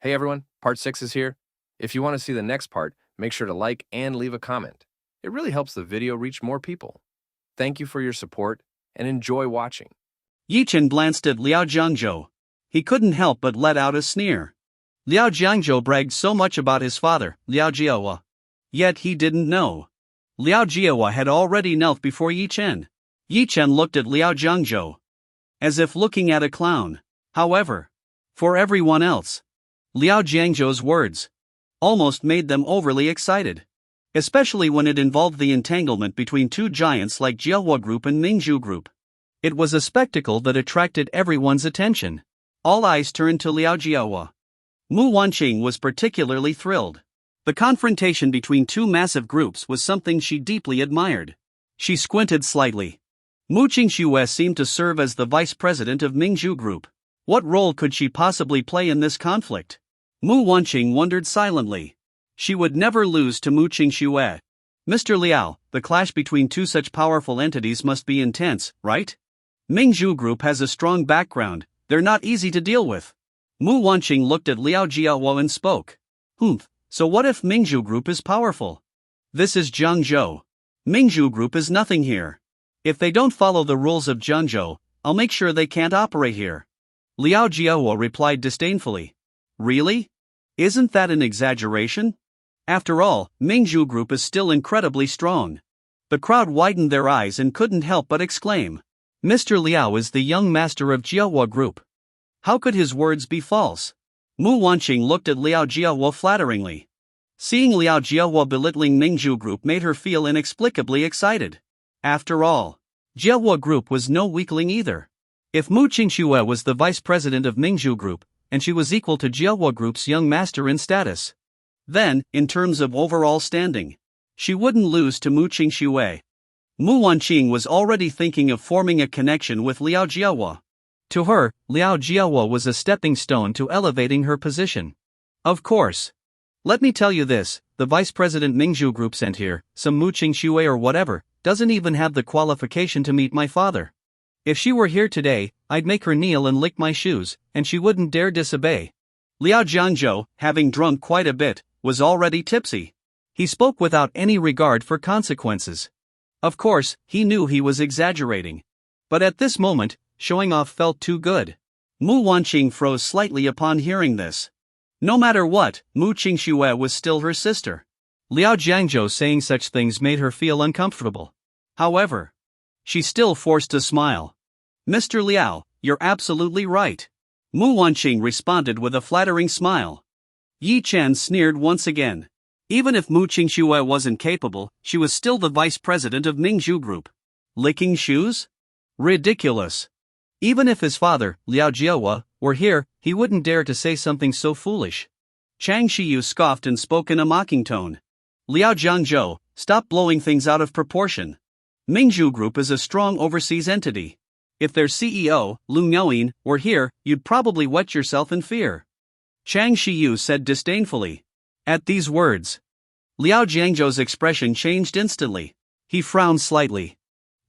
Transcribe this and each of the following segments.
Hey everyone, part 6 is here. If you want to see the next part, make sure to like and leave a comment. It really helps the video reach more people. Thank you for your support and enjoy watching. Yi Chen glanced at Liao Jiangzhou. He couldn't help but let out a sneer. Liao Jiangzhou bragged so much about his father, Liao Jiahua. Yet he didn't know. Liao Jiahua had already knelt before Yi Chen. Yi Chen looked at Liao Jiangzhou as if looking at a clown. However, for everyone else, Liao Jiangzhou's words almost made them overly excited. Especially when it involved the entanglement between two giants like Jiahua Group and Mingzhu Group. It was a spectacle that attracted everyone's attention. All eyes turned to Liao Jiahua. Mu Wanqing was particularly thrilled. The confrontation between two massive groups was something she deeply admired. She squinted slightly. Mu Qingxue seemed to serve as the vice president of Mingzhu Group. What role could she possibly play in this conflict? Mu Wanqing wondered silently. She would never lose to Mu Qingxue. Mr. Liao, the clash between two such powerful entities must be intense, right? Mingzhu Group has a strong background, they're not easy to deal with. Mu Wanqing looked at Liao Jiahua and spoke. So what if Mingzhu Group is powerful? This is Jiangzhou. Mingzhu Group is nothing here. If they don't follow the rules of Jiangzhou, I'll make sure they can't operate here. Liao Jiahua replied disdainfully. Really? Isn't that an exaggeration? After all, Mingzhu Group is still incredibly strong. The crowd widened their eyes and couldn't help but exclaim. Mr. Liao is the young master of Jiahua Group. How could his words be false? Mu Wanqing looked at Liao Jiahua flatteringly. Seeing Liao Jiahua belittling Mingzhu Group made her feel inexplicably excited. After all, Jiahua Group was no weakling either. If Mu Qingxue was the vice president of Mingzhu Group, and she was equal to Jiahua Group's young master in status, then, in terms of overall standing, she wouldn't lose to Mu Qingxue. Mu Wanqing was already thinking of forming a connection with Liao Jiahua. To her, Liao Jiahua was a stepping stone to elevating her position. Of course. Let me tell you this, the vice president Mingzhu Group sent here, some Mu Qingxue or whatever, doesn't even have the qualification to meet my father. If she were here today, I'd make her kneel and lick my shoes, and she wouldn't dare disobey. Liao Jiangzhou, having drunk quite a bit, was already tipsy. He spoke without any regard for consequences. Of course, he knew he was exaggerating. But at this moment, showing off felt too good. Mu Wanqing froze slightly upon hearing this. No matter what, Mu Qingxue was still her sister. Liao Jiangzhou saying such things made her feel uncomfortable. However, she still forced a smile. Mr. Liao, you're absolutely right. Mu Wanqing responded with a flattering smile. Yi Chen sneered once again. Even if Mu Qingxue wasn't capable, she was still the vice president of Mingzhu Group. Licking shoes? Ridiculous. Even if his father, Liao Jiahua, were here, he wouldn't dare to say something so foolish. Chang Shiyu scoffed and spoke in a mocking tone. Liao Jiangzhou, stop blowing things out of proportion. Mingzhu Group is a strong overseas entity. If their CEO, Lu Miaoyin, were here, you'd probably wet yourself in fear. Chang Shiyu said disdainfully. At these words, Liao Jiangzhou's expression changed instantly. He frowned slightly.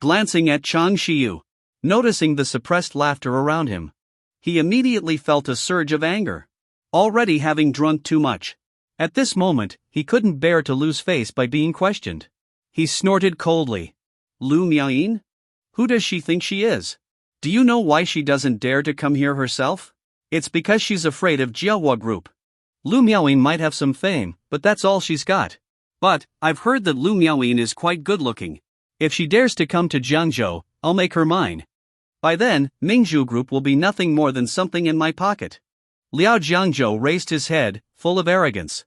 Glancing at Chang Shiyu, noticing the suppressed laughter around him, he immediately felt a surge of anger. Already having drunk too much. At this moment, he couldn't bear to lose face by being questioned. He snorted coldly. Lu Miaoyin? Who does she think she is? Do you know why she doesn't dare to come here herself? It's because she's afraid of Jiahua Group. Lu Miaoyin might have some fame, but that's all she's got. But, I've heard that Lu Miaoyin is quite good-looking. If she dares to come to Jiangzhou, I'll make her mine. By then, Mingzhu Group will be nothing more than something in my pocket. Liao Jiangzhou raised his head, full of arrogance.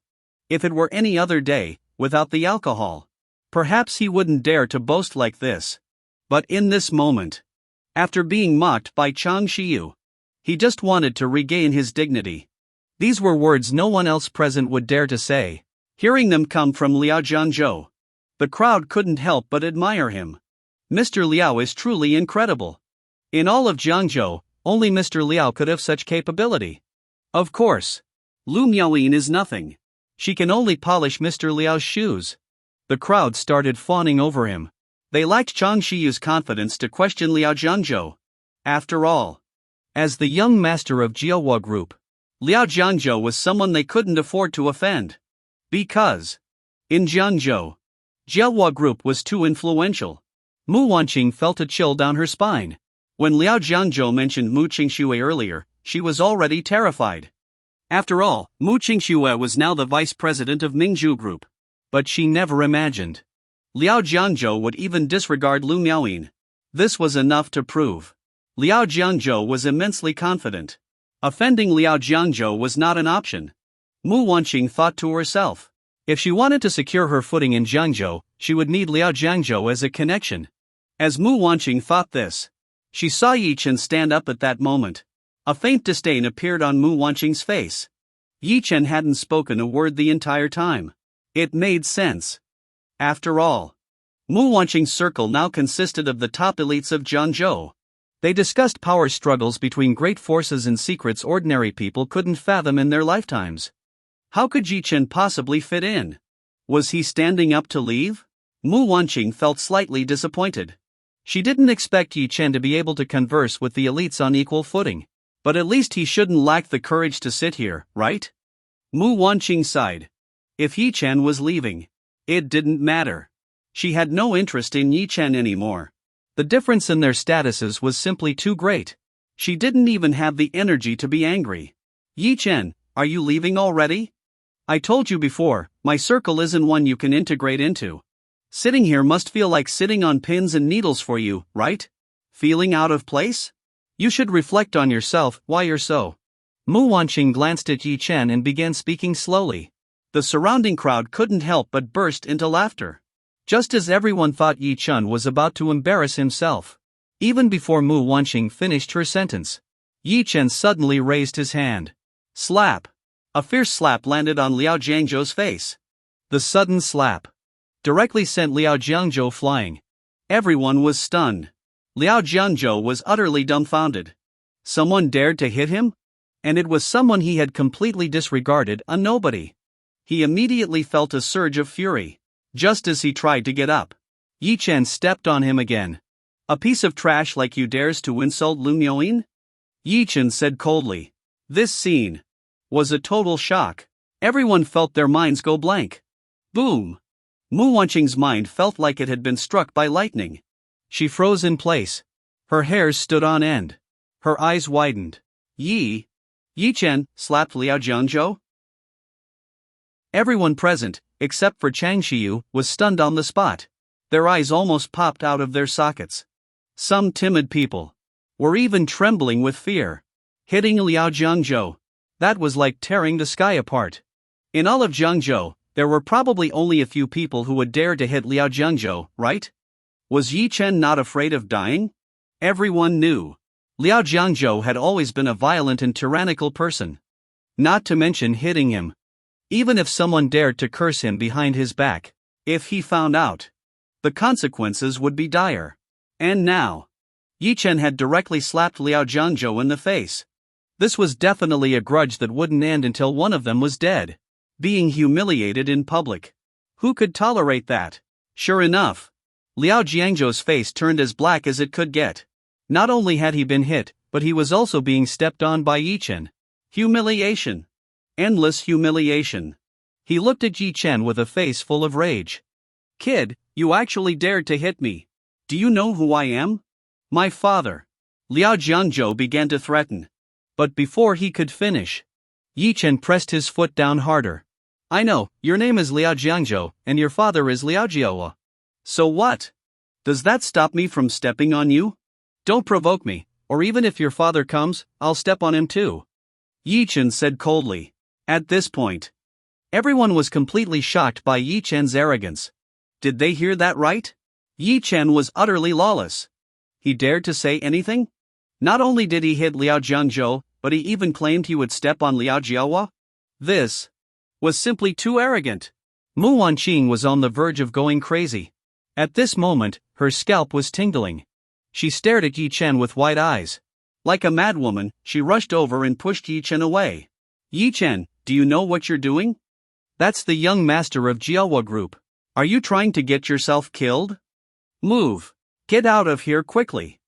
If it were any other day, without the alcohol, perhaps he wouldn't dare to boast like this. But in this moment, after being mocked by Chang Shiyu, he just wanted to regain his dignity. These were words no one else present would dare to say. Hearing them come from Liao Jiangzhou, the crowd couldn't help but admire him. Mr. Liao is truly incredible. In all of Jiangzhou, only Mr. Liao could have such capability. Of course, Lu Miaoyin is nothing. She can only polish Mr. Liao's shoes. The crowd started fawning over him. They lacked Chang Shiyu's confidence to question Liao Jiangzhou. After all, as the young master of Jiahua Group, Liao Jiangzhou was someone they couldn't afford to offend. Because in Jiangzhou, Jiahua Group was too influential. Mu Wanqing felt a chill down her spine. When Liao Jiangzhou mentioned Mu Qingxue earlier, she was already terrified. After all, Mu Qingxue was now the vice president of Mingzhu Group. But she never imagined Liao Jiangzhou would even disregard Lu Miaoyin. This was enough to prove Liao Jiangzhou was immensely confident. Offending Liao Jiangzhou was not an option. Mu Wanqing thought to herself. If she wanted to secure her footing in Jiangzhou, she would need Liao Jiangzhou as a connection. As Mu Wanqing thought this, she saw Yi Chen stand up at that moment. A faint disdain appeared on Mu Wanqing's face. Yi Chen hadn't spoken a word the entire time. It made sense. After all, Mu Wanqing's circle now consisted of the top elites of Jiangzhou. They discussed power struggles between great forces and secrets ordinary people couldn't fathom in their lifetimes. How could Yi Chen possibly fit in? Was he standing up to leave? Mu Wanqing felt slightly disappointed. She didn't expect Yi Chen to be able to converse with the elites on equal footing. But at least he shouldn't lack the courage to sit here, right? Mu Wanqing sighed. If Yi Chen was leaving, it didn't matter. She had no interest in Yi Chen anymore. The difference in their statuses was simply too great. She didn't even have the energy to be angry. Yi Chen, are you leaving already? I told you before, my circle isn't one you can integrate into. Sitting here must feel like sitting on pins and needles for you, right? Feeling out of place? You should reflect on yourself, why you're so. Mu Wanqing glanced at Yi Chen and began speaking slowly. The surrounding crowd couldn't help but burst into laughter. Just as everyone thought Yi Chen was about to embarrass himself. Even before Mu Wanqing finished her sentence, Yi Chen suddenly raised his hand. Slap! A fierce slap landed on Liao Jiangzhou's face. The sudden slap directly sent Liao Jiangzhou flying. Everyone was stunned. Liao Jiangzhou was utterly dumbfounded. Someone dared to hit him? And it was someone he had completely disregarded, a nobody. He immediately felt a surge of fury. Just as he tried to get up, Yi Chen stepped on him again. A piece of trash like you dares to insult Lu Miaoyin? Yi Chen said coldly. This scene was a total shock. Everyone felt their minds go blank. Boom! Mu Wanqing's mind felt like it had been struck by lightning. She froze in place. Her hairs stood on end. Her eyes widened. Yi Chen slapped Liao Jiangzhou? Everyone present, except for Chang Xiu, was stunned on the spot. Their eyes almost popped out of their sockets. Some timid people were even trembling with fear. Hitting Liao Jiangzhou. That was like tearing the sky apart. In all of Jiangzhou, there were probably only a few people who would dare to hit Liao Jiangzhou, right? Was Yi Chen not afraid of dying? Everyone knew. Liao Jiangzhou had always been a violent and tyrannical person. Not to mention hitting him. Even if someone dared to curse him behind his back, if he found out, the consequences would be dire. And now, Yi Chen had directly slapped Liao Jiangzhou in the face. This was definitely a grudge that wouldn't end until one of them was dead. Being humiliated in public. Who could tolerate that? Sure enough, Liao Jiangzhou's face turned as black as it could get. Not only had he been hit, but he was also being stepped on by Yi Chen. Humiliation. Endless humiliation. He looked at Yi Chen with a face full of rage. Kid, you actually dared to hit me. Do you know who I am? My father. Liao Jiangzhou began to threaten. But before he could finish, Yi Chen pressed his foot down harder. I know, your name is Liao Jiangzhou, and your father is Liao Jiahua. So what? Does that stop me from stepping on you? Don't provoke me, or even if your father comes, I'll step on him too. Yi Chen said coldly. At this point, everyone was completely shocked by Yi Chen's arrogance. Did they hear that right? Yi Chen was utterly lawless. He dared to say anything? Not only did he hit Liao Jiangzhou, but he even claimed he would step on Liao Jiahua? This was simply too arrogant. Mu Wanqing was on the verge of going crazy. At this moment, her scalp was tingling. She stared at Yi Chen with wide eyes. Like a madwoman, she rushed over and pushed Yi Chen away. Yi Chen, do you know what you're doing? That's the young master of Jiahua Group. Are you trying to get yourself killed? Move. Get out of here quickly.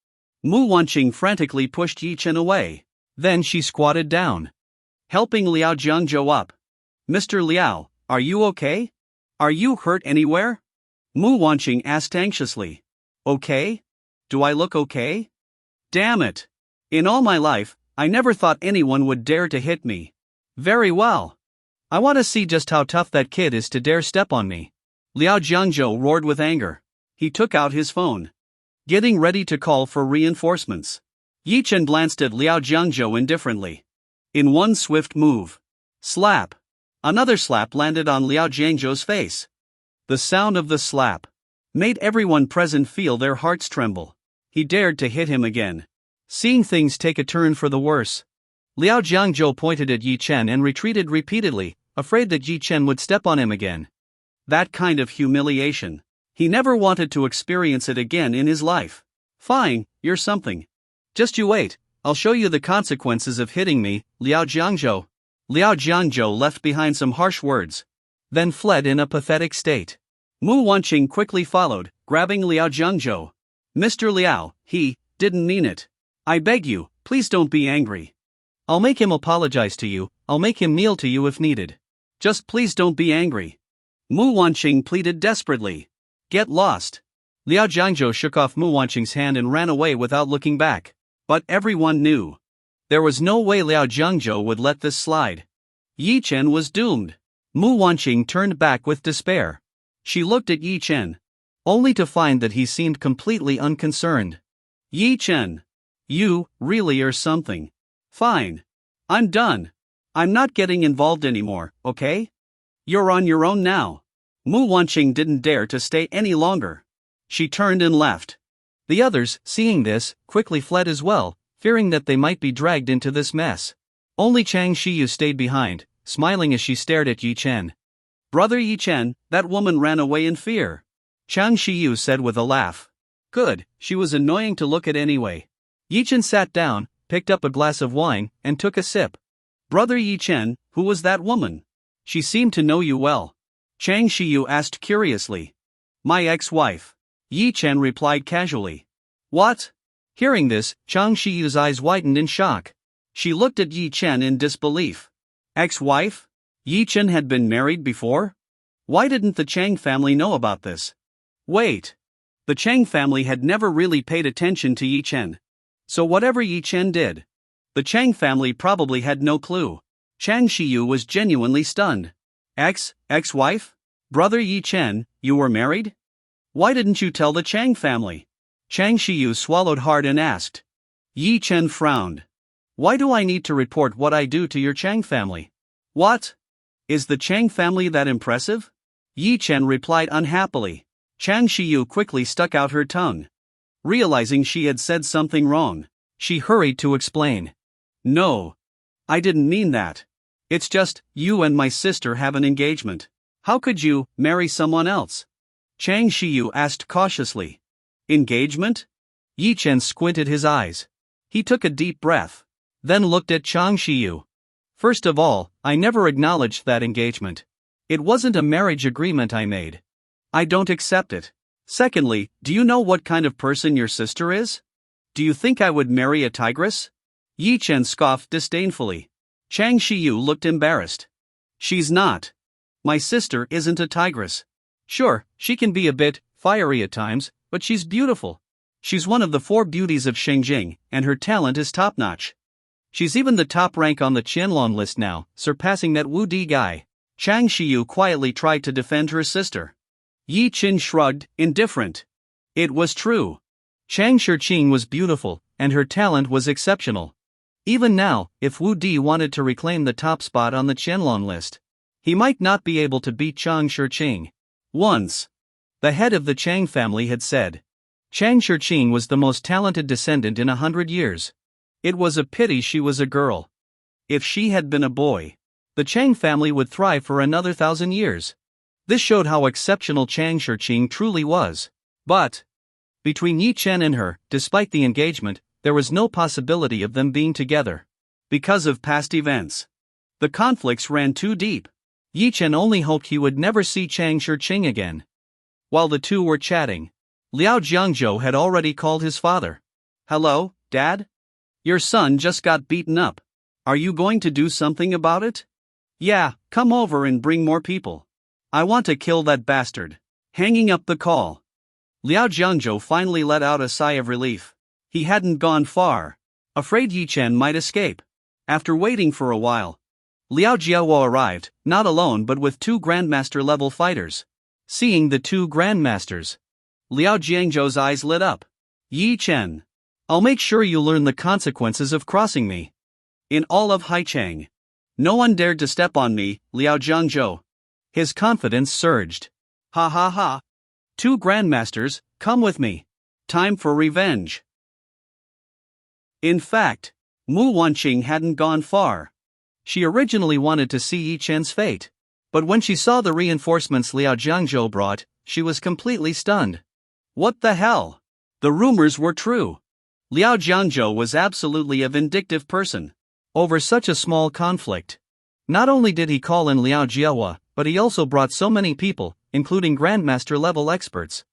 Mu Wanqing frantically pushed Yi Chen away. Then she squatted down. helping Liao Jiangzhou up. Mr. Liao, are you okay? Are you hurt anywhere? Mu Wanqing asked anxiously. Okay? Do I look okay? Damn it! In all my life, I never thought anyone would dare to hit me. Very well. I want to see just how tough that kid is to dare step on me. Liao Jiangzhou roared with anger. He took out his phone, getting ready to call for reinforcements. Yi Chen glanced at Liao Jiangzhou indifferently. In one swift move. Slap. Another slap landed on Liao Jiangzhou's face. The sound of the slap made everyone present feel their hearts tremble. He dared to hit him again. Seeing things take a turn for the worse, Liao Jiangzhou pointed at Yi Chen and retreated repeatedly, afraid that Yi Chen would step on him again. That kind of humiliation. He never wanted to experience it again in his life. Fine, you're something. Just you wait, I'll show you the consequences of hitting me, Liao Jiangzhou. Liao Jiangzhou left behind some harsh words, then fled in a pathetic state. Mu Wanqing quickly followed, grabbing Liao Jiangzhou. Mr. Liao, he didn't mean it. I beg you, please don't be angry. I'll make him apologize to you, I'll make him kneel to you if needed. Just please don't be angry. Mu Wanqing pleaded desperately. Get lost. Liao Jiangzhou shook off Mu Wanqing's hand and ran away without looking back. But everyone knew. There was no way Liao Jiangzhou would let this slide. Yi Chen was doomed. Mu Wanqing turned back with despair. She looked at Yi Chen, only to find that he seemed completely unconcerned. Yi Chen. You really are something. Fine. I'm done. I'm not getting involved anymore, okay? You're on your own now. Mu Wanqing didn't dare to stay any longer. She turned and left. The others, seeing this, quickly fled as well, fearing that they might be dragged into this mess. Only Chang Shiyu stayed behind, smiling as she stared at Yi Chen. Brother Yi Chen, that woman ran away in fear. Chang Shiyu said with a laugh. Good, she was annoying to look at anyway. Yi Chen sat down, picked up a glass of wine, and took a sip. Brother Yi Chen, who was that woman? She seemed to know you well. Chang Shiyu asked curiously. My ex-wife. Yi Chen replied casually. What? Hearing this, Chang Shiyu's eyes widened in shock. She looked at Yi Chen in disbelief. Ex-wife? Yi Chen had been married before? Why didn't the Chang family know about this? Wait. The Chang family had never really paid attention to Yi Chen. So whatever Yi Chen did, the Chang family probably had no clue. Chang Shiyu was genuinely stunned. Ex-wife? Brother Yi Chen, you were married? Why didn't you tell the Chang family? Chang Shiyu swallowed hard and asked. Yi Chen frowned. Why do I need to report what I do to your Chang family? What? Is the Chang family that impressive? Yi Chen replied unhappily. Chang Shiyu quickly stuck out her tongue. Realizing she had said something wrong, she hurried to explain. No. I didn't mean that. It's just, you and my sister have an engagement. How could you marry someone else? Chang Shiyu asked cautiously. Engagement? Yi Chen squinted his eyes. He took a deep breath, then looked at Chang Shiyu. First of all, I never acknowledged that engagement. It wasn't a marriage agreement I made. I don't accept it. Secondly, do you know what kind of person your sister is? Do you think I would marry a tigress? Yi Chen scoffed disdainfully. Chang Shiyu looked embarrassed. She's not. My sister isn't a tigress. Sure, she can be a bit fiery at times, but she's beautiful. She's one of the 4 beauties of Shengjing, and her talent is top-notch. She's even the top rank on the Qianlong list now, surpassing that Wu Di guy. Chang Shiyu quietly tried to defend her sister. Yi Chen shrugged, indifferent. It was true. Chang Shiqing was beautiful, and her talent was exceptional. Even now, if Wu Di wanted to reclaim the top spot on the Qianlong list, he might not be able to beat Chang Shiqing. Once, the head of the Chang family had said, Chang Shiqing was the most talented descendant in 100 years. It was a pity she was a girl. If she had been a boy, the Chang family would thrive for another 1,000 years. This showed how exceptional Chang Shiqing truly was. But between Yi Chen and her, despite the engagement, there was no possibility of them being together. Because of past events, the conflicts ran too deep. Yi Chen only hoped he would never see Chang Shiqing again. While the two were chatting, Liao Jiangzhou had already called his father. Hello, Dad? Your son just got beaten up. Are you going to do something about it? Yeah, come over and bring more people. I want to kill that bastard. Hanging up the call, Liao Jiangzhou finally let out a sigh of relief. He hadn't gone far, afraid Yi Chen might escape. After waiting for a while, Liao Jiawo arrived, not alone but with 2 Grandmaster-level fighters. Seeing the 2 Grandmasters, Liao Jiangzhou's eyes lit up. Yi Chen, I'll make sure you learn the consequences of crossing me. In all of Haicheng, no one dared to step on me, Liao Jiangzhou. His confidence surged. Ha ha ha. 2 Grandmasters, come with me. Time for revenge. In fact, Mu Wanqing hadn't gone far. She originally wanted to see Yi Chen's fate. But when she saw the reinforcements Liao Jiangzhou brought, she was completely stunned. What the hell? The rumors were true. Liao Jiangzhou was absolutely a vindictive person. Over such a small conflict. Not only did he call in Liao Jiawa, but he also brought so many people, including Grandmaster-level experts.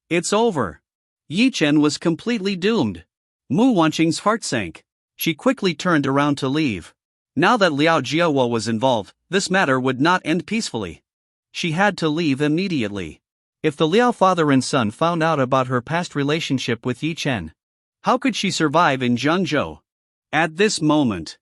It's over. Yi Chen was completely doomed. Mu Wanqing's heart sank. She quickly turned around to leave. Now that Liao Jiawa was involved, this matter would not end peacefully. She had to leave immediately. If the Liao father and son found out about her past relationship with Yi Chen, how could she survive in Zhengzhou? At this moment,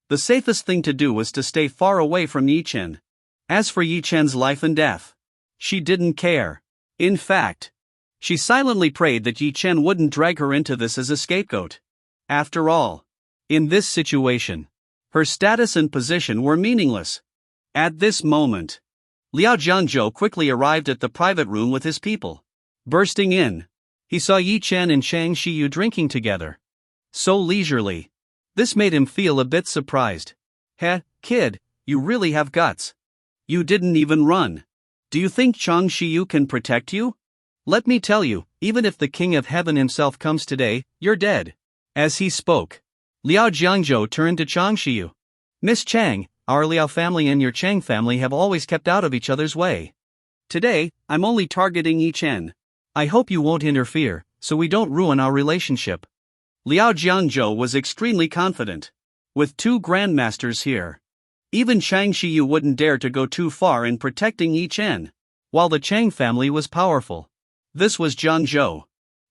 the safest thing to do was to stay far away from Yi Chen. As for Yi Chen's life and death, she didn't care. In fact, she silently prayed that Yi Chen wouldn't drag her into this as a scapegoat. After all, in this situation, her status and position were meaningless. At this moment, Liao Jiangzhou quickly arrived at the private room with his people. Bursting in, he saw Yi Chen and Shang Xiyu drinking together. So leisurely. This made him feel a bit surprised. Heh, kid, you really have guts. You didn't even run. Do you think Chang Xiyu can protect you? Let me tell you, even if the King of Heaven himself comes today, you're dead. As he spoke, Liao Jiangzhou turned to Chang Xiyu. Miss Chang, our Liao family and your Chang family have always kept out of each other's way. Today, I'm only targeting Yi Chen. I hope you won't interfere, so we don't ruin our relationship. Liao Jiangzhou was extremely confident. With 2 Grandmasters here, even Chang Xiyu wouldn't dare to go too far in protecting Yi Chen. While the Chang family was powerful, this was Zhengzhou.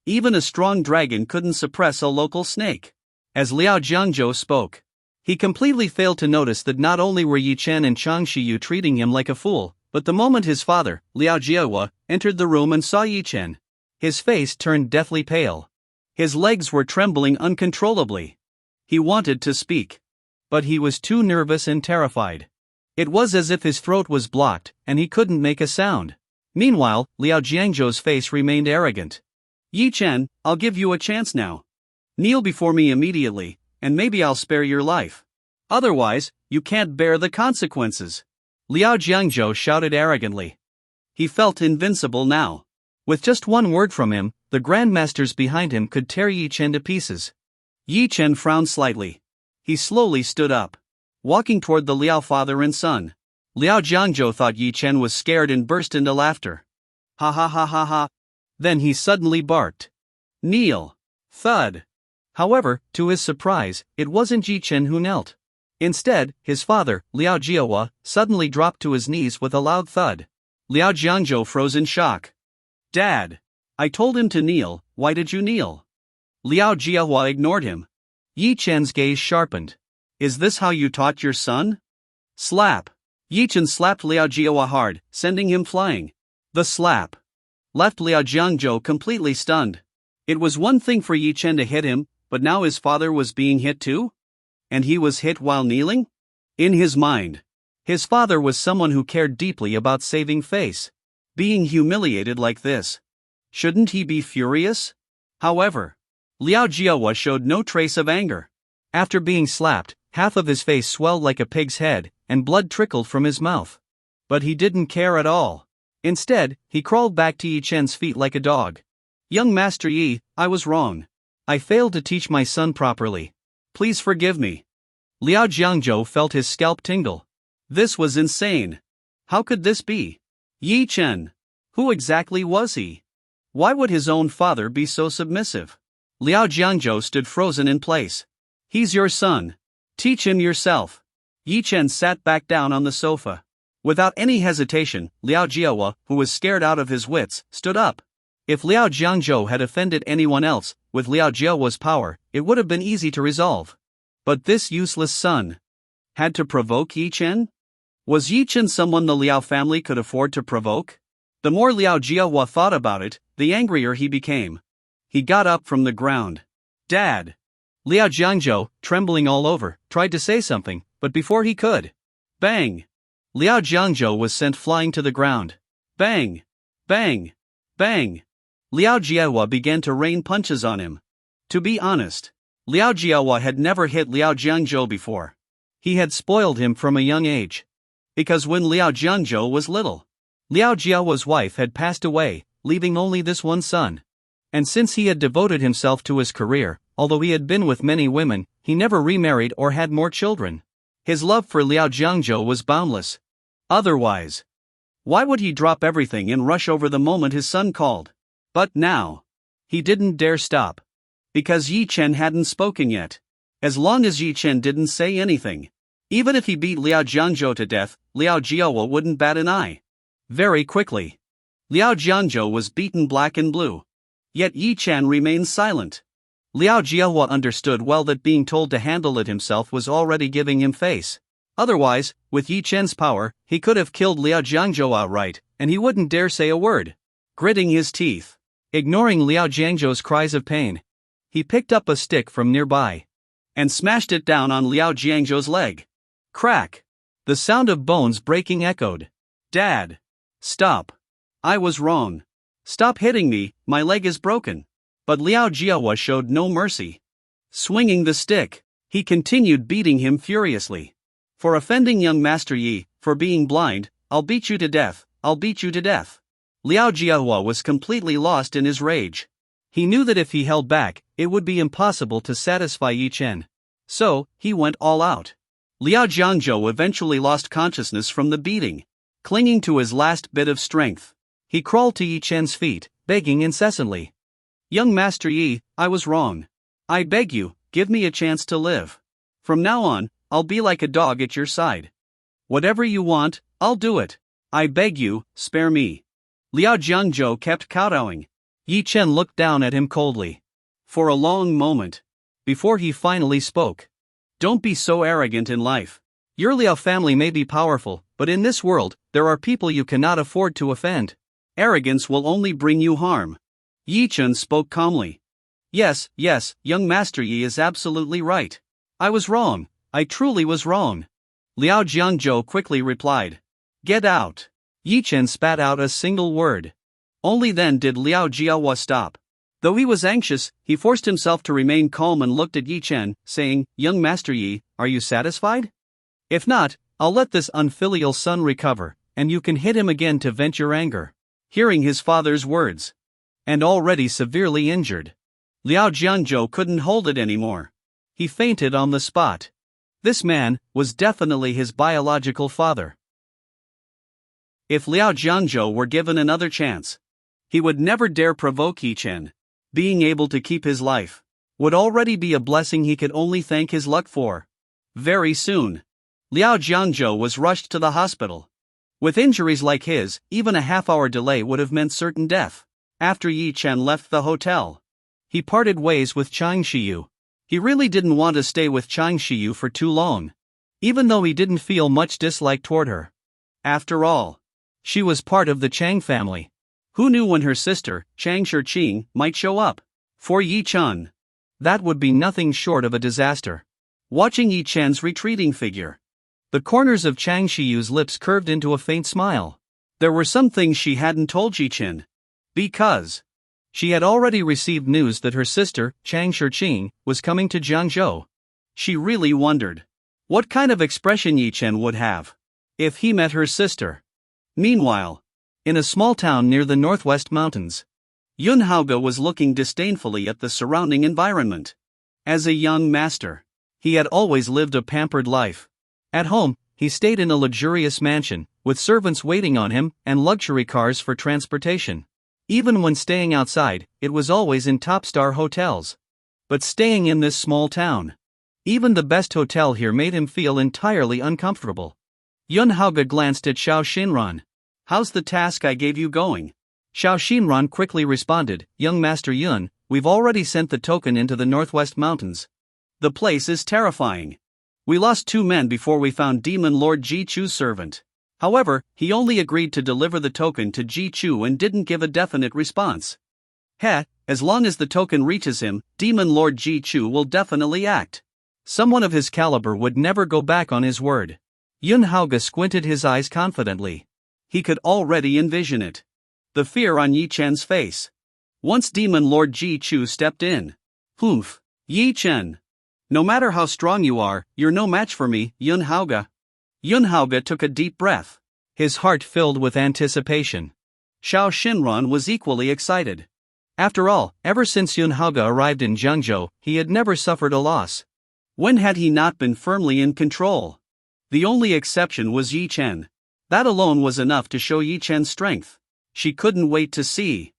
Even a strong dragon couldn't suppress a local snake. As Liao Jiangzhou spoke, he completely failed to notice that not only were Yi Chen and Chang Xiyu treating him like a fool, but the moment his father, Liao Jiawa, entered the room and saw Yi Chen, his face turned deathly pale. His legs were trembling uncontrollably. He wanted to speak, but he was too nervous and terrified. It was as if his throat was blocked, and he couldn't make a sound. Meanwhile, Liao Jiangzhou's face remained arrogant. Yi Chen, I'll give you a chance now. Kneel before me immediately, and maybe I'll spare your life. Otherwise, you can't bear the consequences. Liao Jiangzhou shouted arrogantly. He felt invincible now. With just one word from him, the Grandmasters behind him could tear Yi Chen to pieces. Yi Chen frowned slightly. He slowly stood up, walking toward the Liao father and son. Liao Jiangzhou thought Yi Chen was scared and burst into laughter. Ha ha ha ha ha. Then he suddenly barked. Kneel. Thud. However, to his surprise, it wasn't Yi Chen who knelt. Instead, his father, Liao Jiawa, suddenly dropped to his knees with a loud thud. Liao Jiangzhou froze in shock. Dad! I told him to kneel, why did you kneel? Liao Jiawa ignored him. Yi Chen's gaze sharpened. Is this how you taught your son? Slap! Yi Chen slapped Liao Jiawa hard, sending him flying. The slap left Liao Jiangzhou completely stunned. It was one thing for Yi Chen to hit him, but now his father was being hit too? And he was hit while kneeling? In his mind, his father was someone who cared deeply about saving face. Being humiliated like this, shouldn't he be furious? However, Liao Jiawa showed no trace of anger. After being slapped, half of his face swelled like a pig's head, and blood trickled from his mouth. But he didn't care at all. Instead, he crawled back to Yi Chen's feet like a dog. Young Master Yi, I was wrong. I failed to teach my son properly. Please forgive me. Liao Jiangzhou felt his scalp tingle. This was insane. How could this be? Yi Chen. Who exactly was he? Why would his own father be so submissive? Liao Jiangzhou stood frozen in place. He's your son. Teach him yourself. Yi Chen sat back down on the sofa. Without any hesitation, Liao Jiahua, who was scared out of his wits, stood up. If Liao Jiangzhou had offended anyone else, with Liao Jiahua's power, it would have been easy to resolve. But this useless son had to provoke Yi Chen? Was Yi Chen someone the Liao family could afford to provoke? The more Liao Jiahua thought about it, the angrier he became. He got up from the ground. Dad! Liao Jiangzhou, trembling all over, tried to say something, but before he could, bang! Liao Jiangzhou was sent flying to the ground. Bang! Bang! Bang! Liao Jiahua began to rain punches on him. To be honest, Liao Jiahua had never hit Liao Jiangzhou before. He had spoiled him from a young age. Because when Liao Jiangzhou was little, Liao Jiahua's wife had passed away, leaving only this one son. And since he had devoted himself to his career, although he had been with many women, he never remarried or had more children. His love for Liao Jiangzhou was boundless. Otherwise, why would he drop everything and rush over the moment his son called? But now, he didn't dare stop. Because Yi Chen hadn't spoken yet. As long as Yi Chen didn't say anything, even if he beat Liao Jiangzhou to death, Liao Jiahua wouldn't bat an eye. Very quickly, Liao Jiangzhou was beaten black and blue. Yet Yi Chen remained silent. Liao Jiahua understood well that being told to handle it himself was already giving him face. Otherwise, with Yi Chen's power, he could have killed Liao Jiangzhou outright, and he wouldn't dare say a word. Gritting his teeth, ignoring Liao Jiangzhou's cries of pain, he picked up a stick from nearby and smashed it down on Liao Jiangzhou's leg. Crack! The sound of bones breaking echoed. Dad! Stop! I was wrong. Stop hitting me, my leg is broken. But Liao Jiahua showed no mercy. Swinging the stick, he continued beating him furiously. For offending young Master Yi, for being blind, I'll beat you to death, I'll beat you to death. Liao Jiahua was completely lost in his rage. He knew that if he held back, it would be impossible to satisfy Yi Chen. So, he went all out. Liao Jiangzhou eventually lost consciousness from the beating. Clinging to his last bit of strength, he crawled to Yi Chen's feet, begging incessantly. Young Master Yi, I was wrong. I beg you, give me a chance to live. From now on, I'll be like a dog at your side. Whatever you want, I'll do it. I beg you, spare me. Liao Jiangzhou kept kowtowing. Yi Chen looked down at him coldly. For a long moment, before he finally spoke. Don't be so arrogant in life. Your Liao family may be powerful, but in this world, there are people you cannot afford to offend. Arrogance will only bring you harm. Yi Chen spoke calmly. Yes, young Master Yi is absolutely right. I was wrong, I truly was wrong. Liao Jiangzhou quickly replied. Get out. Yi Chen spat out a single word. Only then did Liao Jiahua stop. Though he was anxious, he forced himself to remain calm and looked at Yi Chen, saying, Young Master Yi, are you satisfied? If not, I'll let this unfilial son recover, and you can hit him again to vent your anger. Hearing his father's words, and already severely injured, Liao Jiangzhou couldn't hold it anymore. He fainted on the spot. This man was definitely his biological father. If Liao Jiangzhou were given another chance, he would never dare provoke Yi Chen. Being able to keep his life would already be a blessing he could only thank his luck for. Very soon, Liao Jiangzhou was rushed to the hospital. With injuries like his, even a half-hour delay would have meant certain death. After Yi Chen left the hotel, he parted ways with Chang Shiyu. He really didn't want to stay with Chang Shiyu for too long, even though he didn't feel much dislike toward her. After all, she was part of the Chang family. Who knew when her sister, Chang Shiqing, might show up? For Yi Chen, that would be nothing short of a disaster. Watching Yi Chen's retreating figure, the corners of Chang Shiyu's lips curved into a faint smile. There were some things she hadn't told Yi Chen. Because she had already received news that her sister, Chang Shiqing, was coming to Jiangzhou. She really wondered what kind of expression Yi Chen would have if he met her sister. Meanwhile, in a small town near the northwest mountains, Yun Haoge was looking disdainfully at the surrounding environment. As a young master, he had always lived a pampered life. At home, he stayed in a luxurious mansion, with servants waiting on him and luxury cars for transportation. Even when staying outside, it was always in top-star hotels. But staying in this small town, Even the best hotel here made him feel entirely uncomfortable. Yun Haoge glanced at Xiao Xinran. "How's the task I gave you going?" Xiao Xinran quickly responded, "Young Master Yun, we've already sent the token into the Northwest Mountains. The place is terrifying. We lost 2 men before we found Demon Lord Ji Chu's servant. However, he only agreed to deliver the token to Ji Chu and didn't give a definite response. As long as the token reaches him, Demon Lord Ji Chu will definitely act. Someone of his caliber would never go back on his word." Yun Haoge squinted his eyes confidently. He could already envision it. The fear on Yi Chen's face. Once Demon Lord Ji Chu stepped in. "Humph, Yi Chen. No matter how strong you are, you're no match for me, Yun Haoge." Yun Haoge took a deep breath. His heart filled with anticipation. Xiao Xinran was equally excited. After all, ever since Yun Haoge arrived in Zhengzhou, he had never suffered a loss. When had he not been firmly in control? The only exception was Yi Chen. That alone was enough to show Yi Chen's strength. She couldn't wait to see.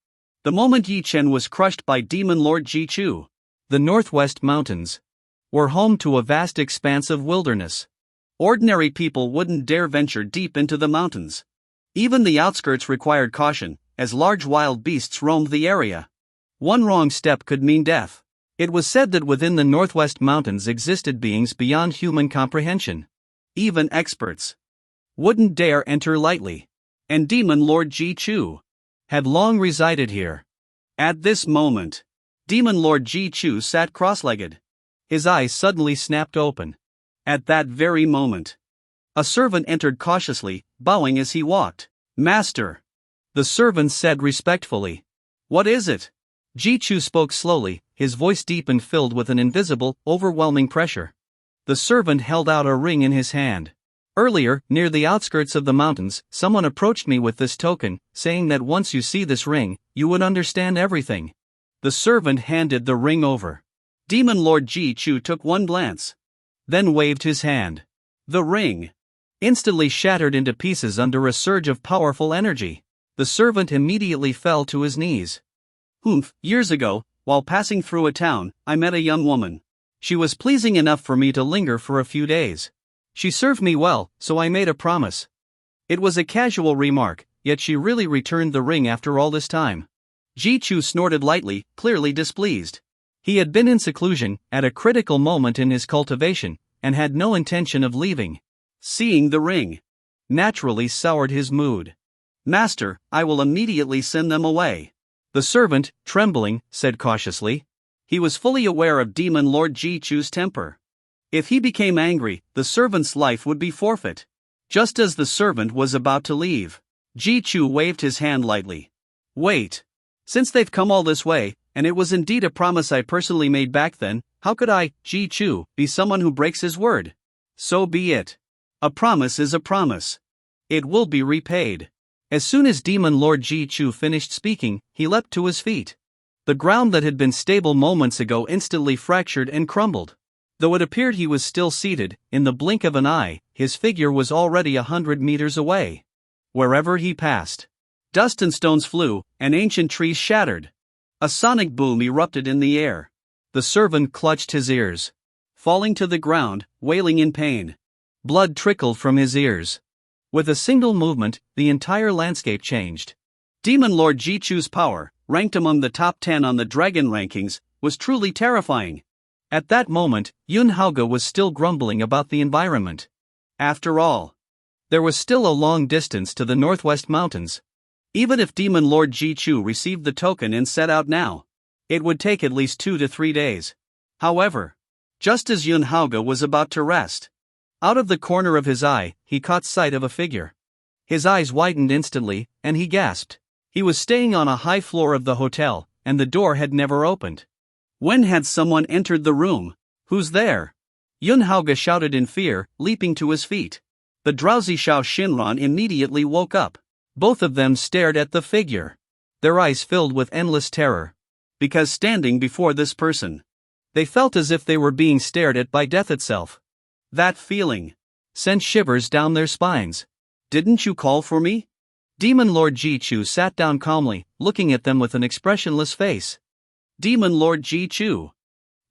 The moment Yi Chen was crushed by Demon Lord Ji Chu. The Northwest Mountains were home to a vast expanse of wilderness. Ordinary people wouldn't dare venture deep into the mountains. Even the outskirts required caution, as large wild beasts roamed the area. One wrong step could mean death. It was said that within the Northwest Mountains existed beings beyond human comprehension. Even experts wouldn't dare enter lightly. And Demon Lord Ji Chu had long resided here. At this moment, Demon Lord Ji Chu sat cross-legged. His eyes suddenly snapped open. At that very moment, a servant entered cautiously, bowing as he walked. "Master," the servant said respectfully. "What is it?" Ji Chu spoke slowly, his voice deep and filled with an invisible, overwhelming pressure. The servant held out a ring in his hand. "Earlier, near the outskirts of the mountains, someone approached me with this token, saying that once you see this ring, you would understand everything." The servant handed the ring over. Demon Lord Ji Chu took one glance, then waved his hand. The ring instantly shattered into pieces under a surge of powerful energy. The servant immediately fell to his knees. "Humph, years ago, while passing through a town, I met a young woman. She was pleasing enough for me to linger for a few days. She served me well, so I made a promise." It was a casual remark, yet she really returned the ring after all this time. Ji Chu snorted lightly, clearly displeased. He had been in seclusion, at a critical moment in his cultivation, and had no intention of leaving. Seeing the ring naturally soured his mood. "Master, I will immediately send them away." The servant, trembling, said cautiously. He was fully aware of Demon Lord Ji Chu's temper. If he became angry, the servant's life would be forfeit. Just as the servant was about to leave, Ji Chu waved his hand lightly. "Wait. Since they've come all this way, and it was indeed a promise I personally made back then, how could I, Ji Chu, be someone who breaks his word? So be it. A promise is a promise. It will be repaid." As soon as Demon Lord Ji Chu finished speaking, he leapt to his feet. The ground that had been stable moments ago instantly fractured and crumbled. Though it appeared he was still seated, in the blink of an eye, his figure was already 100 meters away. Wherever he passed, dust and stones flew, and ancient trees shattered. A sonic boom erupted in the air. The servant clutched his ears, falling to the ground, wailing in pain. Blood trickled from his ears. With a single movement, the entire landscape changed. Demon Lord Ji Chu's power, ranked among the top 10 on the dragon rankings, was truly terrifying. At that moment, Yun Haoge was still grumbling about the environment. After all, there was still a long distance to the Northwest Mountains. Even if Demon Lord Ji Chu received the token and set out now, it would take at least 2 to 3 days. However, just as Yun Haoge was about to rest, out of the corner of his eye, he caught sight of a figure. His eyes widened instantly, and he gasped. He was staying on a high floor of the hotel, and the door had never opened. When had someone entered the room? "Who's there?" Yun Haoge shouted in fear, leaping to his feet. The drowsy Xiao Xinran immediately woke up. Both of them stared at the figure, their eyes filled with endless terror. Because standing before this person, they felt as if they were being stared at by death itself. That feeling sent shivers down their spines. "Didn't you call for me?" Demon Lord Ji Chu sat down calmly, looking at them with an expressionless face. "Demon Lord Ji Chu,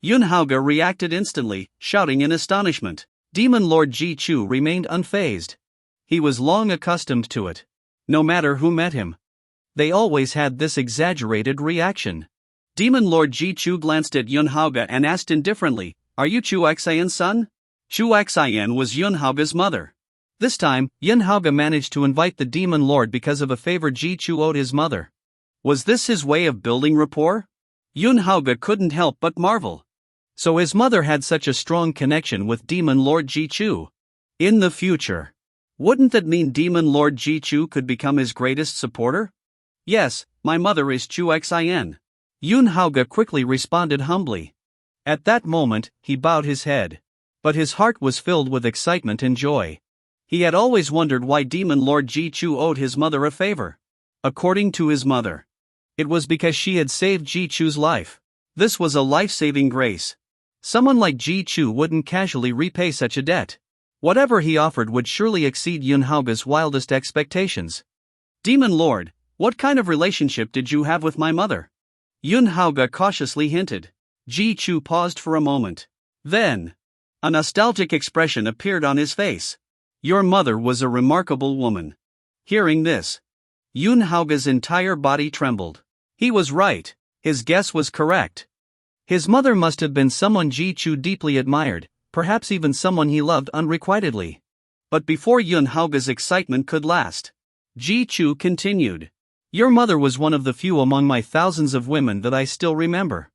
Yun Haoge reacted instantly, shouting in astonishment. Demon Lord Ji Chu remained unfazed. He was long accustomed to it. No matter who met him, they always had this exaggerated reaction. Demon Lord Ji Chu glanced at Yun Haoge and asked indifferently, "Are you Chu Xian's son?" Chu Xian was Yun Haoge's mother. This time, Yun Haoge managed to invite the Demon Lord because of a favor Ji Chu owed his mother. Was this his way of building rapport? Yun Haoge couldn't help but marvel. So his mother had such a strong connection with Demon Lord Ji Chu. In the future, wouldn't that mean Demon Lord Ji Chu could become his greatest supporter? Yes, my mother is Chu Xian. Yun Haoge quickly responded humbly. At that moment, he bowed his head. But his heart was filled with excitement and joy. He had always wondered why Demon Lord Ji Chu owed his mother a favor. According to his mother, it was because she had saved Ji Chu's life. This was a life-saving grace. Someone like Ji Chu wouldn't casually repay such a debt. Whatever he offered would surely exceed Yun Haoge's wildest expectations. Demon Lord, what kind of relationship did you have with my mother? Yun Haoge cautiously hinted. Ji Chu paused for a moment. Then, a nostalgic expression appeared on his face. Your mother was a remarkable woman. Hearing this, Yun Haoge's entire body trembled. He was right. His guess was correct. His mother must have been someone Ji Chu deeply admired, perhaps even someone he loved unrequitedly. But before Yun Haoge's excitement could last, Ji Chu continued. Your mother was one of the few among my thousands of women that I still remember.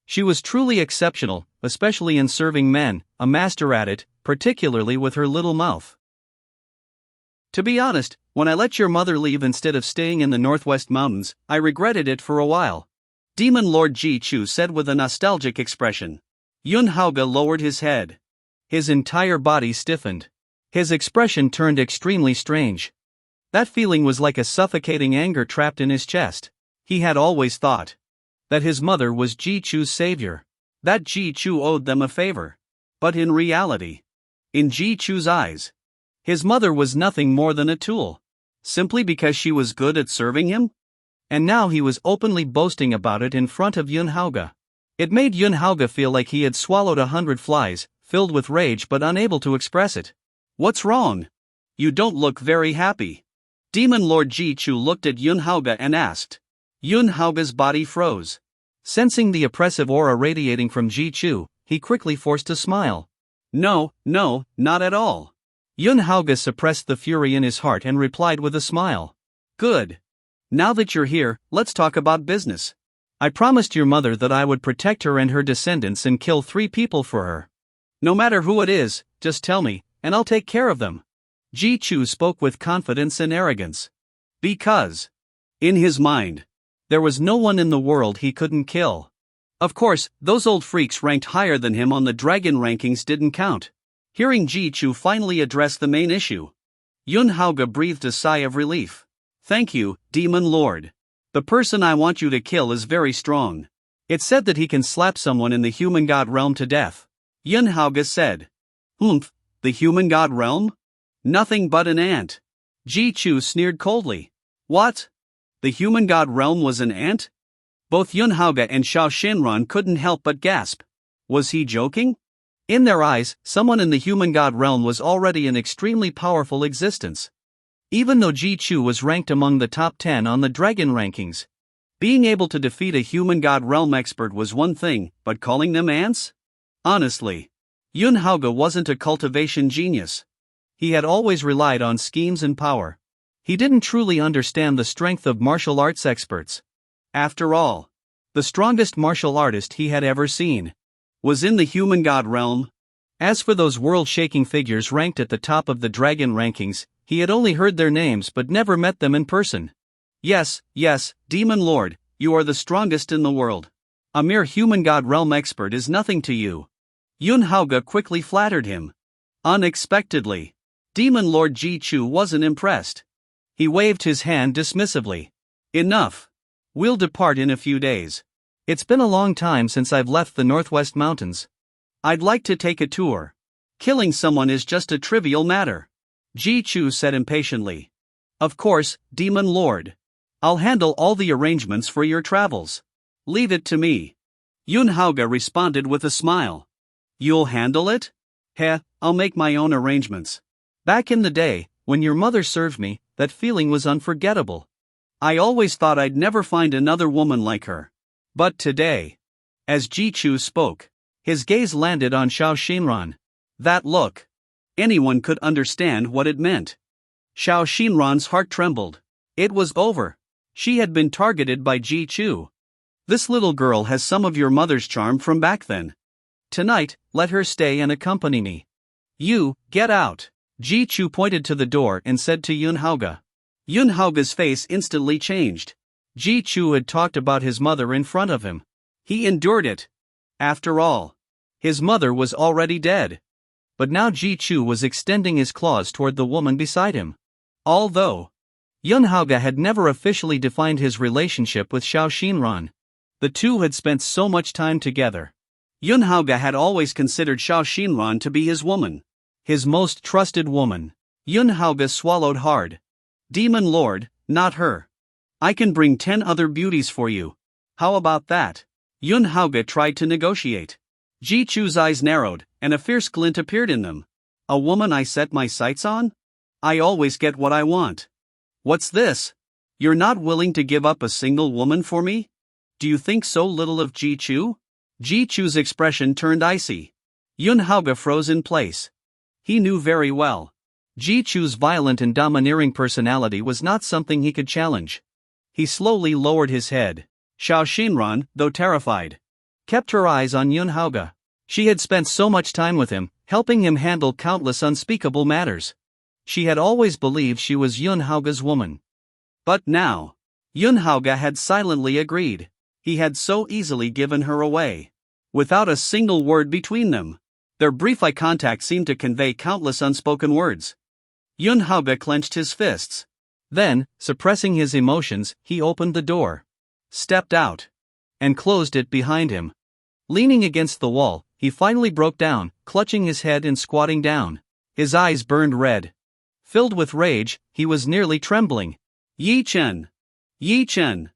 She was truly exceptional, especially in serving men, a master at it, particularly with her little mouth. To be honest, when I let your mother leave instead of staying in the Northwest Mountains, I regretted it for a while. Demon Lord Ji Chu said with a nostalgic expression. Yun Haoge lowered his head. His entire body stiffened. His expression turned extremely strange. That feeling was like a suffocating anger trapped in his chest. He had always thought that his mother was Ji Chu's savior, that Ji Chu owed them a favor. But in reality, in Ji Chu's eyes, his mother was nothing more than a tool, simply because she was good at serving him? And now he was openly boasting about it in front of Yun Haoge. It made Yun Haoge feel like he had swallowed 100 flies, filled with rage but unable to express it. What's wrong? You don't look very happy. Demon Lord Ji Chu looked at Yun Haoge and asked. Yun Haoge's body froze. Sensing the oppressive aura radiating from Ji Chu, he quickly forced a smile. No, not at all. Yun Haoge suppressed the fury in his heart and replied with a smile. Good. Now that you're here, let's talk about business. I promised your mother that I would protect her and her descendants and kill 3 people for her. No matter who it is, just tell me, and I'll take care of them. Ji Chu spoke with confidence and arrogance. Because, in his mind, there was no one in the world he couldn't kill. Of course, those old freaks ranked higher than him on the dragon rankings didn't count. Hearing Ji Chu finally address the main issue, Yun Haoge breathed a sigh of relief. Thank you, Demon Lord. The person I want you to kill is very strong. It's said that he can slap someone in the human god realm to death. Yun Haoge said. The human god realm? Nothing but an ant. Ji Chu sneered coldly. What? The human god realm was an ant? Both Yun Haoge and Xiao Shinran couldn't help but gasp. Was he joking? In their eyes, someone in the human god realm was already an extremely powerful existence. Even though Ji Chu was ranked among the top 10 on the dragon rankings, being able to defeat a human god realm expert was one thing, but calling them ants? Honestly, Yun Haoge wasn't a cultivation genius. He had always relied on schemes and power. He didn't truly understand the strength of martial arts experts. After all, the strongest martial artist he had ever seen was in the human god realm. As for those world-shaking figures ranked at the top of the dragon rankings, he had only heard their names but never met them in person. Yes, Demon Lord, you are the strongest in the world. A mere human god realm expert is nothing to you. Yun Haoge quickly flattered him. Unexpectedly, Demon Lord Ji Chu wasn't impressed. He waved his hand dismissively. Enough. We'll depart in a few days. It's been a long time since I've left the Northwest Mountains. I'd like to take a tour. Killing someone is just a trivial matter. Ji Chu said impatiently. Of course, Demon Lord. I'll handle all the arrangements for your travels. Leave it to me. Yun Haoge responded with a smile. You'll handle it? Heh, I'll make my own arrangements. Back in the day, when your mother served me, that feeling was unforgettable. I always thought I'd never find another woman like her. But today. As Ji Chu spoke, his gaze landed on Xiao Xinran. That look. Anyone could understand what it meant. Xiao Xinran's heart trembled. It was over. She had been targeted by Ji Chu. This little girl has some of your mother's charm from back then. Tonight, let her stay and accompany me. You, get out. Ji Chu pointed to the door and said to Yun Haoge. Yun Haoge's face instantly changed. Ji Chu had talked about his mother in front of him. He endured it. After all, his mother was already dead. But now Ji Chu was extending his claws toward the woman beside him. Although Yun Haoge had never officially defined his relationship with Xiao Xinran, the two had spent so much time together. Yun Haoge had always considered Xiao Xinran to be his woman. His most trusted woman. Yun Haoge swallowed hard. Demon Lord, not her. I can bring 10 other beauties for you. How about that? Yun Haoge tried to negotiate. Ji Chu's eyes narrowed, and a fierce glint appeared in them. A woman I set my sights on? I always get what I want. What's this? You're not willing to give up a single woman for me? Do you think so little of Ji Chu? Ji Chu's expression turned icy. Yun Haoge froze in place. He knew very well. Ji Chu's violent and domineering personality was not something he could challenge. He slowly lowered his head. Xiao Xinran, though terrified, kept her eyes on Yun Haoge. She had spent so much time with him, helping him handle countless unspeakable matters. She had always believed she was Yun Haoge's woman. But now, Yun Haoge had silently agreed. He had so easily given her away. Without a single word between them. Their brief eye contact seemed to convey countless unspoken words. Yun Haoge clenched his fists. Then, suppressing his emotions, he opened the door, stepped out, and closed it behind him. Leaning against the wall, he finally broke down, clutching his head and squatting down. His eyes burned red. Filled with rage, he was nearly trembling. Yi Chen! Yi Chen!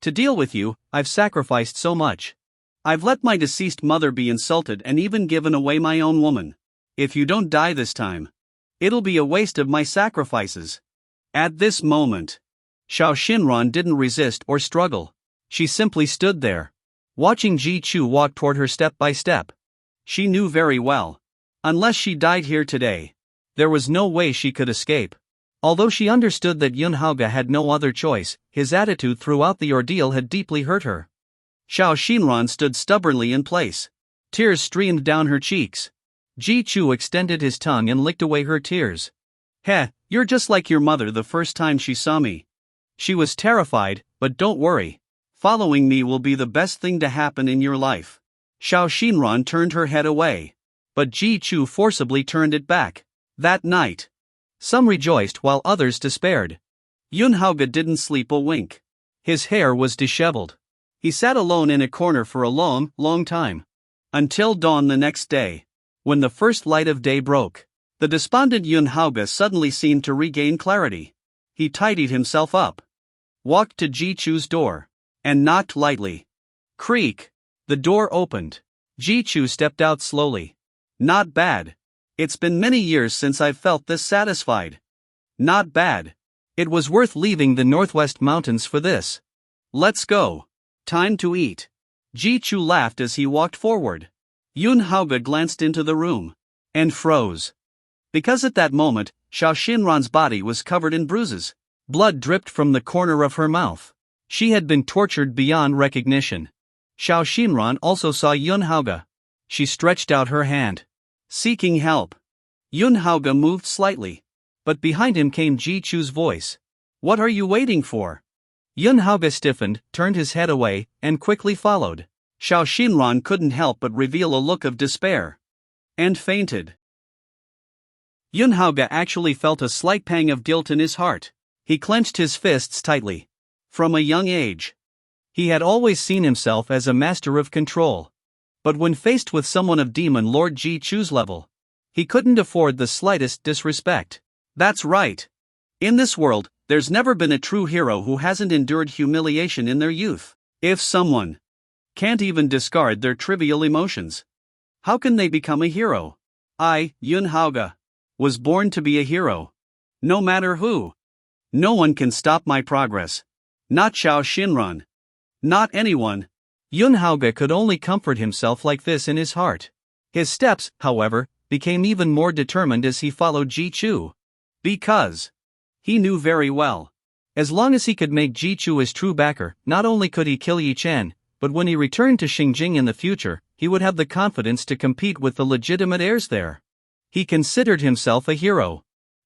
To deal with you, I've sacrificed so much. I've let my deceased mother be insulted and even given away my own woman. If you don't die this time, it'll be a waste of my sacrifices. At this moment, Xiao Xinran didn't resist or struggle. She simply stood there, watching Ji Chu walk toward her step by step. She knew very well. Unless she died here today, there was no way she could escape. Although she understood that Yun Haoge had no other choice, his attitude throughout the ordeal had deeply hurt her. Xiao Xinran stood stubbornly in place. Tears streamed down her cheeks. Ji Chu extended his tongue and licked away her tears. Heh, you're just like your mother the first time she saw me. She was terrified, but don't worry. Following me will be the best thing to happen in your life. Xiao Xinran turned her head away. But Ji Chu forcibly turned it back. That night, some rejoiced while others despaired. Yun Haoge didn't sleep a wink. His hair was disheveled. He sat alone in a corner for a long, long time. Until dawn the next day. When the first light of day broke, the despondent Yun Haoge suddenly seemed to regain clarity. He tidied himself up, walked to Ji Chu's door, and knocked lightly. Creak! The door opened. Ji Chu stepped out slowly. Not bad. It's been many years since I've felt this satisfied. Not bad. It was worth leaving the Northwest Mountains for this. Let's go. Time to eat. Ji Chu laughed as he walked forward. Yun Haoge glanced into the room and froze. Because at that moment, Xiao Xinran's body was covered in bruises. Blood dripped from the corner of her mouth. She had been tortured beyond recognition. Xiao Xinran also saw Yun Haoge. She stretched out her hand, seeking help. Yun Haoge moved slightly, but behind him came Ji Chu's voice. What are you waiting for? Yun Haoge stiffened, turned his head away, and quickly followed. Xiao Xinran couldn't help but reveal a look of despair. And fainted. Yun Haoge actually felt a slight pang of guilt in his heart. He clenched his fists tightly. From a young age, he had always seen himself as a master of control. But when faced with someone of Demon Lord Ji Chu's level, he couldn't afford the slightest disrespect. That's right. In this world, there's never been a true hero who hasn't endured humiliation in their youth. If someone can't even discard their trivial emotions. How can they become a hero? I, Yun Haoge, was born to be a hero. No matter who. No one can stop my progress. Not Xiao Xinran. Not anyone. Yun Haoge could only comfort himself like this in his heart. His steps, however, became even more determined as he followed Ji Chu. Because he knew very well, as long as he could make Ji Chu his true backer, not only could he kill Yi Chen, but when he returned to Xingjing in the future, he would have the confidence to compete with the legitimate heirs there. He considered himself a hero.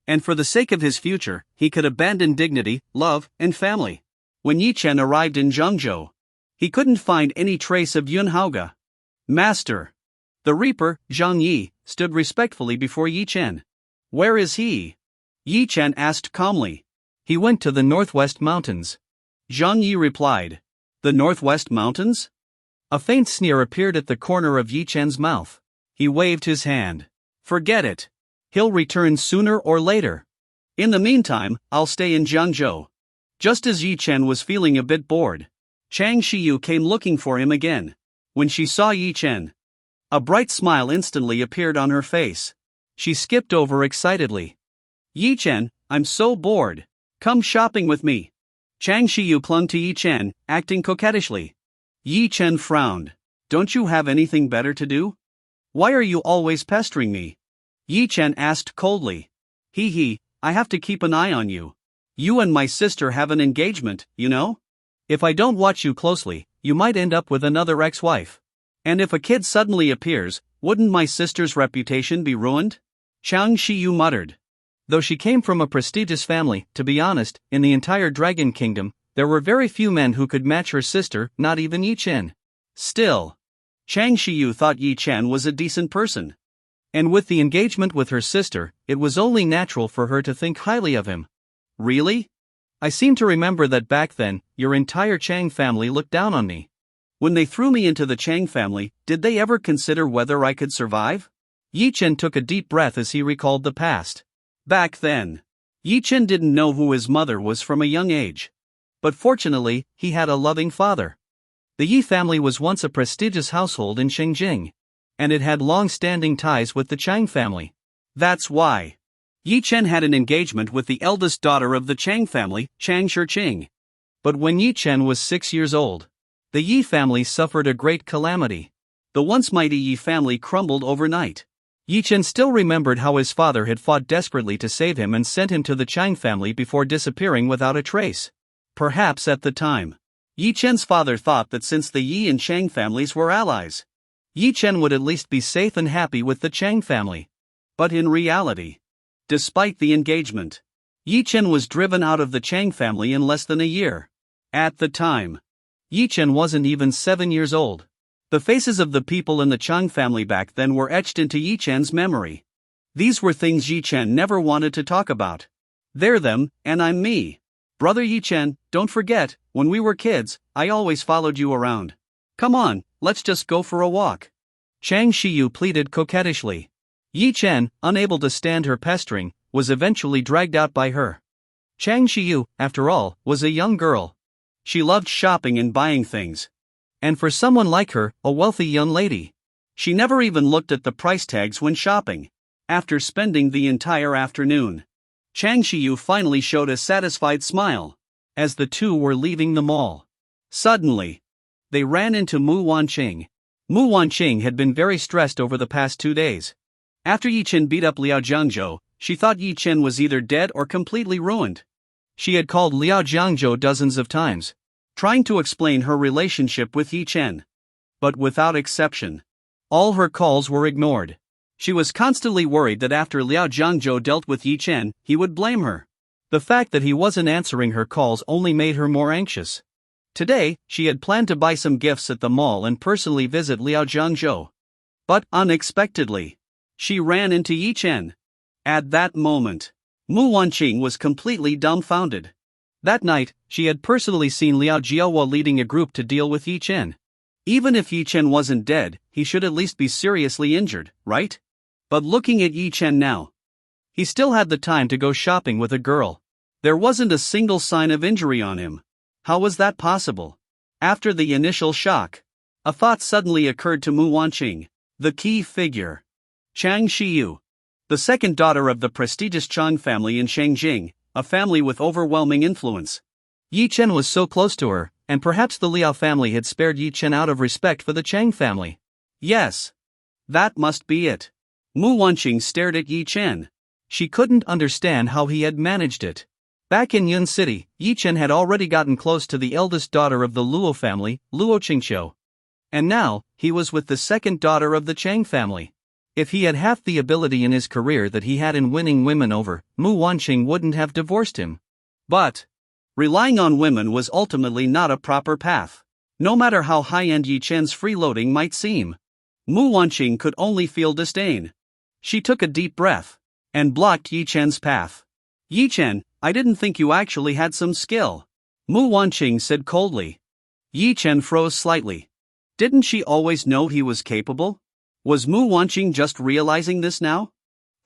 And for the sake of his future, he could abandon dignity, love, and family. When Yi Chen arrived in Zhengzhou, he couldn't find any trace of Yun Haoge. Master. The Reaper, Zhang Yi, stood respectfully before Yi Chen. Where is he? Yi Chen asked calmly. He went to the Northwest Mountains. Zhang Yi replied. The Northwest Mountains? A faint sneer appeared at the corner of Yi Chen's mouth. He waved his hand. Forget it. He'll return sooner or later. In the meantime, I'll stay in Zhengzhou. Just as Yi Chen was feeling a bit bored, Chang Shiyu came looking for him again. When she saw Yi Chen, a bright smile instantly appeared on her face. She skipped over excitedly. Yi Chen, I'm so bored. Come shopping with me. Chang Shiyu clung to Yi Chen, acting coquettishly. Yi Chen frowned. Don't you have anything better to do? Why are you always pestering me? Yi Chen asked coldly. I have to keep an eye on you. You and my sister have an engagement, you know? If I don't watch you closely, you might end up with another ex-wife. And if a kid suddenly appears, wouldn't my sister's reputation be ruined? Chang Shiyu muttered. Though she came from a prestigious family, to be honest, in the entire Dragon Kingdom, there were very few men who could match her sister, not even Yi Chen. Still, Chang Shiyu thought Yi Chen was a decent person. And with the engagement with her sister, it was only natural for her to think highly of him. Really? I seem to remember that back then, your entire Chang family looked down on me. When they threw me into the Chang family, did they ever consider whether I could survive? Yi Chen took a deep breath as he recalled the past. Back then, Yi Chen didn't know who his mother was from a young age. But fortunately, he had a loving father. The Yi family was once a prestigious household in Xingjing, and it had long-standing ties with the Chang family. That's why Yi Chen had an engagement with the eldest daughter of the Chang family, Chang Shiqing. But when Yi Chen was 6 years old, the Yi family suffered a great calamity. The once mighty Yi family crumbled overnight. Yi Chen still remembered how his father had fought desperately to save him and sent him to the Chang family before disappearing without a trace. Perhaps at the time, Yi Chen's father thought that since the Yi and Chang families were allies, Yi Chen would at least be safe and happy with the Chang family. But in reality, despite the engagement, Yi Chen was driven out of the Chang family in less than a year. At the time, Yi Chen wasn't even 7 years old. The faces of the people in the Chang family back then were etched into Yi Chen's memory. These were things Yi Chen never wanted to talk about. They're them, and I'm me. Brother Yi Chen, don't forget, when we were kids, I always followed you around. Come on, let's just go for a walk. Chang Shiyu pleaded coquettishly. Yi Chen, unable to stand her pestering, was eventually dragged out by her. Chang Shiyu, after all, was a young girl. She loved shopping and buying things. And for someone like her, a wealthy young lady, she never even looked at the price tags when shopping. After spending the entire afternoon, Chang Shiyu finally showed a satisfied smile as the two were leaving the mall. Suddenly, they ran into Mu Wanqing. Mu Wanqing had been very stressed over the past 2 days. After Yi Chen beat up Liao Jiangzhou, she thought Yi Chen was either dead or completely ruined. She had called Liao Jiangzhou dozens of times, trying to explain her relationship with Yi Chen. But without exception, all her calls were ignored. She was constantly worried that after Liao Jiangzhou dealt with Yi Chen, he would blame her. The fact that he wasn't answering her calls only made her more anxious. Today, she had planned to buy some gifts at the mall and personally visit Liao Jiangzhou. But unexpectedly, she ran into Yi Chen. At that moment, Mu Wanqing was completely dumbfounded. That night, she had personally seen Liao Jiaohua leading a group to deal with Yi Chen. Even if Yi Chen wasn't dead, he should at least be seriously injured, right? But looking at Yi Chen now, he still had the time to go shopping with a girl. There wasn't a single sign of injury on him. How was that possible? After the initial shock, A thought suddenly occurred to Mu Wanqing. The key figure. Chang Shiyu. The second daughter of the prestigious Chang family in Shangjing, a family with overwhelming influence. Yi Chen was so close to her, and perhaps the Liao family had spared Yi Chen out of respect for the Chang family. Yes. That must be it. Mu Wanqing stared at Yi Chen. She couldn't understand how he had managed it. Back in Yun City, Yi Chen had already gotten close to the eldest daughter of the Luo family, Luo Qingqiu. And now, he was with the second daughter of the Chang family. If he had half the ability in his career that he had in winning women over, Mu Wanqing wouldn't have divorced him. But relying on women was ultimately not a proper path. No matter how high-end Yi Chen's freeloading might seem. Mu Wanqing could only feel disdain. She took a deep breath and blocked Yi Chen's path. Yi Chen, I didn't think you actually had some skill. Mu Wanqing said coldly. Yi Chen froze slightly. Didn't she always know he was capable? Was Mu Wanqing just realizing this now?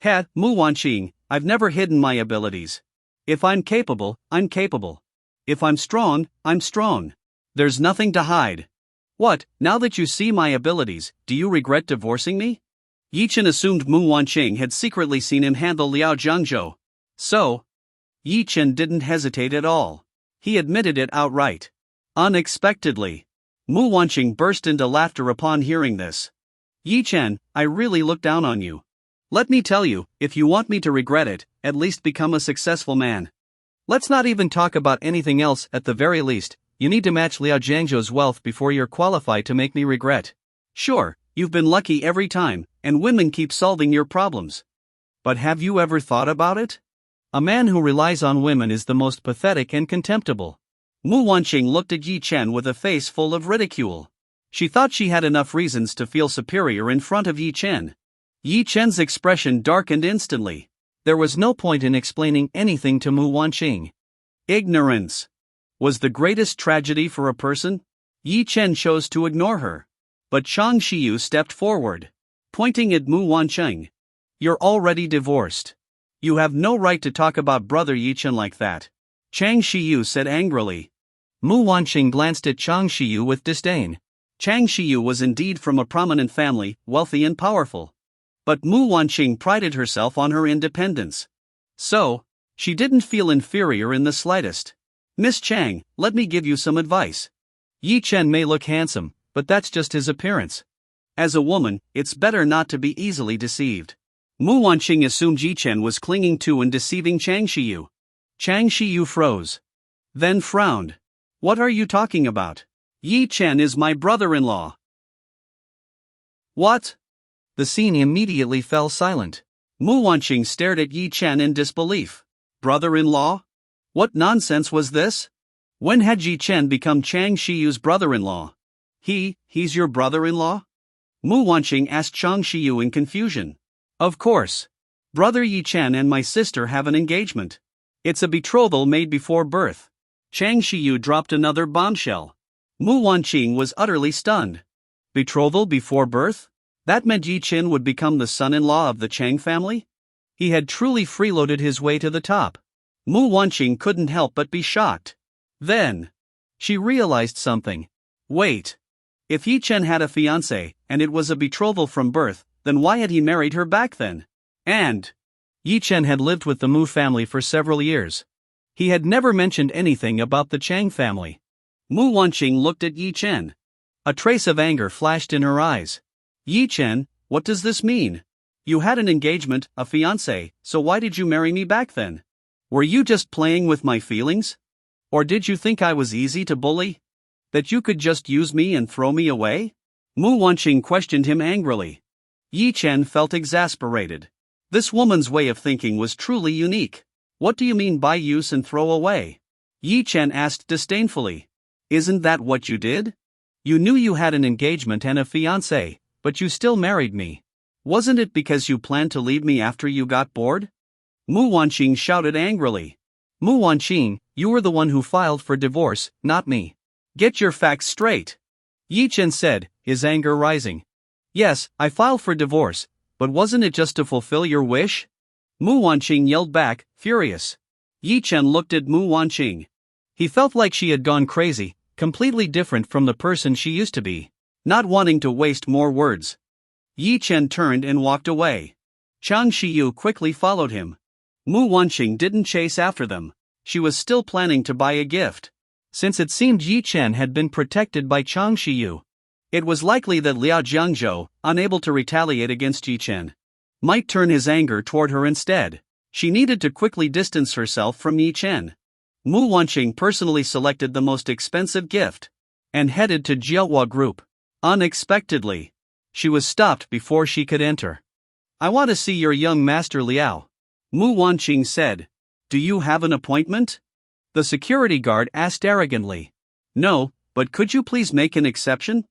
Mu Wanqing, I've never hidden my abilities. If I'm capable, I'm capable. If I'm strong, I'm strong. There's nothing to hide. What, now that you see my abilities, do you regret divorcing me? Yi Chen assumed Mu Wanqing had secretly seen him handle Liao Jiangzhou. So, Yi Chen didn't hesitate at all. He admitted it outright. Unexpectedly, Mu Wanqing burst into laughter upon hearing this. Yi Chen, I really look down on you. Let me tell you, if you want me to regret it, at least become a successful man. Let's not even talk about anything else. At the very least, you need to match Liao Jiangzhou's wealth before you're qualified to make me regret. Sure, you've been lucky every time, and women keep solving your problems. But have you ever thought about it? A man who relies on women is the most pathetic and contemptible. Mu Wanqing looked at Yi Chen with a face full of ridicule. She thought she had enough reasons to feel superior in front of Yi Chen. Yi Chen's expression darkened instantly. There was no point in explaining anything to Mu Wanqing. Ignorance was the greatest tragedy for a person. Yi Chen chose to ignore her. But Chang Shiyu stepped forward, pointing at Mu Wanqing. You're already divorced. You have no right to talk about brother Yi Chen like that. Chang Shiyu said angrily. Mu Wanqing glanced at Chang Shiyu with disdain. Chang Shiyu was indeed from a prominent family, wealthy and powerful. But Mu Wanqing prided herself on her independence. So, she didn't feel inferior in the slightest. Miss Chang, let me give you some advice. Yi Chen may look handsome, but that's just his appearance. As a woman, it's better not to be easily deceived. Mu Wanqing assumed Yi Chen was clinging to and deceiving Chang Shiyu. Chang Shiyu froze. Then frowned. What are you talking about? Yi Chen is my brother-in-law. What? The scene immediately fell silent. Mu Wanqing stared at Yi Chen in disbelief. Brother-in-law? What nonsense was this? When had Yi Chen become Chang Shiyu's brother-in-law? He's your brother-in-law? Mu Wanqing asked Chang Shiyu in confusion. Of course. Brother Yi Chen and my sister have an engagement. It's a betrothal made before birth. Chang Shiyu dropped another bombshell. Mu Wanqing was utterly stunned. Betrothal before birth? That meant Yi Chen would become the son-in-law of the Chang family? He had truly freeloaded his way to the top. Mu Wanqing couldn't help but be shocked. Then, she realized something. Wait. If Yi Chen had a fiancé, and it was a betrothal from birth, then why had he married her back then? And Yi Chen had lived with the Mu family for several years. He had never mentioned anything about the Chang family. Mu Wanqing looked at Yi Chen. A trace of anger flashed in her eyes. Yi Chen, what does this mean? You had an engagement, a fiancé, so why did you marry me back then? Were you just playing with my feelings? Or did you think I was easy to bully? That you could just use me and throw me away? Mu Wanqing questioned him angrily. Yi Chen felt exasperated. This woman's way of thinking was truly unique. What do you mean by use and throw away? Yi Chen asked disdainfully. Isn't that what you did? You knew you had an engagement and a fiancé, but you still married me. Wasn't it because you planned to leave me after you got bored? Mu Wanqing shouted angrily. Mu Wanqing, you were the one who filed for divorce, not me. Get your facts straight. Yi Chen said, his anger rising. Yes, I filed for divorce, but wasn't it just to fulfill your wish? Mu Wanqing yelled back, furious. Yi Chen looked at Mu Wanqing. He felt like she had gone crazy, completely different from the person she used to be. Not wanting to waste more words, Yi Chen turned and walked away. Chang Shiyu quickly followed him. Mu Wanqing didn't chase after them. She was still planning to buy a gift. Since it seemed Yi Chen had been protected by Chang Shiyu, it was likely that Liao Jiangzhou, unable to retaliate against Yi Chen, might turn his anger toward her instead. She needed to quickly distance herself from Yi Chen. Mu Wanqing personally selected the most expensive gift and headed to Jiahua Group. Unexpectedly, she was stopped before she could enter. "I want to see your young master Liao," Mu Wanqing said. "Do you have an appointment?" The security guard asked arrogantly. "No, but could you please make an exception?"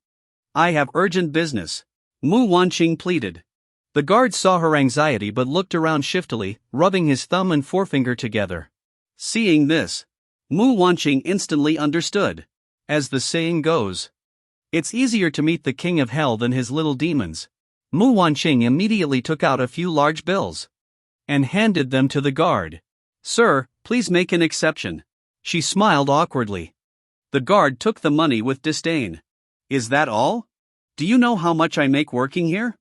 "I have urgent business," Mu Wanqing pleaded. The guard saw her anxiety but looked around shiftily, rubbing his thumb and forefinger together. Seeing this, Mu Wanqing instantly understood. As the saying goes, it's easier to meet the king of hell than his little demons. Mu Wanqing immediately took out a few large bills and handed them to the guard. "Sir, please make an exception." She smiled awkwardly. The guard took the money with disdain. "Is that all? Do you know how much I make working here?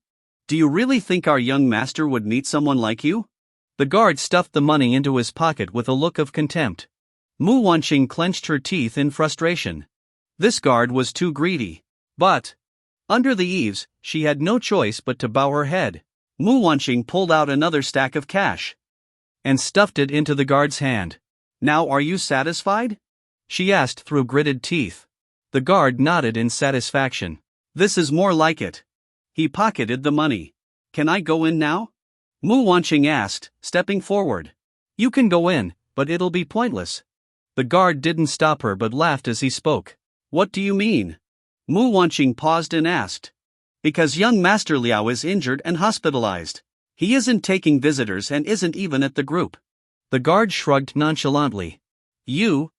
Do you really think our young master would meet someone like you?" The guard stuffed the money into his pocket with a look of contempt. Mu Wanqing clenched her teeth in frustration. This guard was too greedy. But, under the eaves, she had no choice but to bow her head. Mu Wanqing pulled out another stack of cash and stuffed it into the guard's hand. "Now are you satisfied?" she asked through gritted teeth. The guard nodded in satisfaction. "This is more like it." He pocketed the money. "Can I go in now?" Mu Wanqing asked, stepping forward. "You can go in, but it'll be pointless." The guard didn't stop her but laughed as he spoke. "What do you mean?" Mu Wanqing paused and asked. "Because young Master Liao is injured and hospitalized. He isn't taking visitors and isn't even at the group." The guard shrugged nonchalantly. "You?"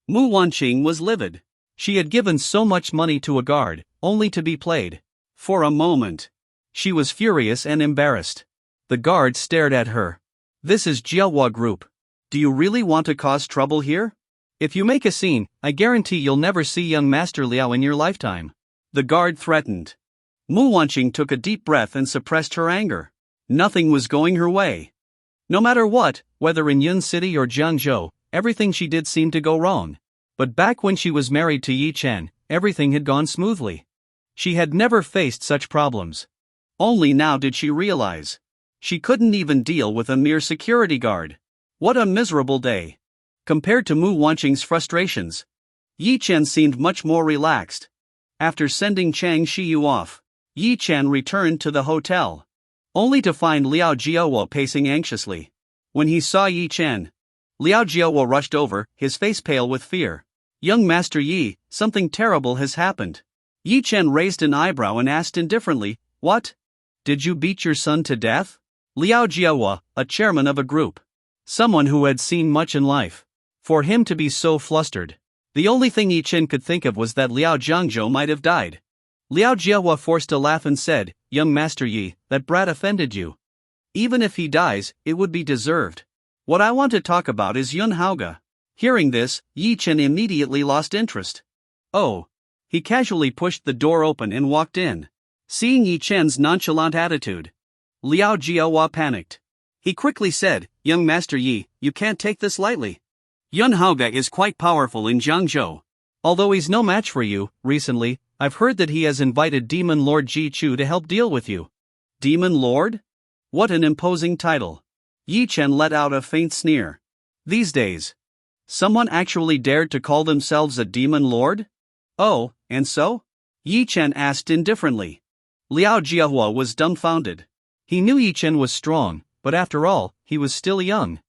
Mu Wanqing was livid. She had given so much money to a guard, only to be played. For a moment, she was furious and embarrassed. The guard stared at her. "This is Jiahua Group. Do you really want to cause trouble here? If you make a scene, I guarantee you'll never see young Master Liao in your lifetime," the guard threatened. Mu Wanqing took a deep breath and suppressed her anger. Nothing was going her way. No matter what, whether in Yun City or Jiangzhou, everything she did seemed to go wrong. But back when she was married to Yi Chen, everything had gone smoothly. She had never faced such problems. Only now did she realize. She couldn't even deal with a mere security guard. What a miserable day. Compared to Mu Wanqing's frustrations, Yi Chen seemed much more relaxed. After sending Chang Shiyu off, Yi Chen returned to the hotel, only to find Liao Jiaowo pacing anxiously. When he saw Yi Chen, Liao Jiaowo rushed over, his face pale with fear. "Young Master Yi, something terrible has happened." Yi Chen raised an eyebrow and asked indifferently, "What? Did you beat your son to death?" Liao Jiaowo, a chairman of a group, someone who had seen much in life. For him to be so flustered, the only thing Yi Chen could think of was that Liao Jiangzhou might have died. Liao Jiaowo forced a laugh and said, "Young Master Yi, that brat offended you. Even if he dies, it would be deserved. What I want to talk about is Yun Haoge." Hearing this, Yi Chen immediately lost interest. "Oh." He casually pushed the door open and walked in. Seeing Yi Chen's nonchalant attitude, Liao Jiaowo panicked. He quickly said, "Young Master Yi, you can't take this lightly. Yun Haoge is quite powerful in Jiangzhou. Although he's no match for you, recently, I've heard that he has invited Demon Lord Ji Chu to help deal with you." "Demon Lord? What an imposing title." Yi Chen let out a faint sneer. These days, someone actually dared to call themselves a Demon Lord? "Oh, and so?" Yi Chen asked indifferently. Liao Jiahua was dumbfounded. He knew Yi Chen was strong, but after all, he was still young.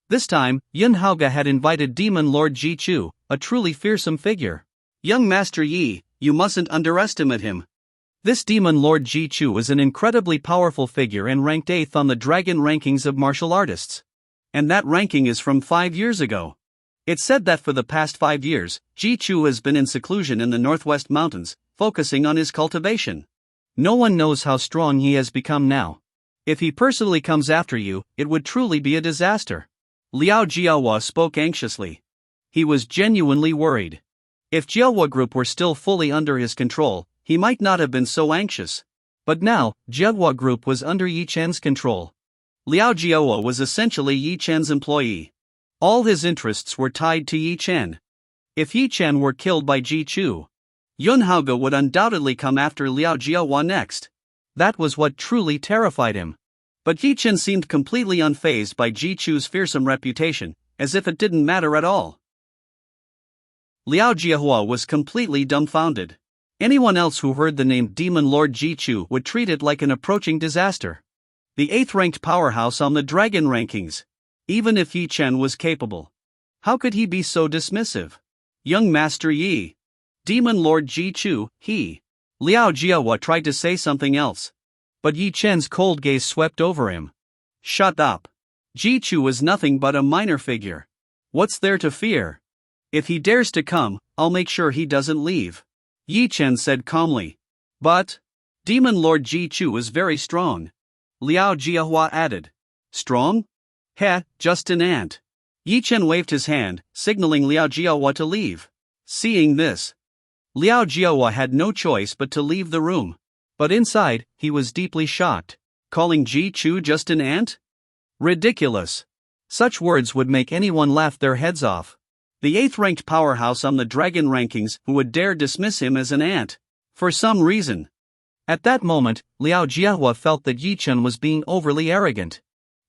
This time, Yun Haoge had invited Demon Lord Ji Chu, a truly fearsome figure. "Young Master Yi, you mustn't underestimate him." This Demon Lord Ji Chu is an incredibly powerful figure and ranked 8th on the Dragon rankings of martial artists. And that ranking is from 5 years ago. It's said that for the past 5 years, Ji Chu has been in seclusion in the Northwest Mountains, focusing on his cultivation. No one knows how strong he has become now. If he personally comes after you, it would truly be a disaster. Liao Jiaowo spoke anxiously. He was genuinely worried. If Jiahua Group were still fully under his control, he might not have been so anxious. But now, Jiahua Group was under Yi Chen's control. Liao Jiahua was essentially Yi Chen's employee. All his interests were tied to Yi Chen. If Yi Chen were killed by Ji Chu, Yun Haoge would undoubtedly come after Liao Jiahua next. That was what truly terrified him. But Yi Chen seemed completely unfazed by Ji Chu's fearsome reputation, as if it didn't matter at all. Liao Jiahua was completely dumbfounded. Anyone else who heard the name Demon Lord Ji Chu would treat it like an approaching disaster. The 8th-ranked powerhouse on the dragon rankings. Even if Yi Chen was capable, how could he be so dismissive? Young Master Yi. Demon Lord Ji Chu, he. Liao Jiahua tried to say something else. But Yi Chen's cold gaze swept over him. Shut up. Ji Chu was nothing but a minor figure. What's there to fear? If he dares to come, I'll make sure he doesn't leave. Yi Chen said calmly. But Demon Lord Ji Chu is very strong. Liao Jiahua added. Strong? Heh, just an ant. Yi Chen waved his hand, signaling Liao Jiahua to leave. Seeing this, Liao Jiahua had no choice but to leave the room. But inside, he was deeply shocked. Calling Ji Chu just an ant? Ridiculous. Such words would make anyone laugh their heads off. The 8th-ranked powerhouse on the dragon rankings who would dare dismiss him as an ant. For some reason. At that moment, Liao Jiahua felt that Yi Chen was being overly arrogant.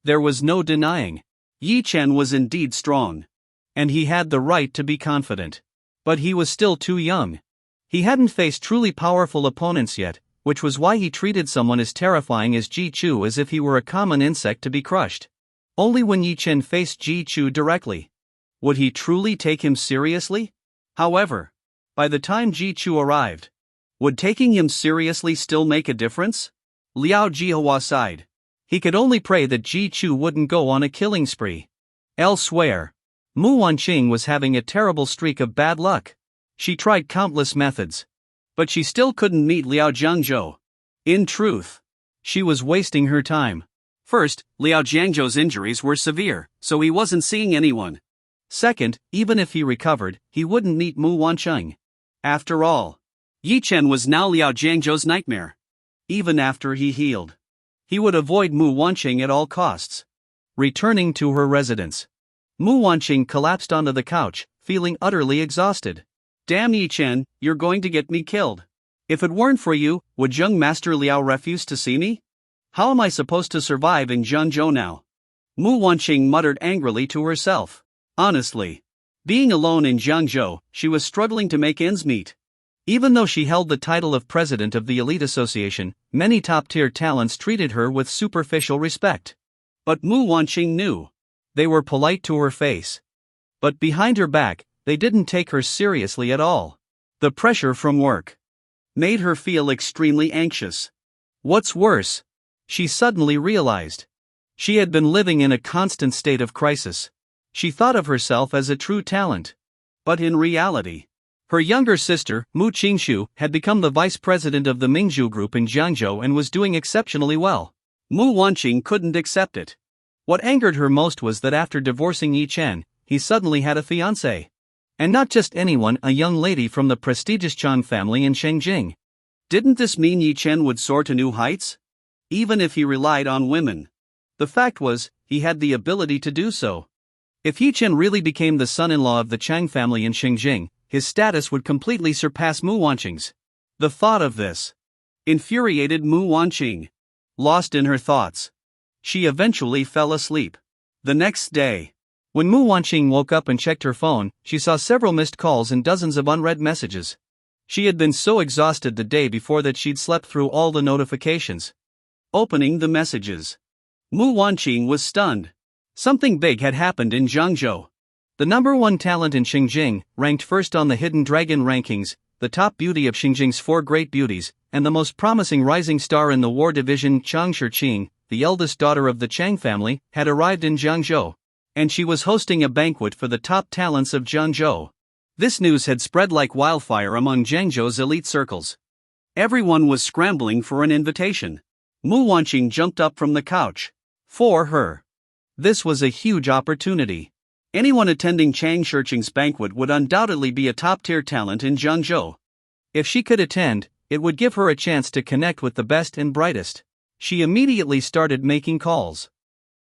There was no denying. Yi Chen was indeed strong. And he had the right to be confident. But he was still too young. He hadn't faced truly powerful opponents yet, which was why he treated someone as terrifying as Ji Chu as if he were a common insect to be crushed. Only when Yi Chen faced Ji Chu directly would he truly take him seriously? However, by the time Ji Chu arrived, would taking him seriously still make a difference? Liao Jiahua sighed. He could only pray that Ji Chu wouldn't go on a killing spree. Elsewhere, Mu Wanqing was having a terrible streak of bad luck. She tried countless methods. But she still couldn't meet Liao Jiangzhou. In truth, she was wasting her time. First, Liao Jiangzhou's injuries were severe, so he wasn't seeing anyone. Second, even if he recovered, he wouldn't meet Mu Wanqing. After all, Yi Chen was now Liao Jiangzhou's nightmare. Even after he healed, he would avoid Mu Wanqing at all costs. Returning to her residence, Mu Wanqing collapsed onto the couch, feeling utterly exhausted. Damn Yi Chen, you're going to get me killed. If it weren't for you, would young Master Liao refuse to see me? How am I supposed to survive in Zhengzhou now? Mu Wanqing muttered angrily to herself. Honestly, being alone in Zhengzhou, she was struggling to make ends meet. Even though she held the title of president of the elite association, many top-tier talents treated her with superficial respect. But Mu Wanqing knew. They were polite to her face. But behind her back, they didn't take her seriously at all. The pressure from work made her feel extremely anxious. What's worse, she suddenly realized. She had been living in a constant state of crisis. She thought of herself as a true talent. But in reality, her younger sister, Mu Qingshu, had become the vice president of the Mingzhu group in Jiangzhou and was doing exceptionally well. Mu Wanqing couldn't accept it. What angered her most was that after divorcing Yi Chen, he suddenly had a fiancée. And not just anyone, a young lady from the prestigious Chang family in Shengjing. Didn't this mean Yi Chen would soar to new heights? Even if he relied on women. The fact was, he had the ability to do so. If Yi Chen really became the son-in-law of the Chang family in Shengjing, his status would completely surpass Mu Wanqing's. The thought of this infuriated Mu Wanqing. Lost in her thoughts, she eventually fell asleep. The next day, when Mu Wanqing woke up and checked her phone, she saw several missed calls and dozens of unread messages. She had been so exhausted the day before that she'd slept through all the notifications. Opening the messages, Mu Wanqing was stunned. Something big had happened in Zhengzhou. The #1 talent in Xinjiang, ranked first on the Hidden Dragon rankings, the top beauty of Xinjiang's 4 great beauties, and the most promising rising star in the war division, Chang Shiqing, the eldest daughter of the Chang family, had arrived in Zhengzhou. And she was hosting a banquet for the top talents of Zhengzhou. This news had spread like wildfire among Zhengzhou's elite circles. Everyone was scrambling for an invitation. Mu Wanqing jumped up from the couch. For her, this was a huge opportunity. Anyone attending Chang Shiqing's banquet would undoubtedly be a top-tier talent in Zhengzhou. If she could attend, It would give her a chance to connect with the best and brightest. She immediately started making calls,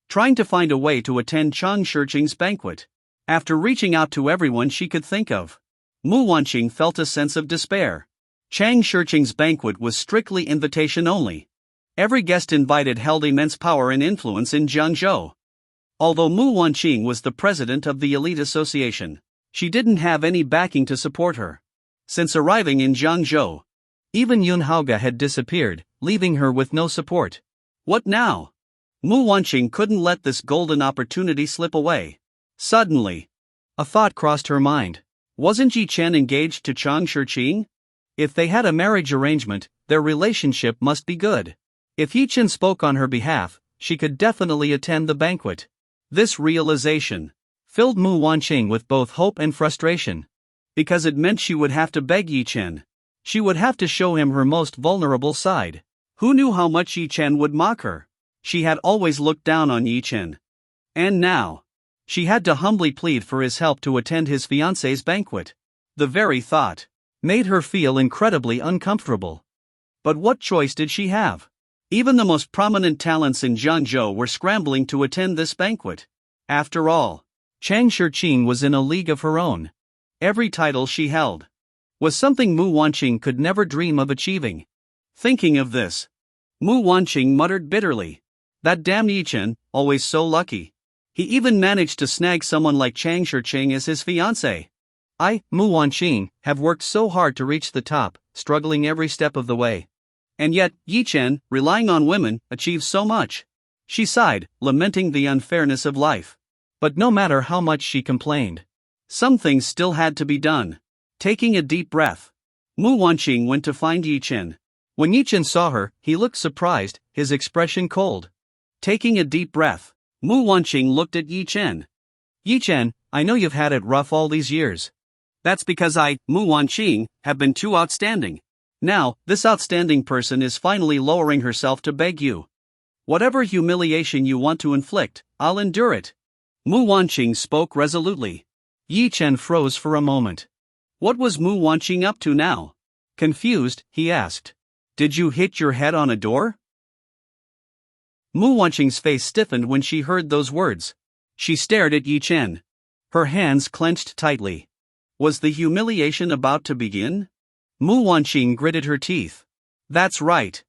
trying to find a way to attend Chang Shiqing's banquet. After reaching out to everyone she could think of, Mu Wanqing felt a sense of despair. Chang Shiqing's banquet was strictly invitation only. Every guest invited held immense power and influence in Jiangzhou. Although Mu Wanqing was the president of the elite association, she didn't have any backing to support her. Since arriving in Jiangzhou, even Yun Haoge had disappeared, leaving her with no support. What now? Mu Wanqing couldn't let this golden opportunity slip away. Suddenly, a thought crossed her mind. Wasn't Yi Chen engaged to Chang Shiqing? If they had a marriage arrangement, their relationship must be good. If Yi Chen spoke on her behalf, she could definitely attend the banquet. This realization filled Mu Wanqing with both hope and frustration. Because it meant she would have to beg Yi Chen. She would have to show him her most vulnerable side. Who knew how much Yi Chen would mock her? She had always looked down on Yi Chen. And now, she had to humbly plead for his help to attend his fiancé's banquet. The very thought made her feel incredibly uncomfortable. But what choice did she have? Even the most prominent talents in Jiangzhou were scrambling to attend this banquet. After all, Chang Shiqing was in a league of her own. Every title she held was something Mu Wanqing could never dream of achieving. Thinking of this, Mu Wanqing muttered bitterly. That damn Yi Chen, always so lucky. He even managed to snag someone like Chang Shiqing as his fiancé. I, Mu Wanqing, have worked so hard to reach the top, struggling every step of the way. And yet, Yi Chen, relying on women, achieved so much. She sighed, lamenting the unfairness of life. But no matter how much she complained, some things still had to be done. Taking a deep breath, Mu Wanqing went to find Yi Chen. When Yi Chen saw her, he looked surprised, his expression cold. Taking a deep breath, Mu Wanqing looked at Yi Chen. Yi Chen, I know you've had it rough all these years. That's because I, Mu Wanqing, have been too outstanding. Now, this outstanding person is finally lowering herself to beg you. Whatever humiliation you want to inflict, I'll endure it. Mu Wanqing spoke resolutely. Yi Chen froze for a moment. What was Mu Wanqing up to now? Confused, he asked. Did you hit your head on a door? Mu Wanqing's face stiffened when she heard those words. She stared at Yi Chen. Her hands clenched tightly. Was the humiliation about to begin? Mu Wanqing gritted her teeth. That's right.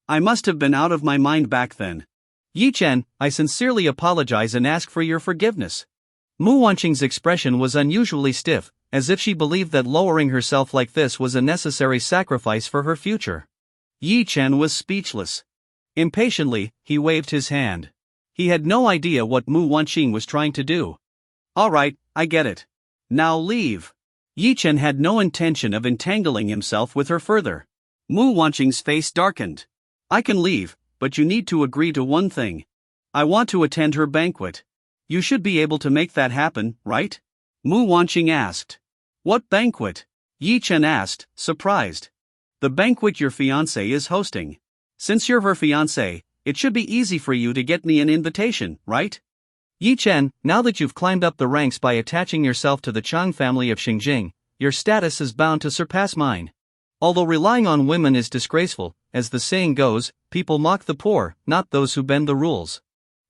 I must have been out of my mind back then. Yi Chen, I sincerely apologize and ask for your forgiveness. Mu Wanqing's expression was unusually stiff, as if she believed that lowering herself like this was a necessary sacrifice for her future. Yi Chen was speechless. Impatiently, he waved his hand. He had no idea what Mu Wanqing was trying to do. All right, I get it. Now leave. Yi Chen had no intention of entangling himself with her further. Mu Wanqing's face darkened. I can leave, but you need to agree to one thing. I want to attend her banquet. You should be able to make that happen, right? Mu Wanqing asked. What banquet? Yi Chen asked, surprised. The banquet your fiancé is hosting. Since you're her fiancé, it should be easy for you to get me an invitation, right? Yi Chen, now that you've climbed up the ranks by attaching yourself to the Chang family of Xingjing, your status is bound to surpass mine. Although relying on women is disgraceful, as the saying goes, people mock the poor, not those who bend the rules.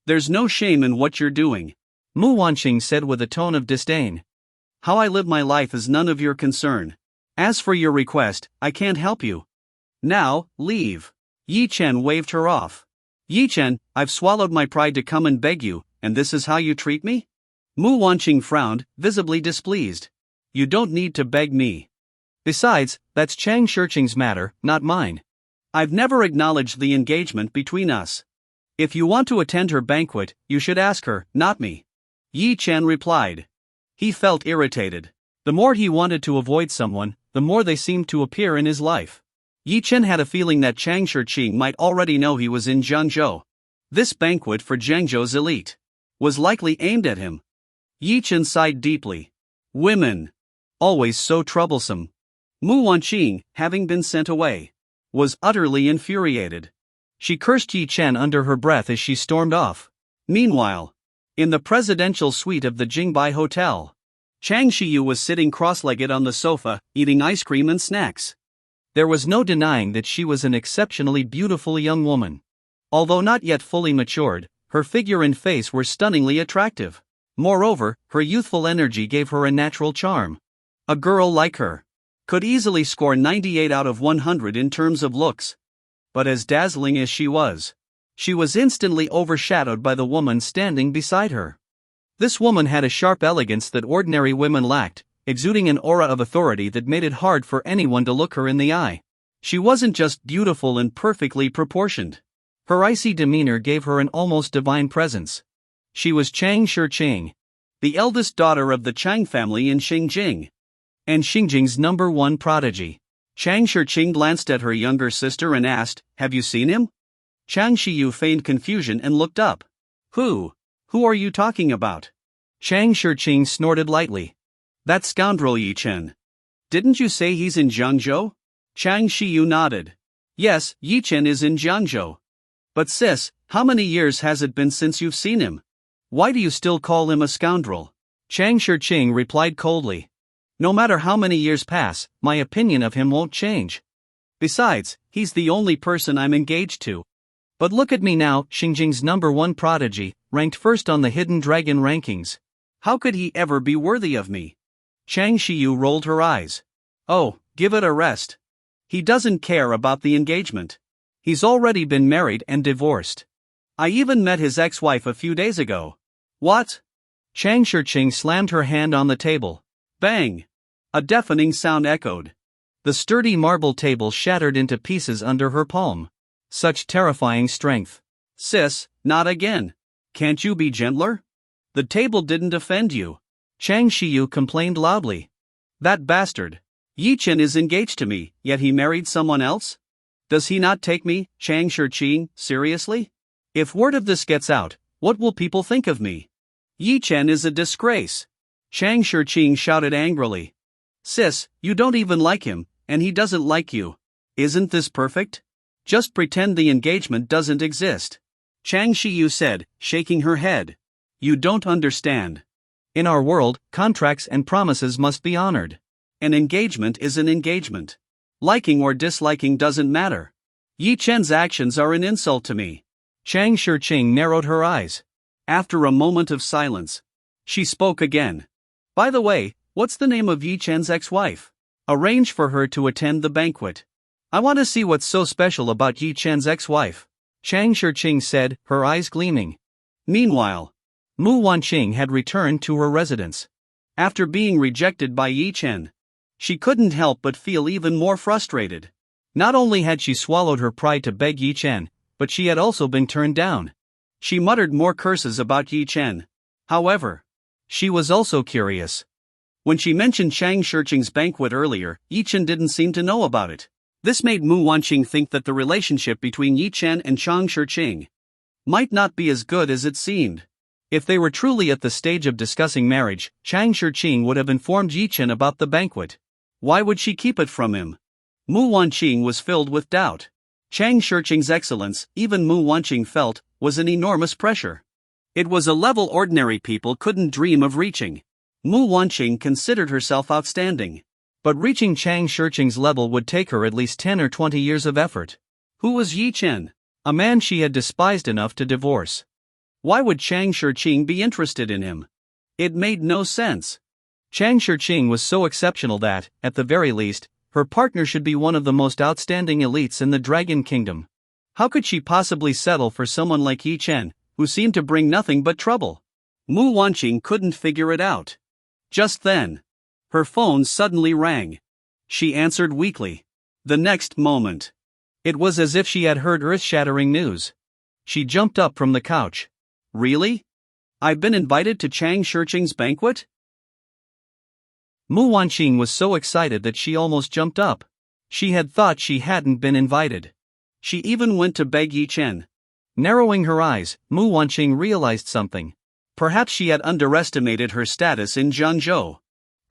There's no shame in what you're doing, Mu Wanqing said with a tone of disdain. How I live my life is none of your concern. As for your request, I can't help you. Now, leave. Yi Chen waved her off. Yi Chen, I've swallowed my pride to come and beg you, and this is how you treat me? Mu Wanqing frowned, visibly displeased. You don't need to beg me. Besides, that's Chang Shiqing's matter, not mine. I've never acknowledged the engagement between us. If you want to attend her banquet, you should ask her, not me. Yi Chen replied. He felt irritated. The more he wanted to avoid someone, the more they seemed to appear in his life. Yi Chen had a feeling that Chang Shiqing might already know he was in Jiangzhou. This banquet for Jiangzhou's elite was likely aimed at him. Yi Chen sighed deeply. Women. Always so troublesome. Mu Wanqing, having been sent away, was utterly infuriated. She cursed Yi Chen under her breath as she stormed off. Meanwhile, in the presidential suite of the Jingbai Hotel, Chang Shiyu was sitting cross-legged on the sofa, eating ice cream and snacks. There was no denying that she was an exceptionally beautiful young woman. Although not yet fully matured, her figure and face were stunningly attractive. Moreover, her youthful energy gave her a natural charm. A girl like her could easily score 98 out of 100 in terms of looks. But as dazzling as she was instantly overshadowed by the woman standing beside her. This woman had a sharp elegance that ordinary women lacked, exuding an aura of authority that made it hard for anyone to look her in the eye. She wasn't just beautiful and perfectly proportioned. Her icy demeanor gave her an almost divine presence. She was Chang Shijing, the eldest daughter of the Chang family in Xinjiang, and Xinjiang's #1 prodigy. Chang Shijing glanced at her younger sister and asked, "Have you seen him?" Chang Shiyu feigned confusion and looked up. Who are you talking about?" Chang Shijing snorted lightly. "That scoundrel Yi Chen. Didn't you say he's in Jiangzhou?" Chang Shiyu nodded. "Yes, Yi Chen is in Jiangzhou. But sis, how many years has it been since you've seen him? Why do you still call him a scoundrel?" Chang Shijing replied coldly. "No matter how many years pass, my opinion of him won't change. Besides, he's the only person I'm engaged to. But look at me now, Xinjiang's #1 prodigy, ranked first on the Hidden Dragon rankings. How could he ever be worthy of me?" Chang Shiyu rolled her eyes. "Oh, give it a rest. He doesn't care about the engagement. He's already been married and divorced. I even met his ex-wife a few days ago." "What?" Chang Shijing slammed her hand on the table. Bang! A deafening sound echoed. The sturdy marble table shattered into pieces under her palm. Such terrifying strength. "Sis, not again. Can't you be gentler? The table didn't offend you." Chang Shiyu complained loudly. "That bastard. Yi Chen is engaged to me, yet he married someone else? Does he not take me, Chang Shijing, seriously? If word of this gets out, what will people think of me? Yi Chen is a disgrace." Chang Shijing shouted angrily. "Sis, you don't even like him, and he doesn't like you. Isn't this perfect? Just pretend the engagement doesn't exist." Chang Shiyu said, shaking her head. "You don't understand. In our world, contracts and promises must be honored. An engagement is an engagement. Liking or disliking doesn't matter. Yi Chen's actions are an insult to me." Chang Shijing narrowed her eyes. After a moment of silence, she spoke again. "By the way, what's the name of Yi Chen's ex-wife? Arrange for her to attend the banquet. I want to see what's so special about Yi Chen's ex-wife." Chang Shijing said, her eyes gleaming. Meanwhile, Mu Wanqing had returned to her residence. After being rejected by Yi Chen, she couldn't help but feel even more frustrated. Not only had she swallowed her pride to beg Yi Chen, but she had also been turned down. She muttered more curses about Yi Chen. However, she was also curious. When she mentioned Chang Shijing's banquet earlier, Yi Chen didn't seem to know about it. This made Mu Wanqing think that the relationship between Yi Chen and Chang Shijing might not be as good as it seemed. If they were truly at the stage of discussing marriage, Chang Shijing would have informed Yi Chen about the banquet. Why would she keep it from him? Mu Wanqing was filled with doubt. Chang Shijing's excellence, even Mu Wanqing felt, was an enormous pressure. It was a level ordinary people couldn't dream of reaching. Mu Wanqing considered herself outstanding. But reaching Chang Shijing's level would take her at least 10 or 20 years of effort. Who was Yi Chen? A man she had despised enough to divorce. Why would Chang Shijing be interested in him? It made no sense. Chang Shijing was so exceptional that, at the very least, her partner should be one of the most outstanding elites in the Dragon Kingdom. How could she possibly settle for someone like Yi Chen, who seemed to bring nothing but trouble? Mu Wanqing couldn't figure it out. Just then, her phone suddenly rang. She answered weakly. The next moment, it was as if she had heard earth-shattering news. She jumped up from the couch. Really? I've been invited to Chang Shijing's banquet? Mu Wanqing was so excited that she almost jumped up. She had thought she hadn't been invited. She even went to beg Yi Chen. Narrowing her eyes, Mu Wanqing realized something. Perhaps she had underestimated her status in Jiangzhou.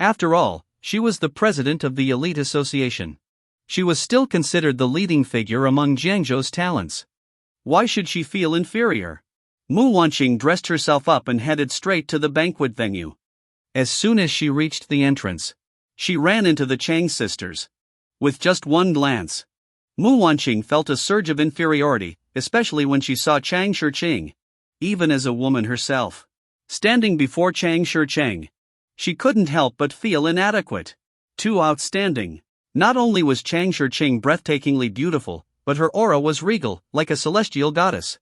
After all, she was the president of the elite association. She was still considered the leading figure among Jiangzhou's talents. Why should she feel inferior? Mu Wanqing dressed herself up and headed straight to the banquet venue. As soon as she reached the entrance, she ran into the Chang sisters. With just one glance, Mu Wanqing felt a surge of inferiority, especially when she saw Chang Shiqing. Even as a woman herself, standing before Chang Shiqing, she couldn't help but feel inadequate. Too outstanding. Not only was Chang Shiqing breathtakingly beautiful, but her aura was regal, like a celestial goddess.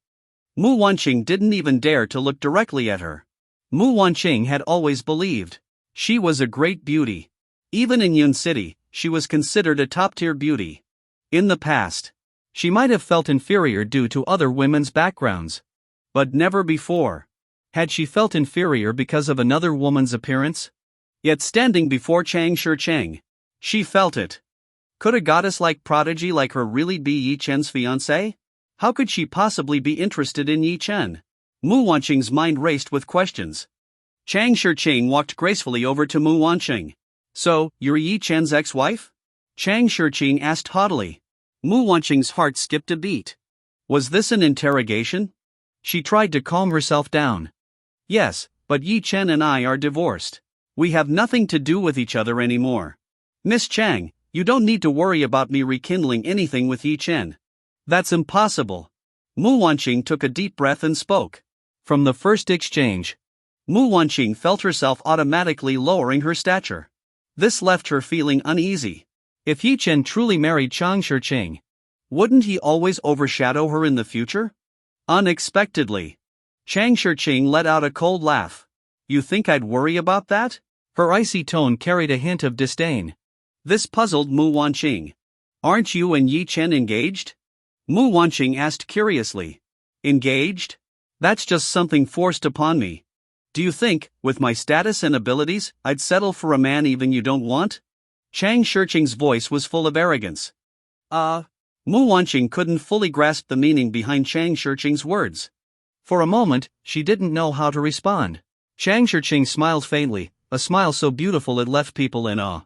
Mu Wanqing didn't even dare to look directly at her. Mu Wanqing had always believed she was a great beauty. Even in Yun City, she was considered a top-tier beauty. In the past, she might have felt inferior due to other women's backgrounds. But never before had she felt inferior because of another woman's appearance. Yet standing before Chang Shiqing, she felt it. Could a goddess-like prodigy like her really be Yi Chen's fiancé? How could she possibly be interested in Yi Chen? Mu Wanqing's mind raced with questions. Chang Shiqing walked gracefully over to Mu Wanqing. So, you're Yi Chen's ex-wife? Chang Shiqing asked haughtily. Mu Wanqing's heart skipped a beat. Was this an interrogation? She tried to calm herself down. Yes, but Yi Chen and I are divorced. We have nothing to do with each other anymore. Miss Chang, you don't need to worry about me rekindling anything with Yi Chen. That's impossible. Mu Wanqing took a deep breath and spoke. From the first exchange, Mu Wanqing felt herself automatically lowering her stature. This left her feeling uneasy. If Yi Chen truly married Chang Shiqing, wouldn't he always overshadow her in the future? Unexpectedly, Chang Shiqing let out a cold laugh. You think I'd worry about that? Her icy tone carried a hint of disdain. This puzzled Mu Wanqing. Aren't you and Yi Chen engaged? Mu Wanqing asked curiously. Engaged? That's just something forced upon me. Do you think, with my status and abilities, I'd settle for a man even you don't want? Chang Shiqing's voice was full of arrogance. Mu Wanqing couldn't fully grasp the meaning behind Chang Shiqing's words. For a moment, she didn't know how to respond. Chang Shiqing smiled faintly, a smile so beautiful it left people in awe.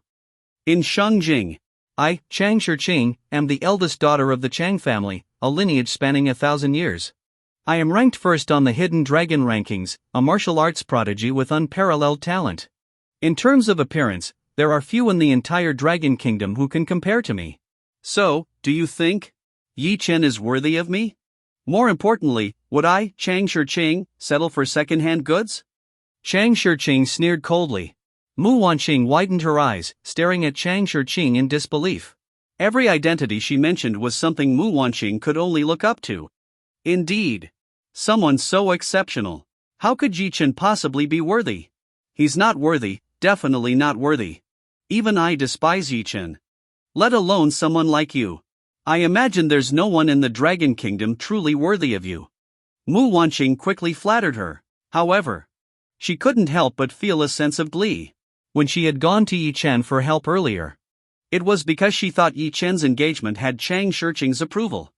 In Shengjing, I, Chang Shiqing, am the eldest daughter of the Chang family, a lineage spanning 1,000 years. I am ranked first on the Hidden Dragon rankings, a martial arts prodigy with unparalleled talent. In terms of appearance, there are few in the entire Dragon Kingdom who can compare to me. So, do you think Yi Chen is worthy of me? More importantly, would I, Chang Shiqing, settle for second-hand goods? Chang Shiqing sneered coldly. Mu Wanqing widened her eyes, staring at Chang Shiqing in disbelief. Every identity she mentioned was something Mu Wanqing could only look up to. Indeed. Someone so exceptional. How could Yi Chen possibly be worthy? He's not worthy, definitely not worthy. Even I despise Yi Chen. Let alone someone like you. I imagine there's no one in the Dragon Kingdom truly worthy of you. Mu Wanqing quickly flattered her. However, she couldn't help but feel a sense of glee. When she had gone to Yi Chen for help earlier, it was because she thought Yi Chen's engagement had Chang Shiqing's approval.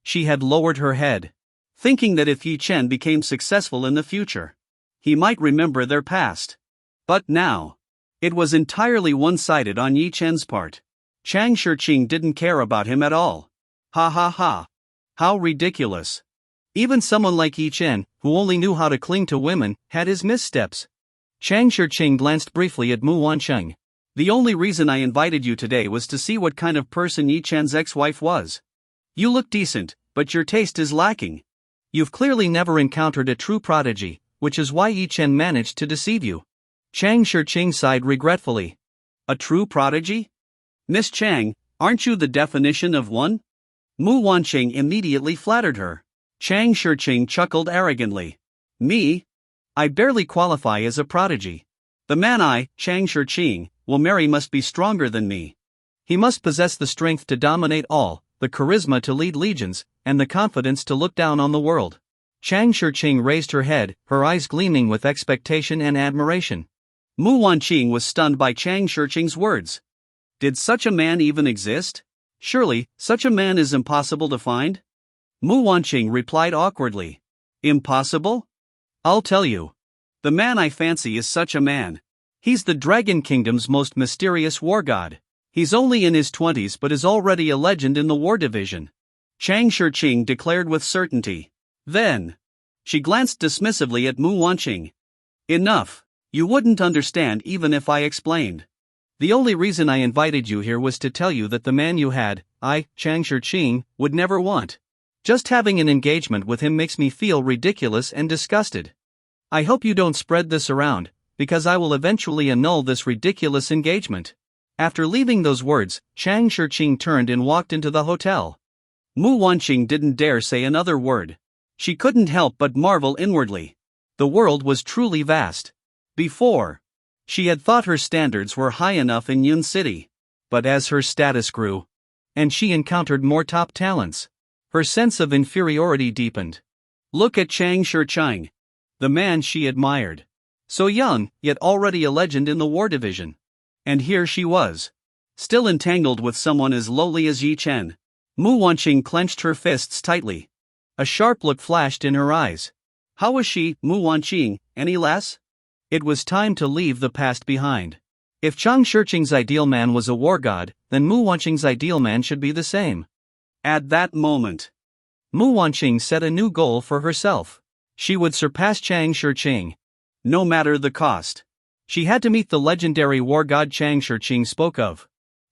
She had lowered her head, thinking that if Yi Chen became successful in the future, he might remember their past. But now, it was entirely one-sided on Yi Chen's part. Chang Shiqing didn't care about him at all. Ha ha ha. How ridiculous. Even someone like Yi Chen, who only knew how to cling to women, had his missteps. Chang Shiqing glanced briefly at Mu Wanqing. The only reason I invited you today was to see what kind of person Yi Chen's ex-wife was. You look decent, but your taste is lacking. You've clearly never encountered a true prodigy, which is why Yi Chen managed to deceive you. Chang Shiqing sighed regretfully. A true prodigy? Miss Chang, aren't you the definition of one? Mu Wanqing immediately flattered her. Chang Shiqing chuckled arrogantly. Me? I barely qualify as a prodigy. The man I, Chang Shiqing, will marry must be stronger than me. He must possess the strength to dominate all, the charisma to lead legions, and the confidence to look down on the world. Chang Shiqing raised her head, her eyes gleaming with expectation and admiration. Mu Wanqing was stunned by Chang Shiqing's words. Did such a man even exist? Surely, such a man is impossible to find? Mu Wanqing replied awkwardly. Impossible? I'll tell you. The man I fancy is such a man. He's the Dragon Kingdom's most mysterious war god. He's only in his 20s but is already a legend in the war division. Chang Shiqing declared with certainty. Then, she glanced dismissively at Mu Wanqing. Enough. You wouldn't understand even if I explained. The only reason I invited you here was to tell you that the man you had, Chang Shirqing, would never want. Just having an engagement with him makes me feel ridiculous and disgusted. I hope you don't spread this around, because I will eventually annul this ridiculous engagement." After leaving those words, Chang Shirqing turned and walked into the hotel. Mu Wanqing didn't dare say another word. She couldn't help but marvel inwardly. The world was truly vast. Before, she had thought her standards were high enough in Yun City. But as her status grew, and she encountered more top talents, her sense of inferiority deepened. Look at Chang Shirqing, the man she admired. So young, yet already a legend in the war division. And here she was, still entangled with someone as lowly as Yi Chen. Mu Wanqing clenched her fists tightly. A sharp look flashed in her eyes. How was she, Mu Wanqing, any less? It was time to leave the past behind. If Chang Shirqing's ideal man was a war god, then Mu Wanqing's ideal man should be the same. At that moment, Mu Wanqing set a new goal for herself. She would surpass Chang Shirqing, no matter the cost. She had to meet the legendary war god Chang Shirqing spoke of.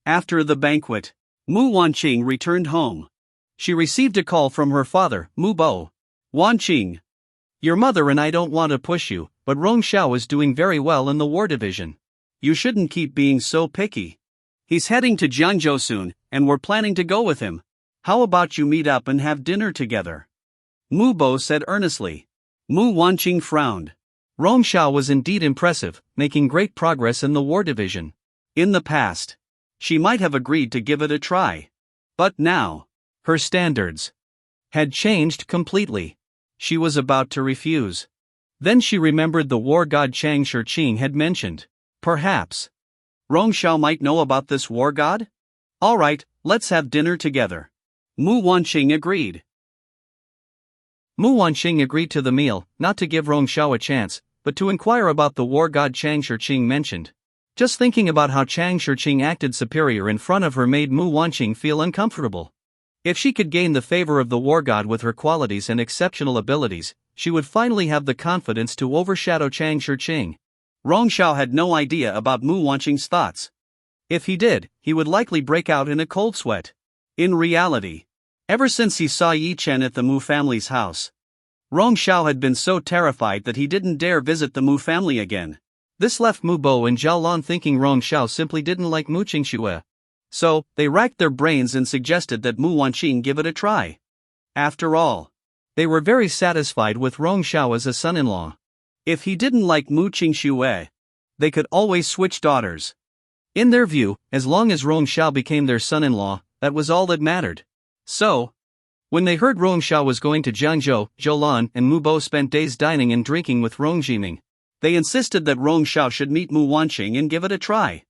After the banquet, Mu Wanqing returned home. She received a call from her father, Mu Bo. "Wanqing, your mother and I don't want to push you, but Rong Xiao is doing very well in the war division. You shouldn't keep being so picky. He's heading to Jiangzhou soon, and we're planning to go with him. How about you meet up and have dinner together?" Mu Bo said earnestly. Mu Wanqing frowned. Rong Xiao was indeed impressive, making great progress in the war division. In the past, she might have agreed to give it a try. But now, her standards had changed completely. She was about to refuse. Then she remembered the war god Chang Shirqing had mentioned. Perhaps Rong Xiao might know about this war god? All right, let's have dinner together. Mu Wanqing agreed. Mu Wanqing agreed to the meal, not to give Rong Xiao a chance, but to inquire about the war god Chang Shirqing mentioned. Just thinking about how Chang Shirqing acted superior in front of her made Mu Wanqing feel uncomfortable. If she could gain the favor of the war god with her qualities and exceptional abilities, she would finally have the confidence to overshadow Chang Shirqing. Rong Xiao had no idea about Mu Wanqing's thoughts. If he did, he would likely break out in a cold sweat. In reality, ever since he saw Yi Chen at the Mu family's house, Rong Xiao had been so terrified that he didn't dare visit the Mu family again. This left Mu Bo and Zhao Lan thinking Rong Xiao simply didn't like Mu Qingxue. So, they racked their brains and suggested that Mu Wanqing give it a try. After all, they were very satisfied with Rong Xiao as a son-in-law. If he didn't like Mu Qingxue, they could always switch daughters. In their view, as long as Rong Xiao became their son-in-law, that was all that mattered. So, when they heard Rong Xiao was going to Jiangzhou, Zhou Lan and Mu Bo spent days dining and drinking with Rong Jiming, they insisted that Rong Xiao should meet Mu Wanqing and give it a try.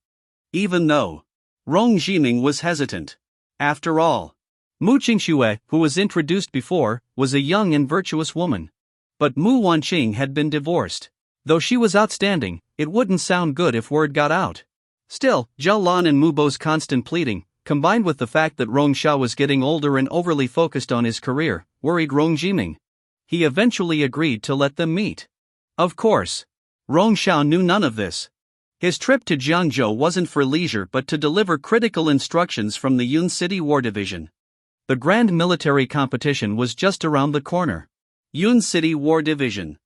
Even though Rong Jiming was hesitant. After all, Mu Qingxue, who was introduced before, was a young and virtuous woman. But Mu Wanqing had been divorced. Though she was outstanding, it wouldn't sound good if word got out. Still, Zhao Lan and Mu Bo's constant pleading, combined with the fact that Rong Xiao was getting older and overly focused on his career, worried Rong Jiming. He eventually agreed to let them meet. Of course, Rong Xiao knew none of this. His trip to Jiangzhou wasn't for leisure but to deliver critical instructions from the Yun City War Division. The grand military competition was just around the corner. Yun City War Division.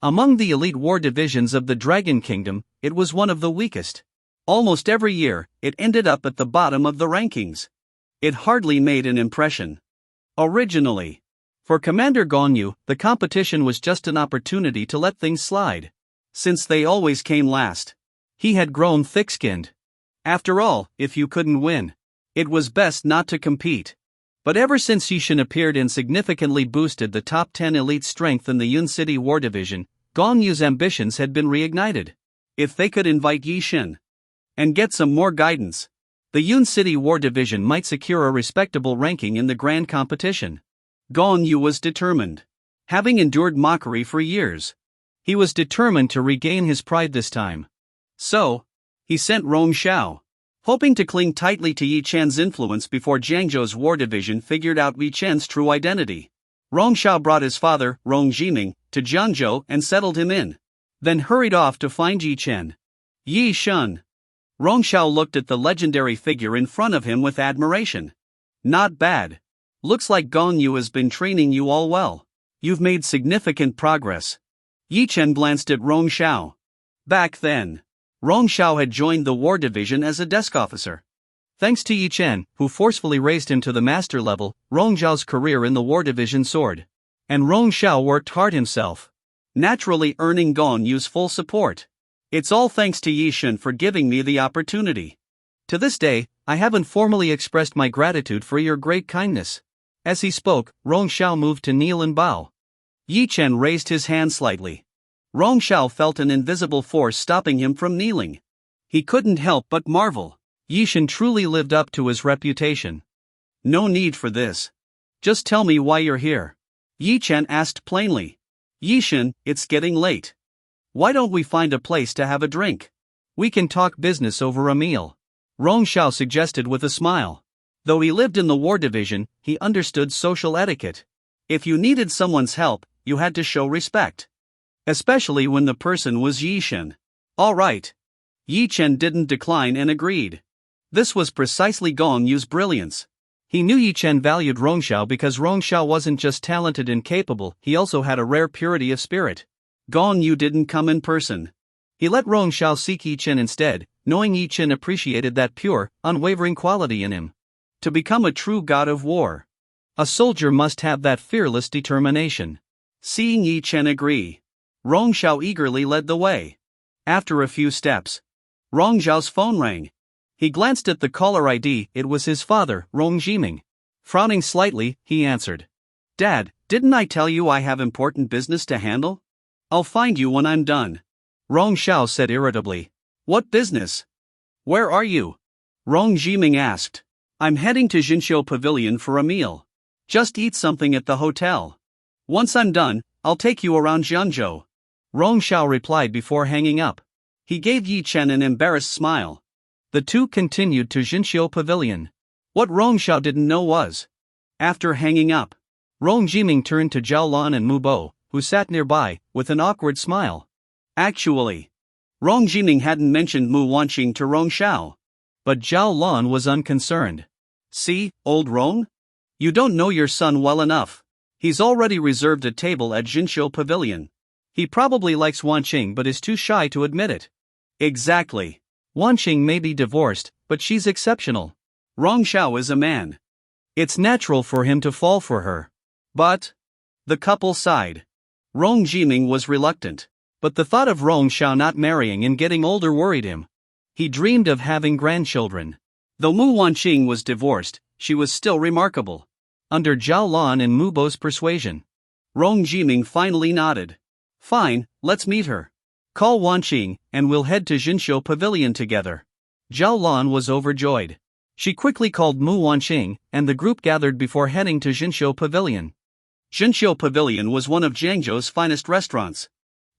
Among the elite war divisions of the Dragon Kingdom, it was one of the weakest. Almost every year, it ended up at the bottom of the rankings. It hardly made an impression. Originally, for Commander Gongyu, the competition was just an opportunity to let things slide. Since they always came last, he had grown thick-skinned. After all, if you couldn't win, it was best not to compete. But ever since Yishin appeared and significantly boosted the top 10 elite strength in the Yun City War Division, Gongyu's ambitions had been reignited. If they could invite Yishin and get some more guidance, the Yun City War Division might secure a respectable ranking in the grand competition. Gongyu was determined. Having endured mockery for years, he was determined to regain his pride this time. So, he sent Rong Xiao, hoping to cling tightly to Yi Chen's influence before Jiangzhou's war division figured out Yi Chen's true identity. Rong Xiao brought his father, Rong Jiming, to Jiangzhou and settled him in, then hurried off to find Yi Chen. Yi Shun. Rong Xiao looked at the legendary figure in front of him with admiration. Not bad. Looks like Gong Yu has been training you all well. You've made significant progress. Yi Chen glanced at Rong Xiao. Back then, Rong Xiao had joined the war division as a desk officer. Thanks to Yi Chen, who forcefully raised him to the master level, Rong Xiao's career in the war division soared. And Rong Xiao worked hard himself, naturally earning Gong Yu's full support. It's all thanks to Yi Chen for giving me the opportunity. To this day, I haven't formally expressed my gratitude for your great kindness. As he spoke, Rong Xiao moved to kneel and bow. Yi Chen raised his hand slightly. Rong Xiao felt an invisible force stopping him from kneeling. He couldn't help but marvel. Yi Chen truly lived up to his reputation. No need for this. Just tell me why you're here. Yi Chen asked plainly. Yi Chen, it's getting late. Why don't we find a place to have a drink? We can talk business over a meal. Rong Xiao suggested with a smile. Though he lived in the war division, he understood social etiquette. If you needed someone's help, you had to show respect. Especially when the person was Yi Chen. All right. Yi Chen didn't decline and agreed. This was precisely Gong Yu's brilliance. He knew Yi Chen valued Rong Xiao because Rong Xiao wasn't just talented and capable, he also had a rare purity of spirit. Gong Yu didn't come in person. He let Rong Xiao seek Yi Chen instead, knowing Yi Chen appreciated that pure, unwavering quality in him. To become a true god of war, a soldier must have that fearless determination. Seeing Yi Chen agree, Rong Xiao eagerly led the way. After a few steps, Rong Xiao's phone rang. He glanced at the caller ID, it was his father, Rong Jiming. Frowning slightly, he answered. Dad, didn't I tell you I have important business to handle? I'll find you when I'm done. Rong Xiao said irritably. What business? Where are you? Rong Jiming asked. I'm heading to Jinqiu Pavilion for a meal. Just eat something at the hotel. Once I'm done, I'll take you around Jiangzhou. Rong Xiao replied before hanging up. He gave Yi Chen an embarrassed smile. The two continued to Jinqiu Pavilion. What Rong Xiao didn't know was, after hanging up, Rong Jiming turned to Zhao Lan and Mu Bo, who sat nearby, with an awkward smile. Actually, Rong Jiming hadn't mentioned Mu Wanqing to Rong Xiao. But Zhao Lan was unconcerned. See, old Rong? You don't know your son well enough. He's already reserved a table at Jinqiu Pavilion. He probably likes Wanqing but is too shy to admit it. Exactly. Wanqing may be divorced, but she's exceptional. Rong Xiao is a man. It's natural for him to fall for her. But the couple sighed. Rong Jiming was reluctant. But the thought of Rong Xiao not marrying and getting older worried him. He dreamed of having grandchildren. Though Mu Wanqing was divorced, she was still remarkable. Under Zhao Lan and Mu Bo's persuasion, Rong Jiming finally nodded. Fine, let's meet her. Call Wanqing, and we'll head to Jinqiu Pavilion together. Zhao Lan was overjoyed. She quickly called Mu Wanqing, and the group gathered before heading to Jinqiu Pavilion. Jinqiu Pavilion was one of Jiangzhou's finest restaurants.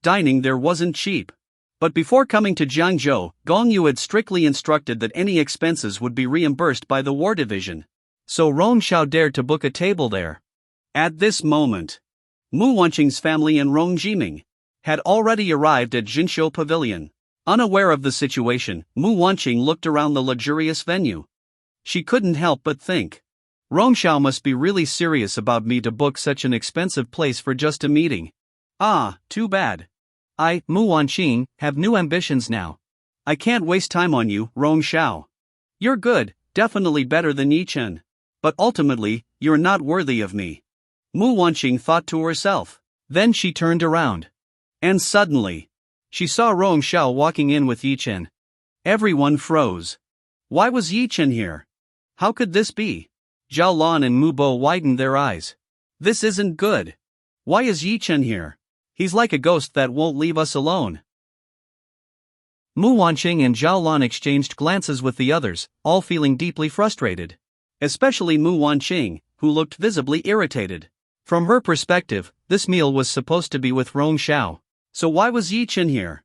Dining there wasn't cheap. But before coming to Jiangzhou, Gong Yu had strictly instructed that any expenses would be reimbursed by the war division. So Rong Xiao dared to book a table there. At this moment, Mu Wanqing's family and Rong Jiming had already arrived at Jinqiu Pavilion. Unaware of the situation, Mu Wanqing looked around the luxurious venue. She couldn't help but think, Rong Xiao must be really serious about me to book such an expensive place for just a meeting. Ah, too bad. I, Mu Wanqing, have new ambitions now. I can't waste time on you, Rong Xiao. You're good, definitely better than Yi Chen. But ultimately, you're not worthy of me. Mu Wanqing thought to herself. Then she turned around. And suddenly, she saw Rong Xiao walking in with Yi Chen. Everyone froze. Why was Yi Chen here? How could this be? Zhao Lan and Mu Bo widened their eyes. This isn't good. Why is Yi Chen here? He's like a ghost that won't leave us alone. Mu Wanqing and Zhao Lan exchanged glances with the others, all feeling deeply frustrated. Especially Mu Wanqing, who looked visibly irritated. From her perspective, this meal was supposed to be with Rong Xiao. So why was Yi Chen here?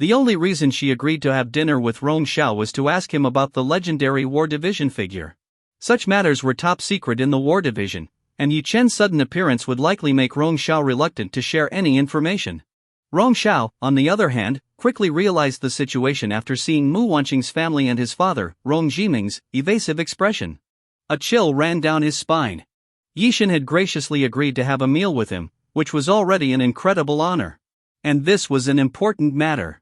The only reason she agreed to have dinner with Rong Xiao was to ask him about the legendary War Division figure. Such matters were top secret in the War Division, and Yi Chen's sudden appearance would likely make Rong Xiao reluctant to share any information. Rong Xiao, on the other hand, quickly realized the situation after seeing Mu Wanqing's family and his father, Rong Jiming's, evasive expression. A chill ran down his spine. Yishan had graciously agreed to have a meal with him, which was already an incredible honor. And this was an important matter.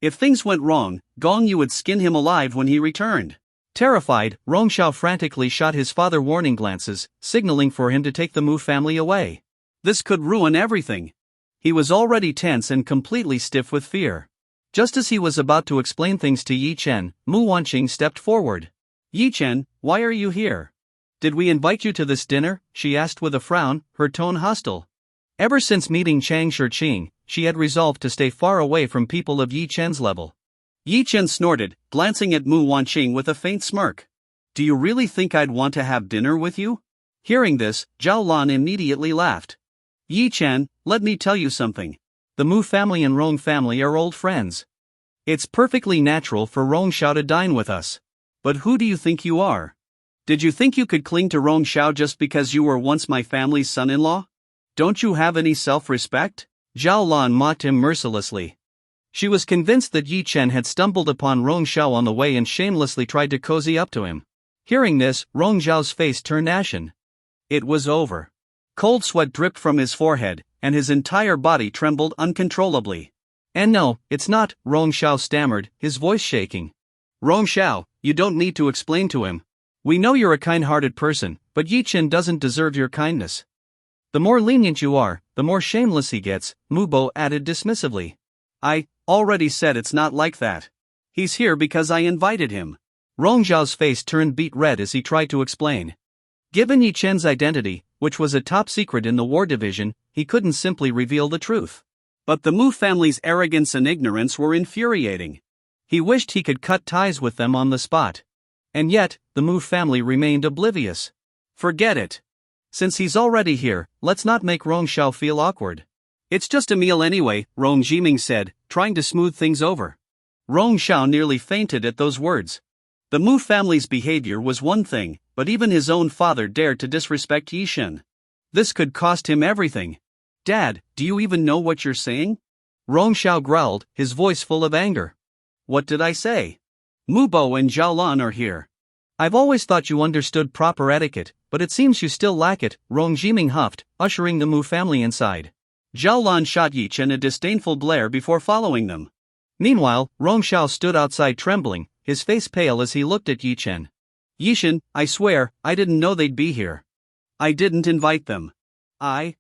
If things went wrong, Gong Yu would skin him alive when he returned. Terrified, Rong Xiao frantically shot his father warning glances, signaling for him to take the Mu family away. This could ruin everything. He was already tense and completely stiff with fear. Just as he was about to explain things to Yi Chen, Mu Wanqing stepped forward. Yi Chen, why are you here? Did we invite you to this dinner? She asked with a frown, her tone hostile. Ever since meeting Chang Shiqing, she had resolved to stay far away from people of Yi Chen's level. Yi Chen snorted, glancing at Mu Wanqing with a faint smirk. Do you really think I'd want to have dinner with you? Hearing this, Zhao Lan immediately laughed. Yi Chen, let me tell you something. The Mu family and Rong family are old friends. It's perfectly natural for Rong Xiao to dine with us. But who do you think you are? Did you think you could cling to Rong Xiao just because you were once my family's son-in-law? Don't you have any self-respect? Zhao Lan mocked him mercilessly. She was convinced that Yi Chen had stumbled upon Rong Xiao on the way and shamelessly tried to cozy up to him. Hearing this, Rong Xiao's face turned ashen. It was over. Cold sweat dripped from his forehead, and his entire body trembled uncontrollably. And no, it's not, Rong Xiao stammered, his voice shaking. Rong Xiao, you don't need to explain to him. We know you're a kind-hearted person, but Yi Chen doesn't deserve your kindness. The more lenient you are, the more shameless he gets, Mu Bo added dismissively. I already said it's not like that. He's here because I invited him. Rong Xiao's face turned beet red as he tried to explain. Given Yi Chen's identity, which was a top secret in the War Division, he couldn't simply reveal the truth. But the Mu family's arrogance and ignorance were infuriating. He wished he could cut ties with them on the spot. And yet, the Mu family remained oblivious. Forget it. Since he's already here, let's not make Rong Xiao feel awkward. It's just a meal anyway, Rong Jiming said, trying to smooth things over. Rong Xiao nearly fainted at those words. The Mu family's behavior was one thing, but even his own father dared to disrespect Yishan. This could cost him everything. Dad, do you even know what you're saying? Rong Xiao growled, his voice full of anger. What did I say? Mu Bo and Zhao Lan are here. I've always thought you understood proper etiquette, but it seems you still lack it, Rong Jiming huffed, ushering the Mu family inside. Zhao Lan shot Yi Chen a disdainful glare before following them. Meanwhile, Rong Xiao stood outside trembling, his face pale as he looked at Yi Chen. Yishan, I swear, I didn't know they'd be here. I didn't invite them. I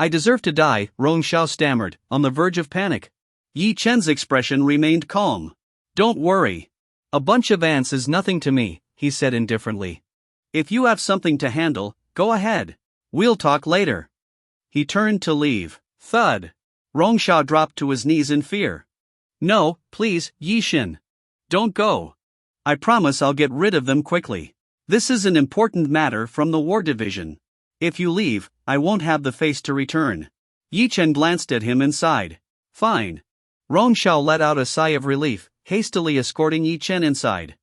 deserve to die, Rong Xiao stammered, on the verge of panic. Yi Chen's expression remained calm. Don't worry. A bunch of ants is nothing to me, he said indifferently. If you have something to handle, go ahead. We'll talk later. He turned to leave. Thud. Rong Xiao dropped to his knees in fear. No, please, Yishan. Don't go. I promise I'll get rid of them quickly. This is an important matter from the War Division. If you leave, I won't have the face to return. Yi Chen glanced at him and sighed. Fine. Rong Xiao let out a sigh of relief, hastily escorting Yi Chen inside.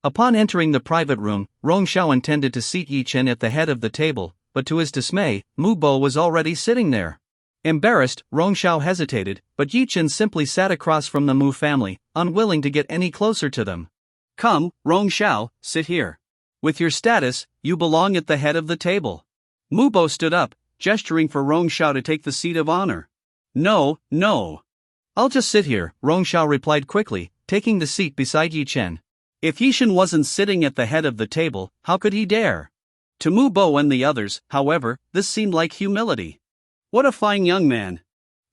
Upon entering the private room, Rong Xiao intended to seat Yi Chen at the head of the table, but to his dismay, Mu Bo was already sitting there. Embarrassed, Rong Xiao hesitated, but Yi Chen simply sat across from the Mu family, unwilling to get any closer to them. Come, Rong Xiao, sit here. With your status, you belong at the head of the table. Mu Bo stood up, gesturing for Rong Xiao to take the seat of honor. No. I'll just sit here, Rong Xiao replied quickly, taking the seat beside Yi Chen. If Yishan wasn't sitting at the head of the table, how could he dare? To Mu Bo and the others, however, this seemed like humility. What a fine young man.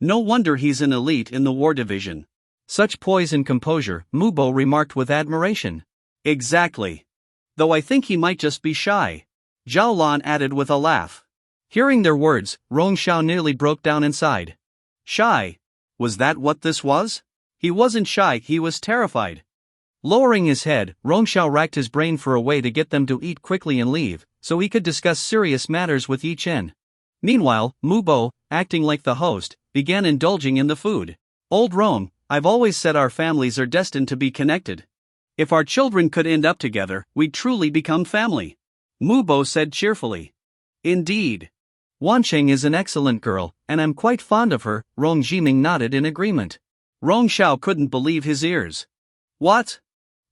No wonder he's an elite in the War Division. Such poise and composure, Mu Bo remarked with admiration. Exactly. Though I think he might just be shy. Zhao Lan added with a laugh. Hearing their words, Rong Xiao nearly broke down inside. Shy? Was that what this was? He wasn't shy, he was terrified. Lowering his head, Rong Xiao racked his brain for a way to get them to eat quickly and leave, so he could discuss serious matters with Yi Chen. Meanwhile, Mu Bo, acting like the host, began indulging in the food. Old Rome, I've always said our families are destined to be connected. If our children could end up together, we'd truly become family. Mu Bo said cheerfully. Indeed. Wancheng is an excellent girl, and I'm quite fond of her. Rong Jiming nodded in agreement. Rong Xiao couldn't believe his ears. What?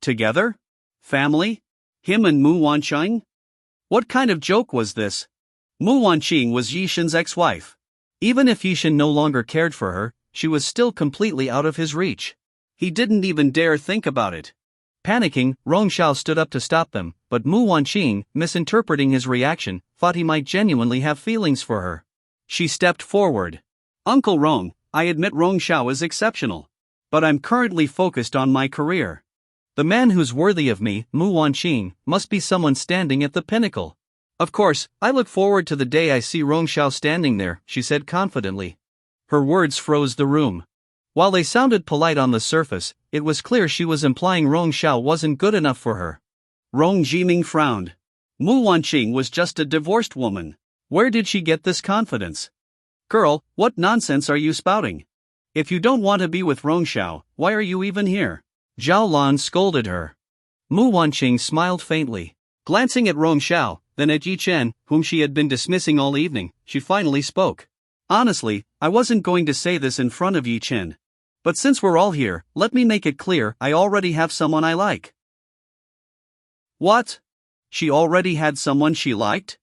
Together? Family? Him and Mu Wancheng? What kind of joke was this? Mu Wanqing was Yishin's ex-wife. Even if Yishin no longer cared for her, she was still completely out of his reach. He didn't even dare think about it. Panicking, Rong Xiao stood up to stop them, but Mu Wanqing, misinterpreting his reaction, thought he might genuinely have feelings for her. She stepped forward. Uncle Rong, I admit Rong Xiao is exceptional. But I'm currently focused on my career. The man who's worthy of me, Mu Wanqing, must be someone standing at the pinnacle. Of course, I look forward to the day I see Rong Xiao standing there, she said confidently. Her words froze the room. While they sounded polite on the surface, it was clear she was implying Rong Xiao wasn't good enough for her. Rong Jiming frowned. Mu Wanqing was just a divorced woman. Where did she get this confidence? Girl, what nonsense are you spouting? If you don't want to be with Rong Xiao, why are you even here? Zhao Lan scolded her. Mu Wanqing smiled faintly. Glancing at Rong Xiao, then at Yi Chen, whom she had been dismissing all evening, she finally spoke. Honestly, I wasn't going to say this in front of Yi Chen. But since we're all here, let me make it clear I already have someone I like. What? She already had someone she liked?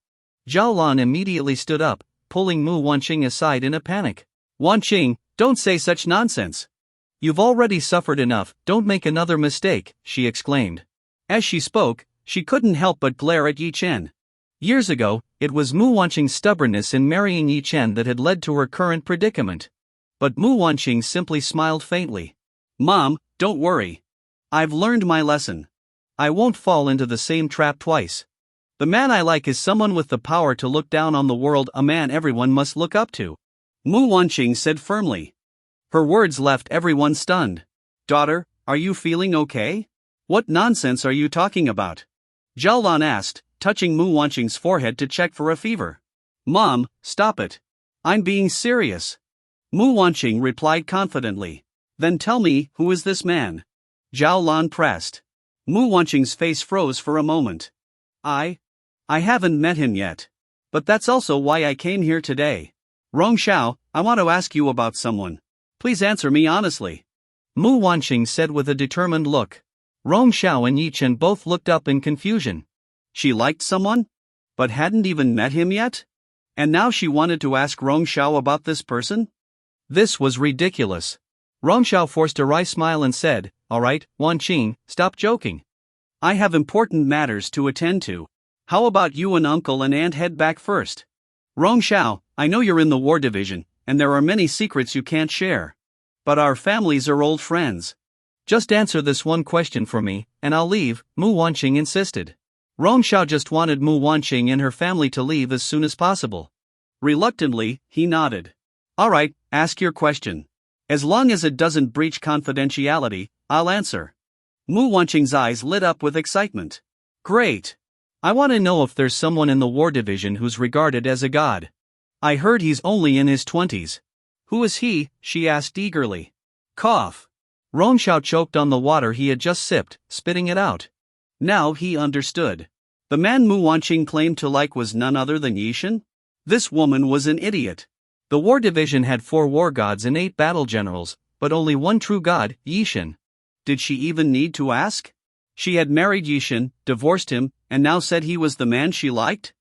Zhao Lan immediately stood up, pulling Mu Wanqing aside in a panic. Wanqing, don't say such nonsense. You've already suffered enough, don't make another mistake, she exclaimed. As she spoke, she couldn't help but glare at Yi Chen. Years ago, it was Mu Wanqing's stubbornness in marrying Yi Chen that had led to her current predicament. But Mu Wanqing simply smiled faintly. Mom, don't worry. I've learned my lesson. I won't fall into the same trap twice. The man I like is someone with the power to look down on the world, a man everyone must look up to. Mu Wanqing said firmly. Her words left everyone stunned. Daughter, are you feeling okay? What nonsense are you talking about? Zhao Lan asked, touching Mu Wanqing's forehead to check for a fever. Mom, stop it. I'm being serious. Mu Wanqing replied confidently. Then tell me, who is this man? Zhao Lan pressed. Mu Wanqing's face froze for a moment. I haven't met him yet. But that's also why I came here today. Rong Xiao, I want to ask you about someone. Please answer me honestly. Mu Wanqing said with a determined look. Rong Xiao and Yi Chen both looked up in confusion. She liked someone? But hadn't even met him yet? And now she wanted to ask Rong Xiao about this person? This was ridiculous. Rong Xiao forced a wry smile and said, Alright, Wanqing, stop joking. I have important matters to attend to. How about you and uncle and aunt head back first? Rong Xiao, I know you're in the war division, and there are many secrets you can't share. But our families are old friends. Just answer this one question for me, and I'll leave, Mu Wanqing insisted. Rong Xiao just wanted Mu Wanqing and her family to leave as soon as possible. Reluctantly, he nodded. Alright, ask your question. As long as it doesn't breach confidentiality, I'll answer. Mu Wanqing's eyes lit up with excitement. Great. I want to know if there's someone in the war division who's regarded as a god. I heard he's only in his 20s. Who is he? She asked eagerly. Cough. Rong Xiao choked on the water he had just sipped, spitting it out. Now he understood. The man Mu Wanqing claimed to like was none other than Yishin? This woman was an idiot. The war division had 4 war gods and 8 battle generals, but only one true god, Yishin. Did she even need to ask? She had married Yishin, divorced him, and now said he was the man she liked?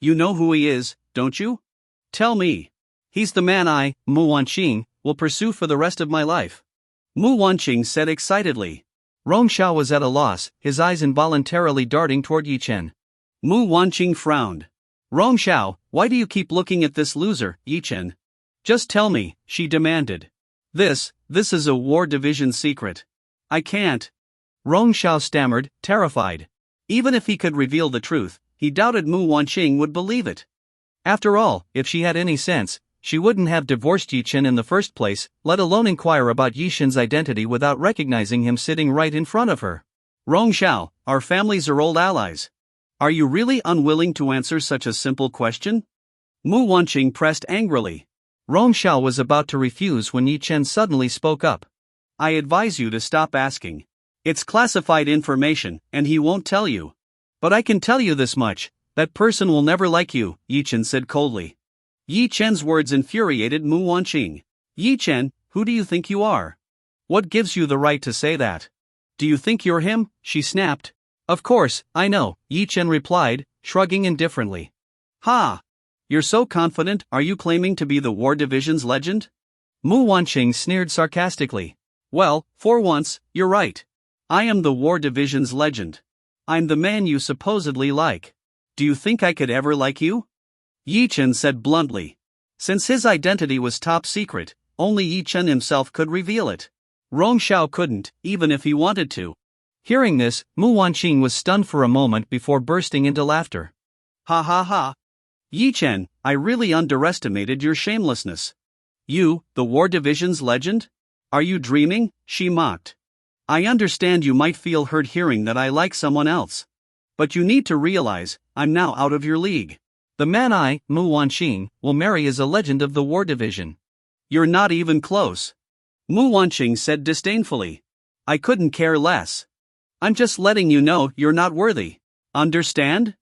You know who he is, don't you? Tell me. He's the man I, Mu Wanqing, will pursue for the rest of my life. Mu Wanqing said excitedly. Rong Xiao was at a loss, his eyes involuntarily darting toward Yi Chen. Mu Wanqing frowned. Rong Xiao, why do you keep looking at this loser, Yi Chen? Just tell me, she demanded. This is a war division secret. I can't. Rong Xiao stammered, terrified. Even if he could reveal the truth, he doubted Mu Wanqing would believe it. After all, if she had any sense, she wouldn't have divorced Yi Chen in the first place, let alone inquire about Yishin's identity without recognizing him sitting right in front of her. Rong Xiao, our families are old allies. Are you really unwilling to answer such a simple question? Mu Wanqing pressed angrily. Rong Xiao was about to refuse when Yi Chen suddenly spoke up. I advise you to stop asking. It's classified information, and he won't tell you. But I can tell you this much, that person will never like you, Yi Chen said coldly. Yi Chen's words infuriated Mu Wanqing. Yi Chen, who do you think you are? What gives you the right to say that? Do you think you're him? She snapped. Of course, I know, Yi Chen replied, shrugging indifferently. Ha! You're so confident, are you claiming to be the War Division's legend? Mu Wanqing sneered sarcastically. Well, for once, you're right. I am the War Division's legend. I'm the man you supposedly like. Do you think I could ever like you? Yi Chen said bluntly. Since his identity was top secret, only Yi Chen himself could reveal it. Rong Xiao couldn't, even if he wanted to. Hearing this, Mu Wanqing was stunned for a moment before bursting into laughter. Ha ha ha. Yi Chen, I really underestimated your shamelessness. You, the War Division's legend? Are you dreaming? She mocked. I understand you might feel hurt hearing that I like someone else. But you need to realize, I'm now out of your league. The man I, Mu Wanqing, will marry is a legend of the War Division. You're not even close. Mu Wanqing said disdainfully. I couldn't care less. I'm just letting you know you're not worthy. Understand?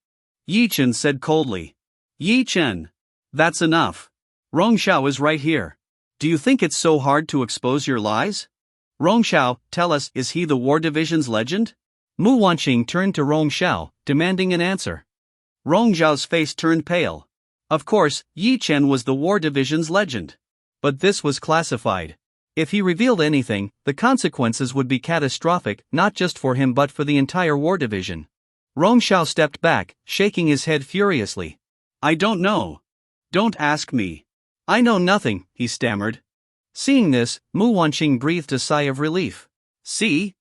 Yi Chen said coldly. Yi Chen. That's enough. Rong Xiao is right here. Do you think it's so hard to expose your lies? Rong Xiao, tell us, is he the War Division's legend? Mu Wanqing turned to Rong Xiao, demanding an answer. Rong Xiao's face turned pale. Of course, Yi Chen was the War Division's legend. But this was classified. If he revealed anything, the consequences would be catastrophic, not just for him but for the entire War Division. Rong Xiao stepped back, shaking his head furiously. I don't know. Don't ask me. I know nothing, he stammered. Seeing this, Mu Wanqing breathed a sigh of relief. See?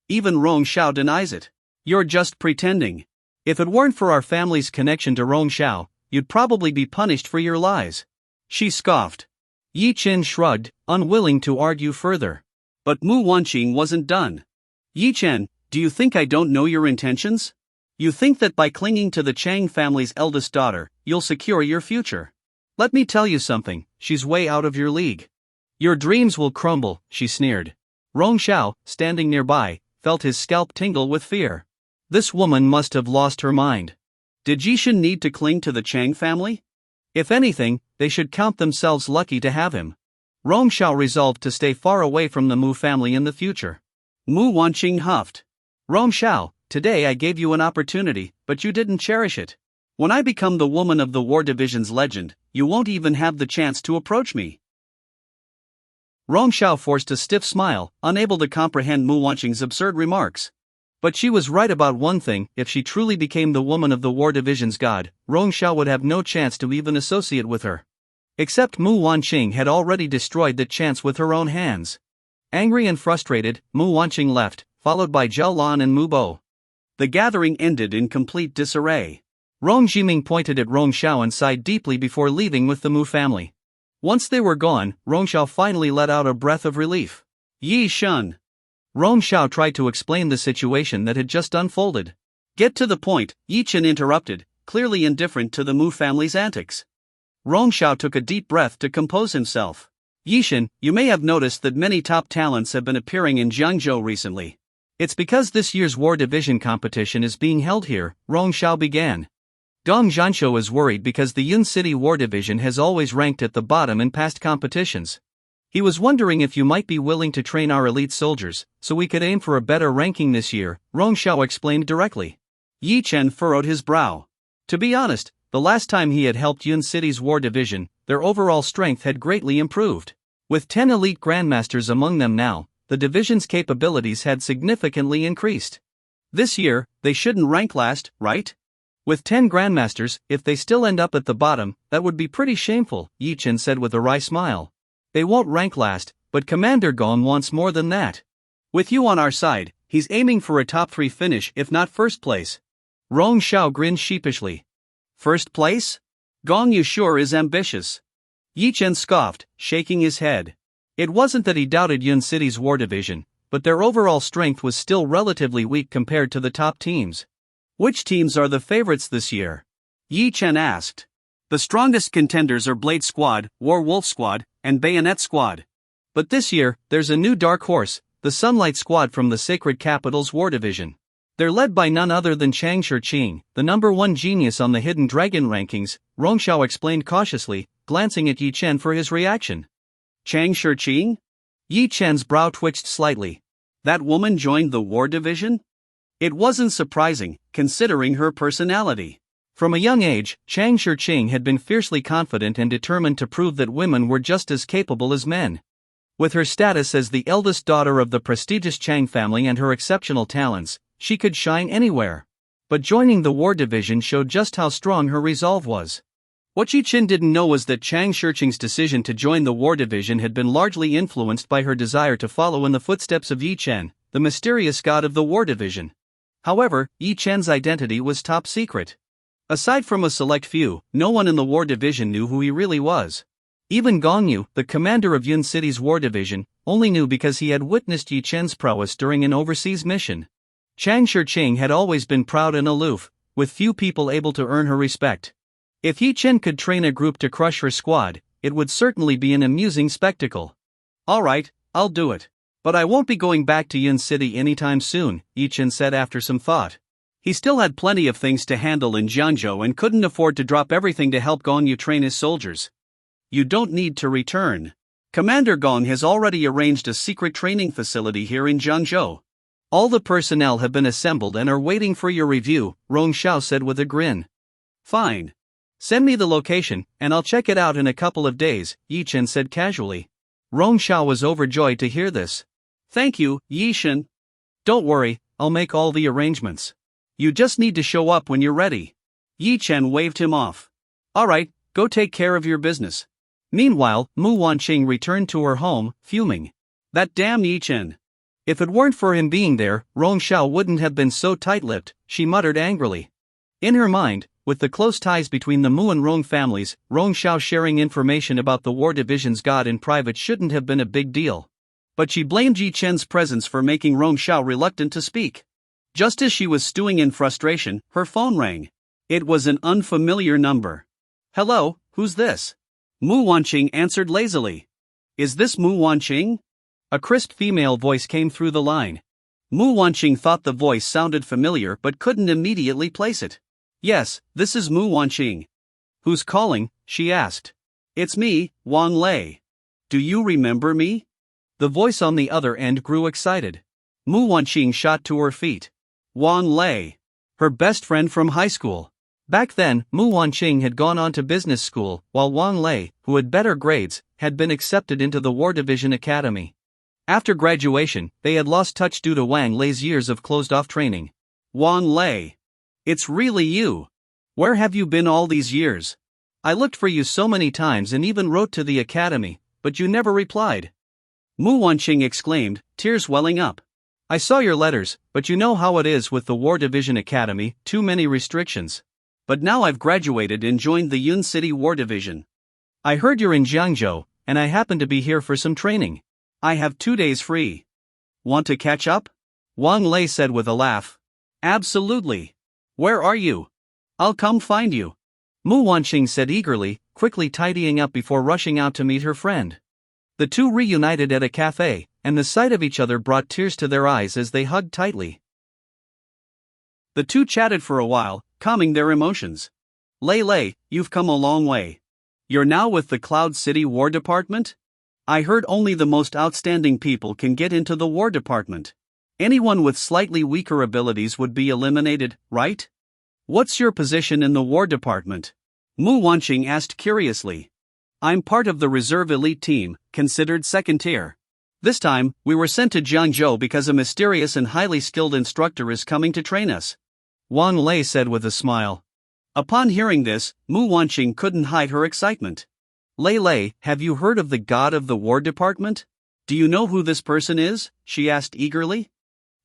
Even Rong Xiao denies it. You're just pretending. If it weren't for our family's connection to Rong Xiao, you'd probably be punished for your lies. She scoffed. Yi Chen shrugged, unwilling to argue further. But Mu Wanqing wasn't done. Yi Chen, do you think I don't know your intentions? You think that by clinging to the Chang family's eldest daughter, you'll secure your future. Let me tell you something, she's way out of your league. Your dreams will crumble, she sneered. Rong Xiao, standing nearby, felt his scalp tingle with fear. This woman must have lost her mind. Did Jishin need to cling to the Chang family? If anything, they should count themselves lucky to have him. Rong Xiao resolved to stay far away from the Mu family in the future. Mu Wanqing huffed. Rong Xiao, today I gave you an opportunity, but you didn't cherish it. When I become the woman of the War Division's legend, you won't even have the chance to approach me. Rong Xiao forced a stiff smile, unable to comprehend Mu Wanqing's absurd remarks. But she was right about one thing, if she truly became the woman of the War Division's god, Rong Xiao would have no chance to even associate with her. Except Mu Wanqing had already destroyed that chance with her own hands. Angry and frustrated, Mu Wanqing left, followed by Zhao Lan and Mu Bo. The gathering ended in complete disarray. Rong Jiming pointed at Rong Xiao and sighed deeply before leaving with the Mu family. Once they were gone, Rong Xiao finally let out a breath of relief. Yi Shun. Rong Xiao tried to explain the situation that had just unfolded. Get to the point, Yi Chen interrupted, clearly indifferent to the Mu family's antics. Rong Xiao took a deep breath to compose himself. Yi Shen, you may have noticed that many top talents have been appearing in Jiangzhou recently. It's because this year's War Division competition is being held here, Rong Xiao began. Dong Zhanshou is worried because the Yun City War Division has always ranked at the bottom in past competitions. He was wondering if you might be willing to train our elite soldiers, so we could aim for a better ranking this year, Rong Xiao explained directly. Yi Chen furrowed his brow. To be honest, the last time he had helped Yun City's War Division, their overall strength had greatly improved. With 10 elite grandmasters among them now, the division's capabilities had significantly increased. This year, they shouldn't rank last, right? With 10 grandmasters, if they still end up at the bottom, that would be pretty shameful, Yi Chen said with a wry smile. They won't rank last, but Commander Gong wants more than that. With you on our side, he's aiming for a top 3 finish if not first place. Rong Xiao grinned sheepishly. First place? Gong you sure is ambitious. Yi Chen scoffed, shaking his head. It wasn't that he doubted Yun City's War Division, but their overall strength was still relatively weak compared to the top teams. Which teams are the favorites this year? Yi Chen asked. The strongest contenders are Blade Squad, War Wolf Squad, and Bayonet Squad. But this year, there's a new dark horse, the Sunlight Squad from the Sacred Capital's War Division. They're led by none other than Chang Shiqing, the #1 genius on the Hidden Dragon rankings, Rong Xiao explained cautiously, glancing at Yi Chen for his reaction. Chang Shiqing? Yi Chen's brow twitched slightly. That woman joined the war division? It wasn't surprising, considering her personality. From a young age, Chang Shiqing had been fiercely confident and determined to prove that women were just as capable as men. With her status as the eldest daughter of the prestigious Chang family and her exceptional talents, she could shine anywhere. But joining the war division showed just how strong her resolve was. What Yi Chen didn't know was that Chang Shiqing's decision to join the war division had been largely influenced by her desire to follow in the footsteps of Yi Chen, the mysterious god of the war division. However, Yi Chen's identity was top secret. Aside from a select few, no one in the war division knew who he really was. Even Gong Yu, the commander of Yun City's war division, only knew because he had witnessed Yi Chen's prowess during an overseas mission. Chang Shiqing had always been proud and aloof, with few people able to earn her respect. If Yi Chen could train a group to crush her squad, it would certainly be an amusing spectacle. Alright, I'll do it. But I won't be going back to Yun City anytime soon, Yi Chen said after some thought. He still had plenty of things to handle in Jiangzhou and couldn't afford to drop everything to help Gong Yu train his soldiers. You don't need to return. Commander Gong has already arranged a secret training facility here in Jiangzhou. All the personnel have been assembled and are waiting for your review, Rong Xiao said with a grin. Fine. Send me the location, and I'll check it out in a couple of days, Yi Chen said casually. Rong Xiao was overjoyed to hear this. Thank you, Yi Chen. Don't worry, I'll make all the arrangements. You just need to show up when you're ready. Yi Chen waved him off. Alright, go take care of your business. Meanwhile, Mu Wanqing returned to her home, fuming. That damn Yi Chen. If it weren't for him being there, Rong Xiao wouldn't have been so tight-lipped, she muttered angrily. In her mind, with the close ties between the Mu and Rong families, Rong Xiao sharing information about the war division's god in private shouldn't have been a big deal. But she blamed Yi Chen's presence for making Rong Xiao reluctant to speak. Just as she was stewing in frustration, her phone rang. It was an unfamiliar number. Hello, who's this? Mu Wanqing answered lazily. Is this Mu Wanqing? A crisp female voice came through the line. Mu Wanqing thought the voice sounded familiar but couldn't immediately place it. Yes, this is Mu Wanqing. Who's calling? She asked. It's me, Wang Lei. Do you remember me? The voice on the other end grew excited. Mu Wanqing shot to her feet. Wang Lei. Her best friend from high school. Back then, Mu Wanqing had gone on to business school, while Wang Lei, who had better grades, had been accepted into the War Division Academy. After graduation, they had lost touch due to Wang Lei's years of closed-off training. Wang Lei. It's really you. Where have you been all these years? I looked for you so many times and even wrote to the academy, but you never replied. Mu Wanqing exclaimed, tears welling up. I saw your letters, but you know how it is with the War Division Academy, too many restrictions. But now I've graduated and joined the Yun City War Division. I heard you're in Jiangzhou, and I happen to be here for some training. I have 2 days free. Want to catch up? Wang Lei said with a laugh. Absolutely. Where are you? I'll come find you. Mu Wanqing said eagerly, quickly tidying up before rushing out to meet her friend. The two reunited at a cafe, and the sight of each other brought tears to their eyes as they hugged tightly. The two chatted for a while, calming their emotions. Lei, you've come a long way. You're now with the Cloud City War Department? I heard only the most outstanding people can get into the War Department. Anyone with slightly weaker abilities would be eliminated, right? What's your position in the War Department? Mu Wanqing asked curiously. I'm part of the reserve elite team, considered second tier. This time, we were sent to Jiangzhou because a mysterious and highly skilled instructor is coming to train us. Wang Lei said with a smile. Upon hearing this, Mu Wanqing couldn't hide her excitement. Lei, have you heard of the god of the War Department? Do you know who this person is? She asked eagerly.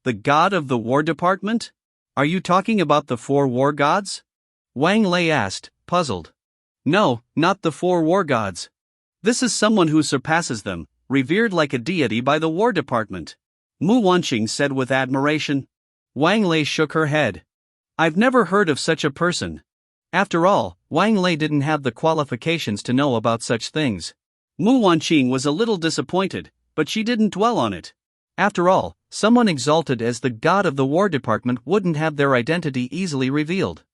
The god of the War Department? Are you talking about the 4 war gods? Wang Lei asked, puzzled. No, not the 4 war gods. This is someone who surpasses them, revered like a deity by the War Department. Mu Wanqing said with admiration. Wang Lei shook her head. I've never heard of such a person. After all, Wang Lei didn't have the qualifications to know about such things. Mu Wanqing was a little disappointed, but she didn't dwell on it. After all, someone exalted as the god of the War Department wouldn't have their identity easily revealed.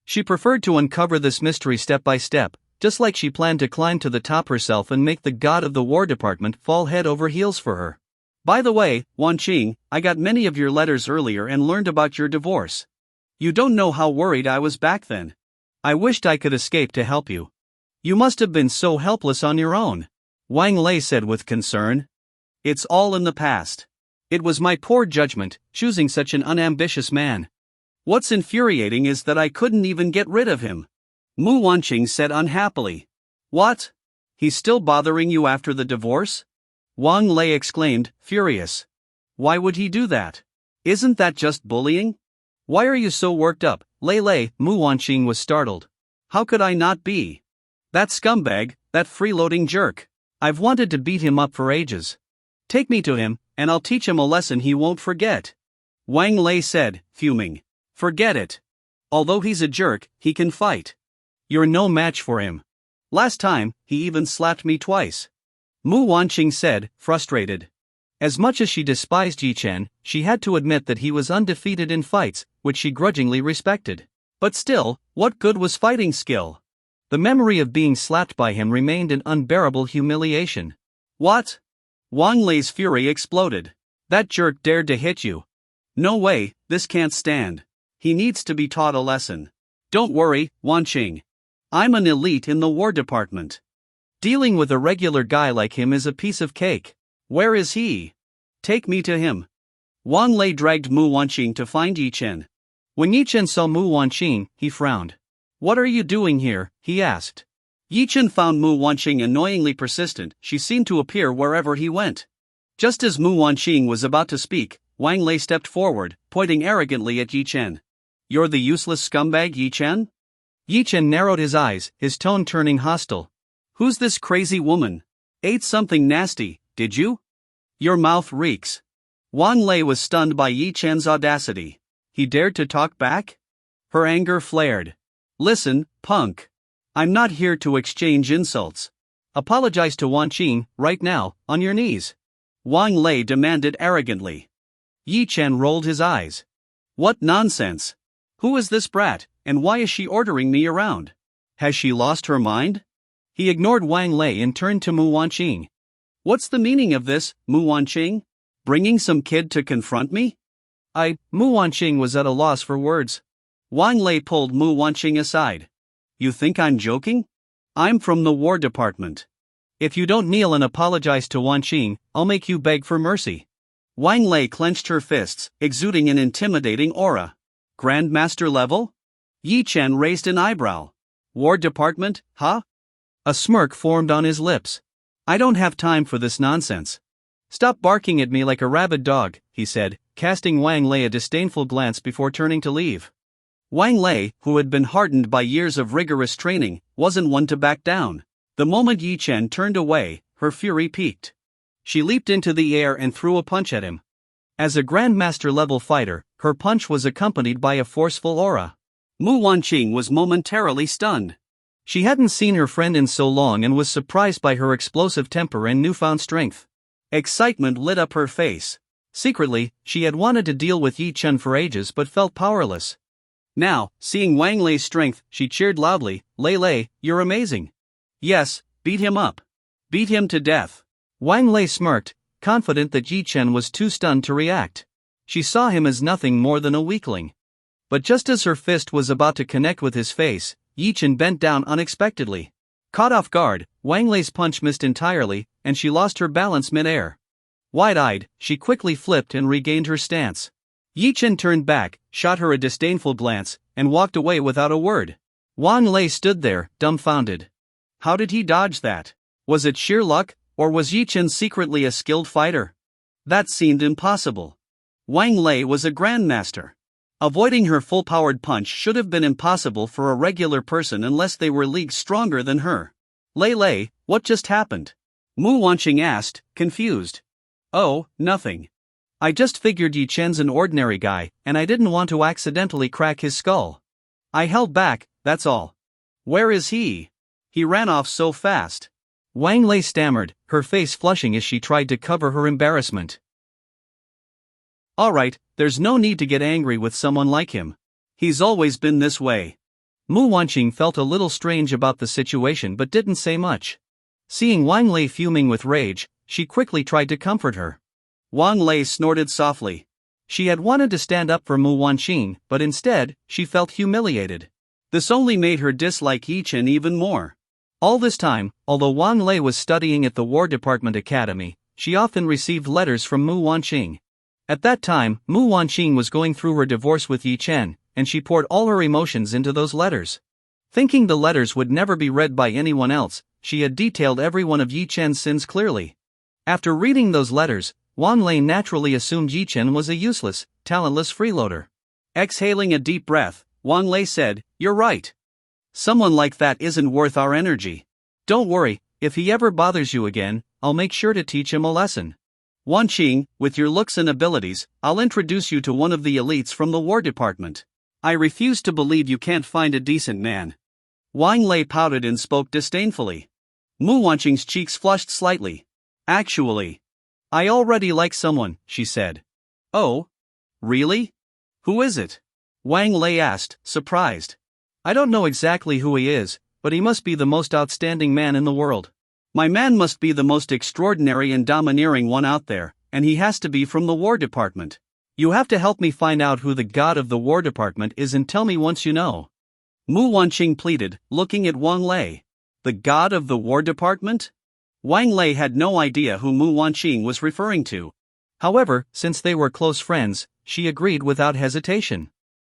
She preferred to uncover this mystery step by step, just like she planned to climb to the top herself and make the god of the War Department fall head over heels for her. By the way, Wanqing, I got many of your letters earlier and learned about your divorce. You don't know how worried I was back then. I wished I could escape to help you. You must have been so helpless on your own, Wang Lei said with concern. It's all in the past. It was my poor judgment, choosing such an unambitious man. What's infuriating is that I couldn't even get rid of him, Mu Wanqing said unhappily. What? He's still bothering you after the divorce? Wang Lei exclaimed, furious. Why would he do that? Isn't that just bullying? Why are you so worked up, Lei? Mu Wanqing was startled. How could I not be? That scumbag, that freeloading jerk. I've wanted to beat him up for ages. Take me to him, and I'll teach him a lesson he won't forget. Wang Lei said, fuming. Forget it. Although he's a jerk, he can fight. You're no match for him. Last time, he even slapped me twice. Mu Wanqing said, frustrated. As much as she despised Yi Chen, she had to admit that he was undefeated in fights, which she grudgingly respected. But still, what good was fighting skill? The memory of being slapped by him remained an unbearable humiliation. What? Wang Lei's fury exploded. That jerk dared to hit you. No way, this can't stand. He needs to be taught a lesson. Don't worry, Wanqing. I'm an elite in the War Department. Dealing with a regular guy like him is a piece of cake. Where is he? Take me to him. Wang Lei dragged Mu Wanqing to find Yi Chen. When Yi Chen saw Mu Wanqing, he frowned. What are you doing here? He asked. Yi Chen found Mu Wanqing annoyingly persistent. She seemed to appear wherever he went. Just as Mu Wanqing was about to speak, Wang Lei stepped forward, pointing arrogantly at Yi Chen. You're the useless scumbag, Yi Chen? Yi Chen narrowed his eyes, his tone turning hostile. Who's this crazy woman? Ate something nasty, did you? Your mouth reeks. Wang Lei was stunned by Yi Chen's audacity. He dared to talk back? Her anger flared. Listen, punk. I'm not here to exchange insults. Apologize to Wanqing, right now, on your knees. Wang Lei demanded arrogantly. Yi Chen rolled his eyes. What nonsense. Who is this brat, and why is she ordering me around? Has she lost her mind? He ignored Wang Lei and turned to Mu Wanqing. What's the meaning of this, Mu Wanqing? Bringing some kid to confront me? Mu Wanqing was at a loss for words. Wang Lei pulled Mu Wanqing aside. You think I'm joking? I'm from the War Department. If you don't kneel and apologize to Wanqing, I'll make you beg for mercy. Wang Lei clenched her fists, exuding an intimidating aura. Grandmaster level? Yi Chen raised an eyebrow. War Department, huh? A smirk formed on his lips. I don't have time for this nonsense. Stop barking at me like a rabid dog, he said, casting Wang Lei a disdainful glance before turning to leave. Wang Lei, who had been hardened by years of rigorous training, wasn't one to back down. The moment Yi Chen turned away, her fury peaked. She leaped into the air and threw a punch at him. As a Grandmaster-level fighter, her punch was accompanied by a forceful aura. Mu Wanqing was momentarily stunned. She hadn't seen her friend in so long and was surprised by her explosive temper and newfound strength. Excitement lit up her face. Secretly, she had wanted to deal with Yi Chen for ages but felt powerless. Now, seeing Wang Lei's strength, she cheered loudly, Lei, you're amazing. Yes, beat him up. Beat him to death. Wang Lei smirked, confident that Yi Chen was too stunned to react. She saw him as nothing more than a weakling. But just as her fist was about to connect with his face, Yi Chen bent down unexpectedly. Caught off guard, Wang Lei's punch missed entirely, and she lost her balance mid-air. Wide-eyed, she quickly flipped and regained her stance. Yi Chen turned back, shot her a disdainful glance, and walked away without a word. Wang Lei stood there, dumbfounded. How did he dodge that? Was it sheer luck, or was Yi Chen secretly a skilled fighter? That seemed impossible. Wang Lei was a grandmaster. Avoiding her full-powered punch should have been impossible for a regular person unless they were leagues stronger than her. Lei, what just happened? Mu Wanqing asked, confused. Oh, nothing. I just figured Yi Chen's an ordinary guy, and I didn't want to accidentally crack his skull. I held back, that's all. Where is he? He ran off so fast. Wang Lei stammered, her face flushing as she tried to cover her embarrassment. Alright, there's no need to get angry with someone like him. He's always been this way. Mu Wanqing felt a little strange about the situation but didn't say much. Seeing Wang Lei fuming with rage, she quickly tried to comfort her. Wang Lei snorted softly. She had wanted to stand up for Mu Wanqing, but instead, she felt humiliated. This only made her dislike Yi Chen even more. All this time, although Wang Lei was studying at the War Department Academy, she often received letters from Mu Wanqing. At that time, Mu Wanqing was going through her divorce with Yi Chen, and she poured all her emotions into those letters. Thinking the letters would never be read by anyone else, she had detailed every one of Yi Chen's sins clearly. After reading those letters, Wang Lei naturally assumed Yi Chen was a useless, talentless freeloader. Exhaling a deep breath, Wang Lei said, "You're right. Someone like that isn't worth our energy. Don't worry, if he ever bothers you again, I'll make sure to teach him a lesson. Wanqing, with your looks and abilities, I'll introduce you to one of the elites from the War Department. I refuse to believe you can't find a decent man." Wang Lei pouted and spoke disdainfully. Mu Wanqing's cheeks flushed slightly. "Actually, I already like someone," she said. "Oh? Really? Who is it?" Wang Lei asked, surprised. "I don't know exactly who he is, but he must be the most outstanding man in the world. My man must be the most extraordinary and domineering one out there, and he has to be from the War Department. You have to help me find out who the god of the War Department is and tell me once you know." Mu Wanqing pleaded, looking at Wang Lei. The god of the War Department? Wang Lei had no idea who Mu Wanqing was referring to. However, since they were close friends, she agreed without hesitation.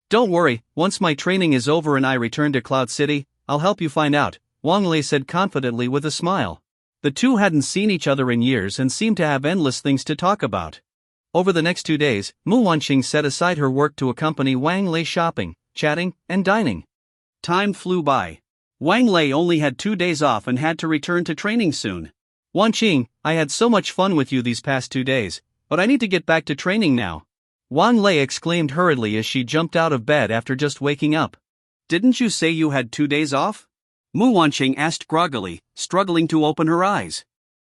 "Don't worry, once my training is over and I return to Cloud City, I'll help you find out," Wang Lei said confidently with a smile. The two hadn't seen each other in years and seemed to have endless things to talk about. Over the next 2 days, Mu Wanqing set aside her work to accompany Wang Lei shopping, chatting, and dining. Time flew by. Wang Lei only had 2 days off and had to return to training soon. "Wanqing, I had so much fun with you these past 2 days, but I need to get back to training now," Wang Lei exclaimed hurriedly as she jumped out of bed after just waking up. "Didn't you say you had 2 days off?" Mu Wanqing asked groggily, struggling to open her eyes.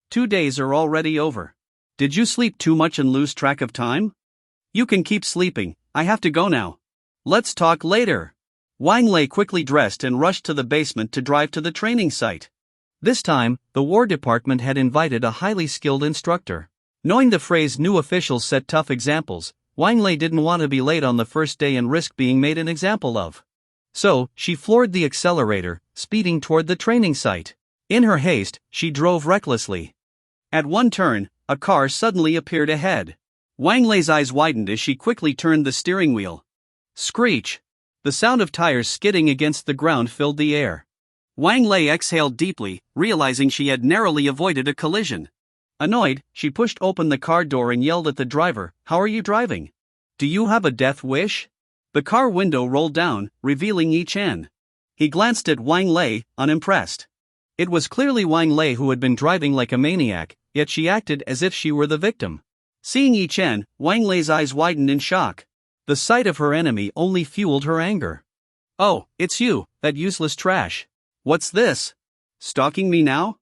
"2 days are already over. Did you sleep too much and lose track of time?" "You can keep sleeping, I have to go now. Let's talk later." Wang Lei quickly dressed and rushed to the basement to drive to the training site. This time, the War Department had invited a highly skilled instructor. Knowing the phrase "new officials set tough examples," Wang Lei didn't want to be late on the first day and risk being made an example of. So, she floored the accelerator, speeding toward the training site. In her haste, she drove recklessly. At one turn, a car suddenly appeared ahead. Wang Lei's eyes widened as she quickly turned the steering wheel. Screech! The sound of tires skidding against the ground filled the air. Wang Lei exhaled deeply, realizing she had narrowly avoided a collision. Annoyed, she pushed open the car door and yelled at the driver, "How are you driving? Do you have a death wish?" The car window rolled down, revealing Yi Chen. He glanced at Wang Lei, unimpressed. It was clearly Wang Lei who had been driving like a maniac, yet she acted as if she were the victim. Seeing Yi Chen, Wang Lei's eyes widened in shock. The sight of her enemy only fueled her anger. "Oh, it's you, that useless trash. What's this? Stalking me now?"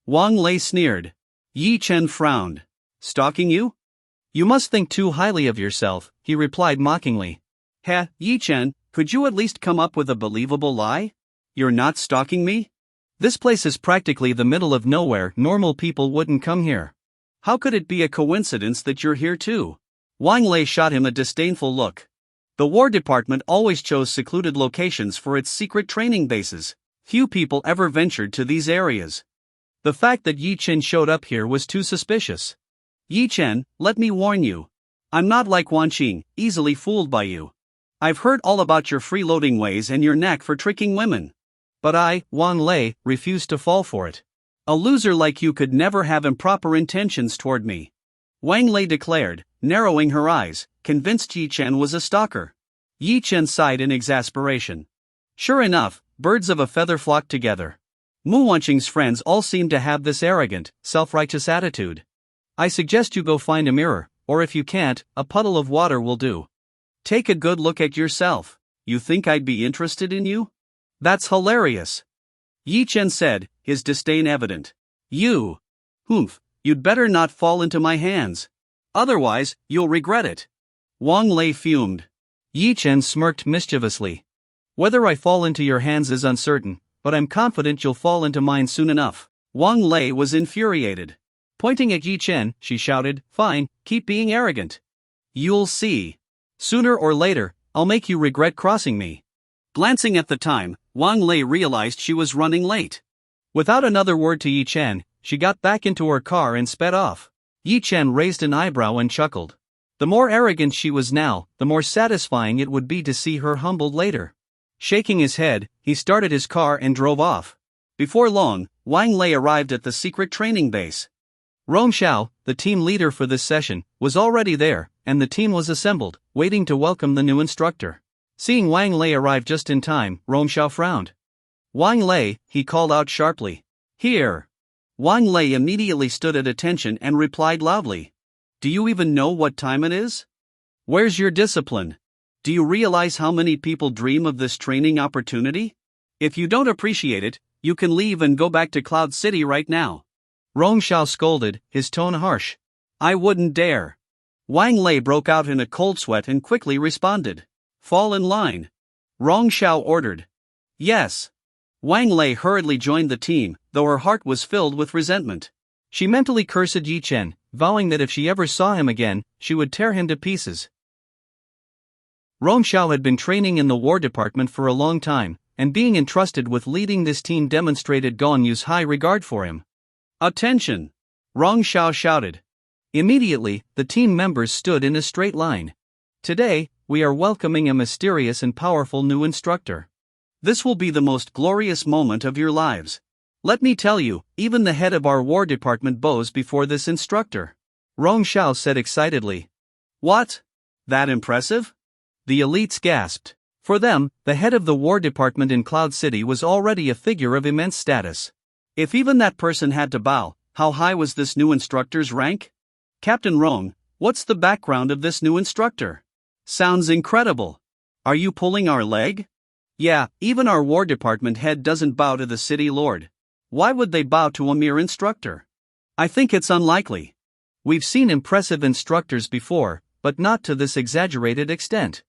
Wang Lei sneered. Yi Chen frowned. "Stalking you? You must think too highly of yourself," he replied mockingly. "Heh, Yi Chen, could you at least come up with a believable lie? You're not stalking me? This place is practically the middle of nowhere, normal people wouldn't come here. How could it be a coincidence that you're here too?" Wang Lei shot him a disdainful look. The War Department always chose secluded locations for its secret training bases. Few people ever ventured to these areas. The fact that Yi Chen showed up here was too suspicious. "Yi Chen, let me warn you. I'm not like Wanqing, easily fooled by you. I've heard all about your freeloading ways and your knack for tricking women. But I, Wang Lei, refuse to fall for it. A loser like you could never have improper intentions toward me," Wang Lei declared, narrowing her eyes, convinced Yi Chen was a stalker. Yi Chen sighed in exasperation. Sure enough, birds of a feather flocked together. Mu Wanqing's friends all seemed to have this arrogant, self-righteous attitude. "I suggest you go find a mirror, or if you can't, a puddle of water will do. Take a good look at yourself. You think I'd be interested in you? That's hilarious," Yi Chen said, his disdain evident. "You. Humph, you'd better not fall into my hands. Otherwise, you'll regret it." Wang Lei fumed. Yi Chen smirked mischievously. Whether I fall into your hands is uncertain, but I'm confident you'll fall into mine soon enough. Wang Lei was infuriated. Pointing at Yi Chen, she shouted, "Fine, keep being arrogant. You'll see. Sooner or later, I'll make you regret crossing me." Glancing at the time, Wang Lei realized she was running late. Without another word to Yi Chen, she got back into her car and sped off. Yi Chen raised an eyebrow and chuckled. The more arrogant she was now, the more satisfying it would be to see her humbled later. Shaking his head, he started his car and drove off. Before long, Wang Lei arrived at the secret training base. Rong Xiao, the team leader for this session, was already there, and the team was assembled, waiting to welcome the new instructor. Seeing Wang Lei arrive just in time, Rong Xiao frowned. "Wang Lei," he called out sharply. "Here." Wang Lei immediately stood at attention and replied loudly. "Do you even know what time it is? Where's your discipline? Do you realize how many people dream of this training opportunity? If you don't appreciate it, you can leave and go back to Cloud City right now." Rong Xiao scolded, his tone harsh. "I wouldn't dare." Wang Lei broke out in a cold sweat and quickly responded. "Fall in line." Rong Xiao ordered. "Yes." Wang Lei hurriedly joined the team, though her heart was filled with resentment. She mentally cursed Yi Chen, vowing that if she ever saw him again, she would tear him to pieces. Rong Xiao had been training in the War Department for a long time, and being entrusted with leading this team demonstrated Gong Yu's high regard for him. "Attention!" Rong Xiao shouted. Immediately, the team members stood in a straight line. "Today, we are welcoming a mysterious and powerful new instructor. This will be the most glorious moment of your lives. Let me tell you, even the head of our War Department bows before this instructor," Rong Xiao said excitedly. "What? That impressive?" The elites gasped. For them, the head of the War Department in Cloud City was already a figure of immense status. If even that person had to bow, how high was this new instructor's rank? "Captain Rong, what's the background of this new instructor? Sounds incredible. Are you pulling our leg?" "Yeah, even our War Department head doesn't bow to the city lord. Why would they bow to a mere instructor? I think it's unlikely. We've seen impressive instructors before, but not to this exaggerated extent."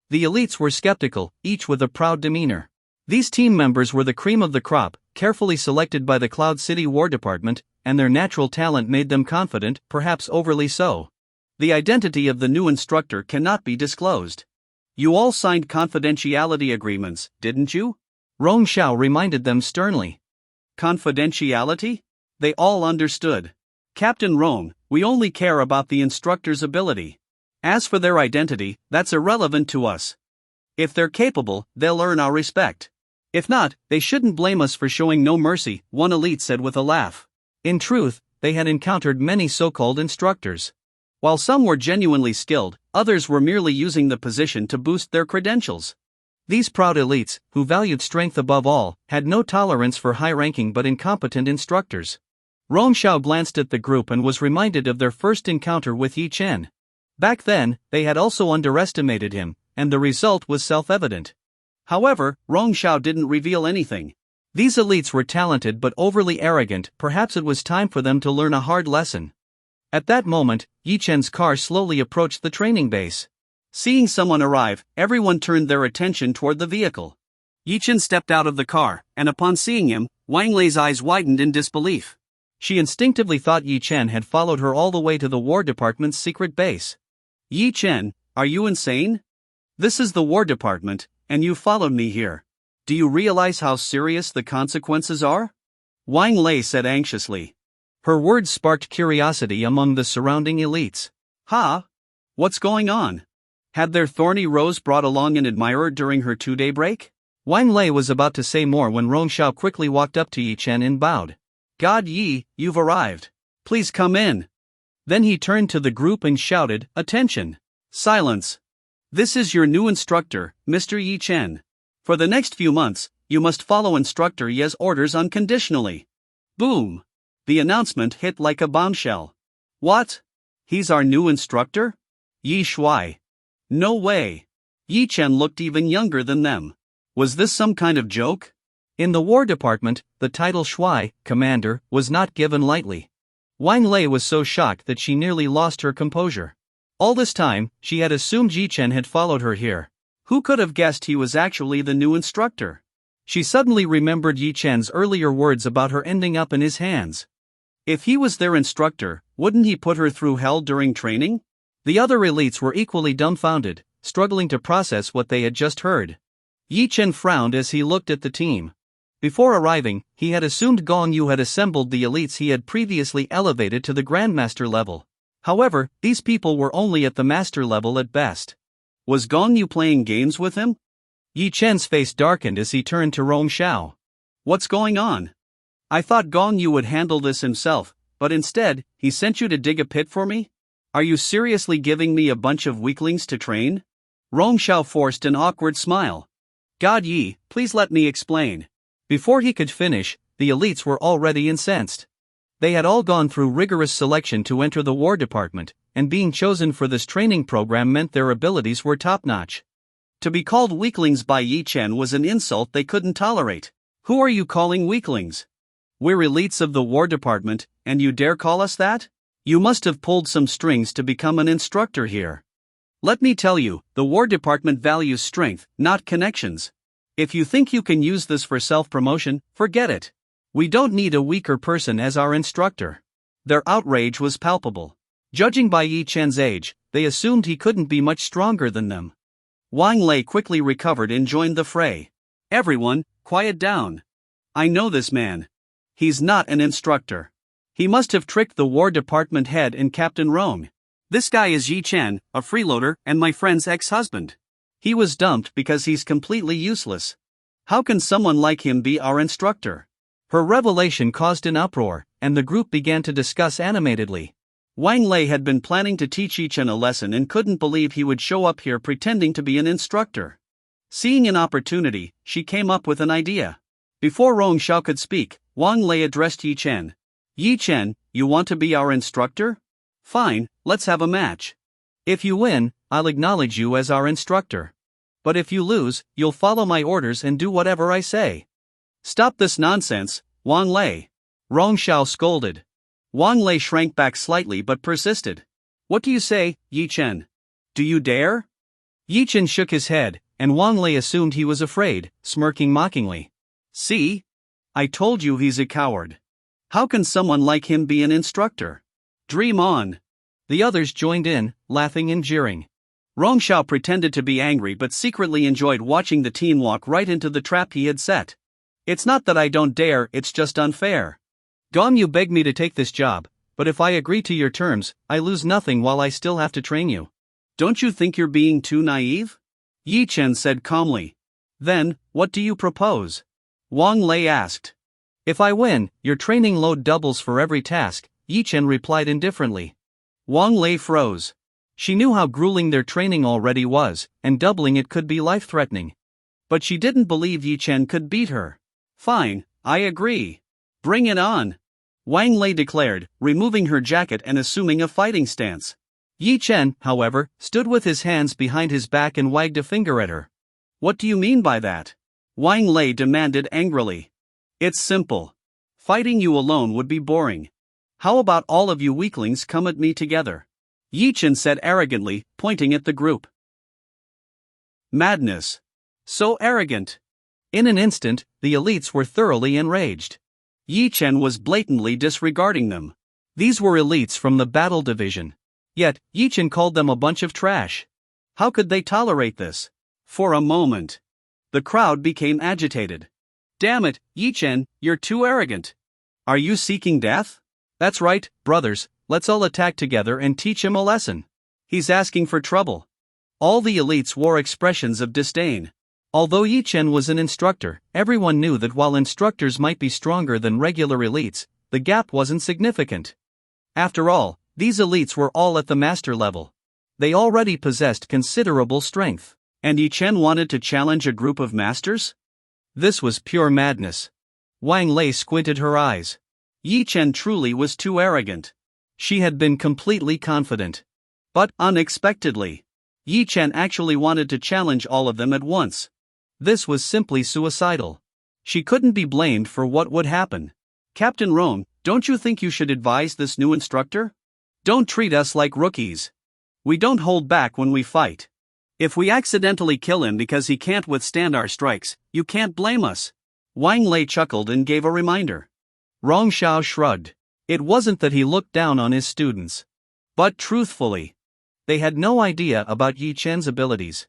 The elites were skeptical, each with a proud demeanor. These team members were the cream of the crop, carefully selected by the Cloud City War Department, and their natural talent made them confident, perhaps overly so. The identity of the new instructor cannot be disclosed. "You all signed confidentiality agreements, didn't you?" Rong Xiao reminded them sternly. "Confidentiality?" They all understood. "Captain Rong, we only care about the instructor's ability. As for their identity, that's irrelevant to us. If they're capable, they'll earn our respect. If not, they shouldn't blame us for showing no mercy," one elite said with a laugh. In truth, they had encountered many so-called instructors. While some were genuinely skilled, others were merely using the position to boost their credentials. These proud elites, who valued strength above all, had no tolerance for high-ranking but incompetent instructors. Rong Xiao glanced at the group and was reminded of their first encounter with Yi Chen. Back then, they had also underestimated him, and the result was self-evident. However, Rong Xiao didn't reveal anything. These elites were talented but overly arrogant. Perhaps it was time for them to learn a hard lesson. At that moment, Yi Chen's car slowly approached the training base. Seeing someone arrive, everyone turned their attention toward the vehicle. Yi Chen stepped out of the car, and upon seeing him, Wang Lei's eyes widened in disbelief. She instinctively thought Yi Chen had followed her all the way to the War Department's secret base. "Yi Chen, are you insane? This is the War Department, and you followed me here. Do you realize how serious the consequences are?" Wang Lei said anxiously. Her words sparked curiosity among the surrounding elites. "Huh? What's going on? Had their thorny rose brought along an admirer during her 2-day break?" Wang Lei was about to say more when Rong Xiao quickly walked up to Yi Chen and bowed. "God Yi, you've arrived. Please come in." Then he turned to the group and shouted, "Attention! Silence! This is your new instructor, Mr. Yi Chen. For the next few months, you must follow Instructor Ye's orders unconditionally." Boom! The announcement hit like a bombshell. "What? He's our new instructor? Yi Shuai? No way!" Yi Chen looked even younger than them. Was this some kind of joke? In the War Department, the title Shuai, Commander, was not given lightly. Wang Lei was so shocked that she nearly lost her composure. All this time, she had assumed Yi Chen had followed her here. Who could have guessed he was actually the new instructor? She suddenly remembered Yi Chen's earlier words about her ending up in his hands. If he was their instructor, wouldn't he put her through hell during training? The other elites were equally dumbfounded, struggling to process what they had just heard. Yi Chen frowned as he looked at the team. Before arriving, he had assumed Gong Yu had assembled the elites he had previously elevated to the Grandmaster level. However, these people were only at the Master level at best. Was Gong Yu playing games with him? Yi Chen's face darkened as he turned to Rong Xiao. What's going on? I thought Gong Yu would handle this himself, but instead, he sent you to dig a pit for me? Are you seriously giving me a bunch of weaklings to train? Rong Xiao forced an awkward smile. God Yi, please let me explain. Before he could finish, the elites were already incensed. They had all gone through rigorous selection to enter the War Department, and being chosen for this training program meant their abilities were top-notch. To be called weaklings by Yi Chen was an insult they couldn't tolerate. Who are you calling weaklings? We're elites of the War Department, and you dare call us that? You must have pulled some strings to become an instructor here. Let me tell you, the War Department values strength, not connections. If you think you can use this for self-promotion, forget it. We don't need a weaker person as our instructor. Their outrage was palpable. Judging by Yi Chen's age, they assumed he couldn't be much stronger than them. Wang Lei quickly recovered and joined the fray. Everyone, quiet down. I know this man. He's not an instructor. He must have tricked the War Department head and Captain Rong. This guy is Yi Chen, a freeloader and my friend's ex-husband. He was dumped because he's completely useless. How can someone like him be our instructor? Her revelation caused an uproar, and the group began to discuss animatedly. Wang Lei had been planning to teach Yi Chen a lesson and couldn't believe he would show up here pretending to be an instructor. Seeing an opportunity, she came up with an idea. Before Rong Xiao could speak, Wang Lei addressed Yi Chen. Yi Chen, you want to be our instructor? Fine, let's have a match. If you win, I'll acknowledge you as our instructor. But if you lose, you'll follow my orders and do whatever I say. Stop this nonsense, Wang Lei. Rong Xiao scolded. Wang Lei shrank back slightly but persisted. What do you say, Yi Chen? Do you dare? Yi Chen shook his head, and Wang Lei assumed he was afraid, smirking mockingly. See? I told you he's a coward. How can someone like him be an instructor? Dream on. The others joined in, laughing and jeering. Rong Xiao pretended to be angry but secretly enjoyed watching the team walk right into the trap he had set. It's not that I don't dare, it's just unfair. Gong Yu begged me to take this job, but if I agree to your terms, I lose nothing while I still have to train you. Don't you think you're being too naive? Yi Chen said calmly. Then, what do you propose? Wang Lei asked. If I win, your training load doubles for every task, Yi Chen replied indifferently. Wang Lei froze. She knew how grueling their training already was, and doubling it could be life-threatening. But she didn't believe Yi Chen could beat her. Fine, I agree. Bring it on. Wang Lei declared, removing her jacket and assuming a fighting stance. Yi Chen, however, stood with his hands behind his back and wagged a finger at her. What do you mean by that? Wang Lei demanded angrily. It's simple. Fighting you alone would be boring. How about all of you weaklings come at me together? Yi Chen said arrogantly, pointing at the group. Madness. So arrogant. In an instant, the elites were thoroughly enraged. Yi Chen was blatantly disregarding them. These were elites from the battle division. Yet, Yi Chen called them a bunch of trash. How could they tolerate this? For a moment, the crowd became agitated. Damn it, Yi Chen, you're too arrogant. Are you seeking death? That's right, brothers, let's all attack together and teach him a lesson. He's asking for trouble. All the elites wore expressions of disdain. Although Yi Chen was an instructor, everyone knew that while instructors might be stronger than regular elites, the gap wasn't significant. After all, these elites were all at the master level. They already possessed considerable strength. And Yi Chen wanted to challenge a group of masters? This was pure madness. Wang Lei squinted her eyes. Yi Chen truly was too arrogant. She had been completely confident. But, unexpectedly, Yi Chen actually wanted to challenge all of them at once. This was simply suicidal. She couldn't be blamed for what would happen. Captain Rong, don't you think you should advise this new instructor? Don't treat us like rookies. We don't hold back when we fight. If we accidentally kill him because he can't withstand our strikes, you can't blame us. Wang Lei chuckled and gave a reminder. Rong Xiao shrugged. It wasn't that he looked down on his students. But truthfully, they had no idea about Yi Chen's abilities.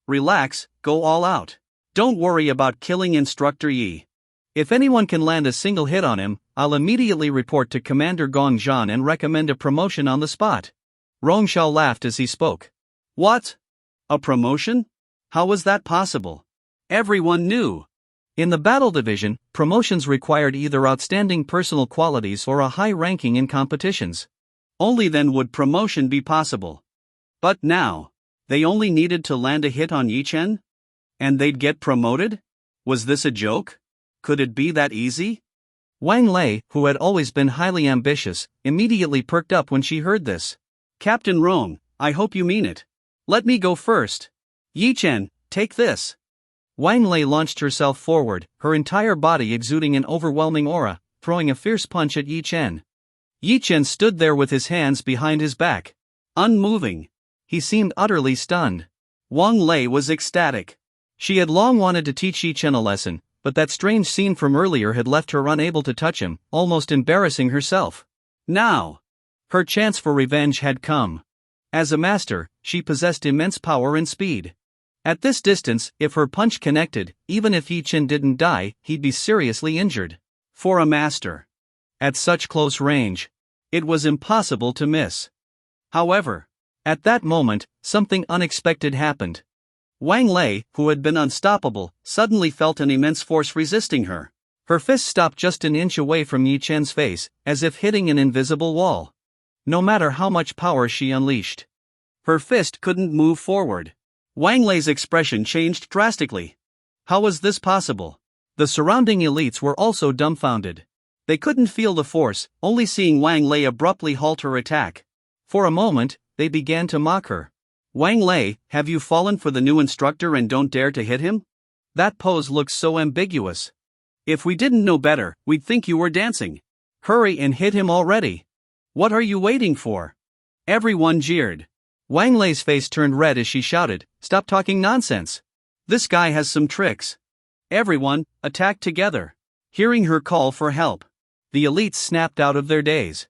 Relax, go all out. Don't worry about killing Instructor Yi. If anyone can land a single hit on him, I'll immediately report to Commander Gong Zhan and recommend a promotion on the spot. Rong Xiao laughed as he spoke. What? A promotion? How was that possible? Everyone knew. In the battle division, promotions required either outstanding personal qualities or a high ranking in competitions. Only then would promotion be possible. But now, they only needed to land a hit on Yi Chen? And they'd get promoted? Was this a joke? Could it be that easy? Wang Lei, who had always been highly ambitious, immediately perked up when she heard this. Captain Rong, I hope you mean it. Let me go first. Yi Chen, take this. Wang Lei launched herself forward, her entire body exuding an overwhelming aura, throwing a fierce punch at Yi Chen. Yi Chen stood there with his hands behind his back. Unmoving. He seemed utterly stunned. Wang Lei was ecstatic. She had long wanted to teach Yi Chen a lesson, but that strange scene from earlier had left her unable to touch him, almost embarrassing herself. Now, her chance for revenge had come. As a master, she possessed immense power and speed. At this distance, if her punch connected, even if Yi Chen didn't die, he'd be seriously injured. For a master. At such close range, it was impossible to miss. However, at that moment, something unexpected happened. Wang Lei, who had been unstoppable, suddenly felt an immense force resisting her. Her fist stopped just an inch away from Yi Chen's face, as if hitting an invisible wall. No matter how much power she unleashed, her fist couldn't move forward. Wang Lei's expression changed drastically. How was this possible? The surrounding elites were also dumbfounded. They couldn't feel the force, only seeing Wang Lei abruptly halt her attack. For a moment, they began to mock her. Wang Lei, have you fallen for the new instructor and don't dare to hit him? That pose looks so ambiguous. If we didn't know better, we'd think you were dancing. Hurry and hit him already. What are you waiting for? Everyone jeered. Wang Lei's face turned red as she shouted, Stop talking nonsense. This guy has some tricks. Everyone, attack together. Hearing her call for help, the elites snapped out of their daze.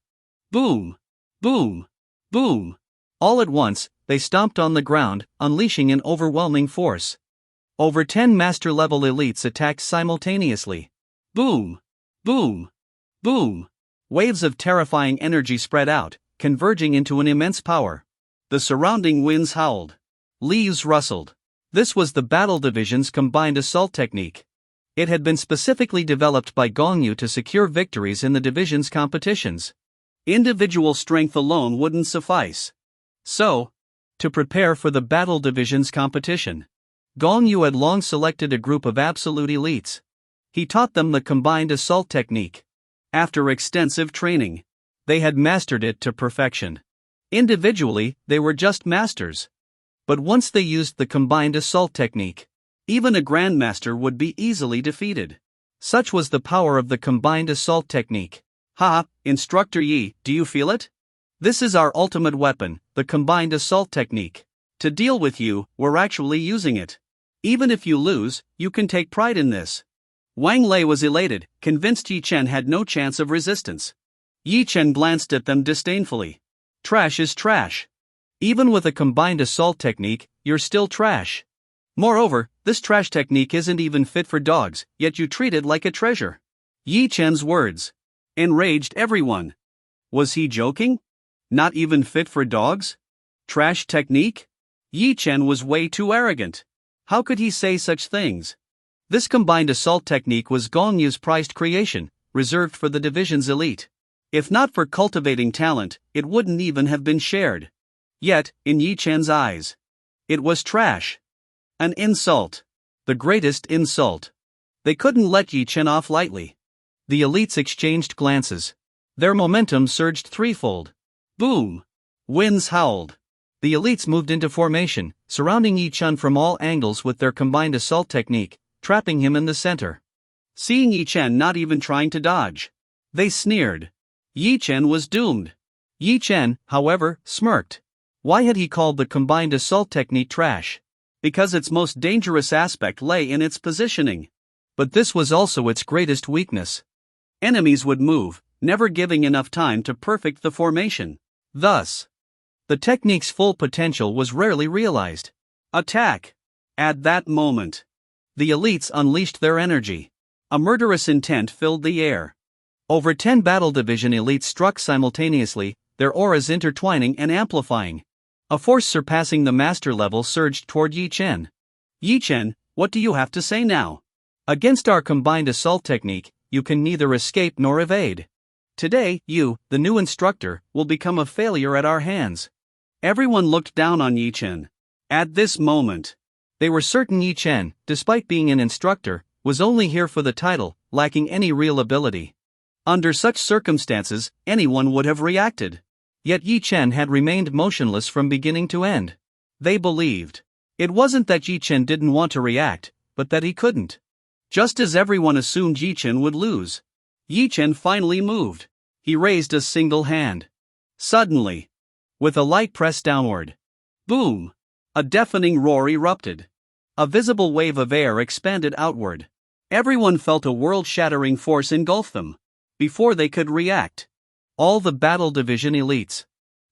Boom! Boom! Boom! All at once, they stomped on the ground, unleashing an overwhelming force. Over 10 master-level elites attacked simultaneously. Boom! Boom! Boom! Waves of terrifying energy spread out, converging into an immense power. The surrounding winds howled. Leaves rustled. This was the battle division's combined assault technique. It had been specifically developed by Gongyu to secure victories in the division's competitions. Individual strength alone wouldn't suffice. So, to prepare for the battle division's competition, Gongyu had long selected a group of absolute elites. He taught them the combined assault technique. After extensive training, they had mastered it to perfection. Individually, they were just masters. But once they used the combined assault technique, even a grandmaster would be easily defeated. Such was the power of the combined assault technique. Ha, Instructor Yi, do you feel it? This is our ultimate weapon, the combined assault technique. To deal with you, we're actually using it. Even if you lose, you can take pride in this. Wang Lei was elated, convinced Yi Chen had no chance of resistance. Yi Chen glanced at them disdainfully. Trash is trash. Even with a combined assault technique, you're still trash. Moreover, this trash technique isn't even fit for dogs, yet you treat it like a treasure. Yi Chen's words enraged everyone. Was he joking? Not even fit for dogs? Trash technique? Yi Chen was way too arrogant. How could he say such things? This combined assault technique was Gongyu's prized creation, reserved for the division's elite. If not for cultivating talent, it wouldn't even have been shared. Yet, in Yi Chen's eyes, it was trash. An insult. The greatest insult. They couldn't let Yi Chen off lightly. The elites exchanged glances. Their momentum surged threefold. Boom! Winds howled. The elites moved into formation, surrounding Yi Chen from all angles with their combined assault technique, trapping him in the center. Seeing Yi Chen not even trying to dodge, they sneered. Yi Chen was doomed. Yi Chen, however, smirked. Why had he called the combined assault technique trash? because its most dangerous aspect lay in its positioning. But this was also its greatest weakness. Enemies would move, never giving enough time to perfect the formation. Thus, the technique's full potential was rarely realized. Attack! At that moment, the elites unleashed their energy. A murderous intent filled the air. Over 10 Battle Division elites struck simultaneously, their auras intertwining and amplifying. A force surpassing the master level surged toward Yi Chen. Yi Chen, what do you have to say now? Against our combined assault technique, you can neither escape nor evade. Today, you, the new instructor, will become a failure at our hands. Everyone looked down on Yi Chen. At this moment, they were certain Yi Chen, despite being an instructor, was only here for the title, lacking any real ability. Under such circumstances, anyone would have reacted. Yet Yi Chen had remained motionless from beginning to end. They believed. It wasn't that Yi Chen didn't want to react, but that he couldn't. Just as everyone assumed Yi Chen would lose. Yi Chen finally moved. He raised a single hand. Suddenly, with a light press downward, boom! A deafening roar erupted. A visible wave of air expanded outward. Everyone felt a world-shattering force engulf them. Before they could react, all the Battle Division elites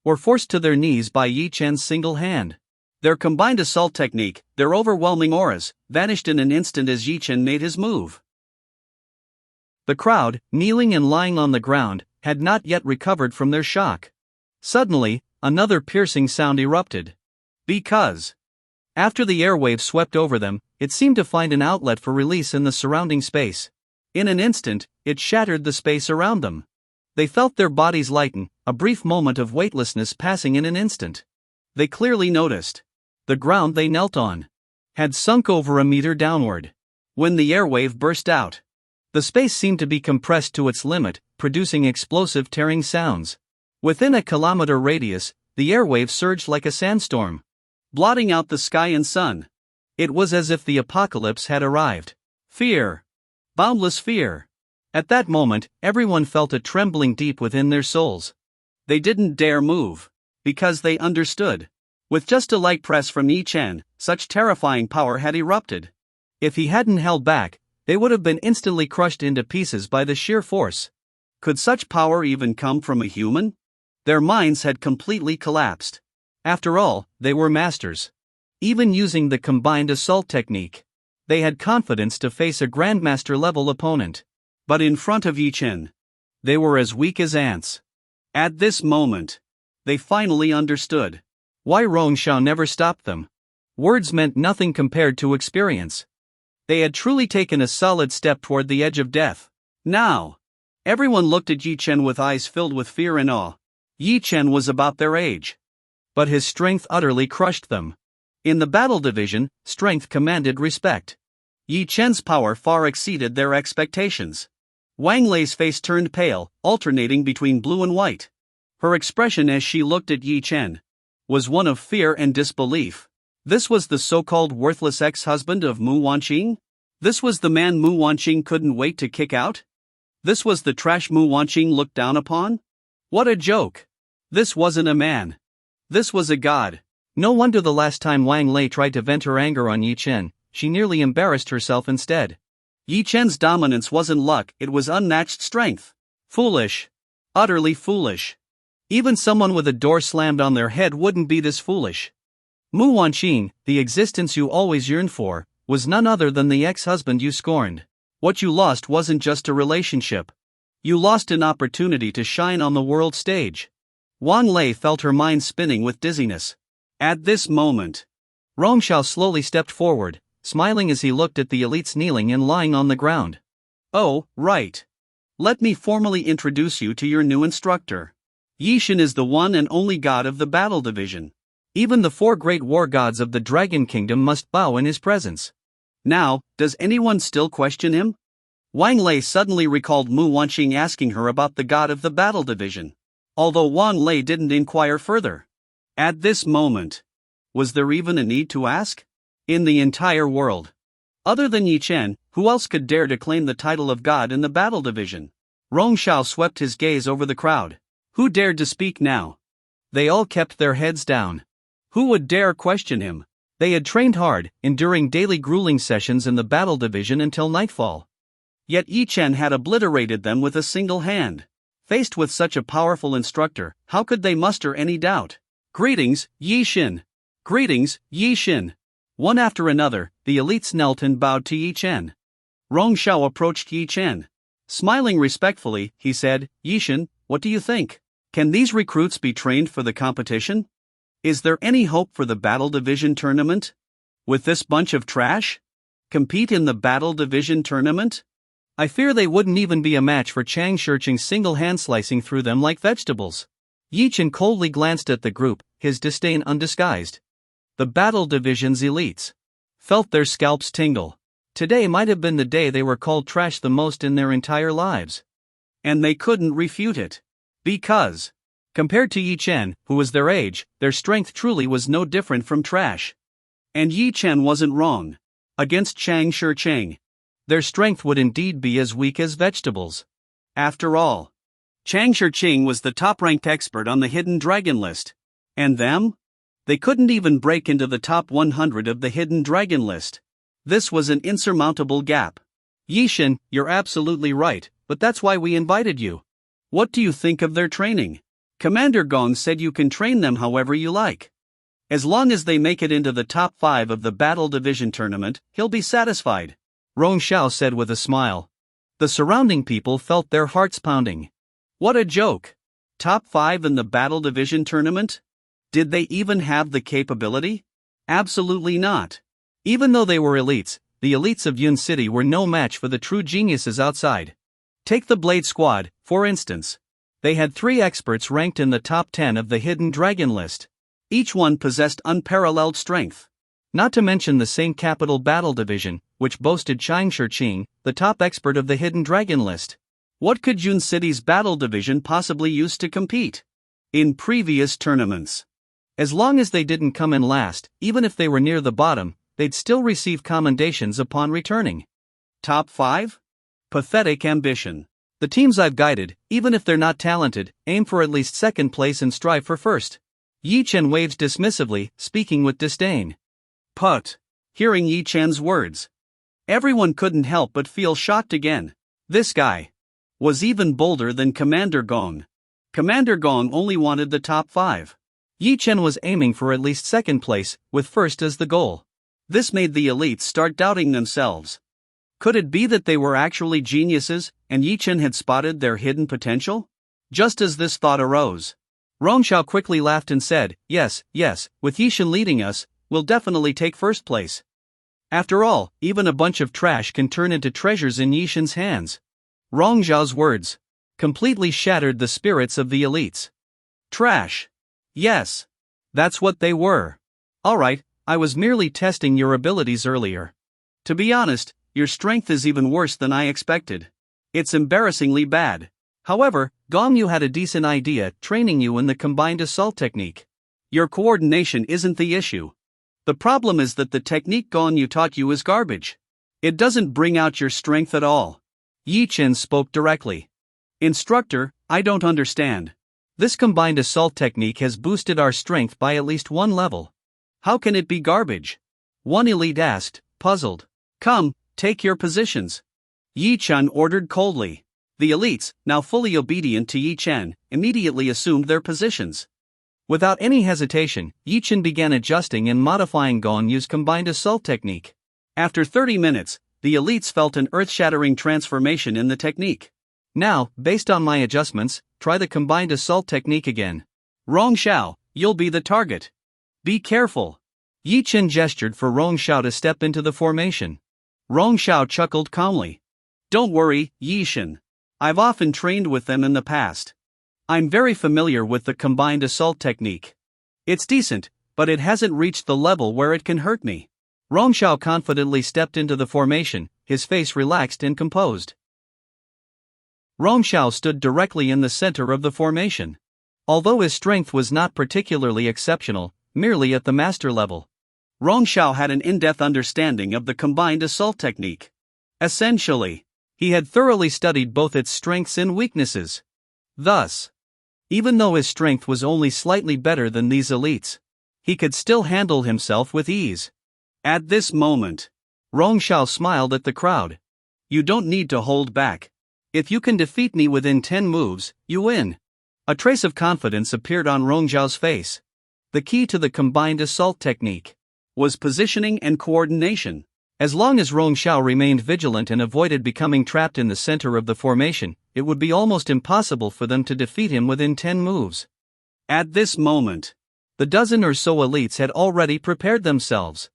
were forced to their knees by Yi Chen's single hand. Their combined assault technique, their overwhelming auras, vanished in an instant as Yi Chen made his move. The crowd, kneeling and lying on the ground, had not yet recovered from their shock. Suddenly, another piercing sound erupted. Because, after the airwave swept over them, it seemed to find an outlet for release in the surrounding space. In an instant, it shattered the space around them. They felt their bodies lighten, a brief moment of weightlessness passing in an instant. They clearly noticed. The ground they knelt on had sunk over a meter downward. When the airwave burst out, the space seemed to be compressed to its limit, producing explosive tearing sounds. Within a kilometer radius, the airwave surged like a sandstorm, blotting out the sky and sun. It was as if the apocalypse had arrived. Fear. Boundless fear. At that moment, everyone felt a trembling deep within their souls. They didn't dare move, because they understood. With just a light press from Yi Chen, such terrifying power had erupted. If he hadn't held back, they would have been instantly crushed into pieces by the sheer force. Could such power even come from a human? Their minds had completely collapsed. After all, they were masters. Even using the combined assault technique, they had confidence to face a grandmaster-level opponent. But in front of Yi Chen, they were as weak as ants. At this moment, they finally understood why Rongshao never stopped them. Words meant nothing compared to experience. They had truly taken a solid step toward the edge of death. Now, everyone looked at Yi Chen with eyes filled with fear and awe. Yi Chen was about their age, but his strength utterly crushed them. In the Battle Division, strength commanded respect. Yi Chen's power far exceeded their expectations. Wang Lei's face turned pale, alternating between blue and white. Her expression as she looked at Yi Chen was one of fear and disbelief. This was the so-called worthless ex-husband of Mu Wanqing? This was the man Mu Wanqing couldn't wait to kick out? This was the trash Mu Wanqing looked down upon? What a joke! This wasn't a man. This was a god. No wonder the last time Wang Lei tried to vent her anger on Yi Chen, she nearly embarrassed herself instead. Yi Chen's dominance wasn't luck, it was unmatched strength. Foolish. Utterly foolish. Even someone with a door slammed on their head wouldn't be this foolish. Mu Wanqing, the existence you always yearned for, was none other than the ex-husband you scorned. What you lost wasn't just a relationship. You lost an opportunity to shine on the world stage. Wang Lei felt her mind spinning with dizziness. At this moment, Rongshao slowly stepped forward, smiling as he looked at the elites kneeling and lying on the ground. Oh, right. Let me formally introduce you to your new instructor. Yi Chen is the one and only god of the Battle Division. Even the 4 great war gods of the Dragon Kingdom must bow in his presence. Now, does anyone still question him? Wang Lei suddenly recalled Mu Wanqing asking her about the god of the Battle Division. Although Wang Lei didn't inquire further. At this moment, was there even a need to ask? In the entire world, other than Yi Chen, who else could dare to claim the title of god in the Battle Division? Rongshao swept his gaze over the crowd. Who dared to speak now? They all kept their heads down. Who would dare question him? They had trained hard, enduring daily grueling sessions in the battle division until nightfall. Yet Yi Chen had obliterated them with a single hand. Faced with such a powerful instructor, how could they muster any doubt? Greetings, Yi Xin. Greetings, Yi Xin. One after another, the elites knelt and bowed to Yi Chen. Rong Xiao approached Yi Chen. Smiling respectfully, he said, Yi Xin, what do you think? Can these recruits be trained for the competition? Is there any hope for the battle division tournament? With this bunch of trash? Compete in the battle division tournament? I fear they wouldn't even be a match for Chang Shirching's single hand slicing through them like vegetables. Yi Chen coldly glanced at the group, his disdain undisguised. The battle division's elites felt their scalps tingle. Today might have been the day they were called trash the most in their entire lives. And they couldn't refute it. Because, compared to Yi Chen, who was their age, their strength truly was no different from trash. And Yi Chen wasn't wrong. Against Chang Shirching, their strength would indeed be as weak as vegetables. After all, Chang Shirching was the top-ranked expert on the Hidden Dragon list. And them? They couldn't even break into the top 100 of the Hidden Dragon list. This was an insurmountable gap. Yi Xin, you're absolutely right, but that's why we invited you. What do you think of their training? Commander Gong said you can train them however you like. As long as they make it into the top 5 of the Battle Division tournament, he'll be satisfied. Rong Xiao said with a smile. The surrounding people felt their hearts pounding. What a joke! Top 5 in the Battle Division tournament? Did they even have the capability? Absolutely not. Even though they were elites, the elites of Yun City were no match for the true geniuses outside. Take the Blade Squad, for instance. They had 3 experts ranked in the top 10 of the Hidden Dragon list. Each one possessed unparalleled strength. Not to mention the same Capital Battle Division, which boasted Chang Shirching, the top expert of the Hidden Dragon list. What could Yun City's Battle Division possibly use to compete in previous tournaments? As long as they didn't come in last, even if they were near the bottom, they'd still receive commendations upon returning. Top 5? Pathetic ambition. The teams I've guided, even if they're not talented, aim for at least second place and strive for first. Yi Chen waves dismissively, speaking with disdain. Put. Hearing Yi Chen's words, everyone couldn't help but feel shocked again. This guy was even bolder than Commander Gong. Commander Gong only wanted the top 5. Yi Chen was aiming for at least second place, with first as the goal. This made the elites start doubting themselves. Could it be that they were actually geniuses, and Yi Chen had spotted their hidden potential? Just as this thought arose, Rong Xiao quickly laughed and said, yes, with Yi Chen leading us, we'll definitely take first place. After all, even a bunch of trash can turn into treasures in Yi Shen's hands. Rong Xiao's words completely shattered the spirits of the elites. Trash. Yes. That's what they were. Alright, I was merely testing your abilities earlier. To be honest, your strength is even worse than I expected. It's embarrassingly bad. However, Gong Yu had a decent idea, training you in the combined assault technique. Your coordination isn't the issue. The problem is that the technique Gong Yu taught you is garbage. It doesn't bring out your strength at all. Yi Chen spoke directly. Instructor, I don't understand. This combined assault technique has boosted our strength by at least 1 level. How can it be garbage? One elite asked, puzzled. Come, take your positions. Yi Chen ordered coldly. The elites, now fully obedient to Yi Chen, immediately assumed their positions. Without any hesitation, Yi Chen began adjusting and modifying Gong Yu's combined assault technique. After 30 minutes, the elites felt an earth-shattering transformation in the technique. Now, based on my adjustments, try the combined assault technique again. Rong Xiao, you'll be the target. Be careful. Yi Chen gestured for Rong Xiao to step into the formation. Rong Xiao chuckled calmly. Don't worry, Yi Xin. I've often trained with them in the past. I'm very familiar with the combined assault technique. It's decent, but it hasn't reached the level where it can hurt me. Rong Xiao confidently stepped into the formation, his face relaxed and composed. Rong Xiao stood directly in the center of the formation. Although his strength was not particularly exceptional, merely at the master level, Rong Xiao had an in-depth understanding of the combined assault technique. Essentially, he had thoroughly studied both its strengths and weaknesses. Thus, even though his strength was only slightly better than these elites, he could still handle himself with ease. At this moment, Rong Xiao smiled at the crowd. You don't need to hold back. If you can defeat me within 10 moves, you win. A trace of confidence appeared on Rong Xiao's face. The key to the combined assault technique was positioning and coordination. As long as Rong Xiao remained vigilant and avoided becoming trapped in the center of the formation, it would be almost impossible for them to defeat him within 10 moves. At this moment, the dozen or so elites had already prepared themselves.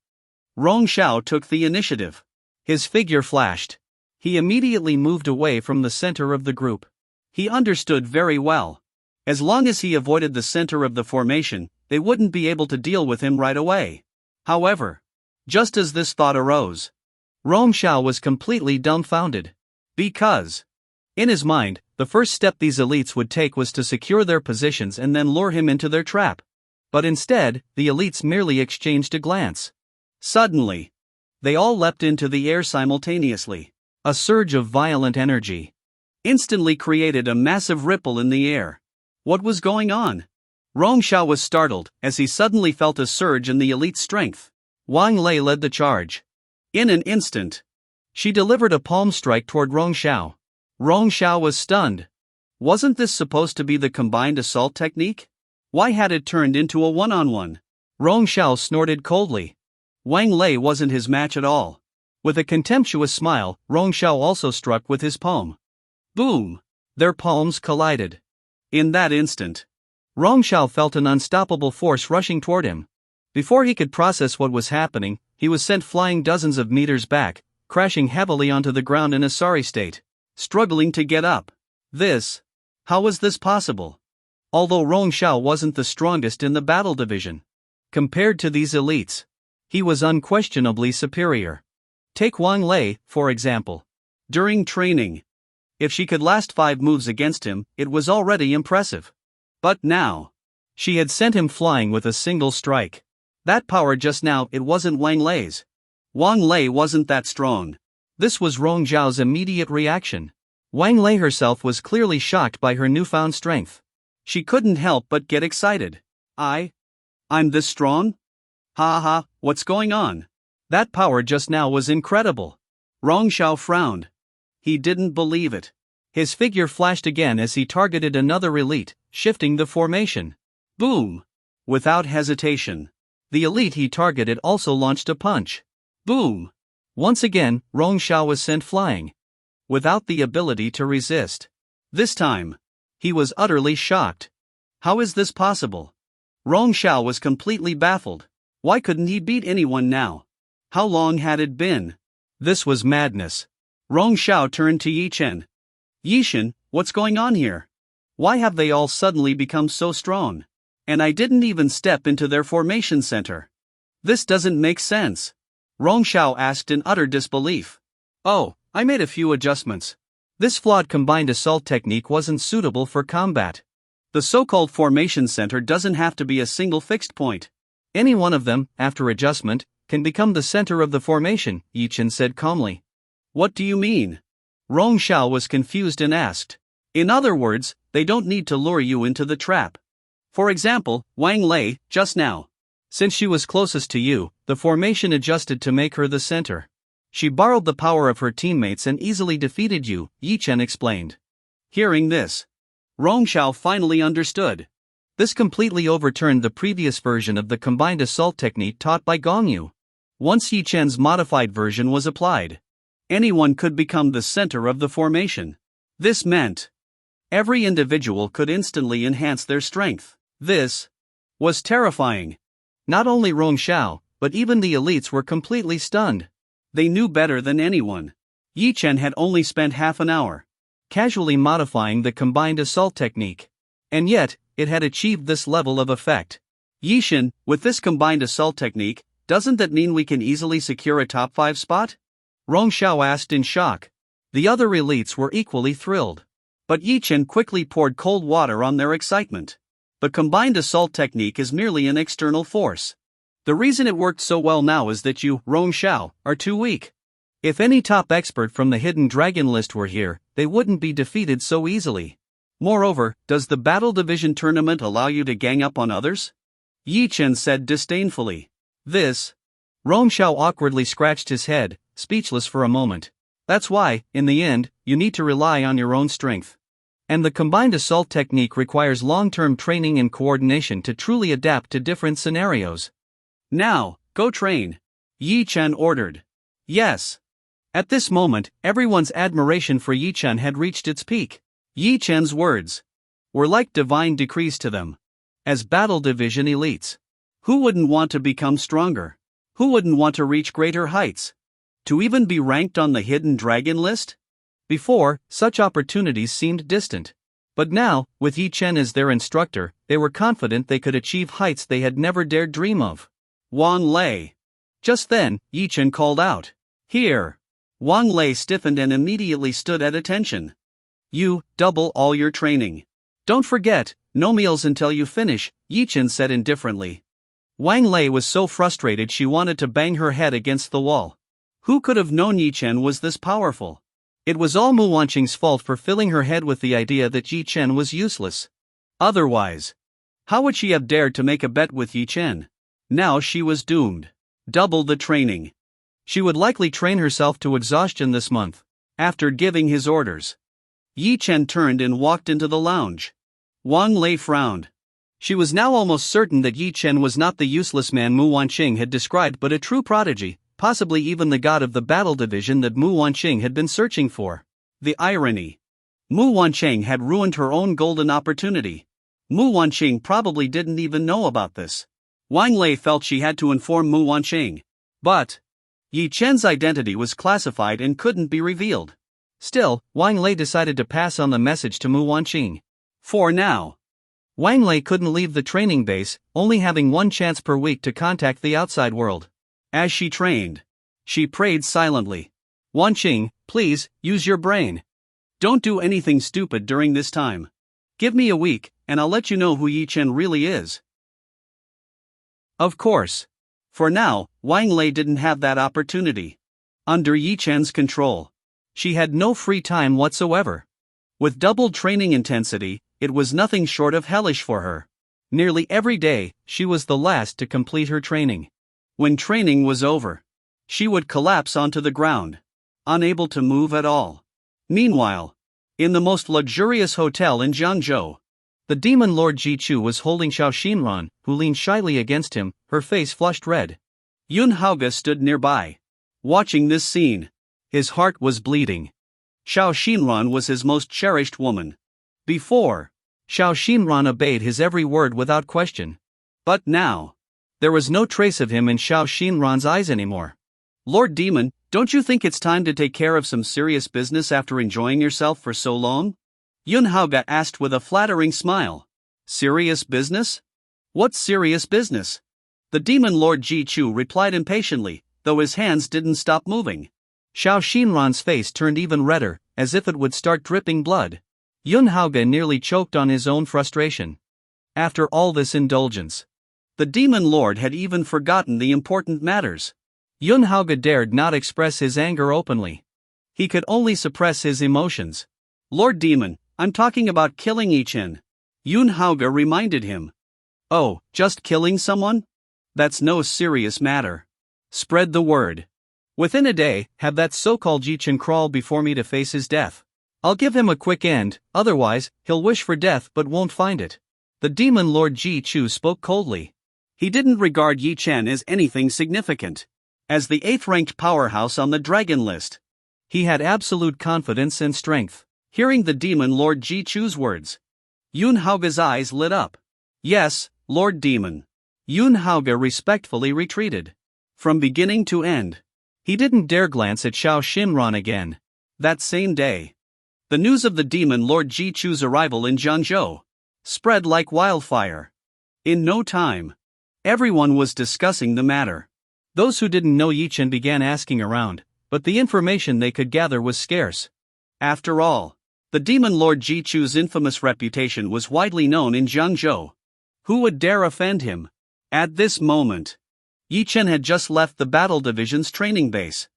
Rong Xiao took the initiative. His figure flashed. He immediately moved away from the center of the group. He understood very well. As long as he avoided the center of the formation, they wouldn't be able to deal with him right away. However, just as this thought arose, Rong Xiao was completely dumbfounded. Because, in his mind, the first step these elites would take was to secure their positions and then lure him into their trap. But instead, the elites merely exchanged a glance. Suddenly, they all leapt into the air simultaneously. A surge of violent energy instantly created a massive ripple in the air. What was going on? Rong Xiao was startled as he suddenly felt a surge in the elite's strength. Wang Lei led the charge. In an instant, she delivered a palm strike toward Rong Xiao. Rong Xiao was stunned. Wasn't this supposed to be the combined assault technique? Why had it turned into a one-on-one? Rong Xiao snorted coldly. Wang Lei wasn't his match at all. With a contemptuous smile, Rong Xiao also struck with his palm. Boom! Their palms collided. In that instant, Rong Xiao felt an unstoppable force rushing toward him. Before he could process what was happening, he was sent flying dozens of meters back, crashing heavily onto the ground in a sorry state, struggling to get up. How was this possible? Although Rong Xiao wasn't the strongest in the battle division, compared to these elites, he was unquestionably superior. Take Wang Lei, for example. During training, if she could last 5 moves against him, it was already impressive. But now, she had sent him flying with a single strike. That power just now, it wasn't Wang Lei's. Wang Lei wasn't that strong. This was Rong Xiao's immediate reaction. Wang Lei herself was clearly shocked by her newfound strength. She couldn't help but get excited. I'm this strong? Ha ha, what's going on? That power just now was incredible. Rong Xiao frowned. He didn't believe it. His figure flashed again as he targeted another elite, shifting the formation. Boom! Without hesitation, the elite he targeted also launched a punch. Boom! Once again, Rong Xiao was sent flying, without the ability to resist. This time, he was utterly shocked. How is this possible? Rong Xiao was completely baffled. Why couldn't he beat anyone now? How long had it been? This was madness. Rong Xiao turned to Yi Chen. Yi Chen, what's going on here? Why have they all suddenly become so strong? And I didn't even step into their formation center. This doesn't make sense. Rong Xiao asked in utter disbelief. Oh, I made a few adjustments. This flawed combined assault technique wasn't suitable for combat. The so-called formation center doesn't have to be a single fixed point. Any one of them, after adjustment, can become the center of the formation, Yi Chen said calmly. What do you mean? Rong Xiao was confused and asked. In other words, they don't need to lure you into the trap. For example, Wang Lei, just now. Since she was closest to you, the formation adjusted to make her the center. She borrowed the power of her teammates and easily defeated you, Yi Chen explained. Hearing this, Rong Xiao finally understood. This completely overturned the previous version of the combined assault technique taught by Gongyu. Once Yi Chen's modified version was applied, anyone could become the center of the formation. This meant every individual could instantly enhance their strength. This was terrifying. Not only Rong Xiao, but even the elites were completely stunned. They knew better than anyone. Yi Chen had only spent half an hour casually modifying the combined assault technique. And yet, it had achieved this level of effect. Yi Chen, with this combined assault technique, doesn't that mean we can easily secure a top 5 spot? Rong Xiao asked in shock. The other elites were equally thrilled. But Yi Chen quickly poured cold water on their excitement. The combined assault technique is merely an external force. The reason it worked so well now is that you, Rong Xiao, are too weak. If any top expert from the Hidden Dragon list were here, they wouldn't be defeated so easily. Moreover, does the Battle Division tournament allow you to gang up on others? Yi Chen said disdainfully. This Rome Xiao awkwardly scratched his head, speechless for a moment. That's why, in the end, you need to rely on your own strength. And the combined assault technique requires long-term training and coordination to truly adapt to different scenarios. Now, go train. Yi Chen ordered. Yes. At this moment, everyone's admiration for Yi Chen had reached its peak. Yi Chen's words were like divine decrees to them. As battle division elites, who wouldn't want to become stronger? Who wouldn't want to reach greater heights? To even be ranked on the hidden dragon list? Before, such opportunities seemed distant. But now, with Yi Chen as their instructor, they were confident they could achieve heights they had never dared dream of. Wang Lei. Just then, Yi Chen called out. Here. Wang Lei stiffened and immediately stood at attention. You, double all your training. Don't forget, no meals until you finish, Yi Chen said indifferently. Wang Lei was so frustrated she wanted to bang her head against the wall. Who could have known Yi Chen was this powerful? It was all Mu Wanqing's fault for filling her head with the idea that Yi Chen was useless. Otherwise, how would she have dared to make a bet with Yi Chen? Now she was doomed. Double the training. She would likely train herself to exhaustion this month. After giving his orders, Yi Chen turned and walked into the lounge. Wang Lei frowned. She was now almost certain that Yi Chen was not the useless man Mu Wanqing had described but a true prodigy, possibly even the god of the battle division that Mu Wanqing had been searching for. The irony. Mu Wanqing had ruined her own golden opportunity. Mu Wanqing probably didn't even know about this. Wang Lei felt she had to inform Mu Wanqing. But Yi Chen's identity was classified and couldn't be revealed. Still, Wang Lei decided to pass on the message to Mu Wanqing. For now. Wang Lei couldn't leave the training base, only having one chance per week to contact the outside world. As she trained, she prayed silently. Wanqing, please, use your brain. Don't do anything stupid during this time. Give me a week, and I'll let you know who Yi Chen really is. Of course. For now, Wang Lei didn't have that opportunity. Under Yi Chen's control, she had no free time whatsoever. With doubled training intensity, it was nothing short of hellish for her. Nearly every day, she was the last to complete her training. When training was over, she would collapse onto the ground, unable to move at all. Meanwhile, in the most luxurious hotel in Jiangzhou, the demon lord Ji Chu was holding Xiao Xinran, who leaned shyly against him, her face flushed red. Yun Haoge stood nearby, watching this scene. His heart was bleeding. Xiao Xinran was his most cherished woman. Before, Xiao Xinran obeyed his every word without question. But now, there was no trace of him in Xiao Xinran's eyes anymore. Lord Demon, don't you think it's time to take care of some serious business after enjoying yourself for so long? Yun Haoge asked with a flattering smile. Serious business? What serious business? The demon lord Ji Chu replied impatiently, though his hands didn't stop moving. Xiao Xinran's face turned even redder, as if it would start dripping blood. Yun Haoge nearly choked on his own frustration. After all this indulgence, the demon lord had even forgotten the important matters. Yun Haoge dared not express his anger openly. He could only suppress his emotions. Lord Demon, I'm talking about killing Yi Chen. Yun Haoge reminded him. Oh, just killing someone? That's no serious matter. Spread the word. Within a day, have that so-called Yi Chen crawl before me to face his death. I'll give him a quick end, otherwise, he'll wish for death but won't find it. The demon lord Ji Chu spoke coldly. He didn't regard Yi Chen as anything significant. As the 8th-ranked powerhouse on the dragon list, he had absolute confidence and strength. Hearing the demon lord Ji Chu's words, Yun Haoge's eyes lit up. Yes, Lord Demon. Yun Haoge respectfully retreated. From beginning to end, he didn't dare glance at Xiao Xinran again. That same day, the news of the demon lord Ji Chu's arrival in Jiangzhou spread like wildfire. In no time, everyone was discussing the matter. Those who didn't know Yi Chen began asking around, but the information they could gather was scarce. After all, the demon lord Ji Chu's infamous reputation was widely known in Jiangzhou. Who would dare offend him? At this moment, Yi Chen had just left the battle division's training base.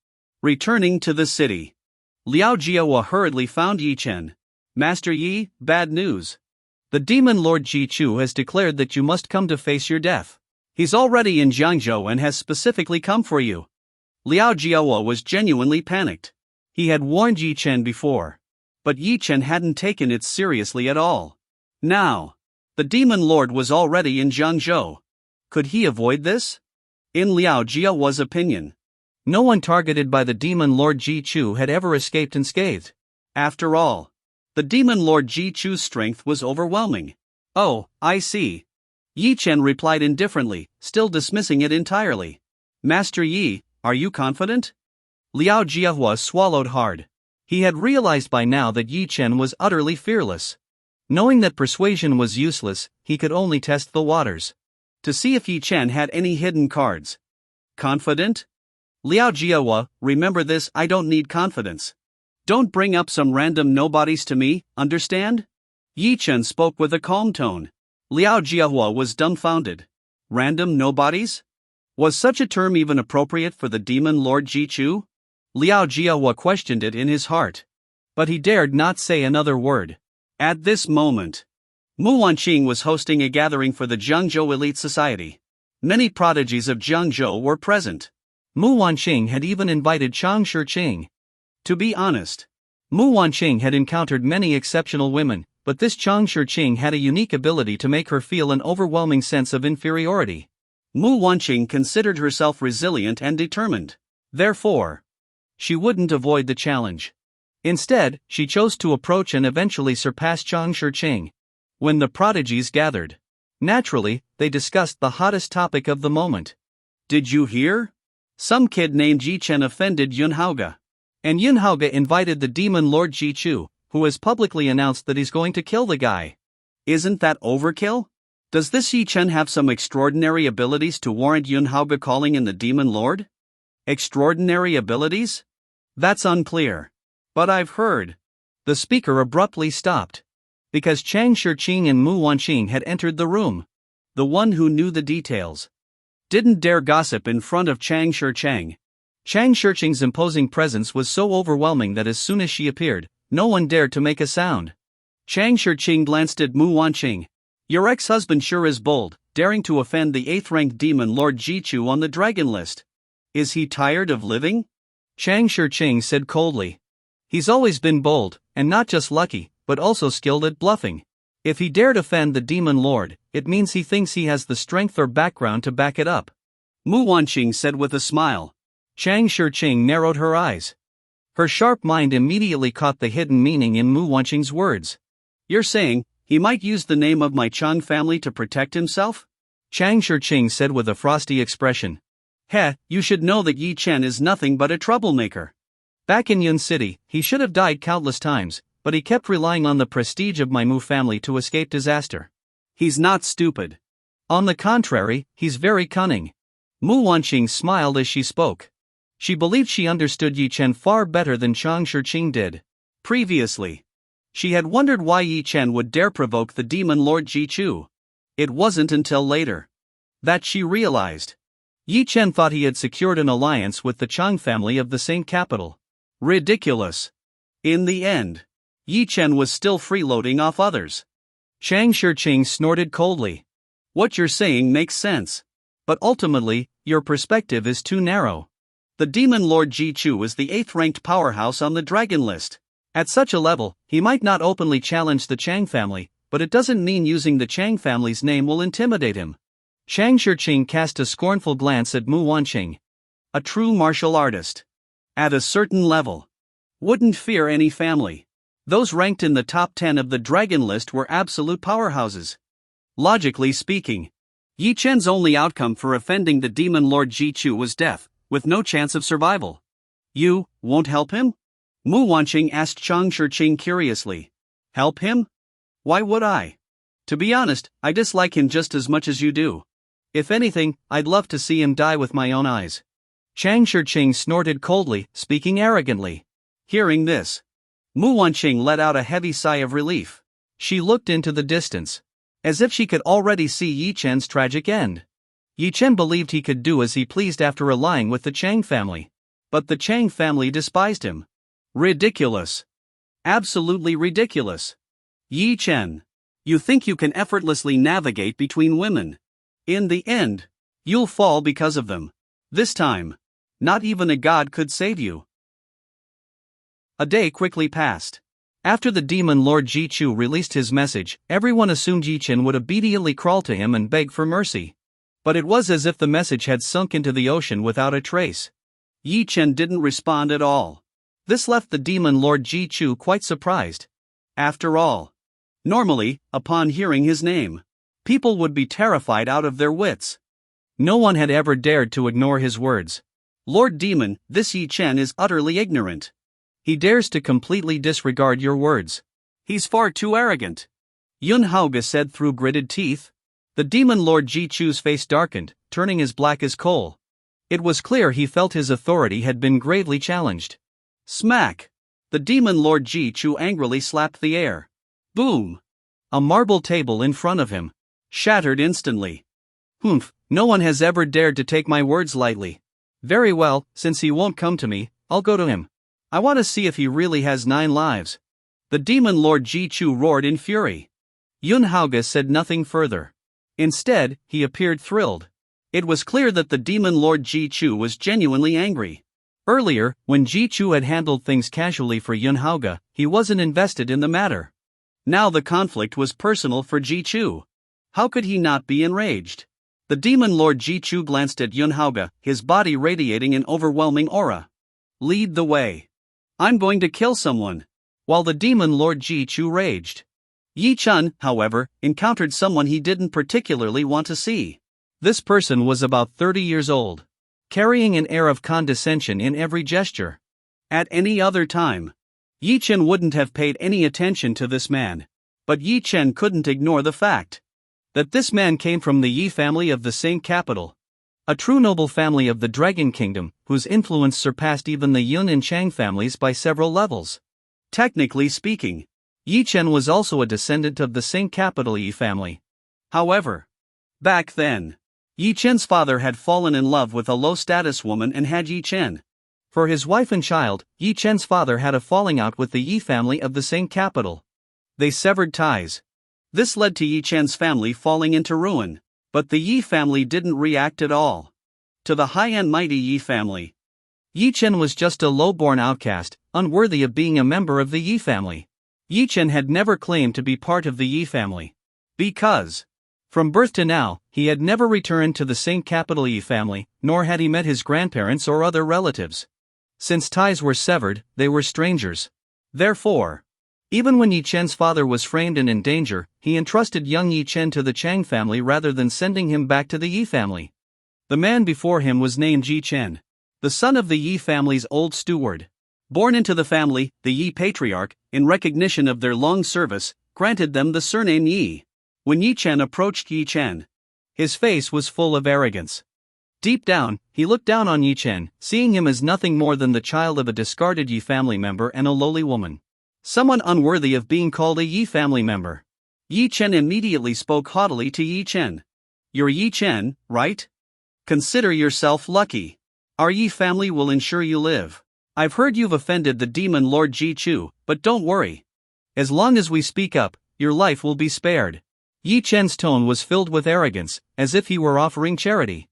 Returning to the city, Liao Jiahua hurriedly found Yi Chen. Master Yi, bad news. The demon lord Ji Chu has declared that you must come to face your death. He's already in Jiangzhou and has specifically come for you. Liao Jiaowa was genuinely panicked. He had warned Yi Chen before. But Yi Chen hadn't taken it seriously at all. Now, the Demon Lord was already in Jiangzhou. Could he avoid this? In Liao Jiaowa's opinion, no one targeted by the Demon Lord Ji Chu had ever escaped unscathed. After all, the Demon Lord Ji Chu's strength was overwhelming. Oh, I see. Yi Chen replied indifferently, still dismissing it entirely. Master Yi, are you confident? Liao Jiahua swallowed hard. He had realized by now that Yi Chen was utterly fearless. Knowing that persuasion was useless, he could only test the waters. To see if Yi Chen had any hidden cards. Confident? Liao Jiahua, remember this, I don't need confidence. Don't bring up some random nobodies to me, understand? Yi Chen spoke with a calm tone. Liao Jiahua was dumbfounded. Random nobodies? Was such a term even appropriate for the Demon Lord Ji Chu? Liao Jiahua questioned it in his heart. But he dared not say another word. At this moment, Mu Wanqing was hosting a gathering for the Jiangzhou Elite Society. Many prodigies of Jiangzhou were present. Mu Wanqing had even invited Chang Shiqing. To be honest, Mu Wanqing had encountered many exceptional women, but this Chang Shiqing had a unique ability to make her feel an overwhelming sense of inferiority. Mu Wanqing considered herself resilient and determined. Therefore, she wouldn't avoid the challenge. Instead, she chose to approach and eventually surpass Chang Shiqing. When the prodigies gathered, naturally, they discussed the hottest topic of the moment. Did you hear? Some kid named Yi Chen offended Yunhaoge. And Yunhaoge invited the Demon Lord Ji Chu, who has publicly announced that he's going to kill the guy. Isn't that overkill? Does this Yi Chen have some extraordinary abilities to warrant Yunhaoge calling in the Demon Lord? Extraordinary abilities? That's unclear. But I've heard. The speaker abruptly stopped. Because Chang Shiqing and Mu Wanqing had entered the room. The one who knew the details didn't dare gossip in front of Chang Shiqing. Chang Shiqing's imposing presence was so overwhelming that as soon as she appeared, no one dared to make a sound. Chang Shiqing glanced at Mu Wanqing. Your ex-husband sure is bold, daring to offend the 8th-ranked Demon Lord Ji Chu on the dragon list. Is he tired of living? Chang Shiqing said coldly. He's always been bold, and not just lucky, but also skilled at bluffing. If he dared offend the Demon Lord, it means he thinks he has the strength or background to back it up. Mu Wanqing said with a smile. Chang Shiqing narrowed her eyes. Her sharp mind immediately caught the hidden meaning in Mu Wanqing's words. You're saying, he might use the name of my Chang family to protect himself? Chang Shiqing said with a frosty expression. You should know that Yi Chen is nothing but a troublemaker. Back in Yun City, he should have died countless times, but he kept relying on the prestige of my Mu family to escape disaster. He's not stupid. On the contrary, he's very cunning. Mu Wanqing smiled as she spoke. She believed she understood Yi Chen far better than Chang Shiqing did. Previously, she had wondered why Yi Chen would dare provoke the Demon Lord Ji Chu. It wasn't until later that she realized. Yi Chen thought he had secured an alliance with the Chang family of the same capital. Ridiculous. In the end, Yi Chen was still freeloading off others. Chang Shiqing snorted coldly. What you're saying makes sense. But ultimately, your perspective is too narrow. The Demon Lord Ji Chu is the 8th-ranked powerhouse on the dragon list. At such a level, he might not openly challenge the Chang family, but it doesn't mean using the Chang family's name will intimidate him. Chang Shiqing cast a scornful glance at Mu Wanqing. A true martial artist. At a certain level. Wouldn't fear any family. Those ranked in the top 10 of the dragon list were absolute powerhouses. Logically speaking, Yi Chen's only outcome for offending the Demon Lord Ji Chu was death, with no chance of survival. You won't help him? Mu Wanqing asked Chang Shiqing curiously. Help him? Why would I? To be honest, I dislike him just as much as you do. If anything, I'd love to see him die with my own eyes. Chang Shiqing snorted coldly, speaking arrogantly. Hearing this, Mu Wanqing let out a heavy sigh of relief. She looked into the distance, as if she could already see Yi Chen's tragic end. Yi Chen believed he could do as he pleased after allying with the Chang family. But the Chang family despised him. Ridiculous. Absolutely ridiculous. Yi Chen, you think you can effortlessly navigate between women. In the end, You'll fall because of them. This time, not even a god could save you. A day quickly passed. After the demon Lord Ji-Chu released his message, everyone assumed Yi-Chen would obediently crawl to him and beg for mercy. But it was as if the message had sunk into the ocean without a trace. Yi-Chen didn't respond at all. This left the demon Lord Ji-Chu quite surprised. After all, normally, upon hearing his name, people would be terrified out of their wits. No one had ever dared to ignore his words. Lord Demon, this Yi-Chen is utterly ignorant. He dares to completely disregard your words. He's far too arrogant. Yun Haoge said through gritted teeth. The demon Lord Ji-Chu's face darkened, turning as black as coal. It was clear he felt his authority had been gravely challenged. Smack! The demon Lord Ji-Chu angrily slapped the air. Boom! A marble table in front of him shattered instantly. Humph, no one has ever dared to take my words lightly. Very well, since he won't come to me, I'll go to him. I want to see if he really has 9 lives. The demon Lord Ji-Chu roared in fury. Yun Haoge said nothing further. Instead, he appeared thrilled. It was clear that the demon Lord Ji-Chu was genuinely angry. Earlier, when Ji-Chu had handled things casually for Yun Haoge, he wasn't invested in the matter. Now the conflict was personal for Ji-Chu. How could he not be enraged? The demon Lord Ji-Chu glanced at Yun Haoge, his body radiating an overwhelming aura. Lead the way. I'm going to kill someone. While the demon Lord Ji-Chu raged. Yi-Chen, however, encountered someone he didn't particularly want to see. This person was about 30 years old, carrying an air of condescension in every gesture. At any other time, Yi-Chen wouldn't have paid any attention to this man. But Yi-Chen couldn't ignore the fact that this man came from the Yi family of the same capital. A true noble family of the Dragon Kingdom, whose influence surpassed even the Yun and Chang families by several levels. Technically speaking, Yi-Chen was also a descendant of the same capital Yi family. However, back then, Yi-Chen's father had fallen in love with a low-status woman and had Yi-Chen for his wife and child. Yi-Chen's father had a falling out with the Yi family of the same capital. They severed ties. This led to Yi-Chen's family falling into ruin. But the Yi family didn't react at all. To the high and mighty Yi family, Yi-Chen was just a low-born outcast, unworthy of being a member of the Yi family. Yi-Chen had never claimed to be part of the Yi family. Because, from birth to now, he had never returned to the same capital Yi family, nor had he met his grandparents or other relatives. Since ties were severed, they were strangers. Therefore, even when Yi-Chen's father was framed and in danger, he entrusted young Yi-Chen to the Chang family rather than sending him back to the Yi family. The man before him was named Yi-Chen, the son of the Yi family's old steward. Born into the family, the Yi patriarch, in recognition of their long service, granted them the surname Yi. When Yi-Chen approached Yi-Chen, his face was full of arrogance. Deep down, he looked down on Yi-Chen, seeing him as nothing more than the child of a discarded Yi family member and a lowly woman. Someone unworthy of being called a Yi family member. Yi-Chen immediately spoke haughtily to Yi-Chen. You're Yi-Chen, right? Consider yourself lucky. Our Yi family will ensure you live. I've heard you've offended the demon Lord Ji-Chu, but don't worry. As long as we speak up, your life will be spared. Yi-Chen's tone was filled with arrogance, as if he were offering charity.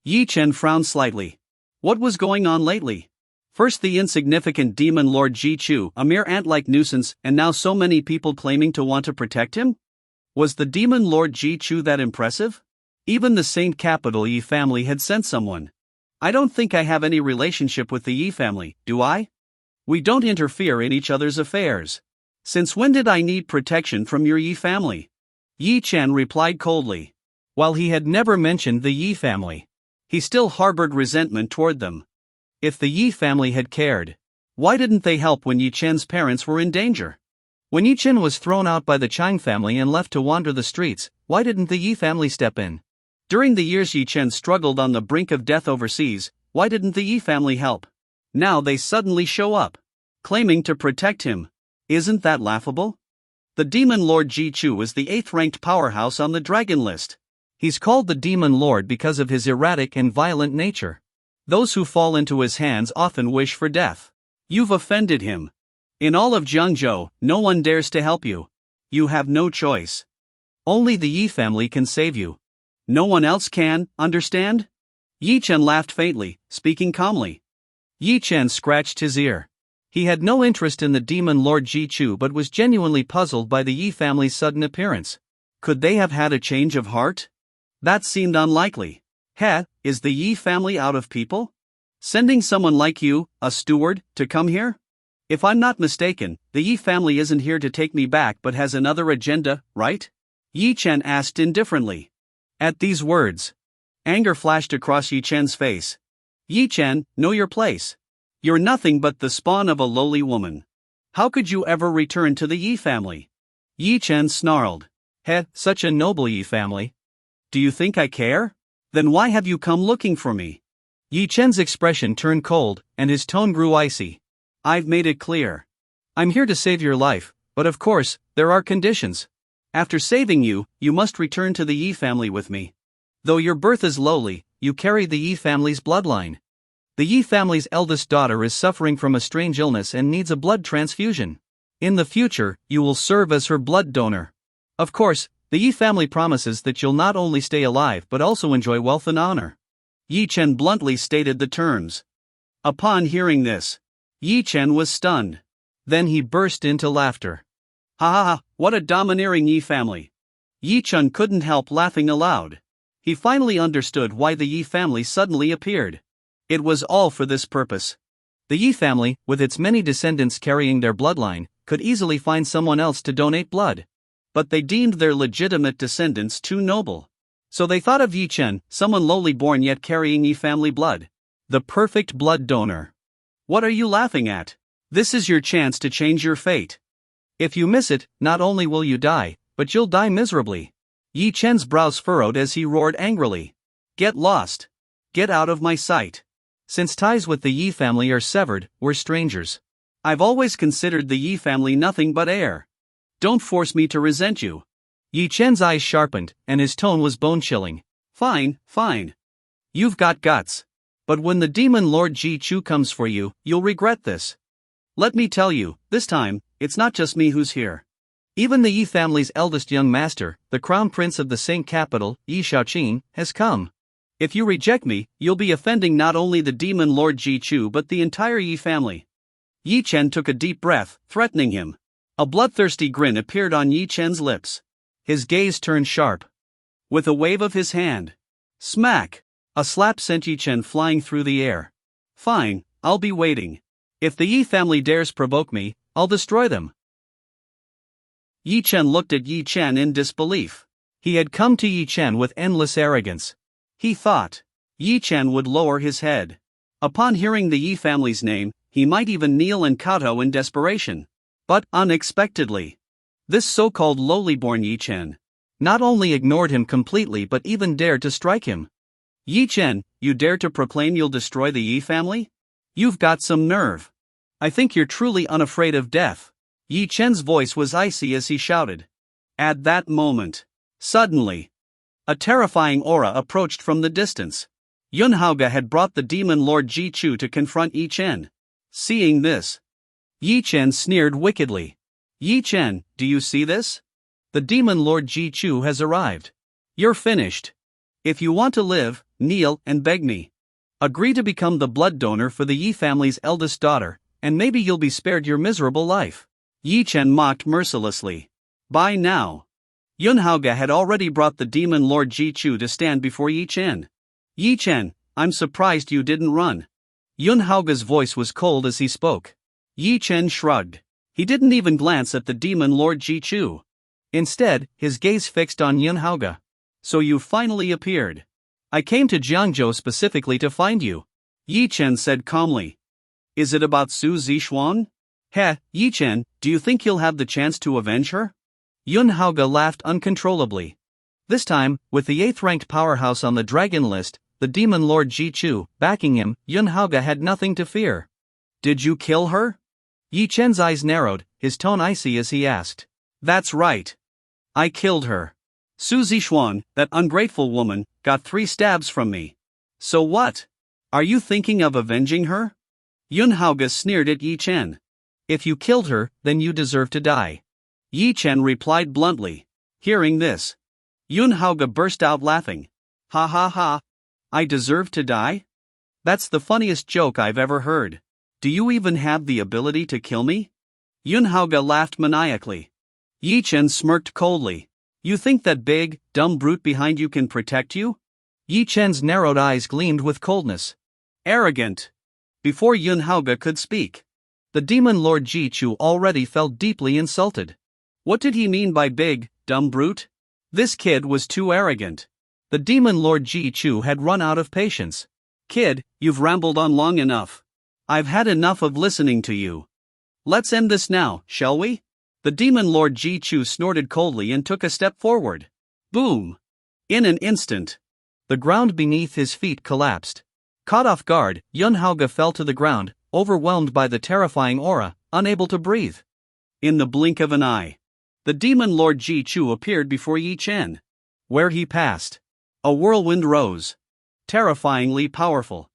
Yi-Chen frowned slightly. What was going on lately? First the insignificant demon Lord Ji-Chu, a mere ant-like nuisance, and now so many people claiming to want to protect him? Was the demon Lord Ji-Chu that impressive? Even the Saint Capital Yi family had sent someone. I don't think I have any relationship with the Yi family, do I? We don't interfere in each other's affairs. Since when did I need protection from your Yi family? Yi-Chen replied coldly. While he had never mentioned the Yi family, he still harbored resentment toward them. If the Yi family had cared, why didn't they help when Yi-Chen's parents were in danger? When Yi-Chen was thrown out by the Chang family and left to wander the streets, why didn't the Yi family step in? During the years Yi-Chen struggled on the brink of death overseas, why didn't the Yi family help? Now they suddenly show up, claiming to protect him. Isn't that laughable? The demon Lord Ji-Chu is the 8th-ranked powerhouse on the dragon list. He's called the Demon Lord because of his erratic and violent nature. Those who fall into his hands often wish for death. You've offended him. In all of Jiangzhou, no one dares to help you. You have no choice. Only the Yi family can save you. No one else can, understand? Yi Chen laughed faintly, speaking calmly. Yi Chen scratched his ear. He had no interest in the demon Lord Ji Chu but was genuinely puzzled by the Yi family's sudden appearance. Could they have had a change of heart? That seemed unlikely. Is the Yi family out of people? Sending someone like you, a steward, to come here? If I'm not mistaken, the Yi family isn't here to take me back but has another agenda, right? Yi Chen asked indifferently. At these words, anger flashed across Yi Chen's face. Yi Chen, know your place. You're nothing but the spawn of a lowly woman. How could you ever return to the Yi family? Yi Chen snarled. Such a noble Yi family. Do you think I care? Then why have you come looking for me? Yi Chen's expression turned cold, and his tone grew icy. I've made it clear. I'm here to save your life, but of course, there are conditions. After saving you, you must return to the Yi family with me. Though your birth is lowly, you carry the Yi family's bloodline. The Yi family's eldest daughter is suffering from a strange illness and needs a blood transfusion. In the future, you will serve as her blood donor. Of course, the Yi family promises that you'll not only stay alive but also enjoy wealth and honor. Yi Chen bluntly stated the terms. Upon hearing this, Yi Chen was stunned. Then he burst into laughter. Ha ha ha, what a domineering Yi family. Yi Chen couldn't help laughing aloud. He finally understood why the Yi family suddenly appeared. It was all for this purpose. The Yi family, with its many descendants carrying their bloodline, could easily find someone else to donate blood. But they deemed their legitimate descendants too noble. So they thought of Yi Chen, someone lowly born yet carrying Yi family blood. The perfect blood donor. What are you laughing at? This is your chance to change your fate. If you miss it, not only will you die, but you'll die miserably. Yi Chen's brows furrowed as he roared angrily. Get lost. Get out of my sight. Since ties with the Yi family are severed, we're strangers. I've always considered the Yi family nothing but air. Don't force me to resent you. Yi Chen's eyes sharpened, and his tone was bone-chilling. Fine, fine. You've got guts. But when the demon Lord Ji Chu comes for you, you'll regret this. Let me tell you, this time, it's not just me who's here. Even the Yi family's eldest young master, the crown prince of the Saint capital, Yi Shaoqing, has come. If you reject me, you'll be offending not only the demon Lord Ji Chu but the entire Yi family. Yi Chen took a deep breath, threatening him. A bloodthirsty grin appeared on Yi Chen's lips. His gaze turned sharp. With a wave of his hand, smack! A slap sent Yi Chen flying through the air. Fine, I'll be waiting. If the Yi family dares provoke me, I'll destroy them. Yi Chen looked at Yi Chen in disbelief. He had come to Yi Chen with endless arrogance. He thought Yi Chen would lower his head. Upon hearing the Yi family's name, he might even kneel and kowtow in desperation. But unexpectedly, this so-called lowly-born Yi Chen not only ignored him completely but even dared to strike him. Yi Chen, you dare to proclaim you'll destroy the Yi family? You've got some nerve. I think you're truly unafraid of death. Yi Chen's voice was icy as he shouted. At that moment, suddenly, a terrifying aura approached from the distance. Yun Haoge had brought the demon Lord Ji Chu to confront Yi Chen. Seeing this, Yi Chen sneered wickedly. Yi Chen, do you see this? The demon Lord Ji Chu has arrived. You're finished. If you want to live, kneel and beg me. Agree to become the blood donor for the Yi family's eldest daughter, and maybe you'll be spared your miserable life. Yi Chen mocked mercilessly. By now, Yun Haoge had already brought the demon Lord Ji Chu to stand before Yi Chen. Yi Chen, I'm surprised you didn't run. Yun Haoge's voice was cold as he spoke. Yi Chen shrugged. He didn't even glance at the demon Lord Ji Chu. Instead, his gaze fixed on Yun Haoge. So you finally appeared. I came to Jiangzhou specifically to find you. Yi Chen said calmly. Is it about Su Zixuan? Yi Chen, do you think you'll have the chance to avenge her? Yun Haoge laughed uncontrollably. This time, with the 8th-ranked powerhouse on the dragon list, the demon Lord Ji Chu, backing him, Yun Haoge had nothing to fear. Did you kill her? Yi Chen's eyes narrowed, his tone icy as he asked. That's right. I killed her. Su Zixuan, that ungrateful woman, got 3 stabs from me. So what? Are you thinking of avenging her? Yun Haoge sneered at Yi Chen. If you killed her, then you deserve to die. Yi Chen replied bluntly. Hearing this, Yun Haoge burst out laughing. Ha ha ha. I deserve to die? That's the funniest joke I've ever heard. Do you even have the ability to kill me? Yun Haoge laughed maniacally. Yi Chen smirked coldly. You think that big, dumb brute behind you can protect you? Yi Chen's narrowed eyes gleamed with coldness. Arrogant. Before Yun Haoge could speak, the demon lord Ji Chu already felt deeply insulted. What did he mean by big, dumb brute? This kid was too arrogant. The demon lord Ji Chu had run out of patience. Kid, you've rambled on long enough. I've had enough of listening to you. Let's end this now, shall we? The demon lord Ji Chu snorted coldly and took a step forward. Boom! In an instant, the ground beneath his feet collapsed. Caught off guard, Yun Haoge fell to the ground, overwhelmed by the terrifying aura, unable to breathe. In the blink of an eye, the demon lord Ji Chu appeared before Yi Chen. Where he passed, a whirlwind rose. Terrifyingly powerful.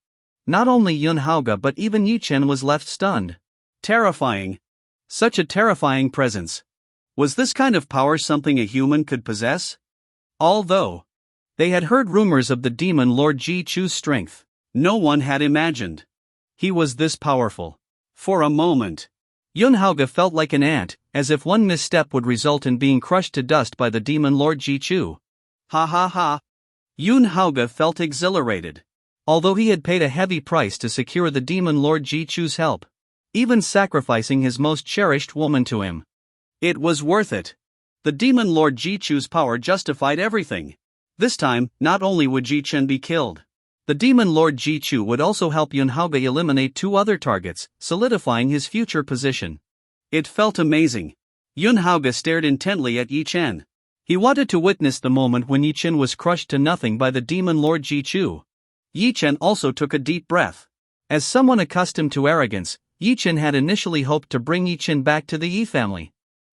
Not only Yun Haoge but even Yi Chen was left stunned. Terrifying. Such a terrifying presence. Was this kind of power something a human could possess? Although they had heard rumors of the demon lord Ji Chu's strength, no one had imagined he was this powerful. For a moment, Yun Haoge felt like an ant, as if one misstep would result in being crushed to dust by the demon lord Ji Chu. Ha ha ha. Yun Haoge felt exhilarated. Although he had paid a heavy price to secure the demon lord Ji Chu's help, even sacrificing his most cherished woman to him, it was worth it. The demon lord Ji Chu's power justified everything. This time, not only would Ji Chen be killed, the demon lord Ji Chu would also help Yun Haoge eliminate 2 other targets, solidifying his future position. It felt amazing. Yun Haoge stared intently at Yi Chen. He wanted to witness the moment when Yi Chen was crushed to nothing by the demon lord Ji Chu. Yi Chen also took a deep breath. As someone accustomed to arrogance, Yi Chen had initially hoped to bring Yi Chen back to the Yi family.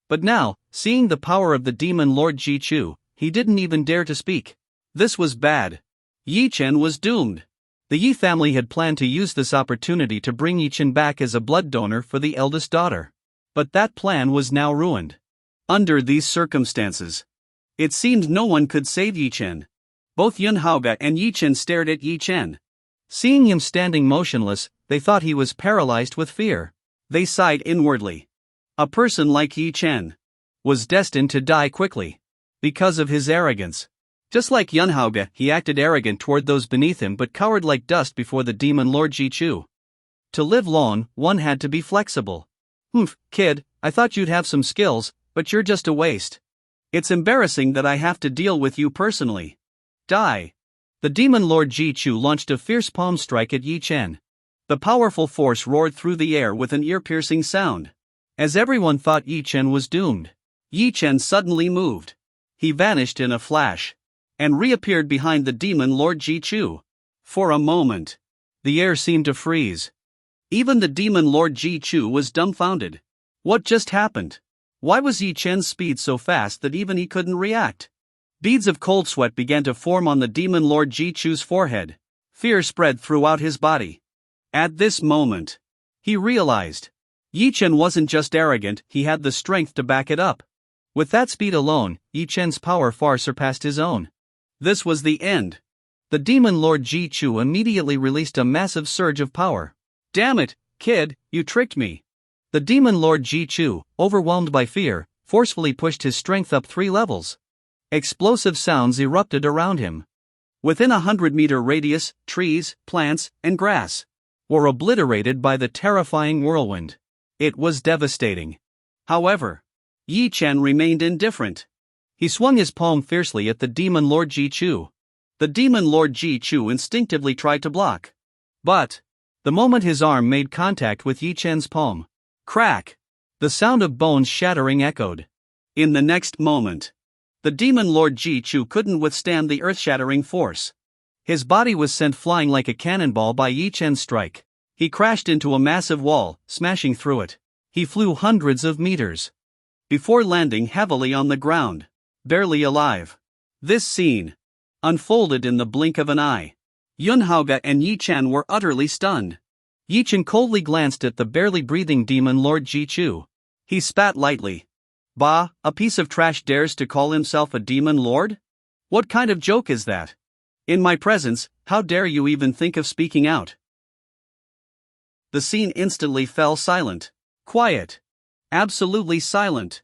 But now, seeing the power of the demon lord Ji Chu, he didn't even dare to speak. This was bad. Yi Chen was doomed. The Yi family had planned to use this opportunity to bring Yi Chen back as a blood donor for the eldest daughter. But that plan was now ruined. Under these circumstances, it seemed no one could save Yi Chen. Both Yun Haoge and Yi Chen stared at Yi Chen. Seeing him standing motionless, they thought he was paralyzed with fear. They sighed inwardly. A person like Yi Chen was destined to die quickly because of his arrogance. Just like Yun Haoge, he acted arrogant toward those beneath him but cowered like dust before the demon lord Ji Chu. To live long, one had to be flexible. Kid, I thought you'd have some skills, but you're just a waste. It's embarrassing that I have to deal with you personally. Die. The demon lord Ji Chu launched a fierce palm strike at Yi Chen. The powerful force roared through the air with an ear-piercing sound. As everyone thought Yi Chen was doomed, Yi Chen suddenly moved. He vanished in a flash and reappeared behind the demon lord Ji Chu. For a moment, the air seemed to freeze. Even the demon lord Ji Chu was dumbfounded. What just happened? Why was Yi Chen's speed so fast that even he couldn't react? Beads of cold sweat began to form on the demon lord Ji Chu's forehead. Fear spread throughout his body. At this moment, he realized Yi Chen wasn't just arrogant, he had the strength to back it up. With that speed alone, Yi Chen's power far surpassed his own. This was the end. The demon lord Ji Chu immediately released a massive surge of power. Damn it, kid, you tricked me. The demon lord Ji Chu, overwhelmed by fear, forcefully pushed his strength up 3 levels. Explosive sounds erupted around him. Within a 100-meter radius, trees, plants, and grass were obliterated by the terrifying whirlwind. It was devastating. However, Yi Chen remained indifferent. He swung his palm fiercely at the demon lord Ji Chu. The demon lord Ji Chu instinctively tried to block. But the moment his arm made contact with Yi Chen's palm, crack! The sound of bones shattering echoed. In the next moment, the demon lord Ji Chu couldn't withstand the earth-shattering force. His body was sent flying like a cannonball by Yi Chen's strike. He crashed into a massive wall, smashing through it. He flew hundreds of meters before landing heavily on the ground, barely alive. This scene unfolded in the blink of an eye. Yun Haoge and Yi Chen were utterly stunned. Yi Chen coldly glanced at the barely breathing demon lord Ji Chu. He spat lightly. Bah, a piece of trash dares to call himself a demon lord? What kind of joke is that? In my presence, how dare you even think of speaking out? The scene instantly fell silent. Quiet. Absolutely silent.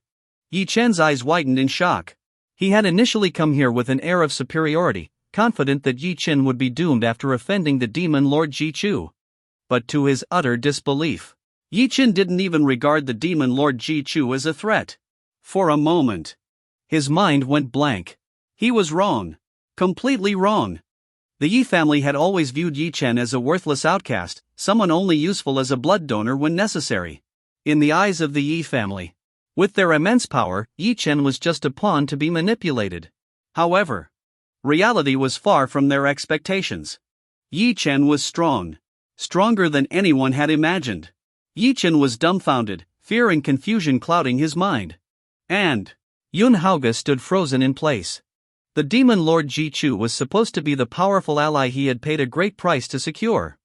Yi Chen's eyes widened in shock. He had initially come here with an air of superiority, confident that Yi Chen would be doomed after offending the demon Lord Ji Chu. But to his utter disbelief, Yi Chen didn't even regard the demon Lord Ji Chu as a threat. For a moment, his mind went blank. He was wrong. Completely wrong. The Yi family had always viewed Yi Chen as a worthless outcast, someone only useful as a blood donor when necessary. In the eyes of the Yi family, with their immense power, Yi Chen was just a pawn to be manipulated. However, reality was far from their expectations. Yi Chen was strong. Stronger than anyone had imagined. Yi Chen was dumbfounded, fear and confusion clouding his mind. And Yun Haoge stood frozen in place. The demon Lord Ji Chu was supposed to be the powerful ally he had paid a great price to secure.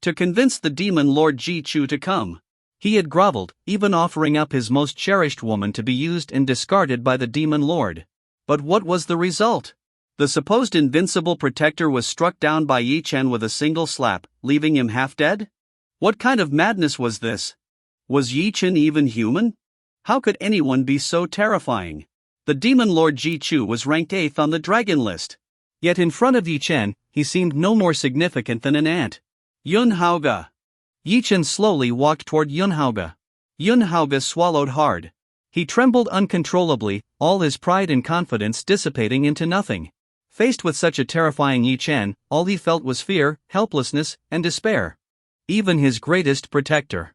To convince the demon Lord Ji Chu to come, he had groveled, even offering up his most cherished woman to be used and discarded by the demon lord. But what was the result? The supposed invincible protector was struck down by Yi Chen with a single slap, leaving him half dead? What kind of madness was this? Was Yi Chen even human? How could anyone be so terrifying? The demon Lord Ji Chu was ranked 8th on the dragon list. Yet in front of Yi Chen, he seemed no more significant than an ant. Yun Haoge. Yi Chen slowly walked toward Yun Haoge. Yun Haoge swallowed hard. He trembled uncontrollably, all his pride and confidence dissipating into nothing. Faced with such a terrifying Yi Chen, all he felt was fear, helplessness, and despair. Even his greatest protector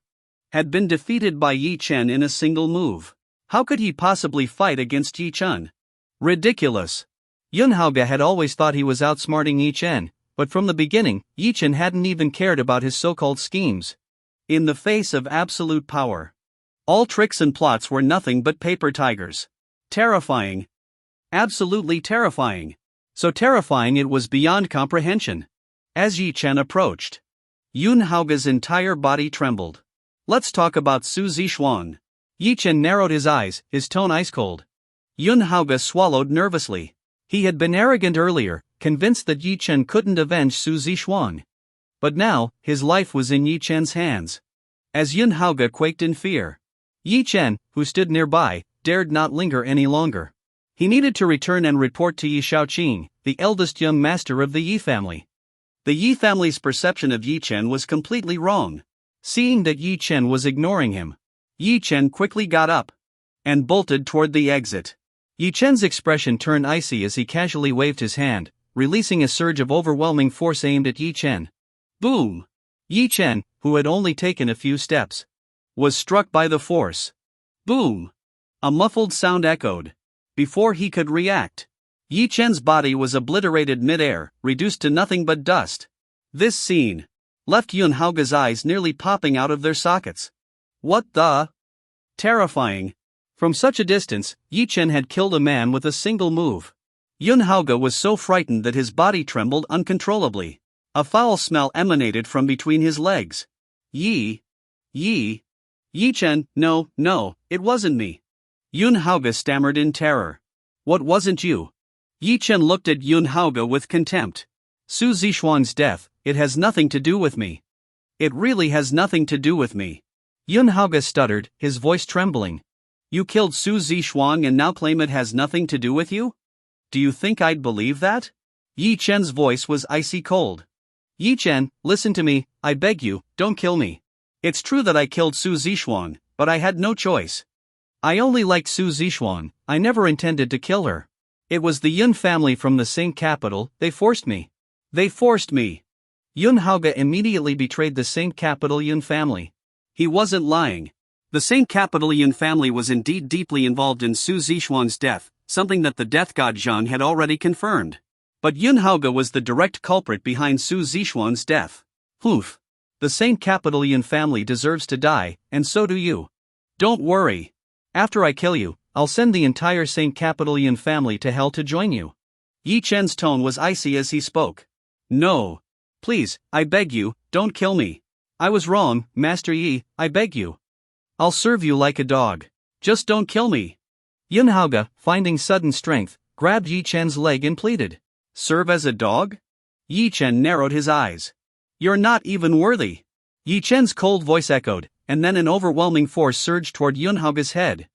had been defeated by Yi Chen in a single move. How could he possibly fight against Yi Chen? Ridiculous. Yun Haoge had always thought he was outsmarting Yi Chen, but from the beginning, Yi Chen hadn't even cared about his so-called schemes. In the face of absolute power, all tricks and plots were nothing but paper tigers. Terrifying. Absolutely terrifying. So terrifying it was beyond comprehension. As Yi Chen approached, Yun Haoge's entire body trembled. Let's talk about Su Zixuan. Yi Chen narrowed his eyes, his tone ice-cold. Yun Haoge swallowed nervously. He had been arrogant earlier, convinced that Yi Chen couldn't avenge Su Zixuan. But now, his life was in Yi Chen's hands. As Yun Haoge quaked in fear, Yi Chen, who stood nearby, dared not linger any longer. He needed to return and report to Yi Shaoqing, the eldest young master of the Yi family. The Yi family's perception of Yi Chen was completely wrong. Seeing that Yi Chen was ignoring him, Yi Chen quickly got up and bolted toward the exit. Yi Chen's expression turned icy as he casually waved his hand, releasing a surge of overwhelming force aimed at Yi Chen. Boom! Yi Chen, who had only taken a few steps, was struck by the force. Boom! A muffled sound echoed. Before he could react, Yi Chen's body was obliterated mid-air, reduced to nothing but dust. This scene left Yun Haoge's eyes nearly popping out of their sockets. What the? Terrifying. From such a distance, Yi Chen had killed a man with a single move. Yun Haoge was so frightened that his body trembled uncontrollably. A foul smell emanated from between his legs. Yi Chen, no, it wasn't me. Yun Haoge stammered in terror. What wasn't you? Yi Chen looked at Yun Haoge with contempt. Su Zixuan's death, it has nothing to do with me. It really has nothing to do with me. Yun Haoge stuttered, his voice trembling. You killed Su Zixuan and now claim it has nothing to do with you? Do you think I'd believe that? Yi Chen's voice was icy cold. Yi Chen, listen to me, I beg you, don't kill me. It's true that I killed Su Zixuan, but I had no choice. I only liked Su Zixuan, I never intended to kill her. It was the Yun family from the same capital, they forced me. They forced me. Yun Haoge immediately betrayed the Saint Capital Yun family. He wasn't lying. The Saint Capital Yun family was indeed deeply involved in Su Zixuan's death, something that the death god Zhang had already confirmed. But Yun Haoge was the direct culprit behind Su Zixuan's death. Oof. The Saint Capital Yun family deserves to die, and so do you. Don't worry. After I kill you, I'll send the entire Saint Capital Yun family to hell to join you. Yi Chen's tone was icy as he spoke. No. Please, I beg you, don't kill me. I was wrong, Master Yi, I beg you. I'll serve you like a dog. Just don't kill me. Yun Haoge, finding sudden strength, grabbed Yi Chen's leg and pleaded. Serve as a dog? Yi Chen narrowed his eyes. You're not even worthy. Yi Chen's cold voice echoed, and then an overwhelming force surged toward Yunhaoge's head.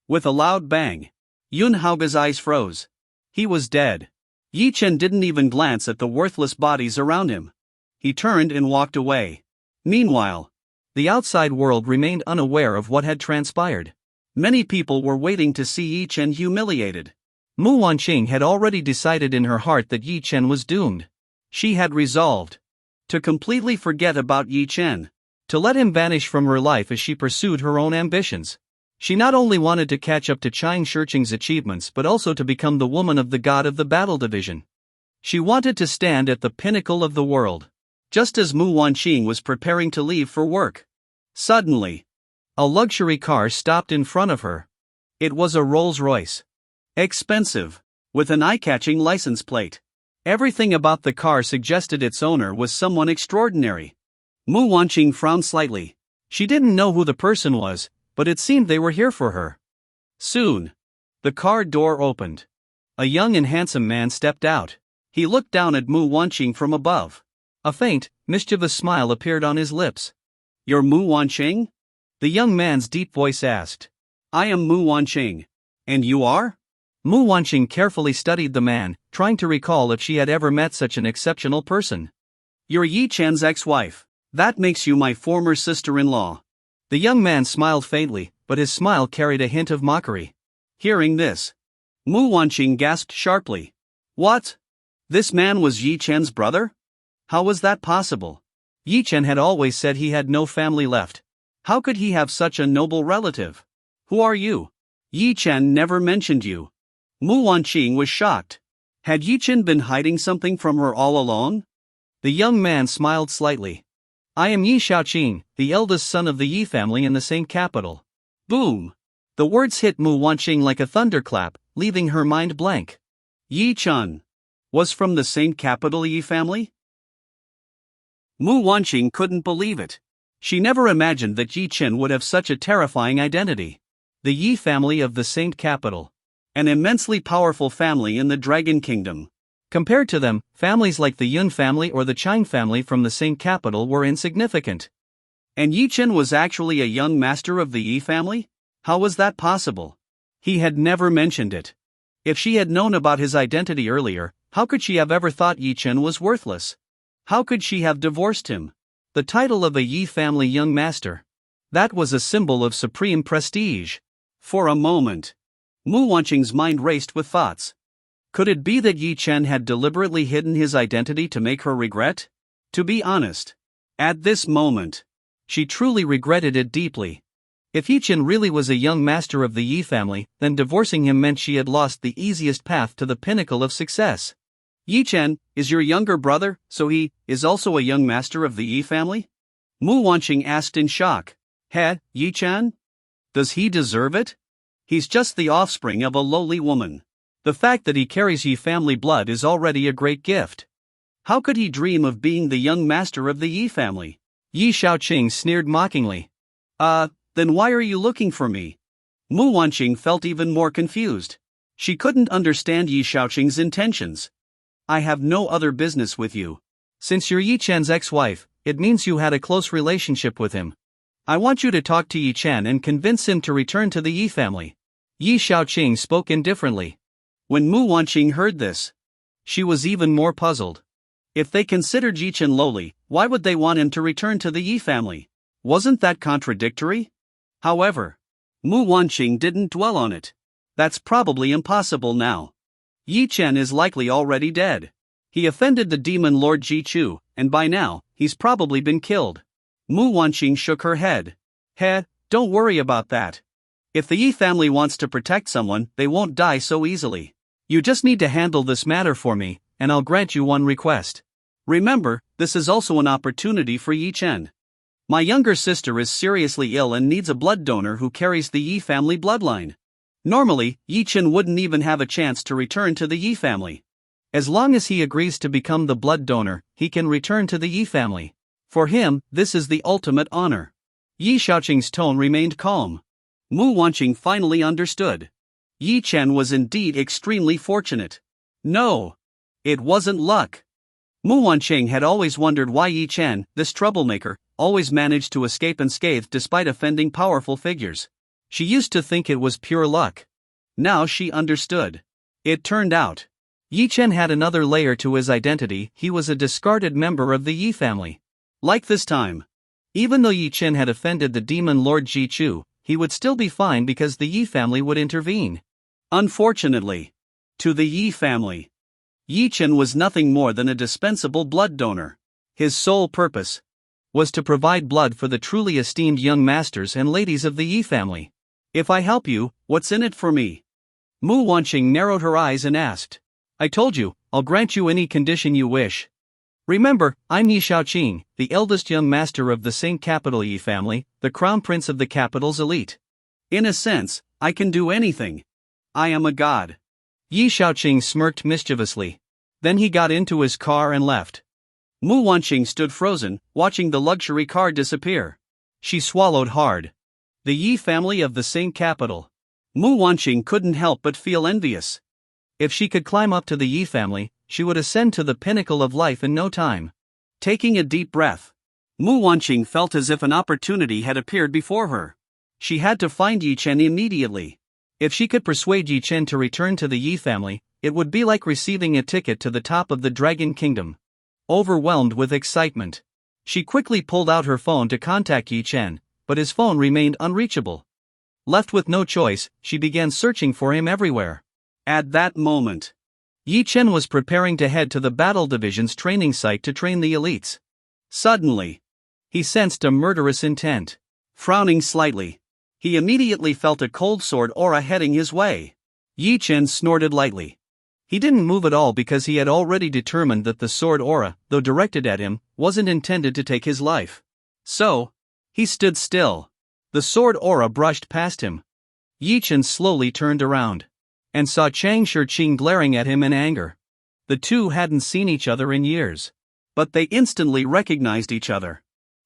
With a loud bang, Yunhaoge's eyes froze. He was dead. Yi Chen didn't even glance at the worthless bodies around him. He turned and walked away. Meanwhile, the outside world remained unaware of what had transpired. Many people were waiting to see Yi Chen humiliated. Mu Wanqing had already decided in her heart that Yi Chen was doomed. She had resolved to completely forget about Yi Chen, to let him vanish from her life as she pursued her own ambitions. She not only wanted to catch up to Chang Shiqing's achievements but also to become the woman of the god of the battle division. She wanted to stand at the pinnacle of the world. Just as Mu Wanqing was preparing to leave for work, suddenly, a luxury car stopped in front of her. It was a Rolls-Royce. Expensive, with an eye-catching license plate. Everything about the car suggested its owner was someone extraordinary. Mu Wanqing frowned slightly. She didn't know who the person was, but it seemed they were here for her. Soon, the car door opened. A young and handsome man stepped out. He looked down at Mu Wanqing from above. A faint, mischievous smile appeared on his lips. You're Mu Wanqing? The young man's deep voice asked. I am Mu Wanqing. And you are? Mu Wanqing carefully studied the man, trying to recall if she had ever met such an exceptional person. You're Yi Chen's ex-wife. That makes you my former sister-in-law. The young man smiled faintly, but his smile carried a hint of mockery. Hearing this, Mu Wanqing gasped sharply. What? This man was Yi Chen's brother? How was that possible? Yi Chen had always said he had no family left. How could he have such a noble relative? Who are you? Yi Chen never mentioned you. Mu Wanqing was shocked. Had Yi Chen been hiding something from her all along? The young man smiled slightly. I am Yi Xiaoqing, the eldest son of the Yi family in the same capital. Boom! The words hit Mu Wanqing like a thunderclap, leaving her mind blank. Yi Chen was from the same capital Yi family? Mu Wanqing couldn't believe it. She never imagined that Yi Chen would have such a terrifying identity. The Yi family of the Saint Capital. An immensely powerful family in the Dragon Kingdom. Compared to them, families like the Yun family or the Chang family from the same capital were insignificant. And Yi Chen was actually a young master of the Yi family? How was that possible? He had never mentioned it. If she had known about his identity earlier, how could she have ever thought Yi Chen was worthless? How could she have divorced him? The title of a Yi family young master. That was a symbol of supreme prestige. For a moment, Mu Wanqing's mind raced with thoughts. Could it be that Yi Chen had deliberately hidden his identity to make her regret? To be honest, at this moment, she truly regretted it deeply. If Yi Chen really was a young master of the Yi family, then divorcing him meant she had lost the easiest path to the pinnacle of success. Yi Chen is your younger brother, so he is also a young master of the Yi family? Mu Wanqing asked in shock. Yi Chen? Does he deserve it? He's just the offspring of a lowly woman. The fact that he carries Yi family blood is already a great gift. How could he dream of being the young master of the Yi family? Yi Xiaoqing sneered mockingly. Then why are you looking for me? Mu Wanqing felt even more confused. She couldn't understand Yi Xiaoqing's intentions. I have no other business with you. Since you're Yi Chen's ex-wife, it means you had a close relationship with him. I want you to talk to Yi Chen and convince him to return to the Yi family. Yi Xiaoqing spoke indifferently. When Mu Wanqing heard this, she was even more puzzled. If they considered Yi Chen lowly, why would they want him to return to the Yi family? Wasn't that contradictory? However, Mu Wanqing didn't dwell on it. That's probably impossible now. Yi Chen is likely already dead. He offended the demon Lord Ji Chu, and by now, he's probably been killed. Mu Wanqing shook her head. Don't worry about that. If the Yi family wants to protect someone, they won't die so easily. You just need to handle this matter for me, and I'll grant you one request. Remember, this is also an opportunity for Yi Chen. My younger sister is seriously ill and needs a blood donor who carries the Yi family bloodline. Normally, Yi Chen wouldn't even have a chance to return to the Yi family. As long as he agrees to become the blood donor, he can return to the Yi family. For him, this is the ultimate honor. Yi Xiaoqing's tone remained calm. Mu Wanqing finally understood. Yi Chen was indeed extremely fortunate. No, it wasn't luck. Mu Wanqing had always wondered why Yi Chen, this troublemaker, always managed to escape unscathed despite offending powerful figures. She used to think it was pure luck. Now she understood. It turned out, Yi Chen had another layer to his identity. He was a discarded member of the Yi family. Like this time. Even though Yi Chen had offended the demon Lord Ji Chu, he would still be fine because the Yi family would intervene. Unfortunately, to the Yi family, Yi Chen was nothing more than a dispensable blood donor. His sole purpose was to provide blood for the truly esteemed young masters and ladies of the Yi family. If I help you, what's in it for me? Mu Wanqing narrowed her eyes and asked. I told you, I'll grant you any condition you wish. Remember, I'm Yi Shaoqing, the eldest young master of the Saint Capital Yi family, the crown prince of the capital's elite. In a sense, I can do anything. I am a god. Yi Shaoqing smirked mischievously. Then he got into his car and left. Mu Wanqing stood frozen, watching the luxury car disappear. She swallowed hard. The Yi family of the Saint Capital. Mu Wanqing couldn't help but feel envious. If she could climb up to the Yi family, she would ascend to the pinnacle of life in no time. Taking a deep breath, Mu Wanqing felt as if an opportunity had appeared before her. She had to find Yi Chen immediately. If she could persuade Yi Chen to return to the Yi family, it would be like receiving a ticket to the top of the Dragon Kingdom. Overwhelmed with excitement, she quickly pulled out her phone to contact Yi Chen, but his phone remained unreachable. Left with no choice, she began searching for him everywhere. At that moment, Yi Chen was preparing to head to the Battle Division's training site to train the elites. Suddenly, he sensed a murderous intent. Frowning slightly, he immediately felt a cold sword aura heading his way. Yi Chen snorted lightly. He didn't move at all because he had already determined that the sword aura, though directed at him, wasn't intended to take his life. So, he stood still. The sword aura brushed past him. Yi Chen slowly turned around and saw Chang Shiqing glaring at him in anger. The two hadn't seen each other in years, but they instantly recognized each other.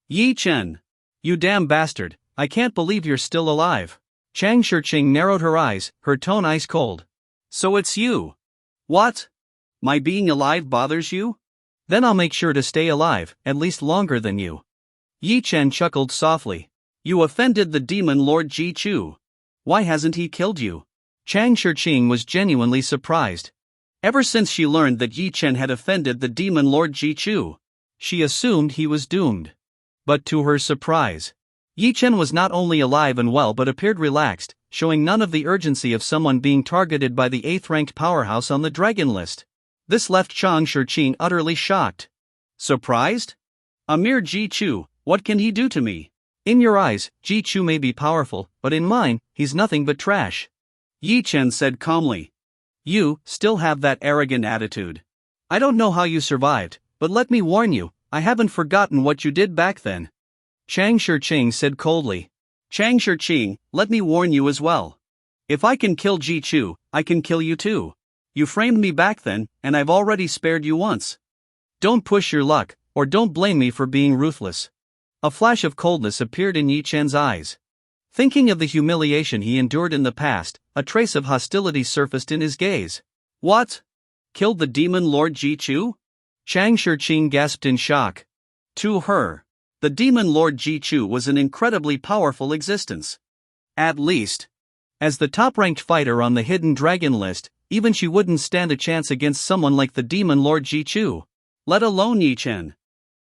Yi Chen, you damn bastard, I can't believe you're still alive. Chang Shiqing narrowed her eyes, her tone ice cold. So it's you. What? My being alive bothers you? Then I'll make sure to stay alive, at least longer than you. Yi Chen chuckled softly. You offended the demon Lord Ji Chu. Why hasn't he killed you? Chang Shiqing was genuinely surprised. Ever since she learned that Yi Chen had offended the demon Lord Ji Chu, she assumed he was doomed. But to her surprise, Yi Chen was not only alive and well but appeared relaxed, showing none of the urgency of someone being targeted by the 8th-ranked powerhouse on the dragon list. This left Chang Shiqing utterly shocked. Surprised? A mere Ji Chu, what can he do to me? In your eyes, Ji Chu may be powerful, but in mine, he's nothing but trash. Yi Chen said calmly. You still have that arrogant attitude. I don't know how you survived, but let me warn you, I haven't forgotten what you did back then. Chang Shiqing said coldly. Chang Shiqing, let me warn you as well. If I can kill Ji Chu, I can kill you too. You framed me back then, and I've already spared you once. Don't push your luck, or don't blame me for being ruthless. A flash of coldness appeared in Yi Chen's eyes. Thinking of the humiliation he endured in the past, a trace of hostility surfaced in his gaze. What? Killed the demon Lord Ji Chu? Chang Shiqing gasped in shock. To her, the demon Lord Ji Chu was an incredibly powerful existence. At least, as the top-ranked fighter on the hidden dragon list, even she wouldn't stand a chance against someone like the demon Lord Ji Chu, let alone Yi Chen.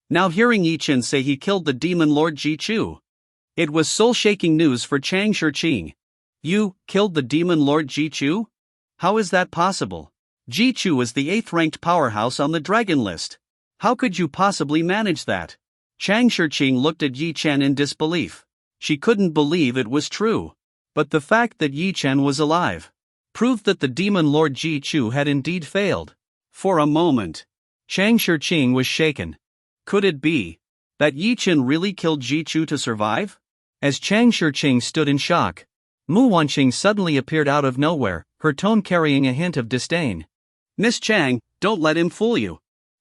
Now hearing Yi Chen say he killed the demon Lord Ji Chu, it was soul-shaking news for Chang Shiqing. You killed the demon Lord Ji Chu? How is that possible? Ji Chu is the 8th-ranked powerhouse on the dragon list. How could you possibly manage that? Chang Shiqing looked at Yi Chen in disbelief. She couldn't believe it was true. But the fact that Yi Chen was alive proved that the demon Lord Ji Chu had indeed failed. For a moment, Chang Shiqing was shaken. Could it be that Yi Chen really killed Ji Chu to survive? As Chang Shiqing stood in shock, Mu Wanqing suddenly appeared out of nowhere, her tone carrying a hint of disdain. Miss Chang, don't let him fool you.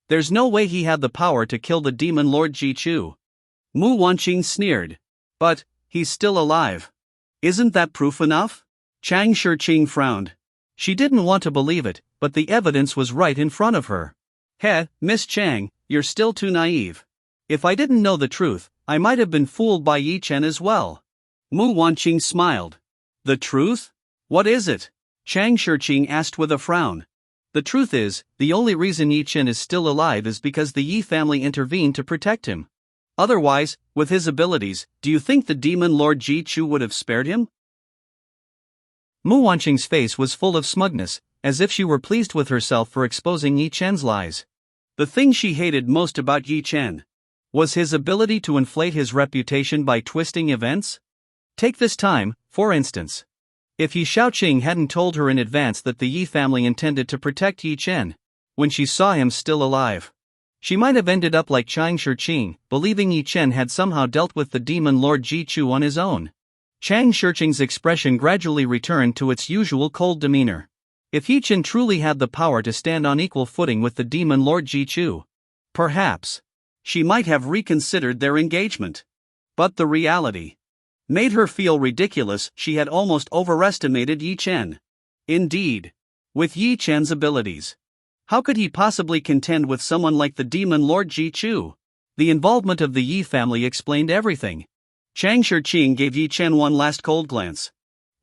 There's no way he had the power to kill the demon Lord Ji Chu. Mu Wanqing sneered. But, he's still alive. Isn't that proof enough? Chang Shiqing frowned. She didn't want to believe it, but the evidence was right in front of her. Heh, Miss Chang, you're still too naive. If I didn't know the truth, I might have been fooled by Yi Chen as well. Mu Wanqing smiled. The truth? What is it? Chang Shiqing asked with a frown. The truth is, the only reason Yi Chen is still alive is because the Yi family intervened to protect him. Otherwise, with his abilities, do you think the demon Lord Ji Chu would have spared him? Mu Wanqing's face was full of smugness, as if she were pleased with herself for exposing Yi Chen's lies. The thing she hated most about Yi Chen was his ability to inflate his reputation by twisting events. Take this time, for instance. If Yi Shaoqing hadn't told her in advance that the Yi family intended to protect Yi Chen, when she saw him still alive, she might have ended up like Chang Shiqing, believing Yi Chen had somehow dealt with the demon Lord Ji Chu on his own. Chang Shiqing's expression gradually returned to its usual cold demeanor. If Yi Chen truly had the power to stand on equal footing with the demon Lord Ji Chu, perhaps she might have reconsidered their engagement. But the reality made her feel ridiculous. She had almost overestimated Yi Chen. Indeed, with Yi Chen's abilities, how could he possibly contend with someone like the demon Lord Ji Chu? The involvement of the Yi family explained everything. Chang Shiqing gave Yi Chen one last cold glance.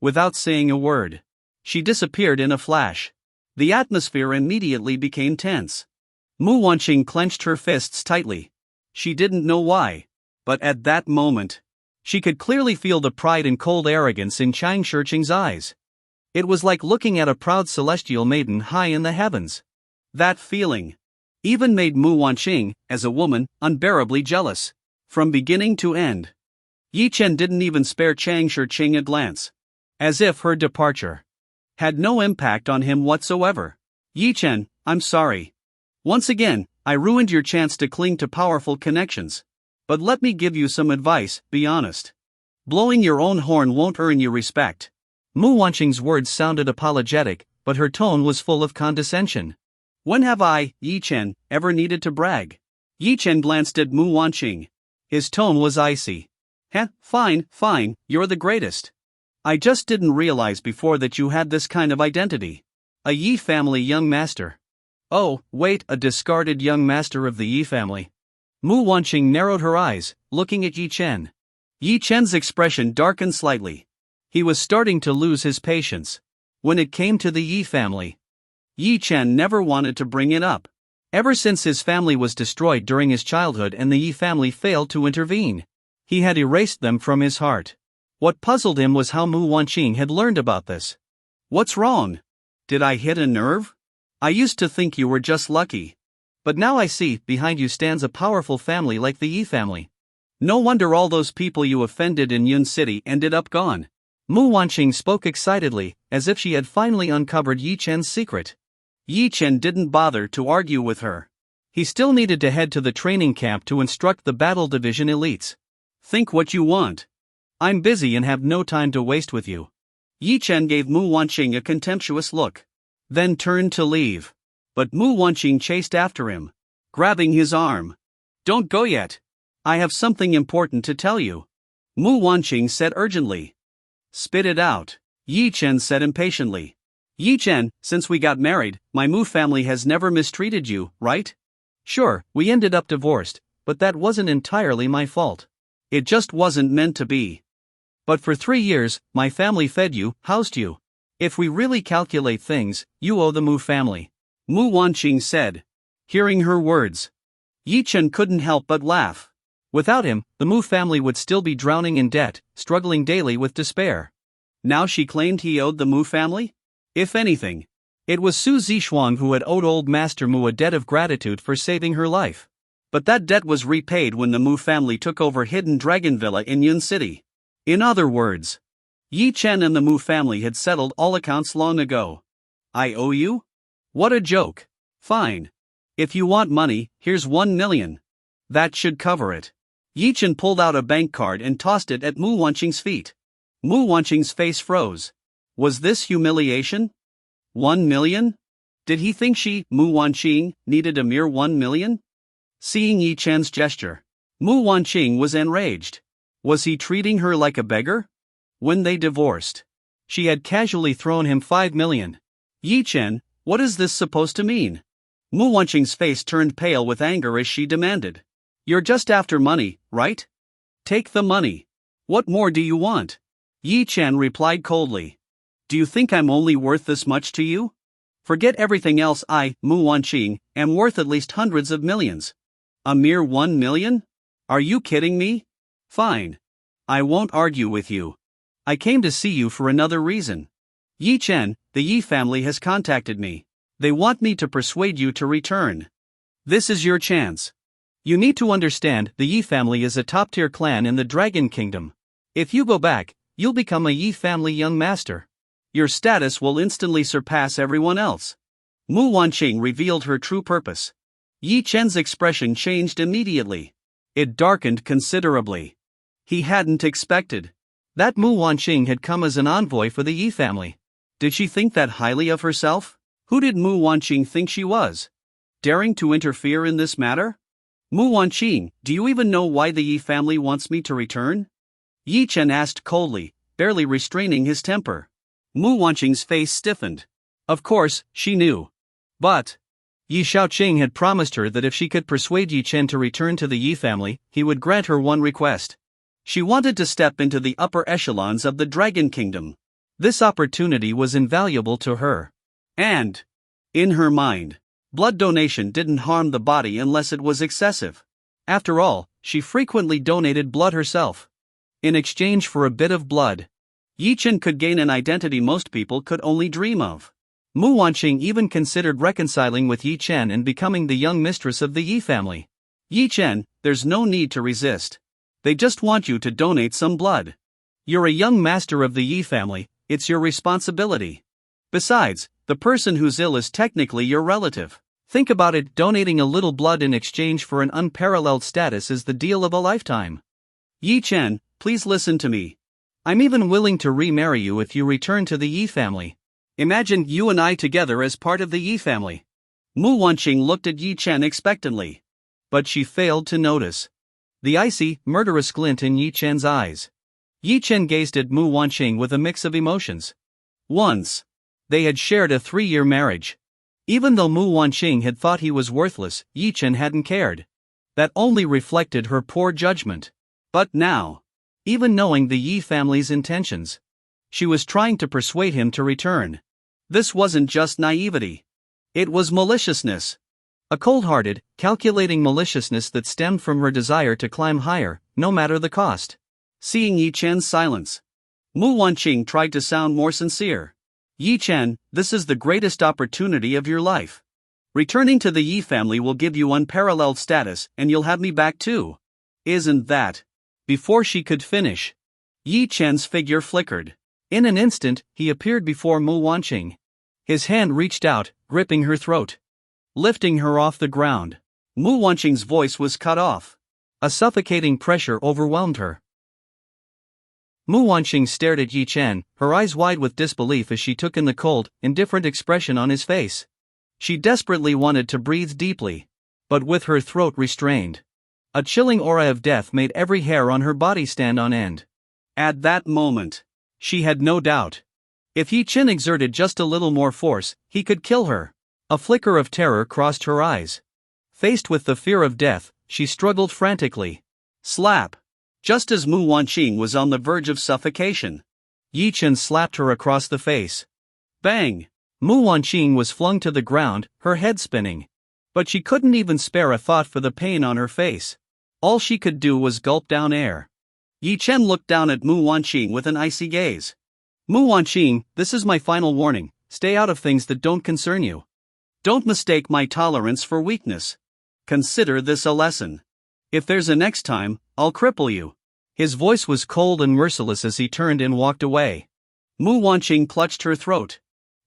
Without saying a word, she disappeared in a flash. The atmosphere immediately became tense. Mu Wanqing clenched her fists tightly. She didn't know why, but at that moment, she could clearly feel the pride and cold arrogance in Chang Shiqing's eyes. It was like looking at a proud celestial maiden high in the heavens. That feeling even made Mu Wanqing, as a woman, unbearably jealous. From beginning to end, Yi Chen didn't even spare Chang Shiqing a glance. As if her departure had no impact on him whatsoever. Yi Chen, I'm sorry. Once again, I ruined your chance to cling to powerful connections. But let me give you some advice, be honest. Blowing your own horn won't earn you respect. Mu Wanqing's words sounded apologetic, but her tone was full of condescension. When have I, Yi Chen, ever needed to brag? Yi Chen glanced at Mu Wanqing. His tone was icy. Heh, fine, you're the greatest. I just didn't realize before that you had this kind of identity. A Yi family young master. Oh, wait, a discarded young master of the Yi family. Mu Wanqing narrowed her eyes, looking at Yi Chen. Yi Chen's expression darkened slightly. He was starting to lose his patience. When it came to the Yi family, Yi Chen never wanted to bring it up. Ever since his family was destroyed during his childhood and the Yi family failed to intervene, he had erased them from his heart. What puzzled him was how Mu Wanqing had learned about this. What's wrong? Did I hit a nerve? I used to think you were just lucky. But now I see, behind you stands a powerful family like the Yi family. No wonder all those people you offended in Yun City ended up gone. Mu Wanqing spoke excitedly, as if she had finally uncovered Yi Chen's secret. Yi Chen didn't bother to argue with her. He still needed to head to the training camp to instruct the Battle Division elites. Think what you want. I'm busy and have no time to waste with you. Yi Chen gave Mu Wanqing a contemptuous look, then turned to leave. But Mu Wanqing chased after him, grabbing his arm. Don't go yet. I have something important to tell you. Mu Wanqing said urgently. Spit it out, Yi Chen said impatiently. Yi Chen, since we got married, my Mu family has never mistreated you, right? Sure, we ended up divorced, but that wasn't entirely my fault. It just wasn't meant to be. But for 3 years, my family fed you, housed you. If we really calculate things, you owe the Mu family. Mu Wanqing said. Hearing her words, Yi Chen couldn't help but laugh. Without him, the Mu family would still be drowning in debt, struggling daily with despair. Now she claimed he owed the Mu family? If anything, it was Su Zixuang who had owed old Master Mu a debt of gratitude for saving her life. But that debt was repaid when the Mu family took over Hidden Dragon Villa in Yun City. In other words, Yi Chen and the Mu family had settled all accounts long ago. I owe you? What a joke. Fine. If you want money, here's 1 million. That should cover it. Yi Chen pulled out a bank card and tossed it at Mu Wanqing's feet. Mu Wanqing's face froze. Was this humiliation? 1 million? Did he think she, Mu Wanqing, needed a mere 1 million? Seeing Yi Chen's gesture, Mu Wanqing was enraged. Was he treating her like a beggar? When they divorced, she had casually thrown him 5 million. Yi Chen, what is this supposed to mean? Mu Wanqing's face turned pale with anger as she demanded. You're just after money, right? Take the money. What more do you want? Yi Chen replied coldly. Do you think I'm only worth this much to you? Forget everything else. I, Mu Wanqing, am worth at least hundreds of millions. A mere 1 million? Are you kidding me? Fine. I won't argue with you. I came to see you for another reason. Yi Chen, the Yi family has contacted me. They want me to persuade you to return. This is your chance. You need to understand the Yi family is a top-tier clan in the Dragon Kingdom. If you go back, you'll become a Yi family young master. Your status will instantly surpass everyone else. Mu Wanqing revealed her true purpose. Yi Chen's expression changed immediately. It darkened considerably. He hadn't expected that Mu Wanqing had come as an envoy for the Yi family. Did she think that highly of herself? Who did Mu Wanqing think she was? Daring to interfere in this matter? Mu Wanqing, do you even know why the Yi family wants me to return? Yi Chen asked coldly, barely restraining his temper. Mu Wanqing's face stiffened. Of course, she knew. But Yi Shaoqing had promised her that if she could persuade Yi Chen to return to the Yi family, he would grant her one request. She wanted to step into the upper echelons of the Dragon Kingdom. This opportunity was invaluable to her. And, in her mind, blood donation didn't harm the body unless it was excessive. After all, she frequently donated blood herself. In exchange for a bit of blood, Yi Chen could gain an identity most people could only dream of. Mu Wanqing even considered reconciling with Yi Chen and becoming the young mistress of the Yi family. Yi Chen, there's no need to resist. They just want you to donate some blood. You're a young master of the Yi family, it's your responsibility. Besides, the person who's ill is technically your relative. Think about it, donating a little blood in exchange for an unparalleled status is the deal of a lifetime. Yi Chen, please listen to me. I'm even willing to remarry you if you return to the Yi family. Imagine you and I together as part of the Yi family. Mu Wanqing looked at Yi Chen expectantly. But she failed to notice the icy, murderous glint in Yi Chen's eyes. Yi Chen gazed at Mu Wanqing with a mix of emotions. Once, they had shared a 3-year marriage. Even though Mu Wanqing had thought he was worthless, Yi Chen hadn't cared. That only reflected her poor judgment. But now, even knowing the Yi family's intentions, she was trying to persuade him to return. This wasn't just naivety. It was maliciousness. A cold-hearted, calculating maliciousness that stemmed from her desire to climb higher, no matter the cost. Seeing Yi Chen's silence, Mu Wanqing tried to sound more sincere. Yi Chen, this is the greatest opportunity of your life. Returning to the Yi family will give you unparalleled status and you'll have me back too. Isn't that? Before she could finish, Yi Chen's figure flickered. In an instant, he appeared before Mu Wanqing. His hand reached out, gripping her throat, lifting her off the ground. Mu Wanqing's voice was cut off. A suffocating pressure overwhelmed her. Mu Wanqing stared at Yi Chen, her eyes wide with disbelief as she took in the cold, indifferent expression on his face. She desperately wanted to breathe deeply, but with her throat restrained. A chilling aura of death made every hair on her body stand on end. At that moment, she had no doubt. If Yi Chen exerted just a little more force, he could kill her. A flicker of terror crossed her eyes. Faced with the fear of death, she struggled frantically. Slap! Just as Mu Wanqing was on the verge of suffocation, Yi Chen slapped her across the face. Bang! Mu Wanqing was flung to the ground, her head spinning. But she couldn't even spare a thought for the pain on her face. All she could do was gulp down air. Yi Chen looked down at Mu Wanqing with an icy gaze. Mu Wanqing, this is my final warning, stay out of things that don't concern you. Don't mistake my tolerance for weakness. Consider this a lesson. If there's a next time, I'll cripple you. His voice was cold and merciless as he turned and walked away. Mu Wanqing clutched her throat.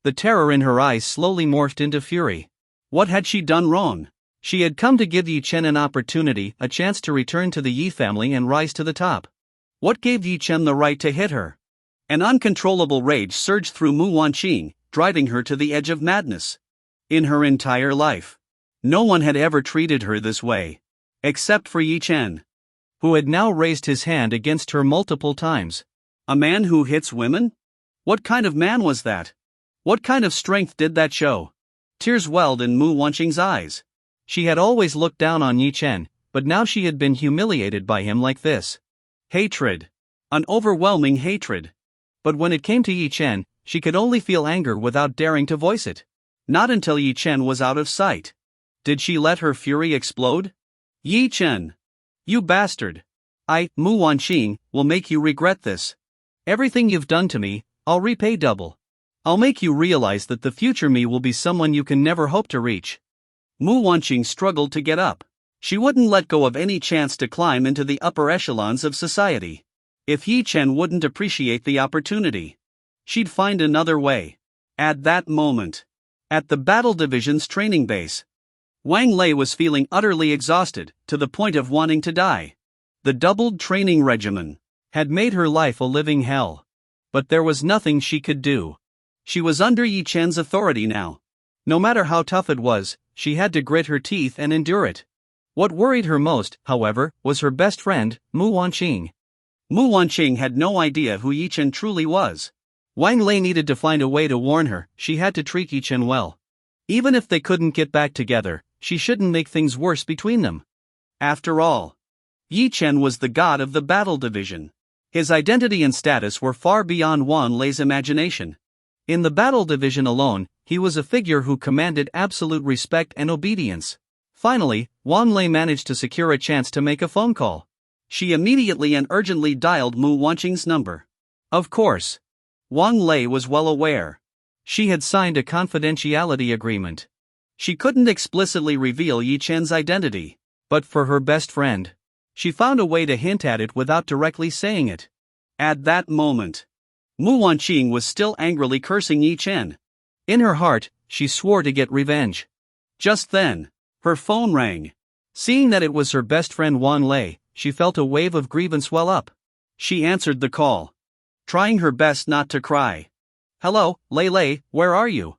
The terror in her eyes slowly morphed into fury. What had she done wrong? She had come to give Yi Chen an opportunity, a chance to return to the Yi family and rise to the top. What gave Yi Chen the right to hit her? An uncontrollable rage surged through Mu Wanqing, driving her to the edge of madness. In her entire life, no one had ever treated her this way. Except for Yi Chen, who had now raised his hand against her multiple times. A man who hits women? What kind of man was that? What kind of strength did that show? Tears welled in Mu Wanqing's eyes. She had always looked down on Yi Chen, but now she had been humiliated by him like this. Hatred. An overwhelming hatred. But when it came to Yi Chen, she could only feel anger without daring to voice it. Not until Yi Chen was out of sight. Did she let her fury explode? Yi Chen! You bastard! Mu Wanqing, will make you regret this. Everything you've done to me, I'll repay double. I'll make you realize that the future me will be someone you can never hope to reach. Mu Wanqing struggled to get up. She wouldn't let go of any chance to climb into the upper echelons of society. If Yi Chen wouldn't appreciate the opportunity, she'd find another way. At that moment, at the Battle Division's training base, Wang Lei was feeling utterly exhausted, to the point of wanting to die. The doubled training regimen had made her life a living hell. But there was nothing she could do. She was under Yi Chen's authority now. No matter how tough it was, she had to grit her teeth and endure it. What worried her most, however, was her best friend, Mu Wanqing. Mu Wanqing had no idea who Yi Chen truly was. Wang Lei needed to find a way to warn her. She had to treat Yi Chen well. Even if they couldn't get back together, she shouldn't make things worse between them. After all, Yi Chen was the god of the Battle Division. His identity and status were far beyond Wang Lei's imagination. In the Battle Division alone, he was a figure who commanded absolute respect and obedience. Finally, Wang Lei managed to secure a chance to make a phone call. She immediately and urgently dialed Mu Wanqing's number. Of course, Wang Lei was well aware. She had signed a confidentiality agreement. She couldn't explicitly reveal Yi Chen's identity, but for her best friend, she found a way to hint at it without directly saying it. At that moment, Mu Wanqing was still angrily cursing Yi Chen. In her heart, she swore to get revenge. Just then, her phone rang. Seeing that it was her best friend Wang Lei, she felt a wave of grievance well up. She answered the call, trying her best not to cry. Hello, Lei, where are you?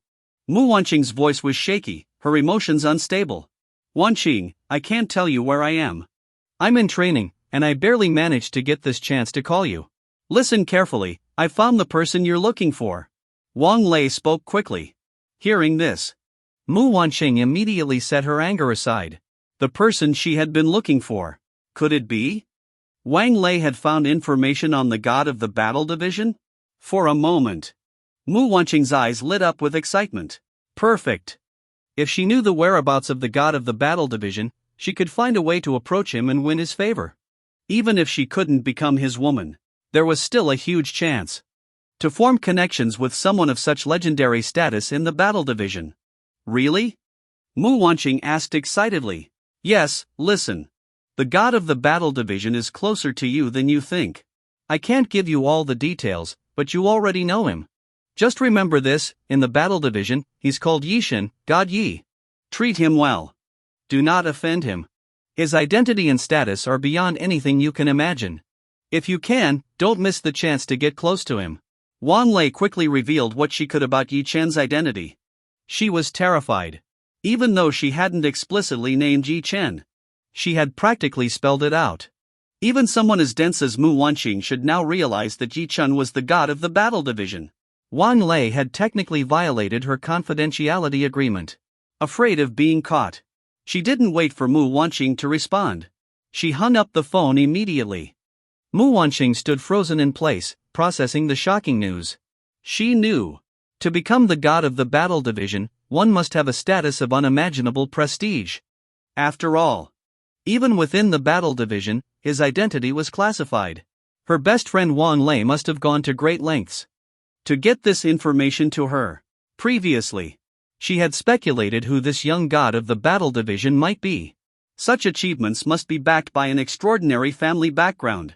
Mu Wanqing's voice was shaky, her emotions unstable. Wanqing, I can't tell you where I am. I'm in training, and I barely managed to get this chance to call you. Listen carefully, I found the person you're looking for. Wang Lei spoke quickly. Hearing this, Mu Wanqing immediately set her anger aside. The person she had been looking for. Could it be? Wang Lei had found information on the god of the Battle Division? For a moment, Mu Wanqing's eyes lit up with excitement. Perfect. If she knew the whereabouts of the god of the Battle Division, she could find a way to approach him and win his favor. Even if she couldn't become his woman, there was still a huge chance to form connections with someone of such legendary status in the Battle Division. Really? Mu Wanqing asked excitedly. Yes, listen. The god of the Battle Division is closer to you than you think. I can't give you all the details, but you already know him. Just remember this, in the Battle Division, he's called Yishin, God Yi. Treat him well. Do not offend him. His identity and status are beyond anything you can imagine. If you can, don't miss the chance to get close to him. Wang Lei quickly revealed what she could about Yi Chen's identity. She was terrified. Even though she hadn't explicitly named Yi Chen, she had practically spelled it out. Even someone as dense as Mu Wanqing should now realize that Yi Chen was the god of the Battle Division. Wang Lei had technically violated her confidentiality agreement. Afraid of being caught, she didn't wait for Mu Wanqing to respond. She hung up the phone immediately. Mu Wanqing stood frozen in place, processing the shocking news. She knew. To become the god of the Battle Division, one must have a status of unimaginable prestige. After all, even within the Battle Division, his identity was classified. Her best friend Wang Lei must have gone to great lengths to get this information to her. Previously, she had speculated who this young god of the Battle Division might be. Such achievements must be backed by an extraordinary family background.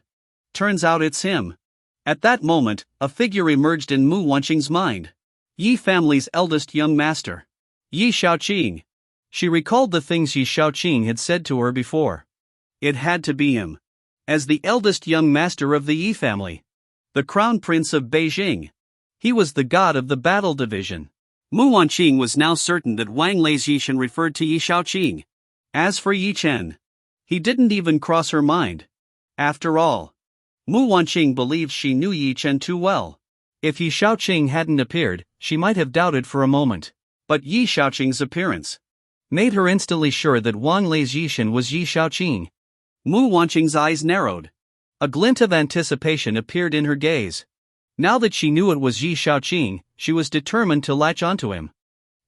Turns out it's him. At that moment, a figure emerged in Mu Wanqing's mind. Yi family's eldest young master. Yi Shaoqing. She recalled the things Yi Shaoqing had said to her before. It had to be him. As the eldest young master of the Yi family, the crown prince of Beijing, he was the god of the Battle Division. Mu Wanqing was now certain that Wang Lei's Yishin referred to Yi Shaoqing. As for Yi Chen, he didn't even cross her mind. After all, Mu Wanqing believed she knew Yi Chen too well. If Yi Shaoqing hadn't appeared, she might have doubted for a moment. But Yi Shaoqing's appearance made her instantly sure that Wang Lei's Yixin was Yi Shaoqing. Mu Wanqing's eyes narrowed. A glint of anticipation appeared in her gaze. Now that she knew it was Yi Shaoqing, she was determined to latch onto him.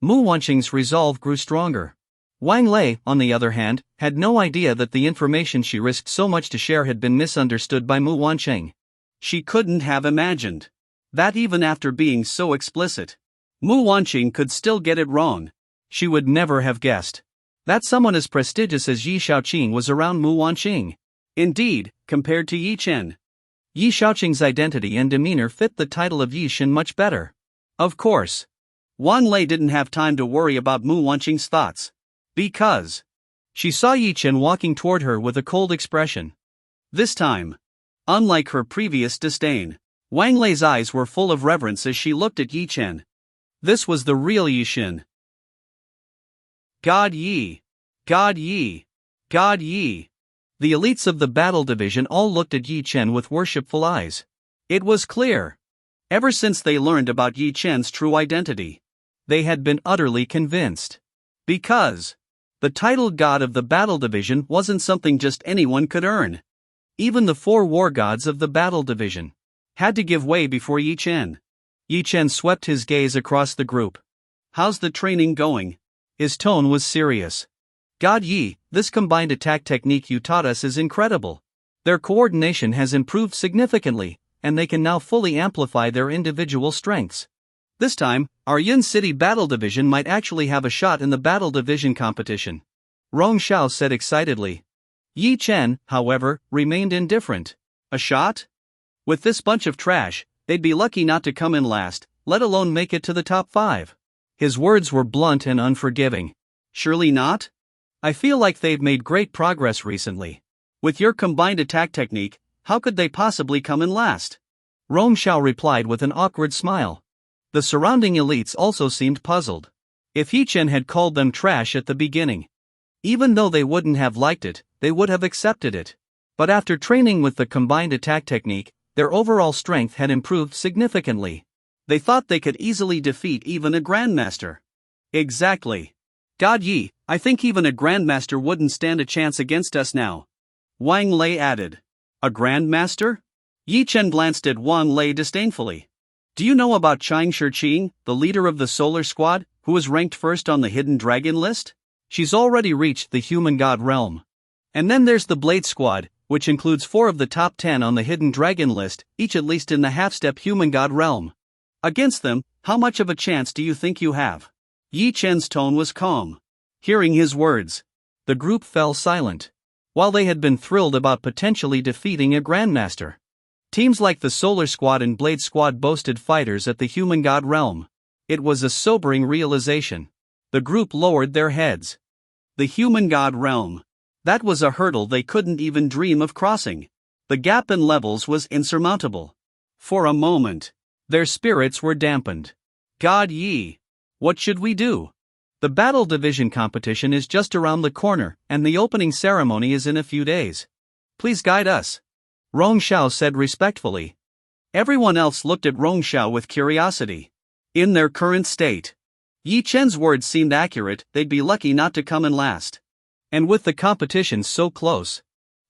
Mu Wanqing's resolve grew stronger. Wang Lei, on the other hand, had no idea that the information she risked so much to share had been misunderstood by Mu Wanqing. She couldn't have imagined that even after being so explicit, Mu Wanqing could still get it wrong. She would never have guessed that someone as prestigious as Yi Shaoqing was around Mu Wanqing. Indeed, compared to Yi Chen, Yi Shaoqing's identity and demeanor fit the title of Yi Shen much better. Of course, Wang Lei didn't have time to worry about Mu Wanqing's thoughts, because she saw Yi Chen walking toward her with a cold expression. This time, unlike her previous disdain, Wang Lei's eyes were full of reverence as she looked at Yi Chen. This was the real Yi Shen. God Yi! God Yi! God Yi! The elites of the battle division all looked at Yi Chen with worshipful eyes. It was clear. Ever since they learned about Yi Chen's true identity, they had been utterly convinced. Because the title God of the battle division wasn't something just anyone could earn. Even the 4 war gods of the battle division had to give way before Yi Chen. Yi Chen swept his gaze across the group. How's the training going? His tone was serious. God Yi, this combined attack technique you taught us is incredible. Their coordination has improved significantly, and they can now fully amplify their individual strengths. This time, our Yun City Battle Division might actually have a shot in the Battle Division competition. Rong Xiao said excitedly. Yi Chen, however, remained indifferent. A shot? With this bunch of trash, they'd be lucky not to come in last, let alone make it to the top 5. His words were blunt and unforgiving. Surely not? I feel like they've made great progress recently. With your combined attack technique, how could they possibly come in last? Rong Xiao replied with an awkward smile. The surrounding elites also seemed puzzled. If Yi Chen had called them trash at the beginning, even though they wouldn't have liked it, they would have accepted it. But after training with the combined attack technique, their overall strength had improved significantly. They thought they could easily defeat even a grandmaster. Exactly. God Yi, I think even a grandmaster wouldn't stand a chance against us now. Wang Lei added. A grandmaster? Yi Chen glanced at Wang Lei disdainfully. Do you know about Chang Shiqing, the leader of the Solar Squad, who was ranked first on the Hidden Dragon list? She's already reached the Human God realm. And then there's the Blade Squad, which includes 4 of the top 10 on the Hidden Dragon list, each at least in the half-step Human God realm. Against them, how much of a chance do you think you have? Yi Chen's tone was calm. Hearing his words, the group fell silent. While they had been thrilled about potentially defeating a grandmaster, teams like the Solar Squad and Blade Squad boasted fighters at the Human God realm. It was a sobering realization. The group lowered their heads. The Human God realm. That was a hurdle they couldn't even dream of crossing. The gap in levels was insurmountable. For a moment, their spirits were dampened. God Yi! What should we do? The Battle Division competition is just around the corner, and the opening ceremony is in a few days. Please guide us. Rong Xiao said respectfully. Everyone else looked at Rong Xiao with curiosity. In their current state, Yi Chen's words seemed accurate, they'd be lucky not to come in last. And with the competition so close,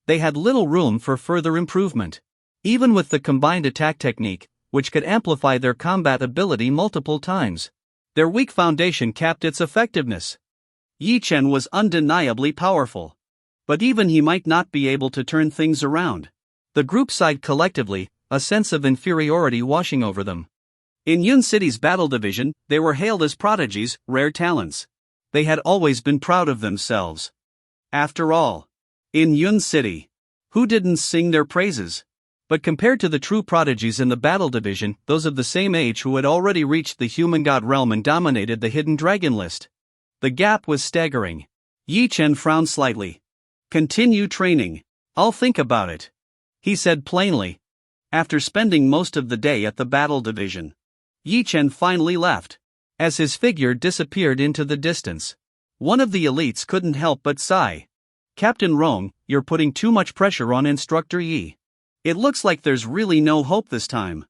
they had little room for further improvement. Even with the combined attack technique, which could amplify their combat ability multiple times, their weak foundation capped its effectiveness. Yi Chen was undeniably powerful. But even he might not be able to turn things around. The group sighed collectively, a sense of inferiority washing over them. In Yun City's battle division, they were hailed as prodigies, rare talents. They had always been proud of themselves. After all, in Yun City, who didn't sing their praises? But compared to the true prodigies in the battle division, those of the same age who had already reached the Human God realm and dominated the Hidden Dragon list, the gap was staggering. Yi Chen frowned slightly. Continue training. I'll think about it, he said plainly. After spending most of the day at the battle division, Yi Chen finally left. As his figure disappeared into the distance, one of the elites couldn't help but sigh. Captain Rong, you're putting too much pressure on Instructor Yi. It looks like there's really no hope this time.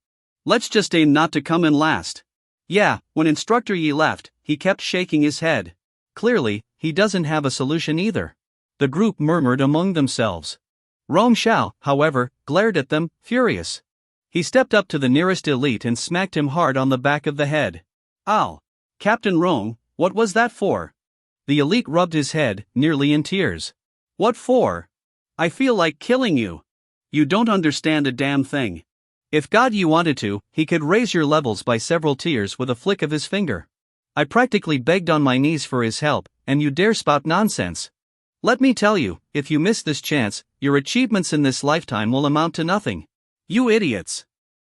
Let's just aim not to come in last. Yeah, when Instructor Yi left, he kept shaking his head. Clearly, he doesn't have a solution either. The group murmured among themselves. Rong Xiao, however, glared at them, furious. He stepped up to the nearest elite and smacked him hard on the back of the head. Ow! Captain Rong, what was that for? The elite rubbed his head, nearly in tears. What for? I feel like killing you. You don't understand a damn thing. If God you wanted to, he could raise your levels by several tiers with a flick of his finger. I practically begged on my knees for his help, and you dare spout nonsense. Let me tell you, if you miss this chance, your achievements in this lifetime will amount to nothing. You idiots!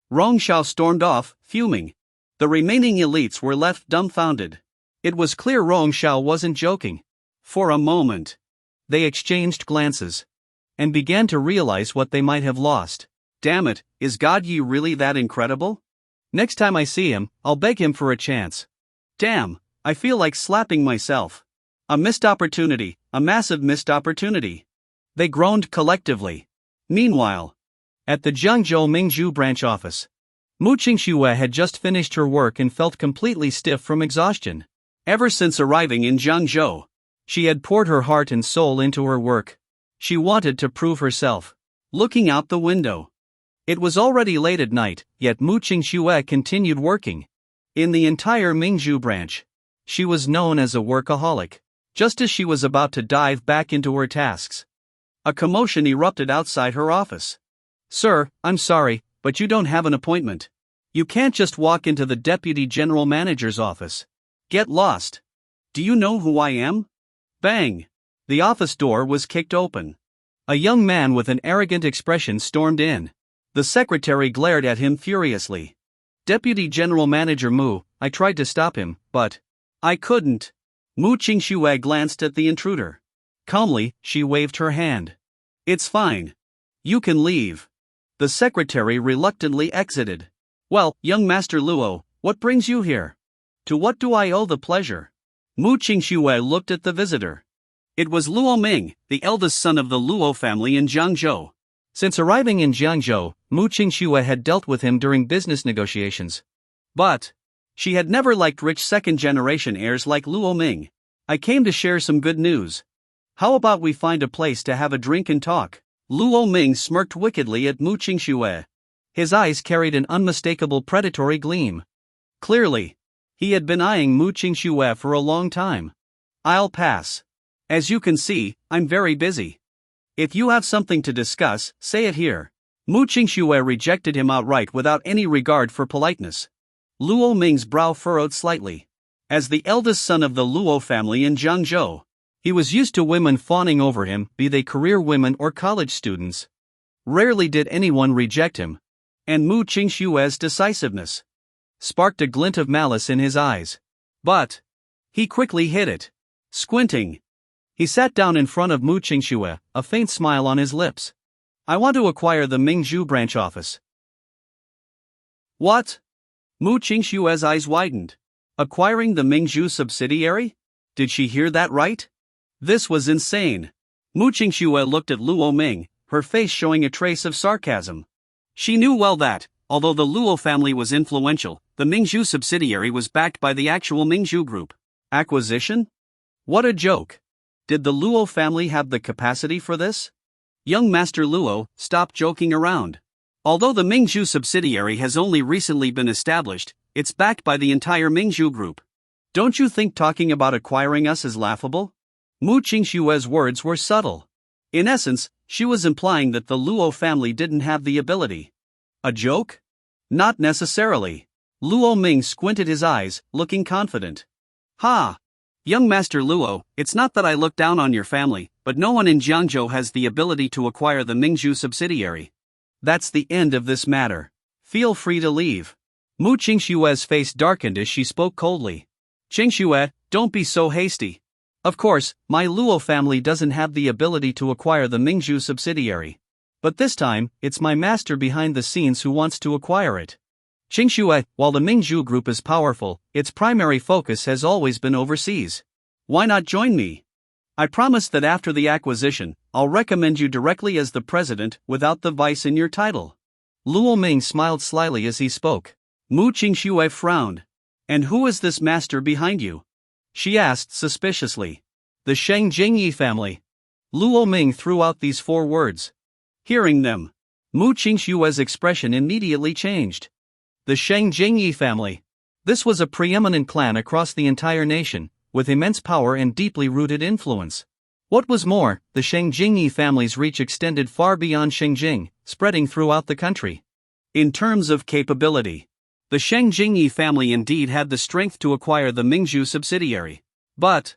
Rong Xiao stormed off, fuming. The remaining elites were left dumbfounded. It was clear Rong Xiao wasn't joking. For a moment, they exchanged glances and began to realize what they might have lost. Damn it, is God Yi really that incredible? Next time I see him, I'll beg him for a chance. Damn, I feel like slapping myself. A missed opportunity, a massive missed opportunity. They groaned collectively. Meanwhile, at the Jiangzhou Mingzhu branch office, Mu Qingxue had just finished her work and felt completely stiff from exhaustion. Ever since arriving in Jiangzhou, she had poured her heart and soul into her work. She wanted to prove herself. Looking out the window, it was already late at night, yet Mu Qingxue continued working. In the entire Mingzhu branch, she was known as a workaholic. Just as she was about to dive back into her tasks, a commotion erupted outside her office. Sir, I'm sorry, but you don't have an appointment. You can't just walk into the deputy general manager's office. Get lost. Do you know who I am? Bang! The office door was kicked open. A young man with an arrogant expression stormed in. The secretary glared at him furiously. Deputy General Manager Mu, I tried to stop him, but I couldn't. Mu Qingxue glanced at the intruder. Calmly, she waved her hand. It's fine. You can leave. The secretary reluctantly exited. Well, young Master Luo, what brings you here? To what do I owe the pleasure? Mu Qingxue looked at the visitor. It was Luo Ming, the eldest son of the Luo family in Jiangzhou. Since arriving in Jiangzhou, Mu Qingxue had dealt with him during business negotiations. But she had never liked rich second-generation heirs like Luo Ming. I came to share some good news. How about we find a place to have a drink and talk? Luo Ming smirked wickedly at Mu Qingxue. His eyes carried an unmistakable predatory gleam. Clearly, he had been eyeing Mu Qingxue for a long time. I'll pass. As you can see, I'm very busy. If you have something to discuss, say it here. Mu Qingxue rejected him outright without any regard for politeness. Luo Ming's brow furrowed slightly. As the eldest son of the Luo family in Jiangzhou, he was used to women fawning over him, be they career women or college students. Rarely did anyone reject him. And Mu Qingxue's decisiveness sparked a glint of malice in his eyes. But he quickly hid it. Squinting, he sat down in front of Mu Qingxue, a faint smile on his lips. I want to acquire the Mingzhu branch office. What? Mu Qingxue's eyes widened. Acquiring the Mingzhu subsidiary? Did she hear that right? This was insane. Mu Qingxue looked at Luo Ming, her face showing a trace of sarcasm. She knew well that, although the Luo family was influential, the Mingzhu subsidiary was backed by the actual Mingzhu group. Acquisition? What a joke. Did the Luo family have the capacity for this? Young Master Luo, stop joking around. Although the Mingzhu subsidiary has only recently been established, it's backed by the entire Mingzhu group. Don't you think talking about acquiring us is laughable? Mu Qingxue's words were subtle. In essence, she was implying that the Luo family didn't have the ability. A joke? Not necessarily. Luo Ming squinted his eyes, looking confident. Ha! Young Master Luo, it's not that I look down on your family, but no one in Jiangzhou has the ability to acquire the Mingzhu subsidiary. That's the end of this matter. Feel free to leave. Mu Qingxue's face darkened as she spoke coldly. Qingxue, don't be so hasty. Of course, my Luo family doesn't have the ability to acquire the Mingzhu subsidiary. But this time, it's my master behind the scenes who wants to acquire it. Qingxue, while the Mingzhu group is powerful, its primary focus has always been overseas. Why not join me? I promise that after the acquisition, I'll recommend you directly as the president without the vice in your title. Luo Ming smiled slyly as he spoke. Mu Qingxue frowned. And who is this master behind you? she asked suspiciously. The Sheng Jingyi family. Luo Ming threw out these 4 words. Hearing them, Mu Qingshue's expression immediately changed. The Sheng Jingyi family. This was a preeminent clan across the entire nation, with immense power and deeply rooted influence. What was more, the Sheng Jingyi family's reach extended far beyond Shengjing, spreading throughout the country. In terms of capability, the Sheng Jingyi family indeed had the strength to acquire the Mingzhu subsidiary. But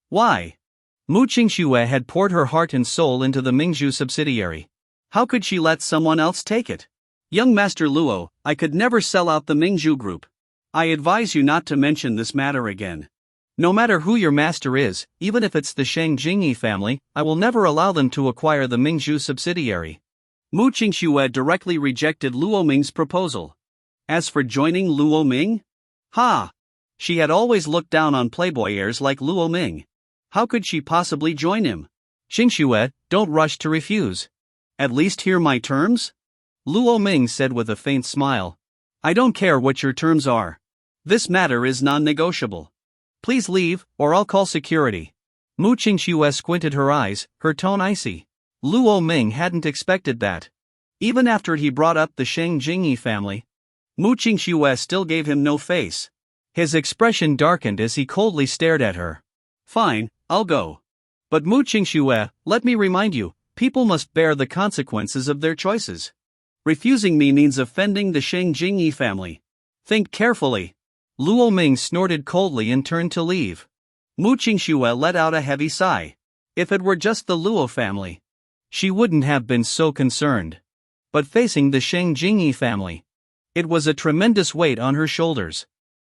why? Mu Qingxue had poured her heart and soul into the Mingzhu subsidiary. How could she let someone else take it? Young Master Luo, I could never sell out the Mingzhu group. I advise you not to mention this matter again. No matter who your master is, even if it's the Sheng Jingyi family, I will never allow them to acquire the Mingzhu subsidiary. Mu Qingxue directly rejected Luo Ming's proposal. As for joining Luo Ming? Ha! She had always looked down on playboy heirs like Luo Ming. How could she possibly join him? Qingxue, don't rush to refuse. At least hear my terms? Luo Ming said with a faint smile. I don't care what your terms are. This matter is non-negotiable. Please leave, or I'll call security. Mu Qingxue squinted her eyes, her tone icy. Luo Ming hadn't expected that. Even after he brought up the Sheng Jingyi family, Mu Qingxue still gave him no face. His expression darkened as he coldly stared at her. Fine, I'll go. But Mu Qingxue, let me remind you, people must bear the consequences of their choices. Refusing me means offending the Sheng Jingyi family. Think carefully. Luo Ming snorted coldly and turned to leave. Mu Qingxue let out a heavy sigh. If it were just the Luo family, she wouldn't have been so concerned. But facing the Sheng Jingyi family, it was a tremendous weight on her shoulders.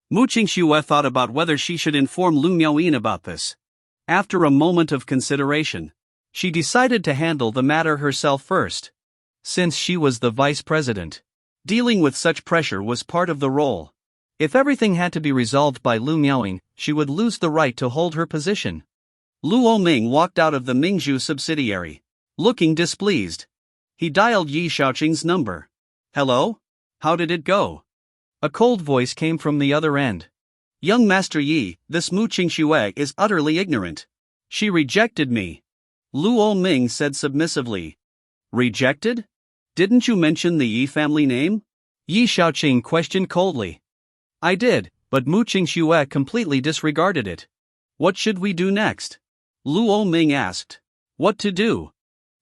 Mu Qingxue thought about whether she should inform Lu Miaoyin about this. After a moment of consideration, she decided to handle the matter herself first. Since she was the vice president, dealing with such pressure was part of the role. If everything had to be resolved by Lu Miaoyin, she would lose the right to hold her position. Luo Ming walked out of the Mingzhu subsidiary, looking displeased. He dialed Yi Shaoqing's number. Hello? How did it go? A cold voice came from the other end. Young Master Yi, this Mu Qingxue is utterly ignorant. She rejected me. Luo Ming said submissively. Rejected? Didn't you mention the Yi family name? Yi Shaoqing questioned coldly. I did, but Mu Qingxue completely disregarded it. What should we do next? Luo Ming asked. What to do?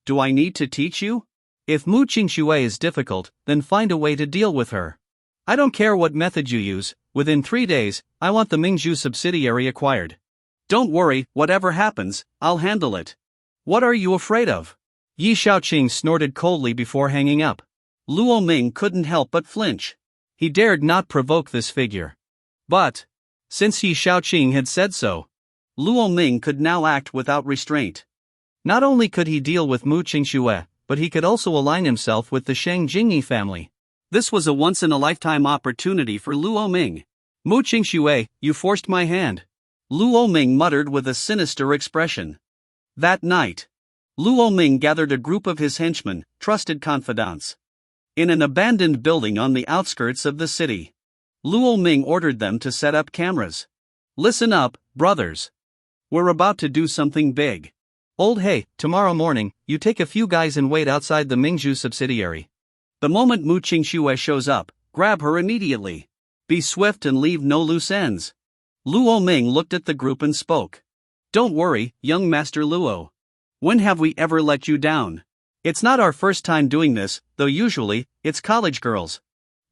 Do I need to teach you? If Mu Qingxue is difficult, then find a way to deal with her. I don't care what method you use, within 3 days, I want the Mingzhu subsidiary acquired. Don't worry, whatever happens, I'll handle it. What are you afraid of? Yi Shaoqing snorted coldly before hanging up. Luo Ming couldn't help but flinch. He dared not provoke this figure. But, since Yi Shaoqing had said so, Luo Ming could now act without restraint. Not only could he deal with Mu Qingxue, but he could also align himself with the Sheng Jingyi family. This was a once-in-a-lifetime opportunity for Luo Ming. Mu Qingxue, you forced my hand. Luo Ming muttered with a sinister expression. That night, Luo Ming gathered a group of his henchmen, trusted confidants, in an abandoned building on the outskirts of the city. Luo Ming ordered them to set up cameras. Listen up, brothers. We're about to do something big. Old Hey, tomorrow morning, you take a few guys and wait outside the Mingzhu subsidiary. The moment Mu Qingxue shows up, grab her immediately. Be swift and leave no loose ends. Luo Ming looked at the group and spoke. Don't worry, young Master Luo. When have we ever let you down? It's not our first time doing this, though usually, it's college girls.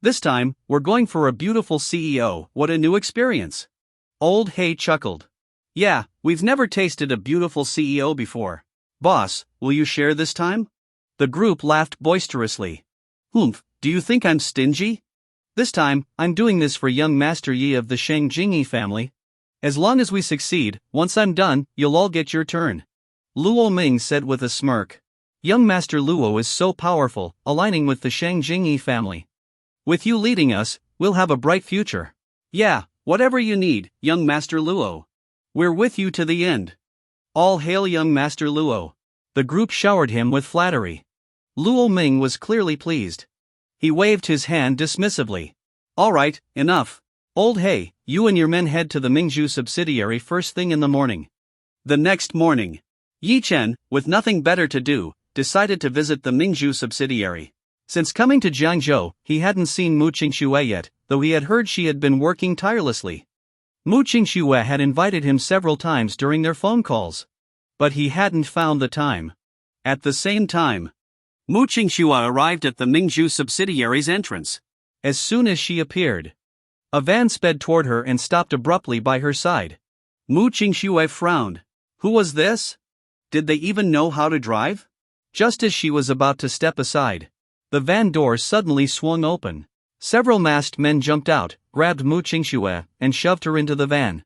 This time, we're going for a beautiful CEO. What a new experience. Old Hey chuckled. Yeah, we've never tasted a beautiful CEO before. Boss, will you share this time? The group laughed boisterously. Humph, do you think I'm stingy? This time, I'm doing this for young Master Yi of the Sheng Jingyi family. As long as we succeed, once I'm done, you'll all get your turn. Luo Ming said with a smirk. Young Master Luo is so powerful, aligning with the Sheng Jingyi family. With you leading us, we'll have a bright future. Yeah, whatever you need, young Master Luo. We're with you to the end. All hail young Master Luo. The group showered him with flattery. Luo Ming was clearly pleased. He waved his hand dismissively. All right, enough. Old Hey, you and your men head to the Mingju subsidiary first thing in the morning. The next morning, Yi Chen, with nothing better to do, decided to visit the Mingju subsidiary. Since coming to Jiangzhou, he hadn't seen Mu Qingxue yet, though he had heard she had been working tirelessly. Mu Qingxue had invited him several times during their phone calls. But he hadn't found the time. At the same time, Mu Qingxue arrived at the Mingju subsidiary's entrance. As soon as she appeared, a van sped toward her and stopped abruptly by her side. Mu Qingxue frowned. Who was this? Did they even know how to drive? Just as she was about to step aside, the van door suddenly swung open. Several masked men jumped out, grabbed Mu Qingxue, and shoved her into the van.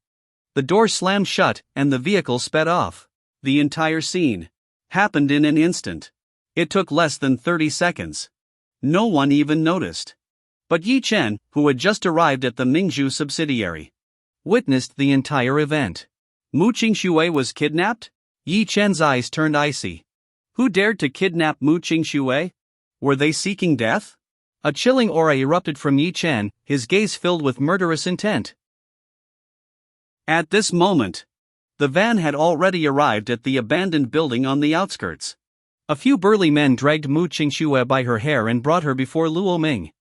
The door slammed shut, and the vehicle sped off. The entire scene happened in an instant. It took less than 30 seconds. No one even noticed. But Yi Chen, who had just arrived at the Mingju subsidiary, witnessed the entire event. Mu Qingxue was kidnapped? Yi Chen's eyes turned icy. Who dared to kidnap Mu Qingxue? Were they seeking death? A chilling aura erupted from Yi Chen, his gaze filled with murderous intent. At this moment, the van had already arrived at the abandoned building on the outskirts. A few burly men dragged Mu Qingxue by her hair and brought her before Luo Ming.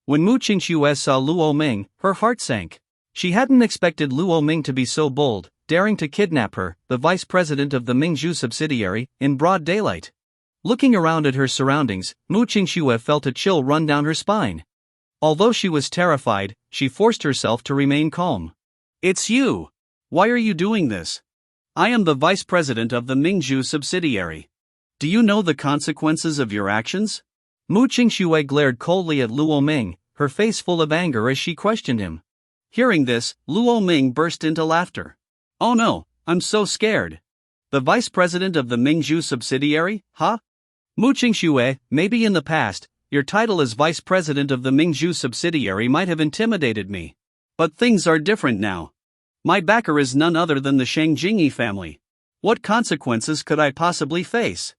When Mu Qingxue saw Luo Ming, her heart sank. She hadn't expected Luo Ming to be so bold, daring to kidnap her, the vice president of the Mingju subsidiary, in broad daylight. Looking around at her surroundings, Mu Qingxue felt a chill run down her spine. Although she was terrified, she forced herself to remain calm. It's you! Why are you doing this? I am the vice president of the Mingju subsidiary. Do you know the consequences of your actions? Mu Qingxue glared coldly at Luo Ming, her face full of anger as she questioned him. Hearing this, Luo Ming burst into laughter. Oh no, I'm so scared. The vice president of the Mingju subsidiary, huh? Mu Qingxue, maybe in the past, your title as vice president of the Mingju subsidiary might have intimidated me. But things are different now. My backer is none other than the Shang Jingyi family. What consequences could I possibly face?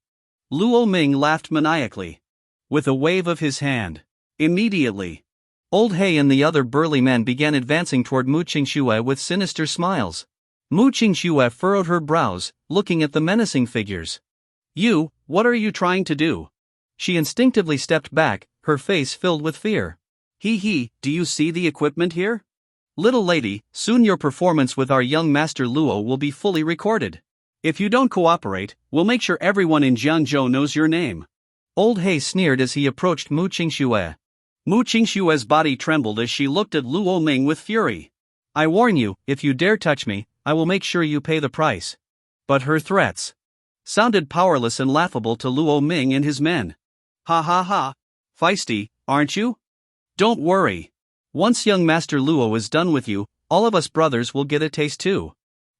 Luo Ming laughed maniacally. With a wave of his hand. Immediately, Old Hey and the other burly men began advancing toward Mu Qingxue with sinister smiles. Mu Qingxue furrowed her brows, looking at the menacing figures. You, what are you trying to do? She instinctively stepped back, her face filled with fear. He, do you see the equipment here? Little lady, soon your performance with our young master Luo will be fully recorded. If you don't cooperate, we'll make sure everyone in Jiangzhou knows your name. Old Hey sneered as he approached Mu Qingxue. Mu Qingxue's body trembled as she looked at Luo Ming with fury. I warn you, if you dare touch me, I will make sure you pay the price. But her threats sounded powerless and laughable to Luo Ming and his men. Ha ha ha. Feisty, aren't you? Don't worry. Once young Master Luo is done with you, all of us brothers will get a taste too.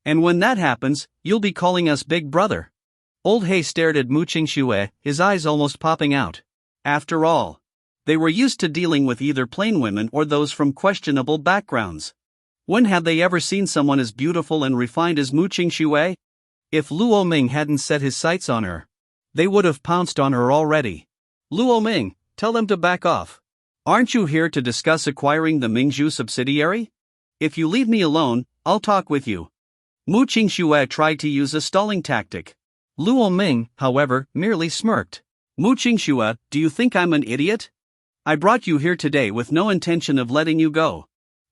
And when that happens, you'll be calling us Big Brother. Old Hey stared at Mu Qingxue, his eyes almost popping out. After all, they were used to dealing with either plain women or those from questionable backgrounds. When had they ever seen someone as beautiful and refined as Mu Qingxue? If Luo Ming hadn't set his sights on her, they would have pounced on her already. Luo Ming, tell them to back off. Aren't you here to discuss acquiring the Mingju subsidiary? If you leave me alone, I'll talk with you. Mu Qingxue tried to use a stalling tactic. Luo Ming, however, merely smirked. Mu Qingxue, do you think I'm an idiot? I brought you here today with no intention of letting you go.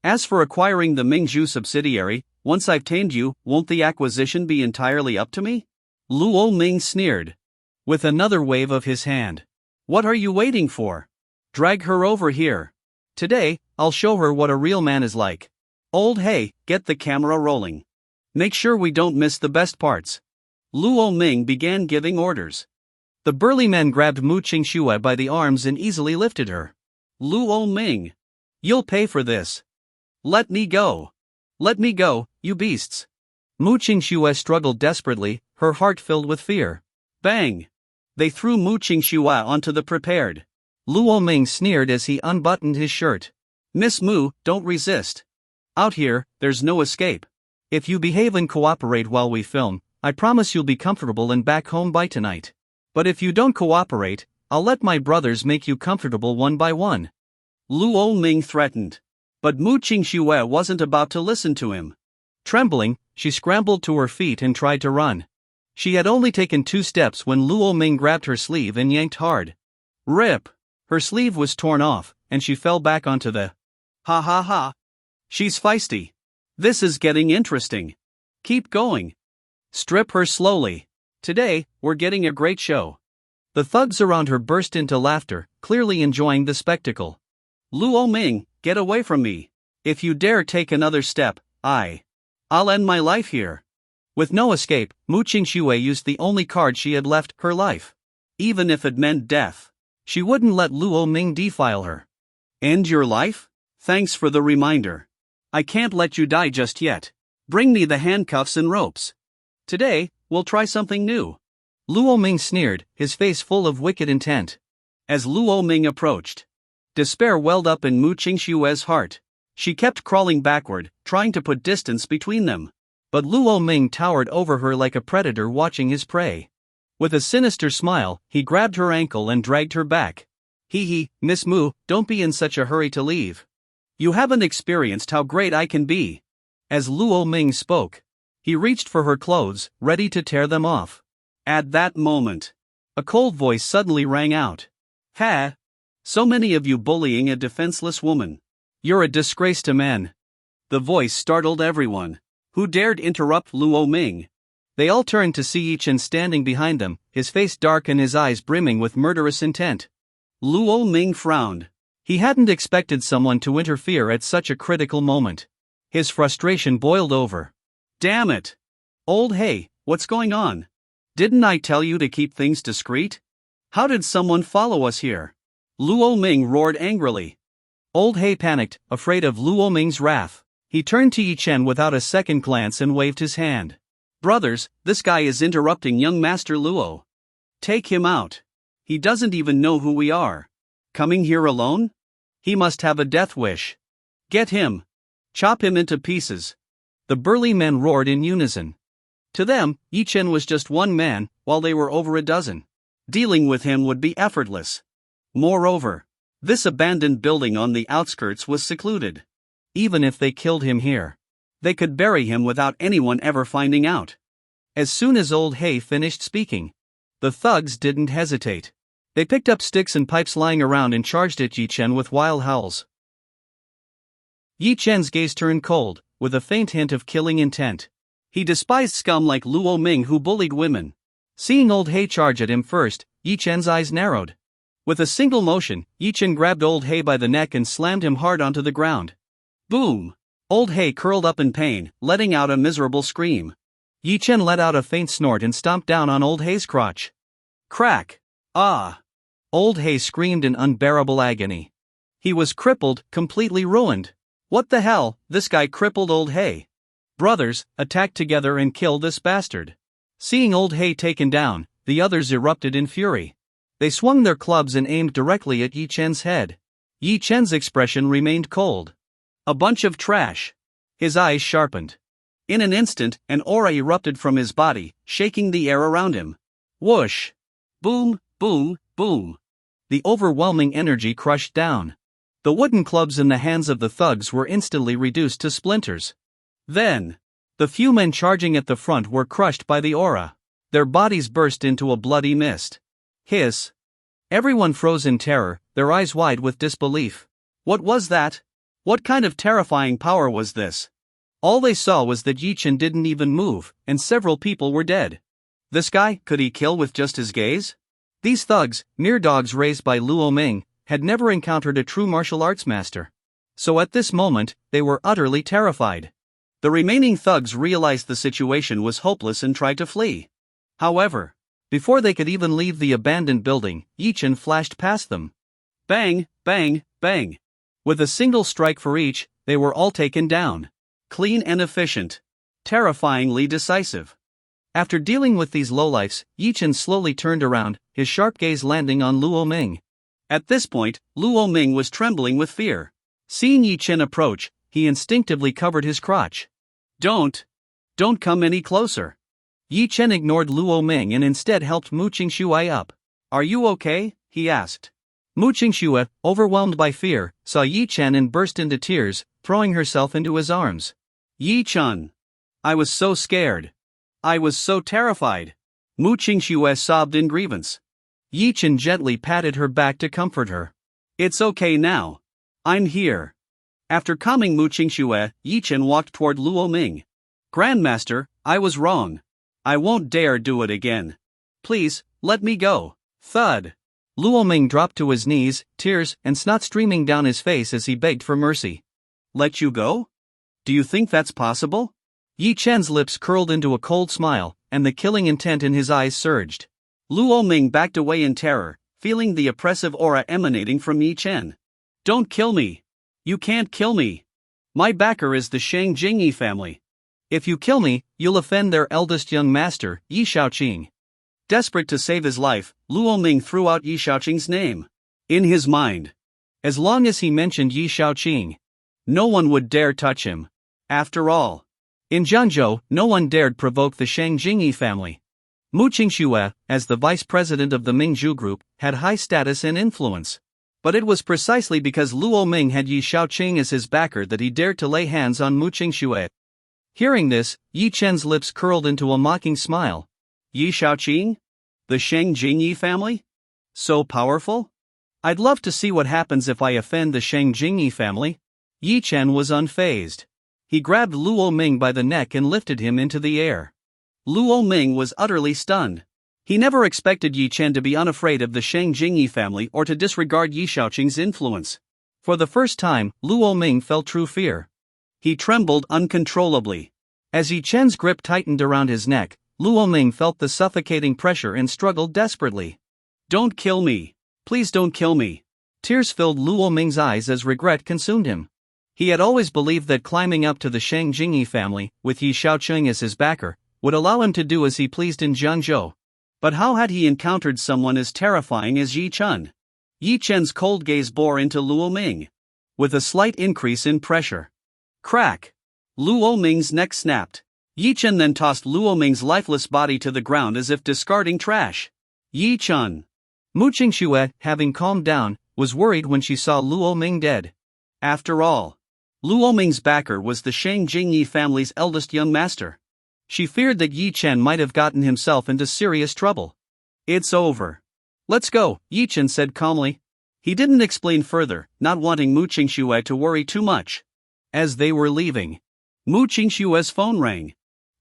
As for acquiring the Mingju subsidiary, once I've tamed you, won't the acquisition be entirely up to me? Luo Ming sneered. With another wave of his hand. What are you waiting for? Drag her over here. Today, I'll show her what a real man is like. Old Hey, get the camera rolling. Make sure we don't miss the best parts. Luo Ming began giving orders. The burly men grabbed Mu Qingxue by the arms and easily lifted her. Luo Ming. You'll pay for this. Let me go. Let me go, you beasts. Mu Qingxue struggled desperately, her heart filled with fear. Bang! They threw Mu Qingxue onto the prepared. Luo Ming sneered as he unbuttoned his shirt. Miss Mu, don't resist. Out here, there's no escape. If you behave and cooperate while we film, I promise you'll be comfortable and back home by tonight. But if you don't cooperate, I'll let my brothers make you comfortable one by one. Luo Ming threatened. But Mu Qingxue wasn't about to listen to him. Trembling, she scrambled to her feet and tried to run. She had only taken 2 steps when Luo Ming grabbed her sleeve and yanked hard. Rip! Her sleeve was torn off, and she fell back onto the. Ha ha ha! She's feisty. This is getting interesting. Keep going. Strip her slowly. Today, we're getting a great show. The thugs around her burst into laughter, clearly enjoying the spectacle. Luo Ming, get away from me. If you dare take another step, I'll end my life here. With no escape, Mu Qingxue used the only card she had left, her life. Even if it meant death, she wouldn't let Luo Ming defile her. End your life? Thanks for the reminder. I can't let you die just yet. Bring me the handcuffs and ropes. Today, we'll try something new. Luo Ming sneered, his face full of wicked intent. As Luo Ming approached, despair welled up in Mu Qingxue's heart. She kept crawling backward, trying to put distance between them. But Luo Ming towered over her like a predator watching his prey. With a sinister smile, he grabbed her ankle and dragged her back. Hee, Miss Mu, don't be in such a hurry to leave. You haven't experienced how great I can be. As Luo Ming spoke, he reached for her clothes, ready to tear them off. At that moment, a cold voice suddenly rang out. Ha! So many of you bullying a defenseless woman. You're a disgrace to men. The voice startled everyone. Who dared interrupt Luo Ming? They all turned to see Yichen standing behind them, his face dark and his eyes brimming with murderous intent. Luo Ming frowned. He hadn't expected someone to interfere at such a critical moment. His frustration boiled over. Damn it! Old Hey, what's going on? Didn't I tell you to keep things discreet? How did someone follow us here? Luo Ming roared angrily. Old Hey panicked, afraid of Luo Ming's wrath. He turned to Yichen without a second glance and waved his hand. Brothers, this guy is interrupting young Master Luo. Take him out. He doesn't even know who we are. Coming here alone? He must have a death wish. Get him. Chop him into pieces. The burly men roared in unison. To them, Yichen was just one man, while they were over a dozen. Dealing with him would be effortless. Moreover, this abandoned building on the outskirts was secluded. Even if they killed him here, they could bury him without anyone ever finding out. As soon as Old Hey finished speaking, the thugs didn't hesitate. They picked up sticks and pipes lying around and charged at Yichen with wild howls. Yichen's gaze turned cold, with a faint hint of killing intent. He despised scum like Luo Ming who bullied women. Seeing Old Hey charge at him first, Yichen's eyes narrowed. With a single motion, Yichen grabbed Old Hey by the neck and slammed him hard onto the ground. Boom! Old Hey curled up in pain, letting out a miserable scream. Yichen let out a faint snort and stomped down on Old Hey's crotch. Crack! Ah! Old Hey screamed in unbearable agony. He was crippled, completely ruined. What the hell, this guy crippled Old Hey. Brothers, attack together and kill this bastard. Seeing Old Hey taken down, the others erupted in fury. They swung their clubs and aimed directly at Yichen's head. Yichen's expression remained cold. A bunch of trash. His eyes sharpened. In an instant, an aura erupted from his body, shaking the air around him. Whoosh! Boom, boom, boom. The overwhelming energy crushed down. The wooden clubs in the hands of the thugs were instantly reduced to splinters. Then, the few men charging at the front were crushed by the aura. Their bodies burst into a bloody mist. Hiss! Everyone froze in terror, their eyes wide with disbelief. What was that? What kind of terrifying power was this? All they saw was that Yichen didn't even move, and several people were dead. This guy, could he kill with just his gaze? These thugs, mere dogs raised by Luo Ming, had never encountered a true martial arts master. So at this moment, they were utterly terrified. The remaining thugs realized the situation was hopeless and tried to flee. However, before they could even leave the abandoned building, Yichen flashed past them. Bang, bang, bang. With a single strike for each, they were all taken down. Clean and efficient. Terrifyingly decisive. After dealing with these lowlifes, Yichen slowly turned around, his sharp gaze landing on Luo Ming. At this point, Luo Ming was trembling with fear. Seeing Yichen approach, he instinctively covered his crotch. Don't come any closer. Yichen ignored Luo Ming and instead helped Mu Qingxue up. Are you okay? He asked. Mu Qingxue, overwhelmed by fear, saw Yi Chen and burst into tears, throwing herself into his arms. Yi Chen! I was so scared. I was so terrified. Mu Qingxue sobbed in grievance. Yi Chen gently patted her back to comfort her. It's okay now. I'm here. After calming Mu Qingxue, Yi Chen walked toward Luo Ming. Grandmaster, I was wrong. I won't dare do it again. Please, let me go. Thud. Luo Ming dropped to his knees, tears and snot streaming down his face as he begged for mercy. Let you go? Do you think that's possible? Yi Chen's lips curled into a cold smile, and the killing intent in his eyes surged. Luo Ming backed away in terror, feeling the oppressive aura emanating from Yi Chen. Don't kill me. You can't kill me. My backer is the Shang Jingyi family. If you kill me, you'll offend their eldest young master, Yi Shaoqing. Desperate to save his life, Luo Ming threw out Yi Shaoqing's name. In his mind, as long as he mentioned Yi Shaoqing, no one would dare touch him. After all, in Zhangzhou, no one dared provoke the Shang Jingyi family. Mu Qingxue, as the vice president of the Mingzhu group, had high status and influence. But it was precisely because Luo Ming had Yi Shaoqing as his backer that he dared to lay hands on Mu Qingxue. Hearing this, Yi Chen's lips curled into a mocking smile. Yi Shaoqing? The Shang Jingyi family? So powerful? I'd love to see what happens if I offend the Shang Jingyi family. Yi Chen was unfazed. He grabbed Luo Ming by the neck and lifted him into the air. Luo Ming was utterly stunned. He never expected Yi Chen to be unafraid of the Shang Jingyi family or to disregard Yi Shaoqing's influence. For the first time, Luo Ming felt true fear. He trembled uncontrollably. As Yi Chen's grip tightened around his neck, Luo Ming felt the suffocating pressure and struggled desperately. Don't kill me. Please don't kill me. Tears filled Luo Ming's eyes as regret consumed him. He had always believed that climbing up to the Shang Jingyi family, with Yi Shaoqing as his backer, would allow him to do as he pleased in Zhangzhou. But how had he encountered someone as terrifying as Yi Chen? Yi Chen's cold gaze bore into Luo Ming. With a slight increase in pressure. Crack! Luo Ming's neck snapped. Yi Chen then tossed Luo Ming's lifeless body to the ground as if discarding trash. Yi Chen! Mu Qingxue, having calmed down, was worried when she saw Luo Ming dead. After all, Luo Ming's backer was the Shang Jingyi family's eldest young master. She feared that Yi Chen might have gotten himself into serious trouble. It's over. Let's go, Yi Chen said calmly. He didn't explain further, not wanting Mu Qingxue to worry too much. As they were leaving, Mu Qingxue's phone rang.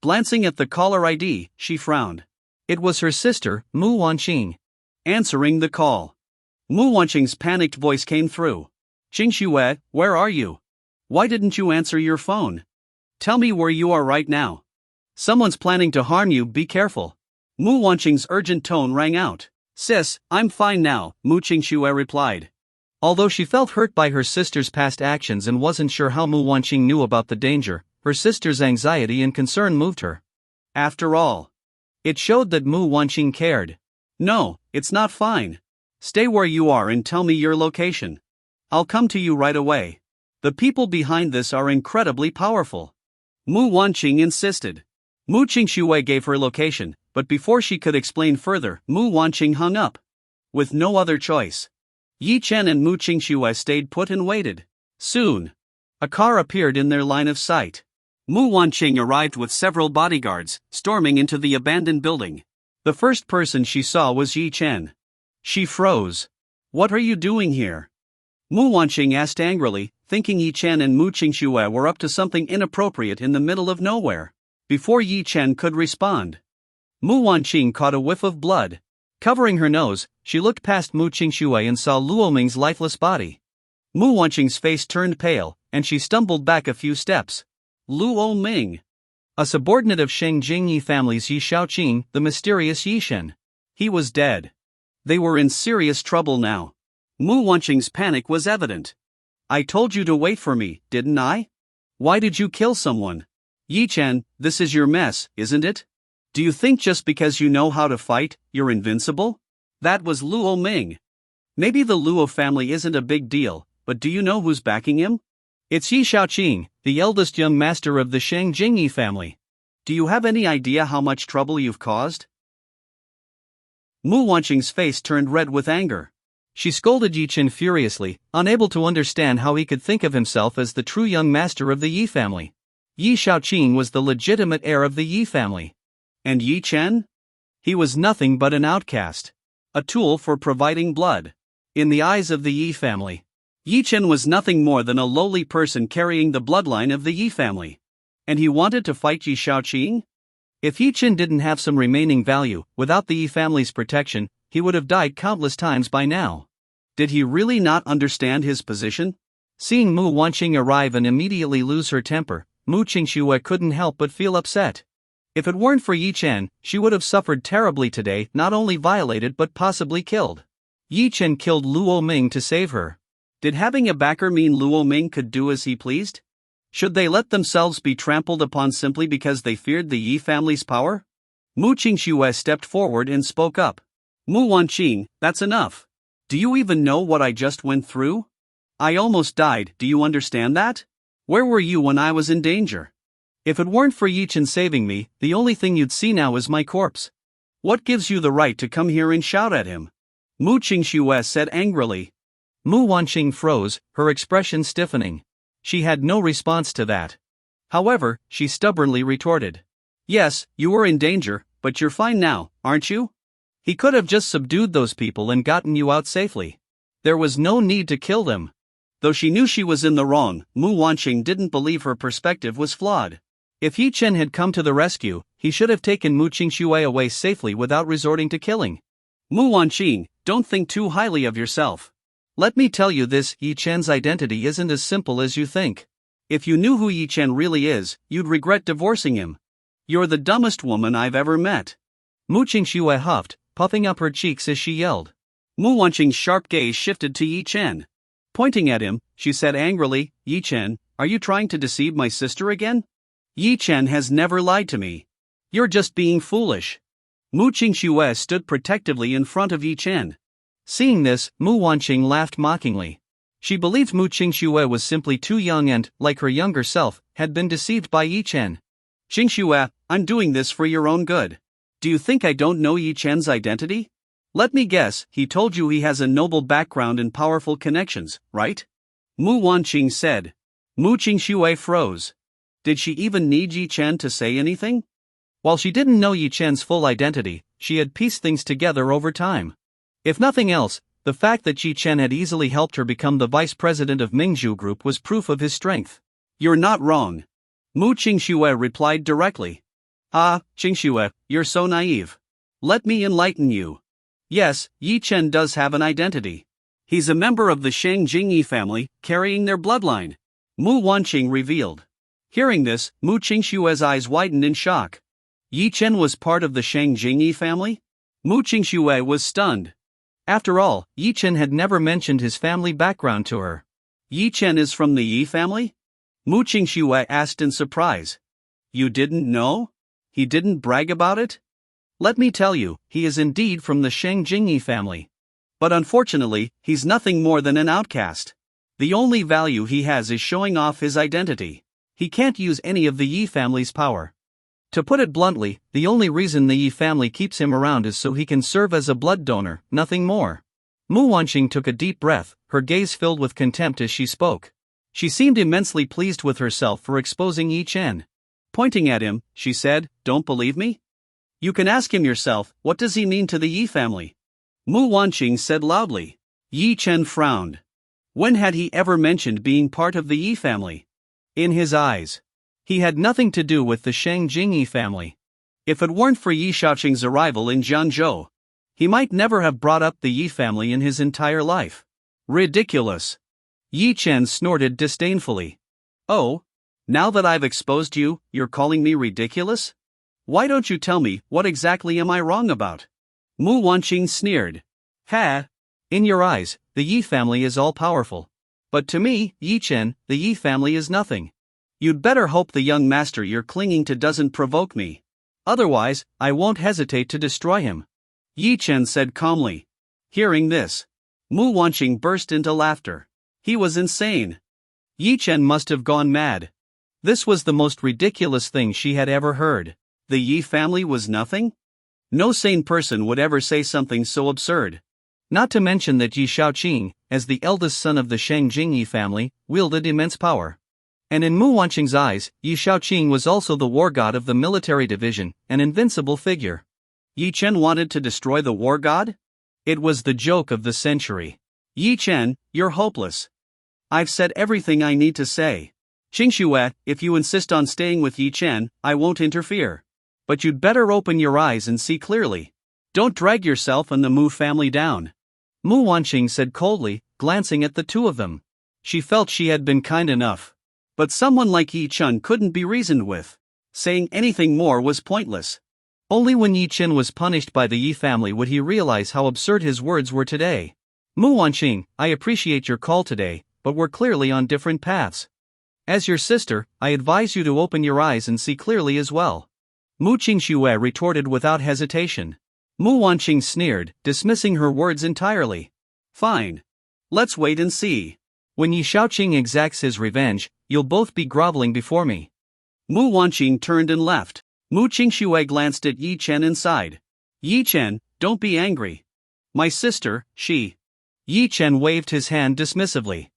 Glancing at the caller ID, she frowned. It was her sister, Mu Wanqing. Answering the call, Mu Wanqing's panicked voice came through. Qingxue, where are you? Why didn't you answer your phone? Tell me where you are right now. Someone's planning to harm you, be careful. Mu Wanqing's urgent tone rang out. Sis, I'm fine now, Mu Qingxue replied. Although she felt hurt by her sister's past actions and wasn't sure how Mu Wanqing knew about the danger, her sister's anxiety and concern moved her. After all, it showed that Mu Wanqing cared. No, it's not fine. Stay where you are and tell me your location. I'll come to you right away. The people behind this are incredibly powerful. Mu Wanqing insisted. Mu Qingxue gave her location, but before she could explain further, Mu Wanqing hung up. With no other choice, Yi Chen and Mu Qingxue stayed put and waited. Soon, a car appeared in their line of sight. Mu Wanqing arrived with several bodyguards, storming into the abandoned building. The first person she saw was Yi Chen. She froze. What are you doing here? Mu Wanqing asked angrily, thinking Yi Chen and Mu Qingxue were up to something inappropriate in the middle of nowhere. Before Yi Chen could respond, Mu Wanqing caught a whiff of blood. Covering her nose, she looked past Mu Qingxue and saw Luo Ming's lifeless body. Mu Wanqing's face turned pale, and she stumbled back a few steps. Luo Ming, a subordinate of Shang Jingyi family's Yi Shaoqing, the mysterious Yi Shen. He was dead. They were in serious trouble now. Mu Wanqing's panic was evident. I told you to wait for me, didn't I? Why did you kill someone? Yi Chen, this is your mess, isn't it? Do you think just because you know how to fight, you're invincible? That was Luo Ming. Maybe the Luo family isn't a big deal, but do you know who's backing him? It's Yi Shaoqing, the eldest young master of the Shang Jingyi family. Do you have any idea how much trouble you've caused? Mu Wanqing's face turned red with anger. She scolded Yi Chen furiously, unable to understand how he could think of himself as the true young master of the Yi family. Yi Shaoqing was the legitimate heir of the Yi family. And Yi Chen? He was nothing but an outcast. A tool for providing blood. In the eyes of the Yi family, Yi Chen was nothing more than a lowly person carrying the bloodline of the Yi family. And he wanted to fight Yi Shaoqing? If Yi Chen didn't have some remaining value, without the Yi family's protection, he would have died countless times by now. Did he really not understand his position? Seeing Mu Wanqing arrive and immediately lose her temper, Mu Qingxue couldn't help but feel upset. If it weren't for Yi Chen, she would have suffered terribly today, not only violated but possibly killed. Yi Chen killed Luo Ming to save her. Did having a backer mean Luo Ming could do as he pleased? Should they let themselves be trampled upon simply because they feared the Yi family's power? Mu Qingxue stepped forward and spoke up. Mu Wanqing, that's enough. Do you even know what I just went through? I almost died, do you understand that? Where were you when I was in danger? If it weren't for Yi Chen saving me, the only thing you'd see now is my corpse. What gives you the right to come here and shout at him? Mu Qingxue said angrily. Mu Wanqing froze, her expression stiffening. She had no response to that. However, she stubbornly retorted. Yes, you were in danger, but you're fine now, aren't you? He could have just subdued those people and gotten you out safely. There was no need to kill them. Though she knew she was in the wrong, Mu Wanqing didn't believe her perspective was flawed. If Yi Chen had come to the rescue, he should have taken Mu Qingxue away safely without resorting to killing. Mu Wanqing, don't think too highly of yourself. Let me tell you this, Yi Chen's identity isn't as simple as you think. If you knew who Yi Chen really is, you'd regret divorcing him. You're the dumbest woman I've ever met. Mu Qingxue huffed, puffing up her cheeks as she yelled. Mu Wanqing's sharp gaze shifted to Yi Chen. Pointing at him, she said angrily, Yi Chen, are you trying to deceive my sister again? Yi Chen has never lied to me. You're just being foolish. Mu Qingxue stood protectively in front of Yi Chen. Seeing this, Mu Wanqing laughed mockingly. She believed Mu Qingxue was simply too young and, like her younger self, had been deceived by Yi Chen. Qingxue, I'm doing this for your own good. Do you think I don't know Yi Chen's identity? Let me guess, he told you he has a noble background and powerful connections, right? Mu Wanqing said. Mu Qingxue froze. Did she even need Yi Chen to say anything? While she didn't know Yi Chen's full identity, she had pieced things together over time. If nothing else, the fact that Yi Chen had easily helped her become the vice president of Mingzhu Group was proof of his strength. You're not wrong. Mu Qingxue replied directly. Ah, Qingxue, you're so naive. Let me enlighten you. Yes, Yi Chen does have an identity. He's a member of the Shang Jingyi family, carrying their bloodline. Mu Wanqing revealed. Hearing this, Mu Qingxue's eyes widened in shock. Yi Chen was part of the Shang Jingyi family? Mu Qingxue was stunned. After all, Yi Chen had never mentioned his family background to her. Yi Chen is from the Yi family? Mu Qingxue asked in surprise. You didn't know? He didn't brag about it? Let me tell you, he is indeed from the Shang Jingyi family. But unfortunately, he's nothing more than an outcast. The only value he has is showing off his identity. He can't use any of the Yi family's power. To put it bluntly, the only reason the Yi family keeps him around is so he can serve as a blood donor, nothing more. Mu Wanqing took a deep breath, her gaze filled with contempt as she spoke. She seemed immensely pleased with herself for exposing Yi Chen. Pointing at him, she said, Don't believe me? You can ask him yourself, what does he mean to the Yi family? Mu Wanqing said loudly. Yi Chen frowned. When had he ever mentioned being part of the Yi family? In his eyes, he had nothing to do with the Shang Jingyi family. If it weren't for Yi Shaoqing's arrival in Jianzhou, he might never have brought up the Yi family in his entire life. Ridiculous. Yi Chen snorted disdainfully. Oh? Now that I've exposed you, you're calling me ridiculous? Why don't you tell me, what exactly am I wrong about? Mu Wanqing sneered. Ha! In your eyes, the Yi family is all-powerful. But to me, Yi Chen, the Yi family is nothing. You'd better hope the young master you're clinging to doesn't provoke me. Otherwise, I won't hesitate to destroy him. Yi Chen said calmly. Hearing this, Mu Wanqing burst into laughter. He was insane. Yi Chen must have gone mad. This was the most ridiculous thing she had ever heard. The Yi family was nothing? No sane person would ever say something so absurd. Not to mention that Yi Shaoqing, as the eldest son of the Shang Jingyi family, wielded immense power. And in Mu Wanqing's eyes, Yi Shaoqing was also the war god of the military division, an invincible figure. Yi Chen wanted to destroy the war god? It was the joke of the century. Yi Chen, you're hopeless. I've said everything I need to say. Qingxue, if you insist on staying with Yi Chen, I won't interfere. But you'd better open your eyes and see clearly. Don't drag yourself and the Mu family down. Mu Wanqing said coldly, glancing at the two of them. She felt she had been kind enough. But someone like Yi Chen couldn't be reasoned with. Saying anything more was pointless. Only when Yi Chen was punished by the Yi family would he realize how absurd his words were today. Mu Wanqing, I appreciate your call today, but we're clearly on different paths. As your sister, I advise you to open your eyes and see clearly as well. Mu Qingxue retorted without hesitation. Mu Wanqing sneered, dismissing her words entirely. Fine. Let's wait and see. When Yi Shaoqing exacts his revenge, you'll both be groveling before me. Mu Wanqing turned and left. Mu Qingxue glanced at Yi Chen and sighed. Yi Chen, don't be angry. My sister, she. Yi Chen waved his hand dismissively.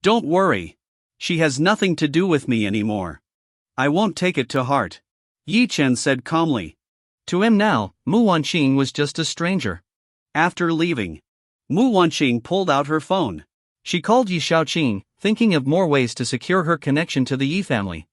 Don't worry. She has nothing to do with me anymore. I won't take it to heart. Yi Chen said calmly. To him now, Mu Wanqing was just a stranger. After leaving, Mu Wanqing pulled out her phone. She called Yi Shaoqing, thinking of more ways to secure her connection to the Yi family.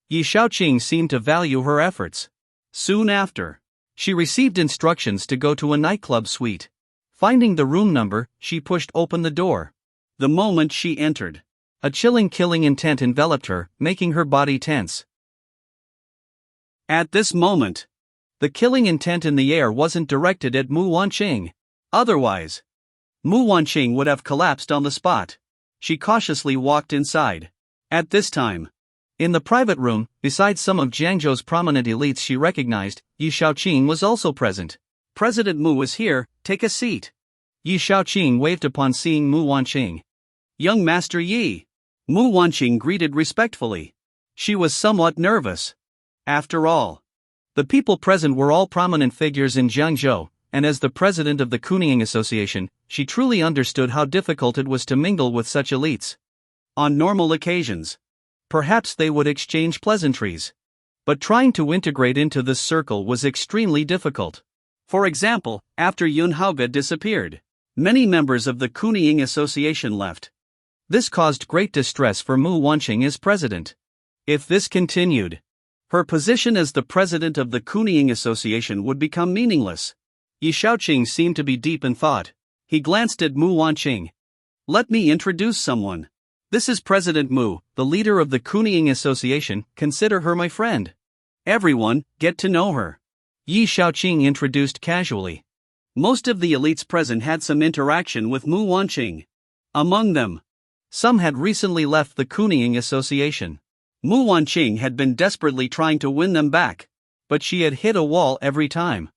Yi Shaoqing seemed to value her efforts. Soon after, she received instructions to go to a nightclub suite. Finding the room number, she pushed open the door. The moment she entered, a chilling killing intent enveloped her, making her body tense. At this moment, the killing intent in the air wasn't directed at Mu Wanqing. Otherwise, Mu Wanqing would have collapsed on the spot. She cautiously walked inside. At this time, in the private room, besides some of Jiangzhou's prominent elites she recognized, Yi Shaoqing was also present. President Mu is here, take a seat. Yi Shaoqing waved upon seeing Mu Wanqing. Young Master Yi. Mu Wanqing greeted respectfully. She was somewhat nervous. After all, the people present were all prominent figures in Jiangzhou, and as the president of the Kuning Association, she truly understood how difficult it was to mingle with such elites. On normal occasions, perhaps they would exchange pleasantries. But trying to integrate into this circle was extremely difficult. For example, after Yun Haoge disappeared, many members of the Kuning Association left. This caused great distress for Mu Wanqing as president. If this continued, her position as the president of the Kuning Association would become meaningless. Yi Shaoqing seemed to be deep in thought. He glanced at Mu Wanqing. Let me introduce someone. This is President Mu, the leader of the Kuning Association. Consider her my friend. Everyone, get to know her. Yi Shaoqing introduced casually. Most of the elites present had some interaction with Mu Wanqing. Among them, some had recently left the Kuning Association. Mu Wanqing had been desperately trying to win them back, but she had hit a wall every time.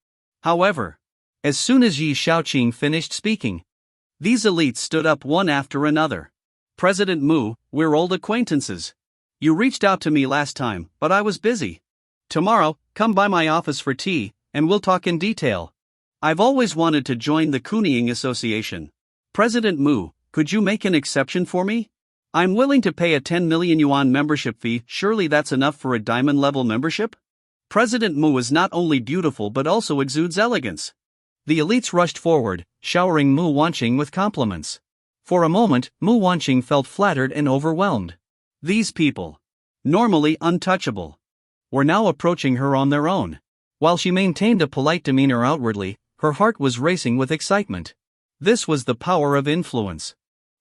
However, as soon as Yi Shaoqing finished speaking, these elites stood up one after another. President Mu, we're old acquaintances. You reached out to me last time, but I was busy. Tomorrow, come by my office for tea, and we'll talk in detail. I've always wanted to join the Kuning Association. President Mu, could you make an exception for me? I'm willing to pay a 10 million yuan membership fee. Surely that's enough for a diamond-level membership? President Mu is not only beautiful but also exudes elegance. The elites rushed forward, showering Mu Wanqing with compliments. For a moment, Mu Wanqing felt flattered and overwhelmed. These people, normally untouchable, were now approaching her on their own. While she maintained a polite demeanor outwardly, her heart was racing with excitement. This was the power of influence.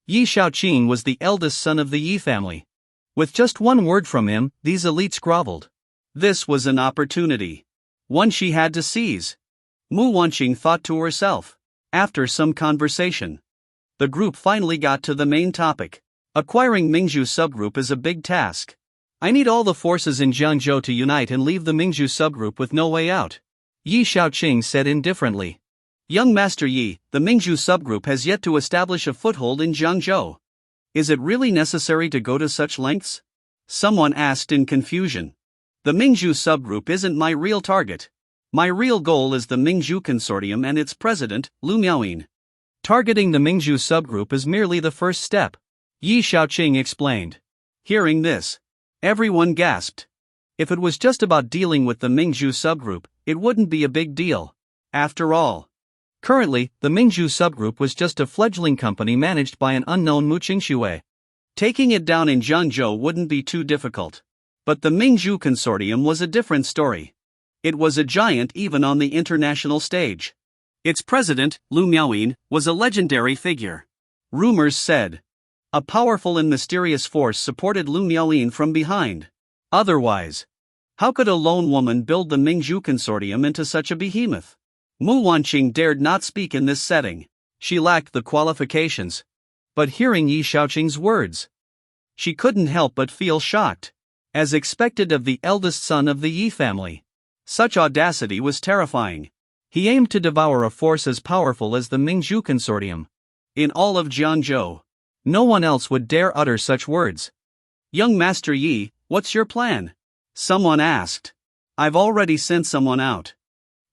Yi Shaoqing was the eldest son of the Yi family. With just one word from him, these elites groveled. This was an opportunity. One she had to seize. Mu Wanqing thought to herself. After some conversation, the group finally got to the main topic. Acquiring Mingzhu subgroup is a big task. I need all the forces in Jiangzhou to unite and leave the Mingzhu subgroup with no way out. Yi Shaoqing said indifferently. Young Master Yi, the Mingzhu subgroup has yet to establish a foothold in Jiangzhou. Is it really necessary to go to such lengths? Someone asked in confusion. The Mingzhu subgroup isn't my real target. My real goal is the Mingzhu Consortium and its president, Lu Miaoyin. Targeting the Mingzhu subgroup is merely the first step, Yi Xiaoqing explained. Hearing this, everyone gasped. If it was just about dealing with the Mingzhu subgroup, it wouldn't be a big deal. After all, currently, the Mingzhu subgroup was just a fledgling company managed by an unknown Mu Qingxue. Taking it down in Zhangzhou wouldn't be too difficult. But the Mingzhu consortium was a different story. It was a giant even on the international stage. Its president, Lu Miaoyin, was a legendary figure. Rumors said a powerful and mysterious force supported Lu Miaoyin from behind. Otherwise, how could a lone woman build the Mingzhu consortium into such a behemoth? Mu Wanqing dared not speak in this setting. She lacked the qualifications. But hearing Yi Xiaoqing's words, she couldn't help but feel shocked. As expected of the eldest son of the Yi family, such audacity was terrifying. He aimed to devour a force as powerful as the Mingzhu consortium. In all of Jiangzhou, no one else would dare utter such words. Young Master Yi, what's your plan? Someone asked. I've already sent someone out.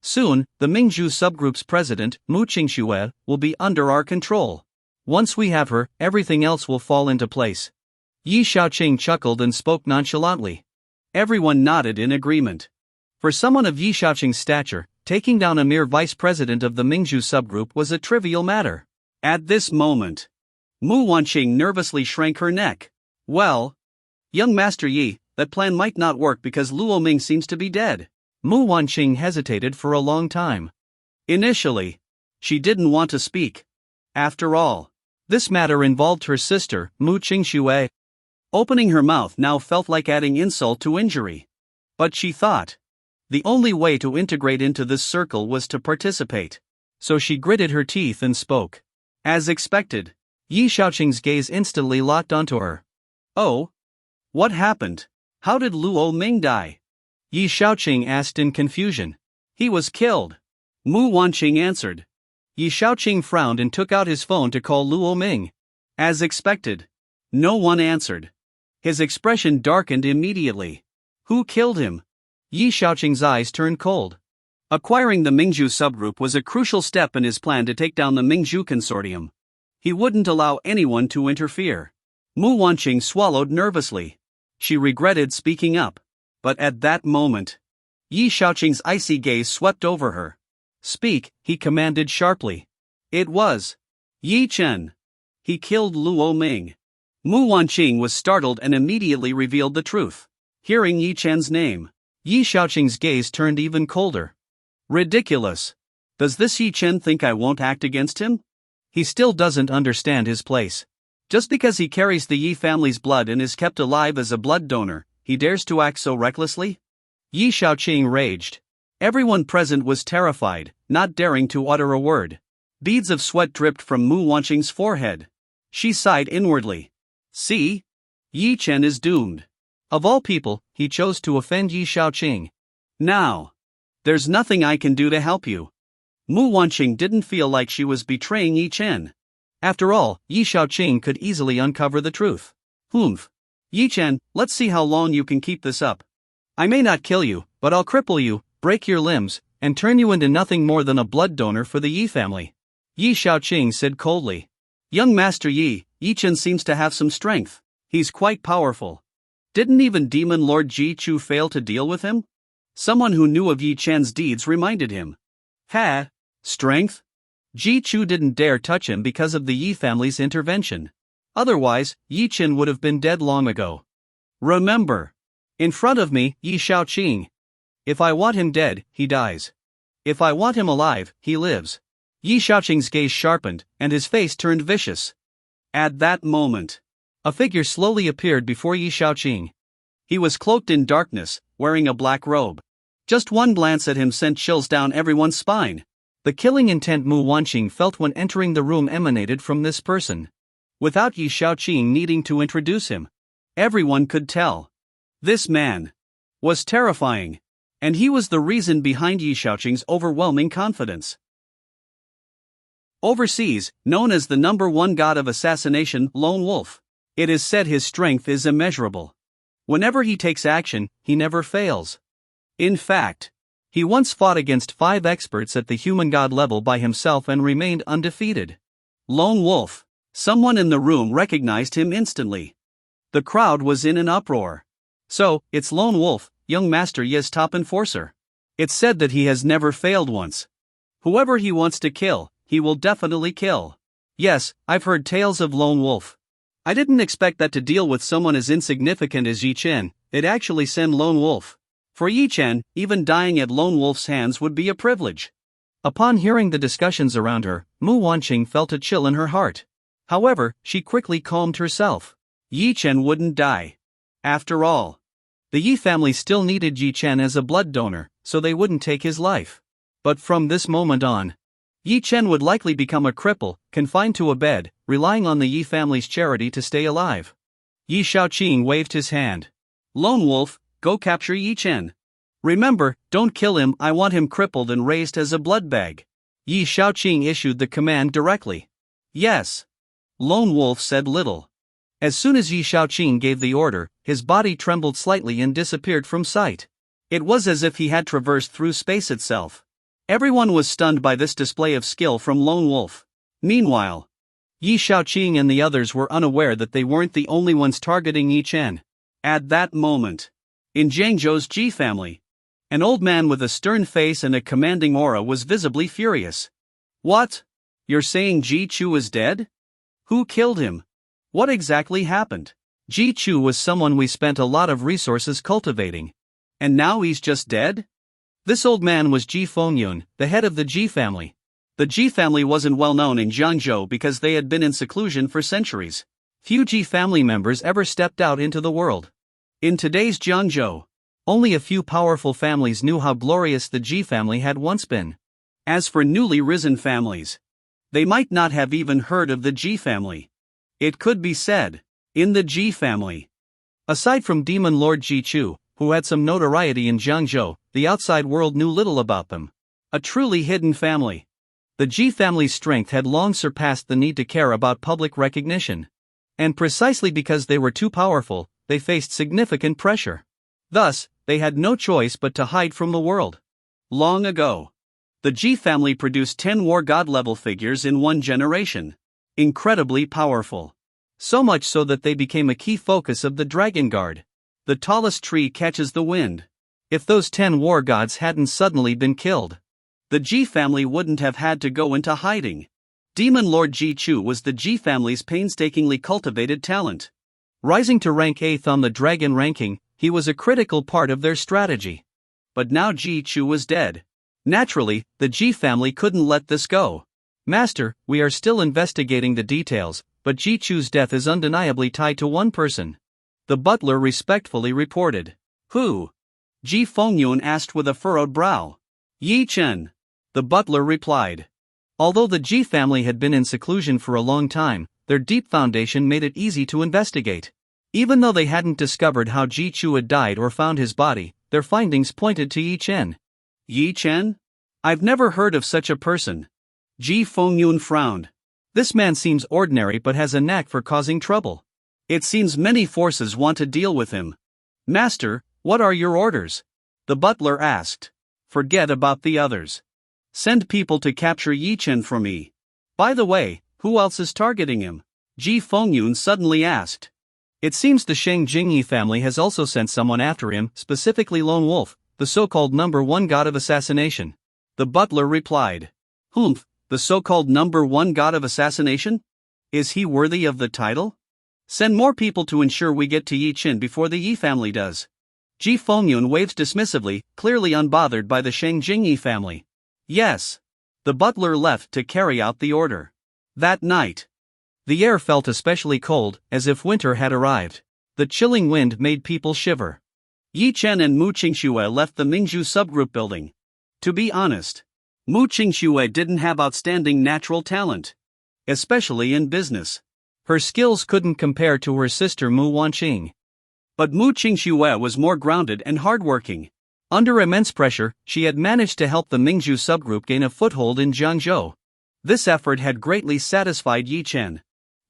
Soon, the Mingzhu subgroup's president, Mu Qingxue, will be under our control. Once we have her, everything else will fall into place. Yi Xiaoqing chuckled and spoke nonchalantly. Everyone nodded in agreement. For someone of Yi Xiaoqing's stature, taking down a mere vice president of the Mingzhu subgroup was a trivial matter. At this moment, Mu Wanqing nervously shrank her neck. Well, young Master Yi, that plan might not work because Luo Ming seems to be dead. Mu Wanqing hesitated for a long time. Initially, she didn't want to speak. After all, this matter involved her sister, Mu Qingxue. Opening her mouth now felt like adding insult to injury. But she thought, the only way to integrate into this circle was to participate. So she gritted her teeth and spoke. As expected, Yi Xiaoqing's gaze instantly locked onto her. Oh? What happened? How did Luo Ming die? Yi Xiaoqing asked in confusion. He was killed. Mu Wanqing answered. Yi Xiaoqing frowned and took out his phone to call Luo Ming. As expected, no one answered. His expression darkened immediately. Who killed him? Yi Xiaoqing's eyes turned cold. Acquiring the Mingzhu subgroup was a crucial step in his plan to take down the Mingzhu consortium. He wouldn't allow anyone to interfere. Mu Wanqing swallowed nervously. She regretted speaking up. But at that moment, Yi Xiaoqing's icy gaze swept over her. Speak, he commanded sharply. It was Yi Chen. He killed Luo Ming. Mu Wanqing was startled and immediately revealed the truth. Hearing Yi Chen's name, Yi Xiaoqing's gaze turned even colder. Ridiculous. Does this Yi Chen think I won't act against him? He still doesn't understand his place. Just because he carries the Yi family's blood and is kept alive as a blood donor, he dares to act so recklessly? Yi Xiaoqing raged. Everyone present was terrified, not daring to utter a word. Beads of sweat dripped from Mu Wanqing's forehead. She sighed inwardly. See? Yi Chen is doomed. Of all people, he chose to offend Yi Xiaoqing. Now, there's nothing I can do to help you. Mu Wanqing didn't feel like she was betraying Yi Chen. After all, Yi Xiaoqing could easily uncover the truth. Humph. Yi Chen, let's see how long you can keep this up. I may not kill you, but I'll cripple you, break your limbs, and turn you into nothing more than a blood donor for the Yi family. Yi Xiaoqing said coldly. Young Master Yi Chen seems to have some strength. He's quite powerful. Didn't even Demon Lord Ji Chu fail to deal with him? Someone who knew of Yi Chen's deeds reminded him. Ha! Strength? Ji Chu didn't dare touch him because of the Yi family's intervention. Otherwise, Yi Chen would have been dead long ago. Remember, in front of me, Yi Xiaoqing. If I want him dead, he dies. If I want him alive, he lives. Yi Xiaoqing's gaze sharpened, and his face turned vicious. At that moment, a figure slowly appeared before Yi Xiaoqing. He was cloaked in darkness, wearing a black robe. Just one glance at him sent chills down everyone's spine. The killing intent Mu Wanqing felt when entering the room emanated from this person. Without Yi Xiaoqing needing to introduce him, everyone could tell. This man was terrifying, and he was the reason behind Yi Xiaoqing's overwhelming confidence. Overseas, known as the #1 god of assassination, Lone Wolf, it is said his strength is immeasurable. Whenever he takes action, he never fails. In fact, he once fought against 5 experts at the human god level by himself and remained undefeated. Lone Wolf. Someone in the room recognized him instantly. The crowd was in an uproar. So, it's Lone Wolf, young Master Yi's top enforcer. It's said that he has never failed once. Whoever he wants to kill, he will definitely kill. Yes, I've heard tales of Lone Wolf. I didn't expect that to deal with someone as insignificant as Yi Chen. It actually sent Lone Wolf. For Yi Chen, even dying at Lone Wolf's hands would be a privilege. Upon hearing the discussions around her, Mu Wanqing felt a chill in her heart. However, she quickly calmed herself. Yi Chen wouldn't die. After all, the Yi family still needed Yi Chen as a blood donor, so they wouldn't take his life. But from this moment on, Yi Chen would likely become a cripple, confined to a bed, relying on the Yi family's charity to stay alive. Yi Shaoqing waved his hand. Lone Wolf, go capture Yi Chen. Remember, don't kill him, I want him crippled and raised as a blood bag. Yi Shaoqing issued the command directly. Yes. Lone Wolf said little. As soon as Yi Shaoqing gave the order, his body trembled slightly and disappeared from sight. It was as if he had traversed through space itself. Everyone was stunned by this display of skill from Lone Wolf. Meanwhile, Yi Shaoqing and the others were unaware that they weren't the only ones targeting Yi Chen. At that moment, in Jiangzhou's Ji family, an old man with a stern face and a commanding aura was visibly furious. What? You're saying Ji Chu is dead? Who killed him? What exactly happened? Ji Chu was someone we spent a lot of resources cultivating. And now he's just dead? This old man was Ji Fengyun, the head of the Ji family. The Ji family wasn't well known in Jiangzhou because they had been in seclusion for centuries. Few Ji family members ever stepped out into the world. In today's Jiangzhou, only a few powerful families knew how glorious the Ji family had once been. As for newly risen families, they might not have even heard of the Ji family. It could be said, in the Ji family, aside from Demon Lord Ji Chu, who had some notoriety in Jiangzhou, the outside world knew little about them. A truly hidden family. The Ji family's strength had long surpassed the need to care about public recognition. And precisely because they were too powerful, they faced significant pressure. Thus, they had no choice but to hide from the world. Long ago, the Ji family produced 10 war god level figures in one generation. Incredibly powerful. So much so that they became a key focus of the Dragon Guard. The tallest tree catches the wind. If those 10 war gods hadn't suddenly been killed, the Ji family wouldn't have had to go into hiding. Demon Lord Ji Chu was the Ji family's painstakingly cultivated talent. Rising to rank 8th on the dragon ranking, he was a critical part of their strategy. But now Ji Chu was dead. Naturally, the Ji family couldn't let this go. Master, we are still investigating the details, but Ji Chu's death is undeniably tied to one person. The butler respectfully reported. Who? Ji Fengyun asked with a furrowed brow. Yi Chen. The butler replied. Although the Ji family had been in seclusion for a long time, their deep foundation made it easy to investigate. Even though they hadn't discovered how Ji Chu had died or found his body, their findings pointed to Yi Chen. Yi Chen? I've never heard of such a person. Ji Fengyun frowned. This man seems ordinary but has a knack for causing trouble. It seems many forces want to deal with him. Master, what are your orders? The butler asked. Forget about the others. Send people to capture Yi Chen for me. By the way, who else is targeting him? Ji Fengyun suddenly asked. It seems the Sheng Jingyi family has also sent someone after him, specifically Lone Wolf, the so-called number 1 god of assassination. The butler replied. Humph, the so-called number 1 god of assassination? Is he worthy of the title? Send more people to ensure we get to Yi Chen before the Yi family does. Ji Fengyun waves dismissively, clearly unbothered by the Sheng Jingyi family. Yes. The butler left to carry out the order. That night, the air felt especially cold, as if winter had arrived. The chilling wind made people shiver. Yi Chen and Mu Qingxue left the Mingzhu subgroup building. To be honest, Mu Qingxue didn't have outstanding natural talent, especially in business. Her skills couldn't compare to her sister Mu Wanqing. But Mu Qingxue was more grounded and hardworking. Under immense pressure, she had managed to help the Mingzhu subgroup gain a foothold in Jiangzhou. This effort had greatly satisfied Yi Chen.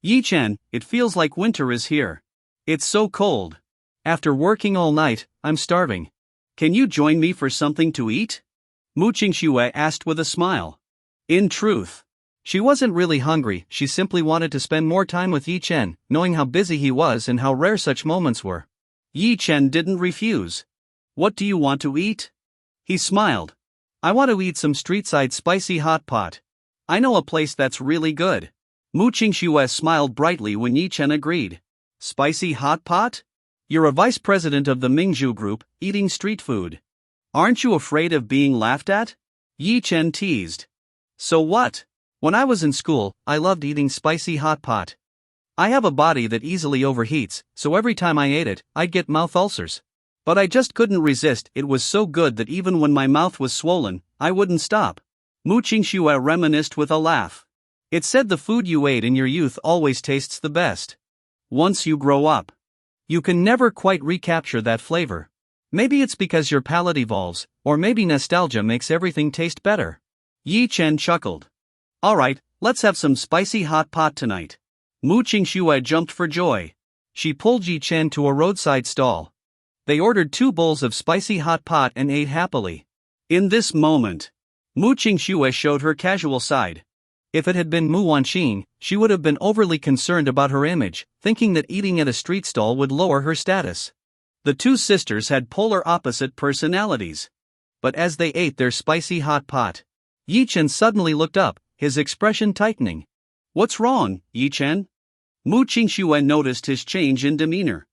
Yi Chen, it feels like winter is here. It's so cold. After working all night, I'm starving. Can you join me for something to eat? Mu Qingxue asked with a smile. In truth, She wasn't really hungry, she simply wanted to spend more time with Yi Chen, knowing how busy he was and how rare such moments were. Yi Chen didn't refuse. "What do you want to eat?" He smiled. "I want to eat some street-side spicy hot pot. I know a place that's really good." Mu Qingxue smiled brightly when Yi Chen agreed. "Spicy hot pot? You're a vice president of the Mingzhu group, eating street food. Aren't you afraid of being laughed at?" Yi Chen teased. "So what? When I was in school, I loved eating spicy hot pot. I have a body that easily overheats, so every time I ate it, I'd get mouth ulcers. But I just couldn't resist, it was so good that even when my mouth was swollen, I wouldn't stop." Mu Qingxue reminisced with a laugh. "It's said the food you ate in your youth always tastes the best. Once you grow up, you can never quite recapture that flavor. Maybe it's because your palate evolves, or maybe nostalgia makes everything taste better." Yi Chen chuckled. "Alright, let's have some spicy hot pot tonight." Mu Qingxue jumped for joy. She pulled Yi Chen to a roadside stall. They ordered 2 bowls of spicy hot pot and ate happily. In this moment, Mu Qingxue showed her casual side. If it had been Mu Wanqing, she would have been overly concerned about her image, thinking that eating at a street stall would lower her status. The 2 sisters had polar opposite personalities. But as they ate their spicy hot pot, Yi Chen suddenly looked up, his expression tightening. "What's wrong, Yi Chen?" Mu Qingxue noticed his change in demeanor.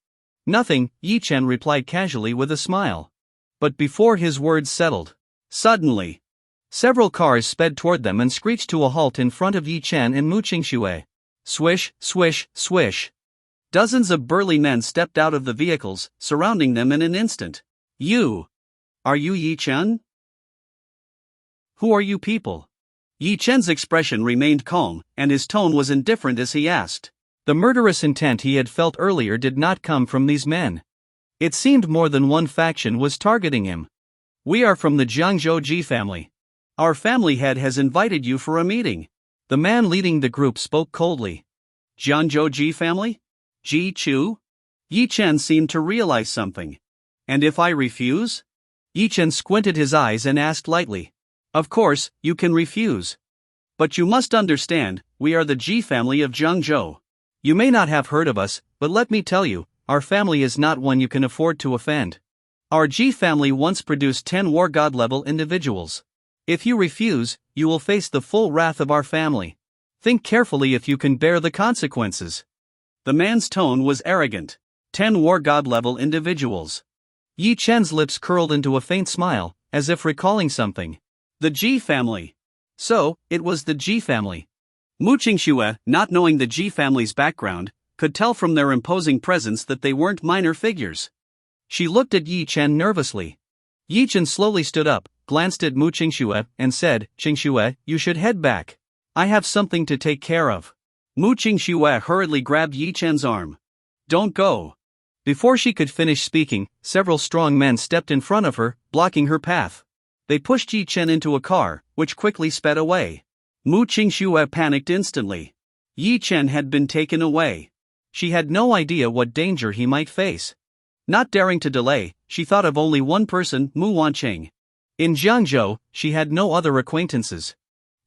"Nothing," Yi Chen replied casually with a smile. But before his words settled, suddenly, several cars sped toward them and screeched to a halt in front of Yi Chen and Mu Qingxue. Swish, swish, swish. Dozens of burly men stepped out of the vehicles, surrounding them in an instant. Are you Yi Chen? Who are you people?" Yi Chen's expression remained calm, and his tone was indifferent as he asked. The murderous intent he had felt earlier did not come from these men. It seemed more than one faction was targeting him. "We are from the Jiangzhou Ji family. Our family head has invited you for a meeting." The man leading the group spoke coldly. "Jiangzhou Ji family? Ji Chu?" Yi Chen seemed to realize something. "And if I refuse?" Yi Chen squinted his eyes and asked lightly. "Of course, you can refuse. But you must understand, we are the Ji family of Jiangzhou. You may not have heard of us, but let me tell you, our family is not one you can afford to offend. Our Ji family once produced 10 war god level individuals. If you refuse, you will face the full wrath of our family. Think carefully if you can bear the consequences." The man's tone was arrogant. 10 war god level individuals. Yi Chen's lips curled into a faint smile, as if recalling something. The Ji family. So, it was the Ji family. Mu Qingxue, not knowing the Ji family's background, could tell from their imposing presence that they weren't minor figures. She looked at Yi Chen nervously. Yi Chen slowly stood up, glanced at Mu Qingxue, and said, "Qingxue, you should head back. I have something to take care of." Mu Qingxue hurriedly grabbed Yi Chen's arm. "Don't go." Before she could finish speaking, several strong men stepped in front of her, blocking her path. They pushed Yi Chen into a car, which quickly sped away. Mu Qingxue panicked instantly. Yi Chen had been taken away. She had no idea what danger he might face. Not daring to delay, she thought of only one person, Mu Wanqing. In Jiangzhou, she had no other acquaintances.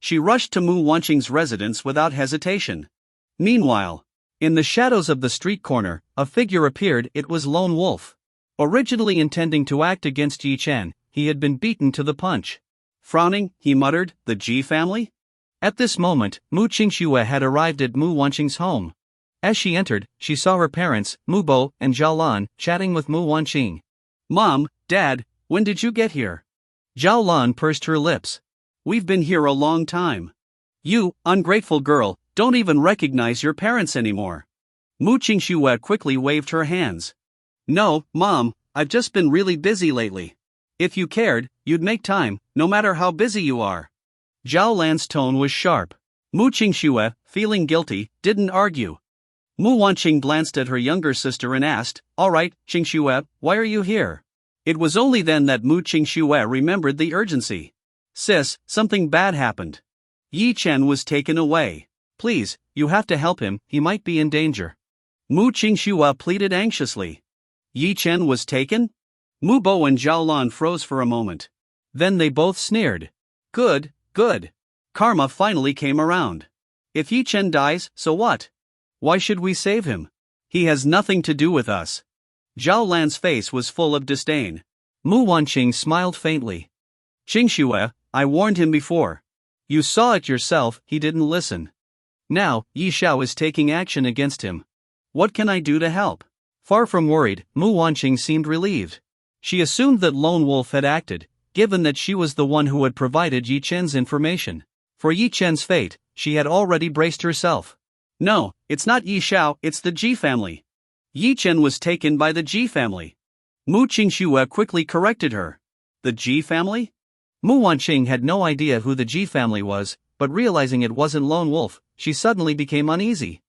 She rushed to Mu Wanqing's residence without hesitation. Meanwhile, in the shadows of the street corner, a figure appeared. It was Lone Wolf. Originally intending to act against Yi Chen, he had been beaten to the punch. Frowning, he muttered, "The Ji family?" At this moment, Mu Qingxue had arrived at Mu Wanqing's home. As she entered, she saw her parents, Mu Bo and Zhao Lan, chatting with Mu Wanqing. "Mom, Dad, when did you get here?" Zhao Lan pursed her lips. "We've been here a long time. You, ungrateful girl, don't even recognize your parents anymore." Mu Qingxue quickly waved her hands. "No, Mom, I've just been really busy lately. If you cared, you'd make time, no matter how busy you are." Zhao Lan's tone was sharp. Mu Qingxue, feeling guilty, didn't argue. Mu Wanqing glanced at her younger sister and asked, "All right, Qingxue, why are you here?" It was only then that Mu Qingxue remembered the urgency. "Sis, something bad happened. Yi Chen was taken away. Please, you have to help him, he might be in danger." Mu Qingxue pleaded anxiously. "Yi Chen was taken?" Mu Bo and Zhao Lan froze for a moment. Then they both sneered. Good. Karma finally came around. If Yi Chen dies, so what? Why should we save him? He has nothing to do with us. Zhao Lan's face was full of disdain. Mu Wanqing smiled faintly. Qingxue, I warned him before. You saw it yourself, he didn't listen. Now, Yi Xiao is taking action against him. What can I do to help? Far from worried, Mu Wanqing seemed relieved. She assumed that Lone Wolf had acted, given that she was the one who had provided Yi Chen's information. For Yi Chen's fate, she had already braced herself. No, it's not Yi Xiao, it's the Ji family. Yi Chen was taken by the Ji family. Mu Qingxue quickly corrected her. The Ji family? Mu Wanqing had no idea who the Ji family was, but realizing it wasn't Lone Wolf, she suddenly became uneasy.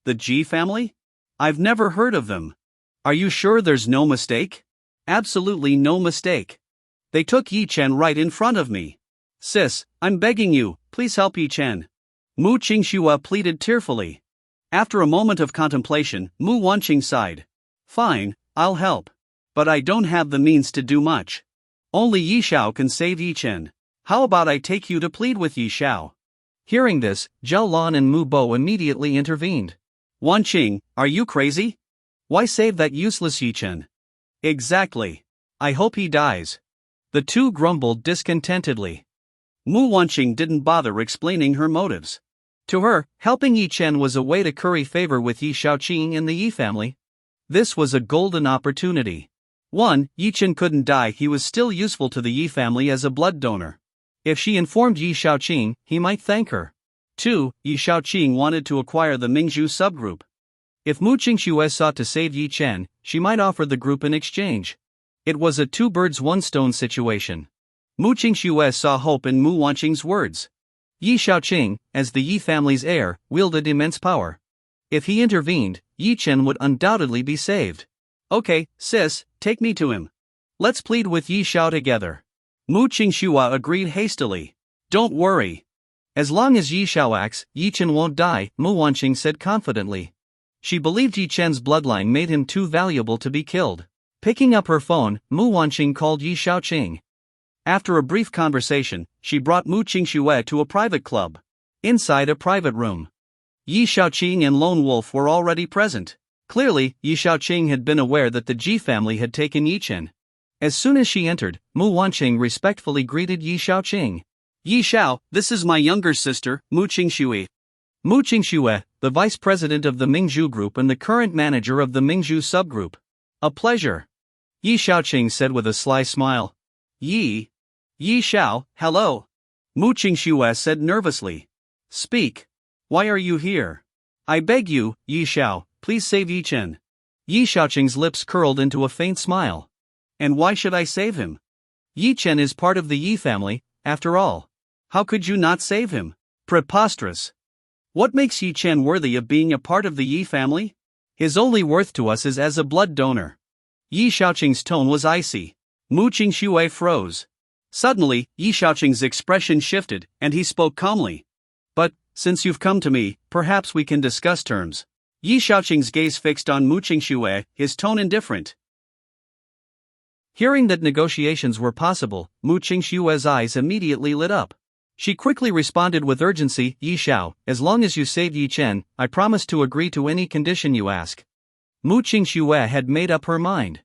The Ji family? I've never heard of them. Are you sure there's no mistake? Absolutely no mistake. They took Yi Chen right in front of me. Sis, I'm begging you, please help Yi Chen. Mu Qingxue pleaded tearfully. After a moment of contemplation, Mu Wanqing sighed. Fine, I'll help. But I don't have the means to do much. Only Yi Xiao can save Yi Chen. How about I take you to plead with Yi Xiao? Hearing this, Zhao Lan and Mu Bo immediately intervened. Wanqing, are you crazy? Why save that useless Yi Chen? Exactly. I hope he dies. The two grumbled discontentedly. Mu Wanqing didn't bother explaining her motives. To her, helping Yi Chen was a way to curry favor with Yi Xiaoqing and the Yi family. This was a golden opportunity. 1. Yi Chen couldn't die, he was still useful to the Yi family as a blood donor. If she informed Yi Xiaoqing, he might thank her. 2. Yi Xiaoqing wanted to acquire the Mingzhu subgroup. If Mu Qingxue sought to save Yi Chen, she might offer the group in exchange. It was a two birds one stone situation. Mu Qingxue saw hope in Mu Wanqing's words. Yi Xiaoqing, as the Yi family's heir, wielded immense power. If he intervened, Yi Chen would undoubtedly be saved. Okay, sis, take me to him. Let's plead with Yi Xiao together. Mu Qingxue agreed hastily. Don't worry. As long as Yi Xiao acts, Yi Chen won't die, Mu Wanqing said confidently. She believed Yi Chen's bloodline made him too valuable to be killed. Picking up her phone, Mu Wanqing called Yi Xiaoqing. After a brief conversation, she brought Mu Qingxue to a private club. Inside a private room, Yi Xiaoqing and Lone Wolf were already present. Clearly, Yi Xiaoqing had been aware that the Ji family had taken Yi Chen. As soon as she entered, Mu Wanqing respectfully greeted Yi Xiaoqing. Yi Xiao, this is my younger sister, Mu Qingxue. Mu Qingxue, the vice president of the Mingzhu group and the current manager of the Mingzhu subgroup. A pleasure. Yi Xiaoqing said with a sly smile. Yi Xiao, hello. Mu Qingxue said nervously. Speak. Why are you here? I beg you, Yi Xiao, please save Yi Chen. Yi Xiaoqing's lips curled into a faint smile. And why should I save him? Yi Chen is part of the Yi family, after all. How could you not save him? Preposterous. What makes Yi Chen worthy of being a part of the Yi family? His only worth to us is as a blood donor. Yi Xiaoqing's tone was icy. Mu Qingxue froze. Suddenly, Yi Xiaoqing's expression shifted, and he spoke calmly. But, since you've come to me, perhaps we can discuss terms. Yi Xiaoqing's gaze fixed on Mu Qingxue, his tone indifferent. Hearing that negotiations were possible, Mu Qingxue's eyes immediately lit up. She quickly responded with urgency, Yi Xiao, as long as you save Yi Chen, I promise to agree to any condition you ask. Mu Qingxue had made up her mind.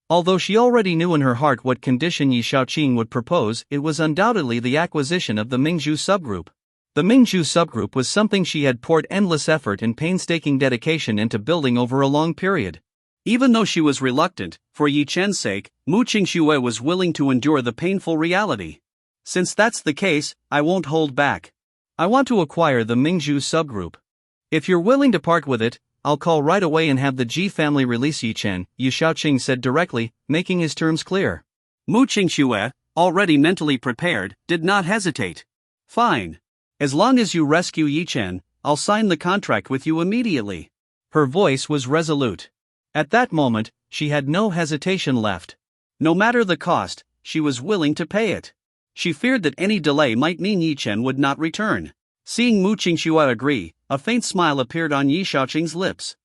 Although she already knew in her heart what condition Yi Xiaoqing would propose, it was undoubtedly the acquisition of the Mingzhu subgroup. The Mingzhu subgroup was something she had poured endless effort and painstaking dedication into building over a long period. Even though she was reluctant, for Yi Chen's sake, Mu Qingxue was willing to endure the painful reality. Since that's the case, I won't hold back. I want to acquire the Mingzhu subgroup. If you're willing to part with it, I'll call right away and have the Ji family release Yi Chen, Yi Xiaoqing said directly, making his terms clear. Mu Qingxue, already mentally prepared, did not hesitate. Fine. As long as you rescue Yi Chen, I'll sign the contract with you immediately. Her voice was resolute. At that moment, she had no hesitation left. No matter the cost, she was willing to pay it. She feared that any delay might mean Yi Chen would not return. Seeing Mu Qingxue agree, a faint smile appeared on Yi Xiaoqing's lips.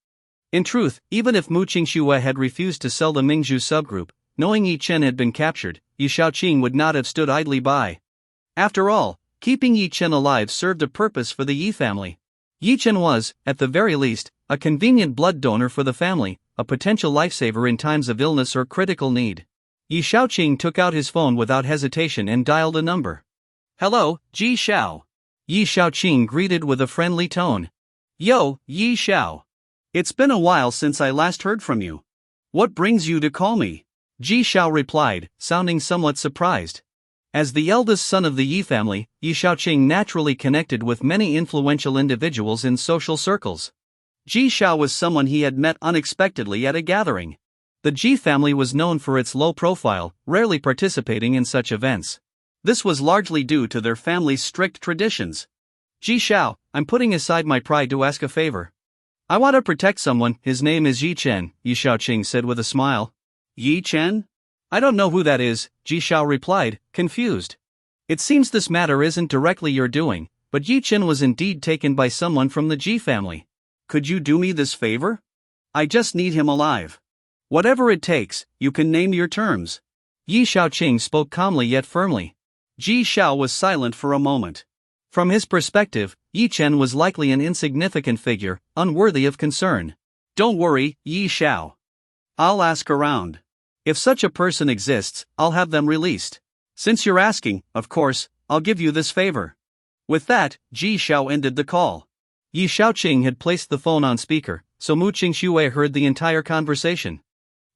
In truth, even if Mu Qingxue had refused to sell the Mingzhu subgroup, knowing Yi Chen had been captured, Yi Xiaoqing would not have stood idly by. After all, Keeping Yi Chen alive served a purpose for the Yi family. Yi Chen was, at the very least, a convenient blood donor for the family, a potential lifesaver in times of illness or critical need. Yi Shaoqing took out his phone without hesitation and dialed a number. "Hello, Ji Xiao." Yi Shaoqing greeted with a friendly tone. "Yo, Yi Xiao. It's been a while since I last heard from you. What brings you to call me?" Ji Xiao replied, sounding somewhat surprised. As the eldest son of the Yi family, Yi Shaoqing naturally connected with many influential individuals in social circles. Ji Xiao was someone he had met unexpectedly at a gathering. The Ji family was known for its low profile, rarely participating in such events. This was largely due to their family's strict traditions. "Ji Xiao, I'm putting aside my pride to ask a favor. I want to protect someone. His name is Yi Chen," Yi Shaoqing said with a smile. "Yi Chen? I don't know who that is," Ji Xiao replied, confused. "It seems this matter isn't directly your doing, but Yi Chen was indeed taken by someone from the Ji family. Could you do me this favor? I just need him alive. Whatever it takes, you can name your terms." Yi Shaoqing spoke calmly yet firmly. Ji Xiao was silent for a moment. From his perspective, Yi Chen was likely an insignificant figure, unworthy of concern. "Don't worry, Yi Xiao. I'll ask around. If such a person exists, I'll have them released. Since you're asking, of course, I'll give you this favor." With that, Ji Xiao ended the call. Yi Shaoqing had placed the phone on speaker, so Mu Qingxue heard the entire conversation.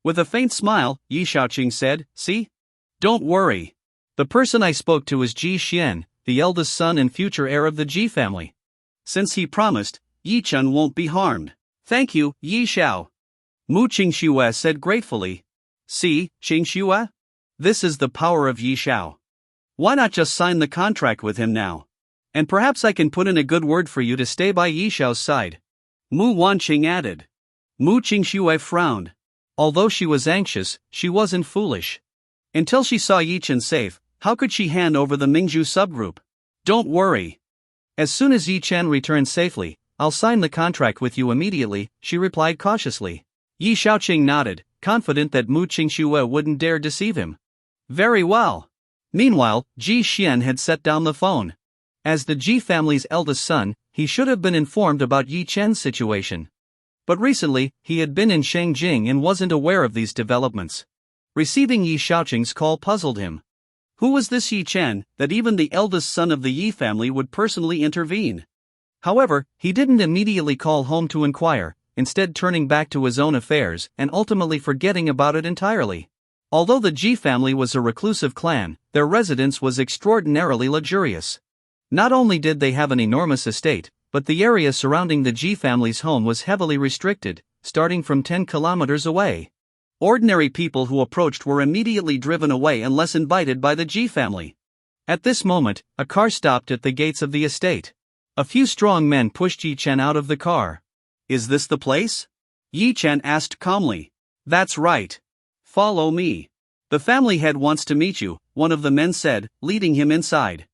With a faint smile, Yi Shaoqing said, "See? Don't worry. The person I spoke to is Ji Xian, the eldest son and future heir of the Ji family. Since he promised, Yi Chen won't be harmed." "Thank you, Yi Xiao," Mu Qingxue said gratefully. "See, Qingxue? This is the power of Yi Xiao. Why not just sign the contract with him now? And perhaps I can put in a good word for you to stay by Yi Xiao's side," Mu Wanqing added. Mu Qingxue frowned. Although she was anxious, she wasn't foolish. Until she saw Yi Chen safe, how could she hand over the Mingzhu subgroup? "Don't worry. As soon as Yi Chen returns safely, I'll sign the contract with you immediately," she replied cautiously. Yi Shaoqing nodded, confident that Mu Qingxue wouldn't dare deceive him. "Very well." Meanwhile, Ji Xian had set down the phone. As the Ji family's eldest son, he should have been informed about Yi Chen's situation. But recently, he had been in Shangjing and wasn't aware of these developments. Receiving Yi Shaoqing's call puzzled him. Who was this Yi Chen, that even the eldest son of the Yi family would personally intervene? However, he didn't immediately call home to inquire, instead turning back to his own affairs and ultimately forgetting about it entirely. Although the Ji family was a reclusive clan, their residence was extraordinarily luxurious. Not only did they have an enormous estate, but the area surrounding the Ji family's home was heavily restricted, starting from 10 kilometers away. Ordinary people who approached were immediately driven away unless invited by the Ji family. At this moment, a car stopped at the gates of the estate. A few strong men pushed Yi Chen out of the car. "Is this the place?" Yi Chen asked calmly. "That's right. Follow me. The family head wants to meet you," one of the men said, leading him inside.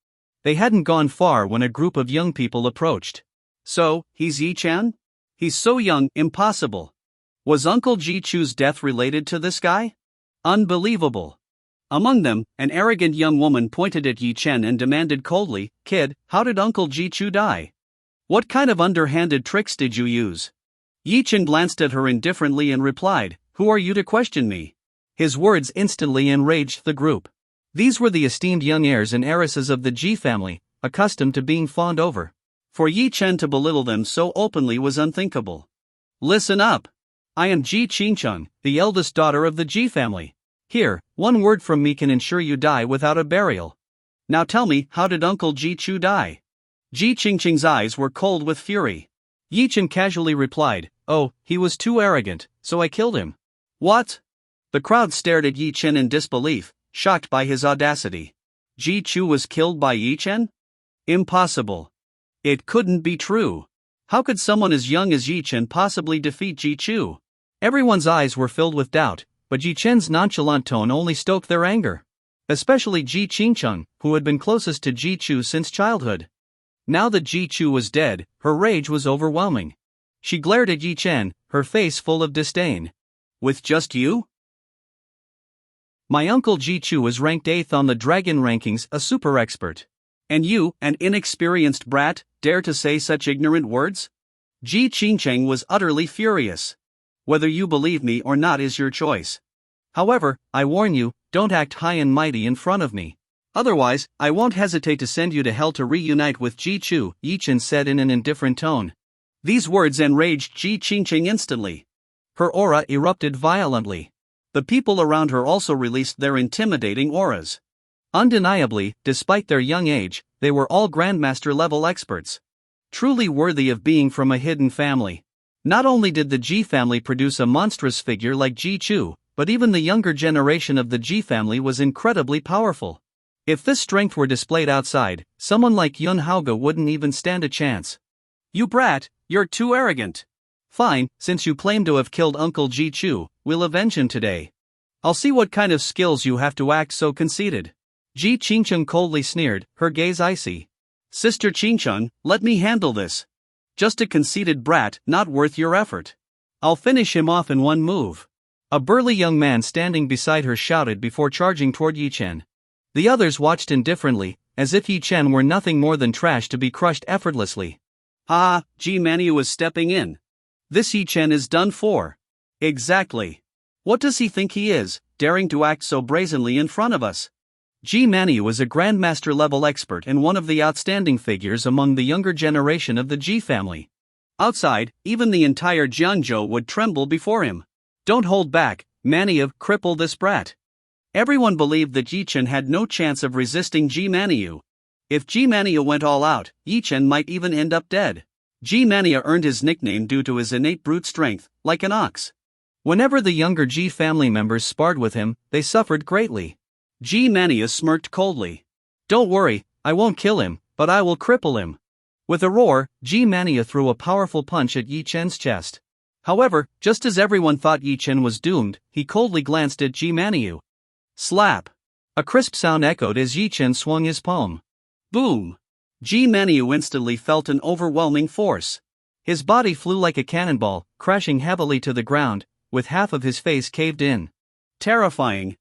They hadn't gone far when a group of young people approached. "So, he's Yi Chen? He's so young, impossible. Was Uncle Ji Chu's death related to this guy? Unbelievable." Among them, an arrogant young woman pointed at Yi Chen and demanded coldly, "Kid, how did Uncle Ji Chu die? What kind of underhanded tricks did you use?" Yi Chen glanced at her indifferently and replied, "Who are you to question me?" His words instantly enraged the group. These were the esteemed young heirs and heiresses of the Ji family, accustomed to being fawned over. For Yi Chen to belittle them so openly was unthinkable. "Listen up. I am Ji Qingcheng, the eldest daughter of the Ji family. Here, one word from me can ensure you die without a burial. Now tell me, how did Uncle Ji Chu die?" Ji Qingcheng's eyes were cold with fury. Yi Chen casually replied, "Oh, he was too arrogant, so I killed him." "What?" The crowd stared at Yi Chen in disbelief, shocked by his audacity. Ji Chu was killed by Yi Chen? Impossible. It couldn't be true. How could someone as young as Yi Chen possibly defeat Ji Chu? Everyone's eyes were filled with doubt, but Yi Chen's nonchalant tone only stoked their anger. Especially Ji Qingcheng, who had been closest to Ji Chu since childhood. Now that Ji Chu was dead, her rage was overwhelming. She glared at Yi Chen, her face full of disdain. "With just you? My uncle Ji Chu is ranked 8th on the dragon rankings, a super expert. And you, an inexperienced brat, dare to say such ignorant words? Ji Qingcheng was utterly furious. Whether you believe me or not is your choice. However, I warn you, don't act high and mighty in front of me. Otherwise, I won't hesitate to send you to hell to reunite with Ji Chu, Yi Chen said in an indifferent tone. These words enraged Ji Qingcheng instantly. Her aura erupted violently. The people around her also released their intimidating auras. Undeniably, despite their young age, they were all Grandmaster-level experts. Truly worthy of being from a hidden family. Not only did the Ji family produce a monstrous figure like Ji Chu, but even the younger generation of the Ji family was incredibly powerful. If this strength were displayed outside, someone like Yun Haoge wouldn't even stand a chance. You brat, you're too arrogant. Fine, since you claim to have killed Uncle Ji Chu, we'll avenge him today. I'll see what kind of skills you have to act so conceited. Ji Qingcheng coldly sneered, her gaze icy. Sister Qingcheng, let me handle this. Just a conceited brat, not worth your effort. I'll finish him off in one move. A burly young man standing beside her shouted before charging toward Yi Chen. The others watched indifferently, as if Yi Chen were nothing more than trash to be crushed effortlessly. Ah, Ji Manu is stepping in. This Yi Chen is done for. Exactly. What does he think he is, daring to act so brazenly in front of us? Ji Manu was a Grandmaster-level expert and one of the outstanding figures among the younger generation of the Ji family. Outside, even the entire Jiangzhou would tremble before him. Don't hold back, Manu, cripple this brat. Everyone believed that Yi Chen had no chance of resisting Ji Manu. If Ji Manu went all out, Yi Chen might even end up dead. Ji Manu earned his nickname due to his innate brute strength, like an ox. Whenever the younger Ji family members sparred with him, they suffered greatly. Ji Manu smirked coldly. Don't worry, I won't kill him, but I will cripple him. With a roar, Ji Manu threw a powerful punch at Yi Chen's chest. However, just as everyone thought Yi Chen was doomed, he coldly glanced at Ji Manu. Slap! A crisp sound echoed as Yi Chen swung his palm. Boom! Ji Manu instantly felt an overwhelming force. His body flew like a cannonball, crashing heavily to the ground, with half of his face caved in. Terrifying.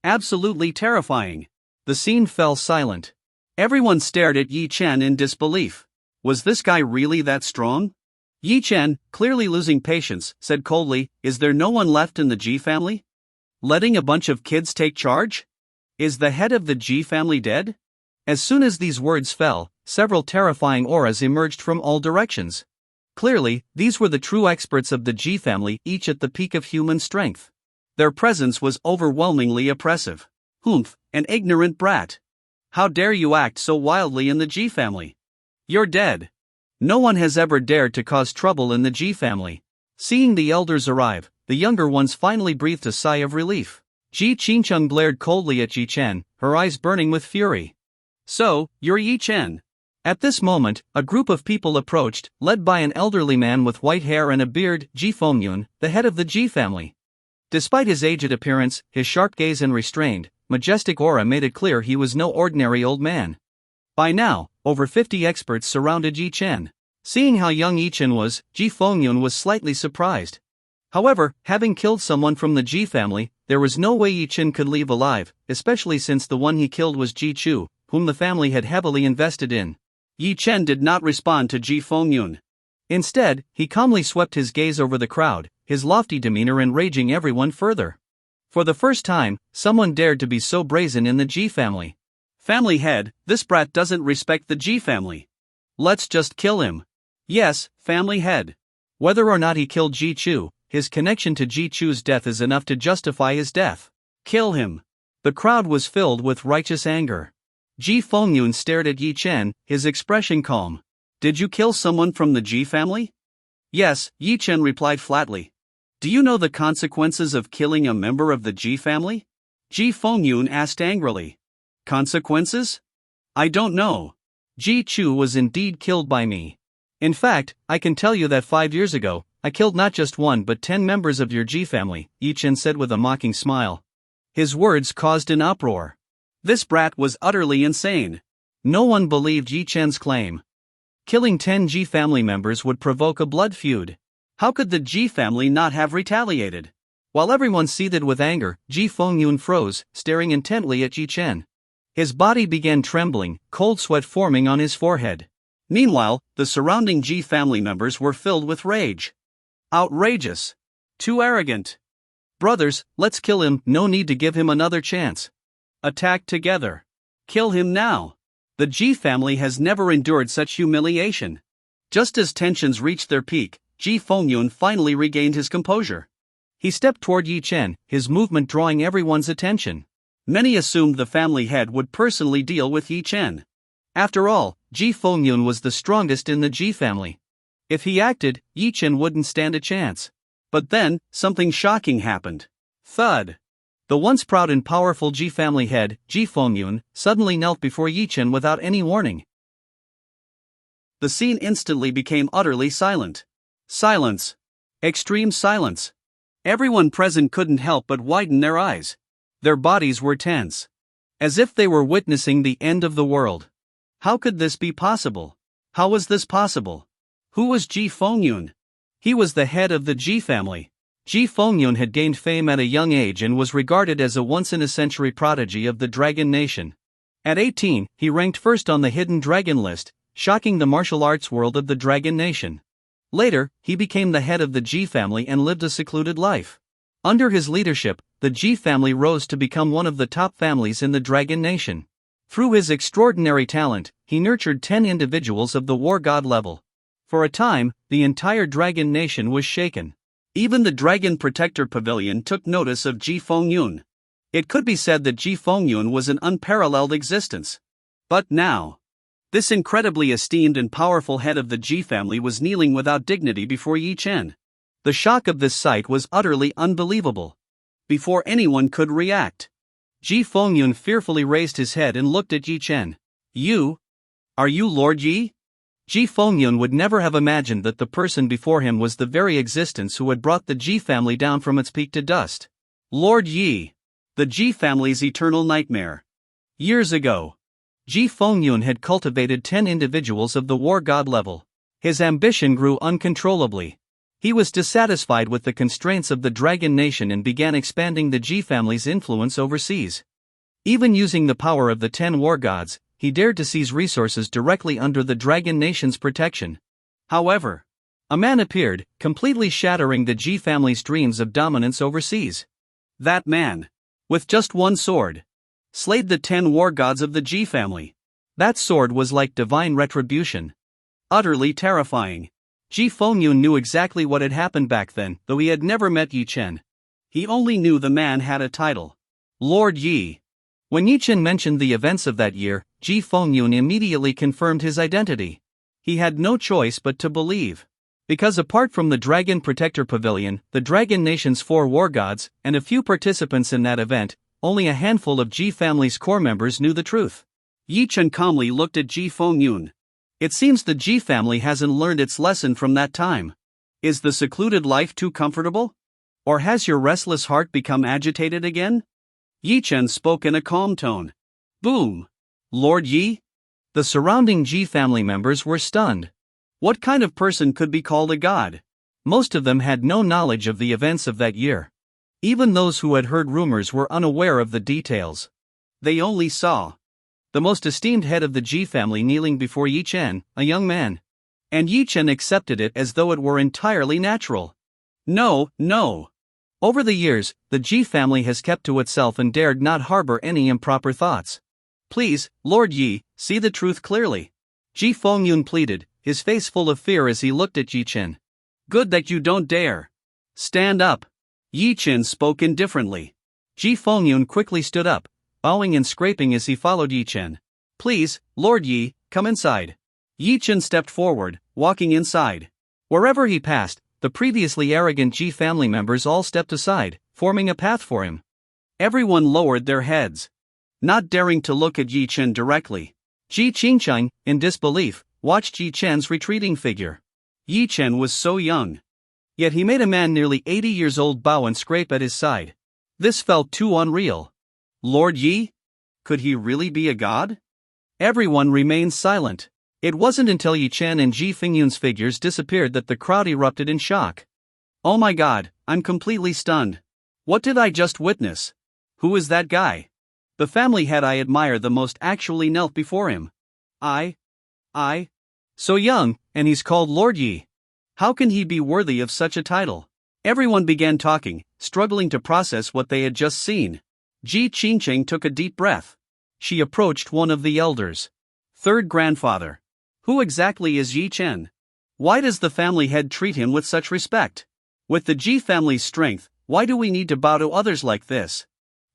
Absolutely terrifying. The scene fell silent. Everyone stared at Yi Chen in disbelief. Was this guy really that strong? Yi Chen, clearly losing patience, said coldly, Is there no one left in the Ji family? Letting a bunch of kids take charge? Is the head of the Ji family dead? As soon as these words fell, several terrifying auras emerged from all directions. Clearly, these were the true experts of the Ji family, each at the peak of human strength. Their presence was overwhelmingly oppressive. Humph, an ignorant brat. How dare you act so wildly in the Ji family? You're dead. No one has ever dared to cause trouble in the Ji family. Seeing the elders arrive, the younger ones finally breathed a sigh of relief. Ji Qingcheng glared coldly at Yi Chen, her eyes burning with fury. So, you're Yi Chen. At this moment, a group of people approached, led by an elderly man with white hair and a beard, Ji Fengyun, the head of the Ji family. Despite his aged appearance, his sharp gaze and restrained, majestic aura made it clear he was no ordinary old man. By now, over 50 experts surrounded Yi Chen. Seeing how young Yi Chen was, Ji Fengyun was slightly surprised. However, having killed someone from the Ji family, there was no way Yi Chen could leave alive, especially since the one he killed was Ji Chu, whom the family had heavily invested in. Yi Chen did not respond to Ji Fengyun. Instead, he calmly swept his gaze over the crowd, his lofty demeanor enraging everyone further. For the first time, someone dared to be so brazen in the Ji family. Family head, this brat doesn't respect the Ji family. Let's just kill him. Yes, family head. Whether or not he killed Ji Chu, his connection to Ji Chu's death is enough to justify his death. Kill him. The crowd was filled with righteous anger. Ji Fengyun stared at Yi Chen, his expression calm. Did you kill someone from the Ji family? Yes, Yi Chen replied flatly. Do you know the consequences of killing a member of the Ji family? Ji Fengyun asked angrily. Consequences? I don't know. Ji Chu was indeed killed by me. In fact, I can tell you that 5 years ago, I killed not just 1 but 10 members of your Ji family, Yi Chen said with a mocking smile. His words caused an uproar. This brat was utterly insane. No one believed Yi Chen's claim. Killing 10 Ji family members would provoke a blood feud. How could the Ji family not have retaliated? While everyone seethed with anger, Ji Fengyun froze, staring intently at Yi Chen. His body began trembling, cold sweat forming on his forehead. Meanwhile, the surrounding Ji family members were filled with rage. Outrageous. Too arrogant. Brothers, let's kill him, no need to give him another chance. Attack together. Kill him now. The Ji family has never endured such humiliation. Just as tensions reached their peak, Ji Fengyun finally regained his composure. He stepped toward Yi Chen, his movement drawing everyone's attention. Many assumed the family head would personally deal with Yi Chen. After all, Ji Fengyun was the strongest in the Ji family. If he acted, Yi Chen wouldn't stand a chance. But then, something shocking happened. Thud. The once proud and powerful Ji family head, Ji Fengyun, suddenly knelt before Yi Chen without any warning. The scene instantly became utterly silent. Silence. Extreme silence. Everyone present couldn't help but widen their eyes. Their bodies were tense. As if they were witnessing the end of the world. How could this be possible? How was this possible? Who was Ji Fengyun? He was the head of the Ji family. Ji Fengyun had gained fame at a young age and was regarded as a once-in-a-century prodigy of the Dragon Nation. At 18, he ranked first on the Hidden Dragon list, shocking the martial arts world of the Dragon Nation. Later, he became the head of the Ji family and lived a secluded life. Under his leadership, the Ji family rose to become one of the top families in the Dragon Nation. Through his extraordinary talent, he nurtured 10 individuals of the war god level. For a time, the entire Dragon Nation was shaken. Even the Dragon Protector Pavilion took notice of Ji Fengyun. It could be said that Ji Fengyun was an unparalleled existence. But now, this incredibly esteemed and powerful head of the Ji family was kneeling without dignity before Yi Chen. The shock of this sight was utterly unbelievable. Before anyone could react, Ji Fengyun fearfully raised his head and looked at Yi Chen. Are you Lord Yi? Ji Fengyun would never have imagined that the person before him was the very existence who had brought the Ji family down from its peak to dust. Lord Yi. The Ji family's eternal nightmare. Years ago, Ji Fengyun had cultivated 10 individuals of the war god level. His ambition grew uncontrollably. He was dissatisfied with the constraints of the Dragon Nation and began expanding the Ji family's influence overseas. Even using the power of the 10 war gods, he dared to seize resources directly under the Dragon Nation's protection. However, a man appeared, completely shattering the Ji family's dreams of dominance overseas. That man, with just one sword, slayed the 10 war gods of the Ji family. That sword was like divine retribution. Utterly terrifying. Ji Fengyun knew exactly what had happened back then, though he had never met Yi Chen. He only knew the man had a title. Lord Yi. When Yi Chen mentioned the events of that year, Ji Fengyun immediately confirmed his identity. He had no choice but to believe. Because apart from the Dragon Protector Pavilion, the Dragon Nation's 4 war gods, and a few participants in that event, only a handful of Ji family's core members knew the truth. Yi Chen calmly looked at Ji Fengyun. It seems the Ji family hasn't learned its lesson from that time. Is the secluded life too comfortable? Or has your restless heart become agitated again? Yi Chen spoke in a calm tone. Boom! Lord Yi? The surrounding Ji family members were stunned. What kind of person could be called a god? Most of them had no knowledge of the events of that year. Even those who had heard rumors were unaware of the details. They only saw the most esteemed head of the Ji family kneeling before Yi Chen, a young man. And Yi Chen accepted it as though it were entirely natural. No. Over the years, the Ji family has kept to itself and dared not harbor any improper thoughts. Please, Lord Yi, see the truth clearly. Ji Fengyun pleaded, his face full of fear as he looked at Yi Chen. Good that you don't dare. Stand up. Yi Chen spoke indifferently. Ji Fengyun quickly stood up, bowing and scraping as he followed Yi Chen. Please, Lord Yi, come inside. Yi Chen stepped forward, walking inside. Wherever he passed, the previously arrogant Ji family members all stepped aside, forming a path for him. Everyone lowered their heads, not daring to look at Yi Chen directly. Ji Qingchang, in disbelief, watched Yi Chen's retreating figure. Yi Chen was so young. Yet he made a man nearly 80 years old bow and scrape at his side. This felt too unreal. Lord Yi? Could he really be a god? Everyone remained silent. It wasn't until Yi Chen and Ji Fengyun's figures disappeared that the crowd erupted in shock. Oh my god, I'm completely stunned. What did I just witness? Who is that guy? The family head I admire the most actually knelt before him. I? So young, and he's called Lord Yi. How can he be worthy of such a title? Everyone began talking, struggling to process what they had just seen. Ji Qingcheng took a deep breath. She approached one of the elders. Third grandfather. Who exactly is Yi Chen? Why does the family head treat him with such respect? With the Ji family's strength, why do we need to bow to others like this?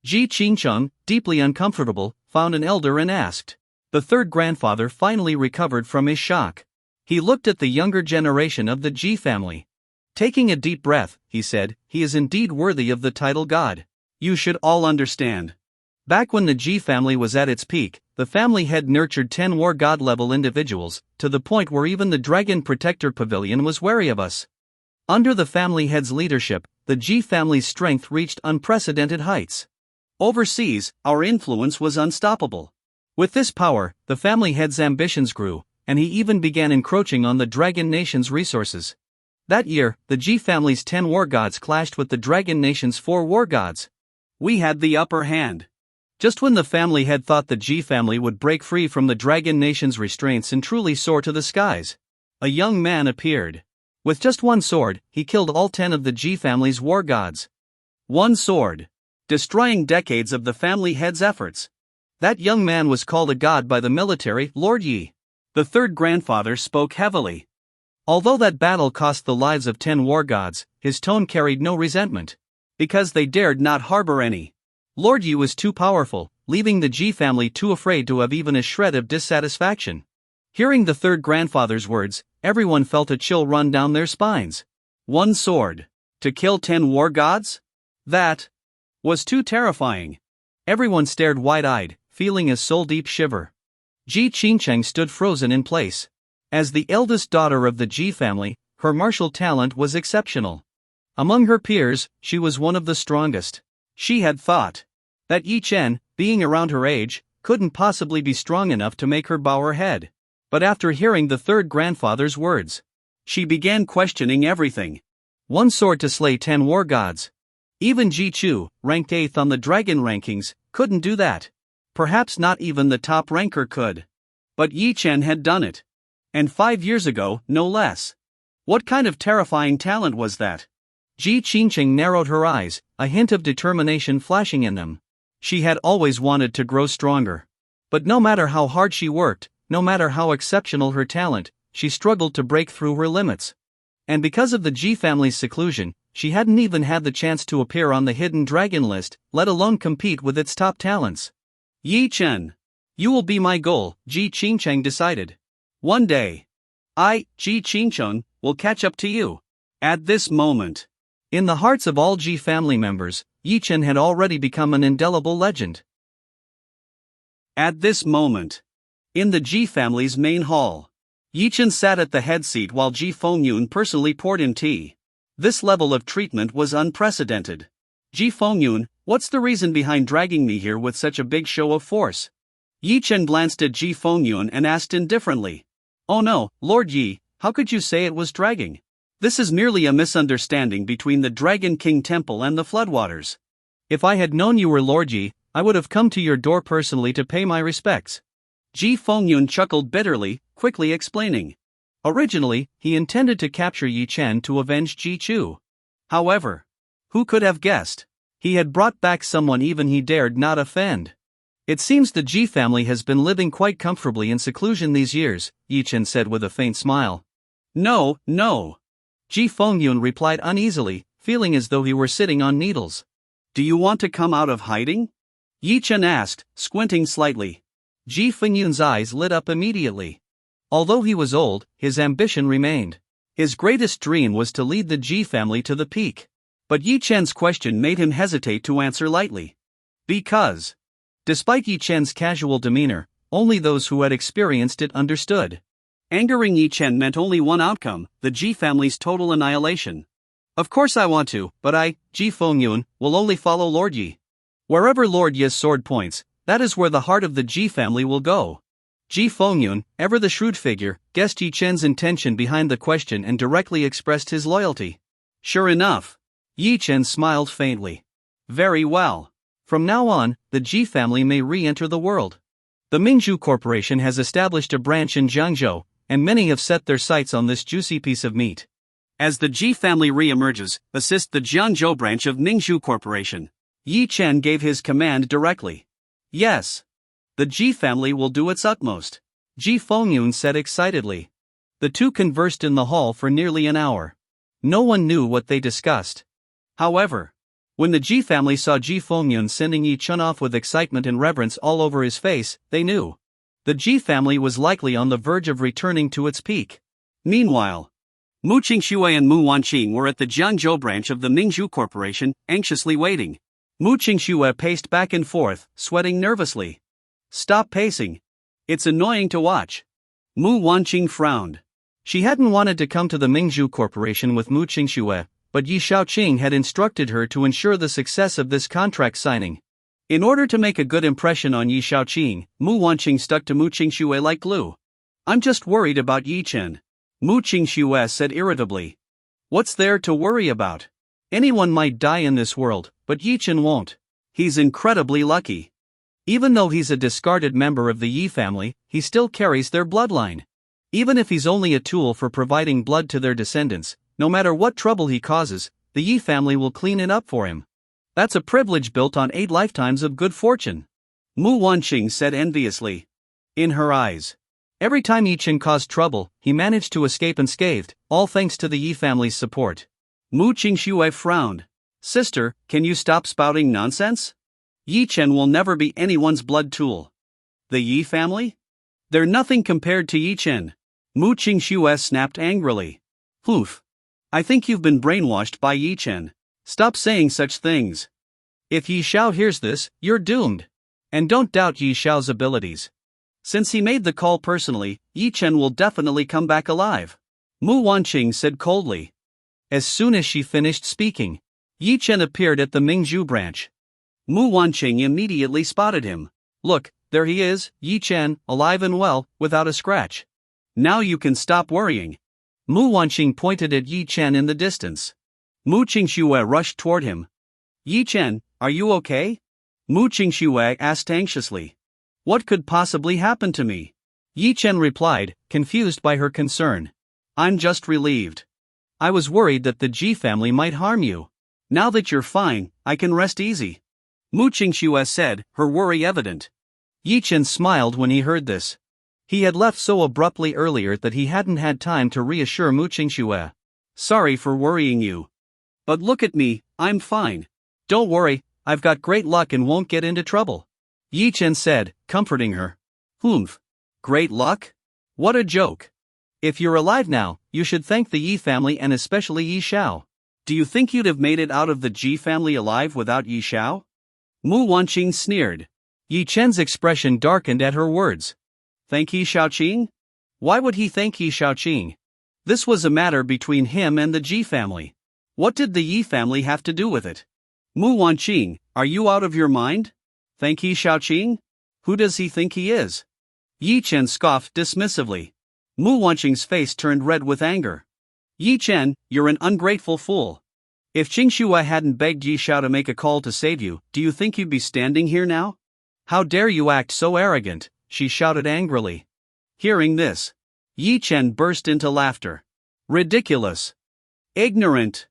Ji Qingcheng, deeply uncomfortable, found an elder and asked. The third grandfather finally recovered from his shock. He looked at the younger generation of the Ji family. Taking a deep breath, he said, he is indeed worthy of the title God. You should all understand. Back when the Ji family was at its peak, the family had nurtured 10 war god level individuals, to the point where even the Dragon Protector Pavilion was wary of us. Under the family head's leadership, the Ji family's strength reached unprecedented heights. Overseas, our influence was unstoppable. With this power, the family head's ambitions grew, and he even began encroaching on the Dragon Nation's resources. That year, the Ji family's 10 war gods clashed with the Dragon Nation's 4 war gods. We had the upper hand. Just when the family head thought the Ji family would break free from the Dragon Nation's restraints and truly soar to the skies, a young man appeared. With just one sword, he killed all 10 of the Ji family's war gods. One sword. Destroying decades of the family head's efforts. That young man was called a god by the military, Lord Yi. The third grandfather spoke heavily. Although that battle cost the lives of 10 war gods, his tone carried no resentment. Because they dared not harbor any. Lord Yi was too powerful, leaving the Ji family too afraid to have even a shred of dissatisfaction. Hearing the third grandfather's words, everyone felt a chill run down their spines. One sword. To kill 10 war gods? That was too terrifying. Everyone stared wide-eyed, feeling a soul-deep shiver. Ji Qingcheng stood frozen in place. As the eldest daughter of the Ji family, her martial talent was exceptional. Among her peers, she was one of the strongest. She had thought that Yi Chen, being around her age, couldn't possibly be strong enough to make her bow her head. But after hearing the third grandfather's words, she began questioning everything. One sword to slay 10 war gods. Even Ji Chu, ranked 8th on the dragon rankings, couldn't do that. Perhaps not even the top ranker could. But Yi Chen had done it. And 5 years ago, no less. What kind of terrifying talent was that? Ji Qingcheng narrowed her eyes, a hint of determination flashing in them. She had always wanted to grow stronger. But no matter how hard she worked, no matter how exceptional her talent, she struggled to break through her limits. And because of the Ji family's seclusion, she hadn't even had the chance to appear on the hidden dragon list, let alone compete with its top talents. Yi Chen. You will be my goal, Ji Qingcheng decided. One day. I, Ji Qingcheng, will catch up to you. At this moment. In the hearts of all Ji family members, Yi Chen had already become an indelible legend. At this moment. In the Ji family's main hall. Yi Chen sat at the head seat while Ji Fengyun personally poured him tea. This level of treatment was unprecedented. Ji Fengyun, what's the reason behind dragging me here with such a big show of force? Yi Chen glanced at Ji Fengyun and asked indifferently. Oh no, Lord Yi, how could you say it was dragging? This is merely a misunderstanding between the Dragon King Temple and the floodwaters. If I had known you were Lord Yi, I would have come to your door personally to pay my respects. Ji Fengyun chuckled bitterly, quickly explaining. Originally, he intended to capture Yi Chen to avenge Ji Chu. However, who could have guessed? He had brought back someone even he dared not offend. It seems the Ji family has been living quite comfortably in seclusion these years, Yi Chen said with a faint smile. No. Ji Fengyun replied uneasily, feeling as though he were sitting on needles. Do you want to come out of hiding? Yi Chen asked, squinting slightly. Ji Fengyun's eyes lit up immediately. Although he was old, his ambition remained. His greatest dream was to lead the Ji family to the peak. But Yi Chen's question made him hesitate to answer lightly. Because. Despite Yi Chen's casual demeanor, only those who had experienced it understood. Angering Yi Chen meant only one outcome, the Ji family's total annihilation. Of course I want to, but I, Ji Fengyun, will only follow Lord Yi. Wherever Lord Yi's sword points, that is where the heart of the Ji family will go. Ji Fengyun, ever the shrewd figure, guessed Yi Chen's intention behind the question and directly expressed his loyalty. Sure enough. Yi Chen smiled faintly. Very well. From now on, the Ji family may re-enter the world. The Mingzhu Corporation has established a branch in Jiangzhou, and many have set their sights on this juicy piece of meat. As the Ji family re-emerges, assist the Jiangzhou branch of Mingzhu Corporation. Yi Chen gave his command directly. Yes. The Ji family will do its utmost, Ji Fengyun said excitedly. The two conversed in the hall for nearly an hour. No one knew what they discussed. However, when the Ji family saw Ji Fengyun sending Yi Chen off with excitement and reverence all over his face, they knew. The Ji family was likely on the verge of returning to its peak. Meanwhile, Mu Qingxue and Mu Wanqing were at the Jiangzhou branch of the Mingzhu Corporation, anxiously waiting. Mu Qingxue paced back and forth, sweating nervously. Stop pacing. It's annoying to watch. Mu Wanqing frowned. She hadn't wanted to come to the Mingzhu Corporation with Mu Qingxue, but Yi Shaoqing had instructed her to ensure the success of this contract signing. In order to make a good impression on Yi Shaoqing, Mu Wanqing stuck to Mu Qingxue like glue. I'm just worried about Yi Chen, Mu Qingxue said irritably. What's there to worry about? Anyone might die in this world, but Yi Chen won't. He's incredibly lucky. Even though he's a discarded member of the Yi family, he still carries their bloodline. Even if he's only a tool for providing blood to their descendants, no matter what trouble he causes, the Yi family will clean it up for him. That's a privilege built on 8 lifetimes of good fortune. Mu Wanqing said enviously. In her eyes, every time Yi Chen caused trouble, he managed to escape unscathed, all thanks to the Yi family's support. Mu Qingxue frowned. Sister, can you stop spouting nonsense? Yi Chen will never be anyone's blood tool. The Yi family? They're nothing compared to Yi Chen. Mu Qingxue snapped angrily. Oof. I think you've been brainwashed by Yi Chen. Stop saying such things. If Yi Xiao hears this, you're doomed. And don't doubt Yi Xiao's abilities. Since he made the call personally, Yi Chen will definitely come back alive. Mu Wanqing said coldly. As soon as she finished speaking, Yi Chen appeared at the Mingzhu branch. Mu Wanqing immediately spotted him. Look, there he is, Yi Chen, alive and well, without a scratch. Now you can stop worrying. Mu Wanqing pointed at Yi Chen in the distance. Mu Qingxue rushed toward him. Yi Chen, are you okay? Mu Qingxue asked anxiously. What could possibly happen to me? Yi Chen replied, confused by her concern. I'm just relieved. I was worried that the Ji family might harm you. Now that you're fine, I can rest easy. Mu Qingxue said, her worry evident. Yi Chen smiled when he heard this. He had left so abruptly earlier that he hadn't had time to reassure Mu Qingxue. Sorry for worrying you. But look at me, I'm fine. Don't worry, I've got great luck and won't get into trouble. Yi Chen said, comforting her. Humph. Great luck? What a joke. If you're alive now, you should thank the Yi family and especially Yi Xiao. Do you think you'd have made it out of the Ji family alive without Yi Xiao? Mu Wanqing sneered. Yi Chen's expression darkened at her words. Thank Yi Shaoqing? Why would he thank Yi Shaoqing? This was a matter between him and the Ji family. What did the Yi family have to do with it? Mu Wanqing, are you out of your mind? Thank Yi Shaoqing? Who does he think he is? Yi Chen scoffed dismissively. Mu Wanqing's face turned red with anger. Yi Chen, you're an ungrateful fool. If Qingxue hadn't begged Yi Xiao to make a call to save you, do you think you'd be standing here now? How dare you act so arrogant, she shouted angrily. Hearing this, Yi Chen burst into laughter. Ridiculous. Ignorant.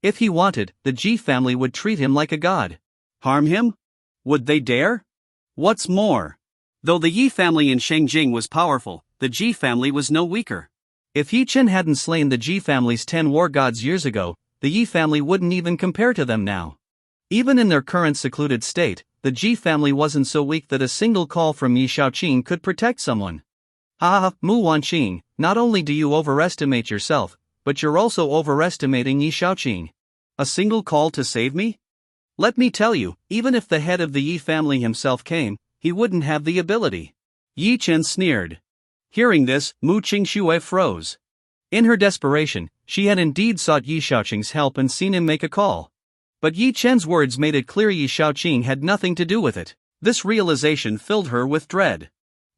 If he wanted, the Ji family would treat him like a god. Harm him? Would they dare? What's more, though the Yi family in Shengjing was powerful, the Ji family was no weaker. If Yi Chen hadn't slain the Ji family's 10 war gods years ago, the Yi family wouldn't even compare to them now. Even in their current secluded state, the Ji family wasn't so weak that a single call from Yi Shaoqing could protect someone. Ah, Mu Wanqing, not only do you overestimate yourself, but you're also overestimating Yi Shaoqing. A single call to save me? Let me tell you, even if the head of the Yi family himself came, he wouldn't have the ability. Yi Chen sneered. Hearing this, Mu Qingxue froze. In her desperation, she had indeed sought Yi Shaoqing's help and seen him make a call. But Yi Chen's words made it clear Yi Shaoqing had nothing to do with it. This realization filled her with dread.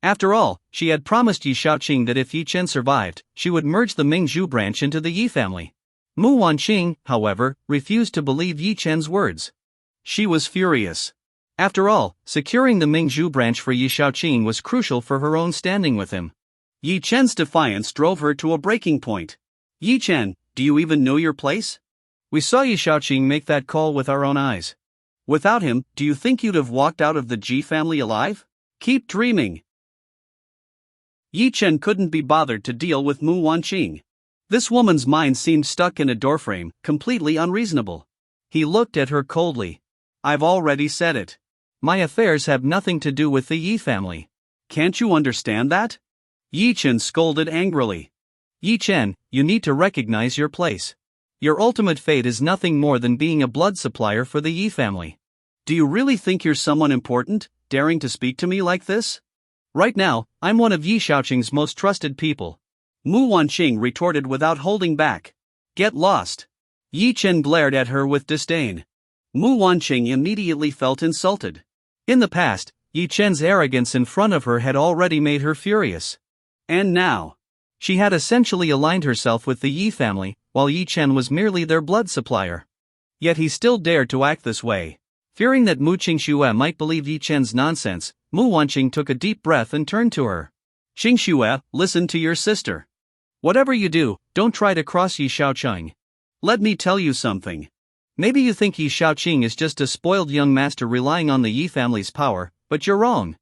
After all, she had promised Yi Shaoqing that if Yi Chen survived, she would merge the Mingzhu branch into the Yi family. Mu Wanqing, however, refused to believe Yi Chen's words. She was furious. After all, securing the Mingzhu branch for Yi Shaoqing was crucial for her own standing with him. Yi Chen's defiance drove her to a breaking point. Yi Chen, do you even know your place? We saw Yi Shaoqing make that call with our own eyes. Without him, do you think you'd have walked out of the Ji family alive? Keep dreaming. Yi Chen couldn't be bothered to deal with Mu Wanqing. This woman's mind seemed stuck in a doorframe, completely unreasonable. He looked at her coldly. I've already said it. My affairs have nothing to do with the Yi family. Can't you understand that? Yi Chen scolded angrily. Yi Chen, you need to recognize your place. Your ultimate fate is nothing more than being a blood supplier for the Yi family. Do you really think you're someone important, daring to speak to me like this? Right now, I'm one of Yi Shaoqing's most trusted people. Mu Wanqing retorted without holding back. Get lost. Yi Chen glared at her with disdain. Mu Wanqing immediately felt insulted. In the past, Yi Chen's arrogance in front of her had already made her furious. And now, she had essentially aligned herself with the Yi family, while Yi Chen was merely their blood supplier. Yet he still dared to act this way. Fearing that Mu Qingxue might believe Yi Chen's nonsense, Mu Wanqing took a deep breath and turned to her. Qingxue, listen to your sister. Whatever you do, don't try to cross Yi Shaoqing. Let me tell you something. Maybe you think Yi Shaoqing is just a spoiled young master relying on the Yi family's power, but you're wrong.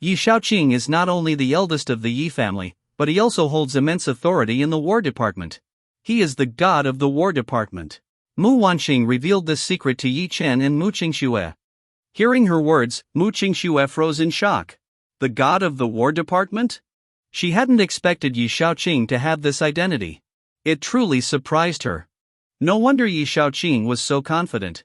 Yi Shaoqing is not only the eldest of the Yi family, but he also holds immense authority in the War Department. He is the god of the War Department. Mu Wanqing revealed this secret to Yi Chen and Mu Qingxue. Hearing her words, Mu Qingxue froze in shock. The god of the War Department? She hadn't expected Yi Shaoqing to have this identity. It truly surprised her. No wonder Yi Shaoqing was so confident.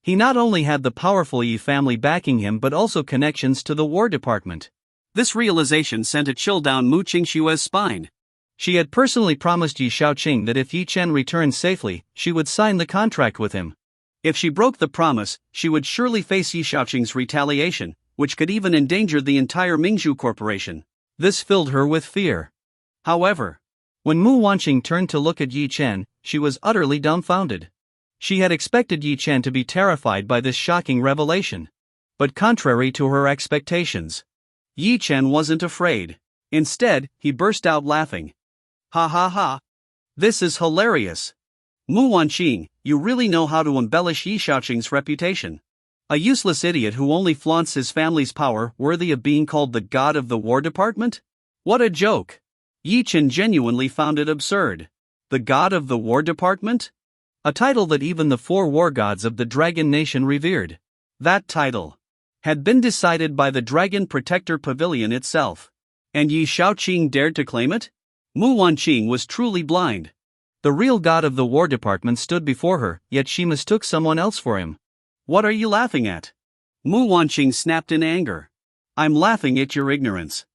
He not only had the powerful Yi family backing him but also connections to the War Department. This realization sent a chill down Mu Qingxue's spine. She had personally promised Yi Shaoqing that if Yi Chen returned safely, she would sign the contract with him. If she broke the promise, she would surely face Yi Shaoqing's retaliation, which could even endanger the entire Mingzhu Corporation. This filled her with fear. However, when Mu Wanqing turned to look at Yi Chen, she was utterly dumbfounded. She had expected Yi Chen to be terrified by this shocking revelation. But contrary to her expectations, Yi Chen wasn't afraid. Instead, he burst out laughing. Ha ha ha. This is hilarious. Mu Wanqing, you really know how to embellish Yi Shaoqing's reputation. A useless idiot who only flaunts his family's power worthy of being called the god of the War Department? What a joke. Yi Chen genuinely found it absurd. The god of the War Department? A title that even the 4 war gods of the Dragon Nation revered. That title had been decided by the Dragon Protector Pavilion itself. And Yi Shaoqing dared to claim it? Mu Wanqing was truly blind. The real god of the War Department stood before her, yet she mistook someone else for him. What are you laughing at? Mu Wanqing snapped in anger. I'm laughing at your ignorance.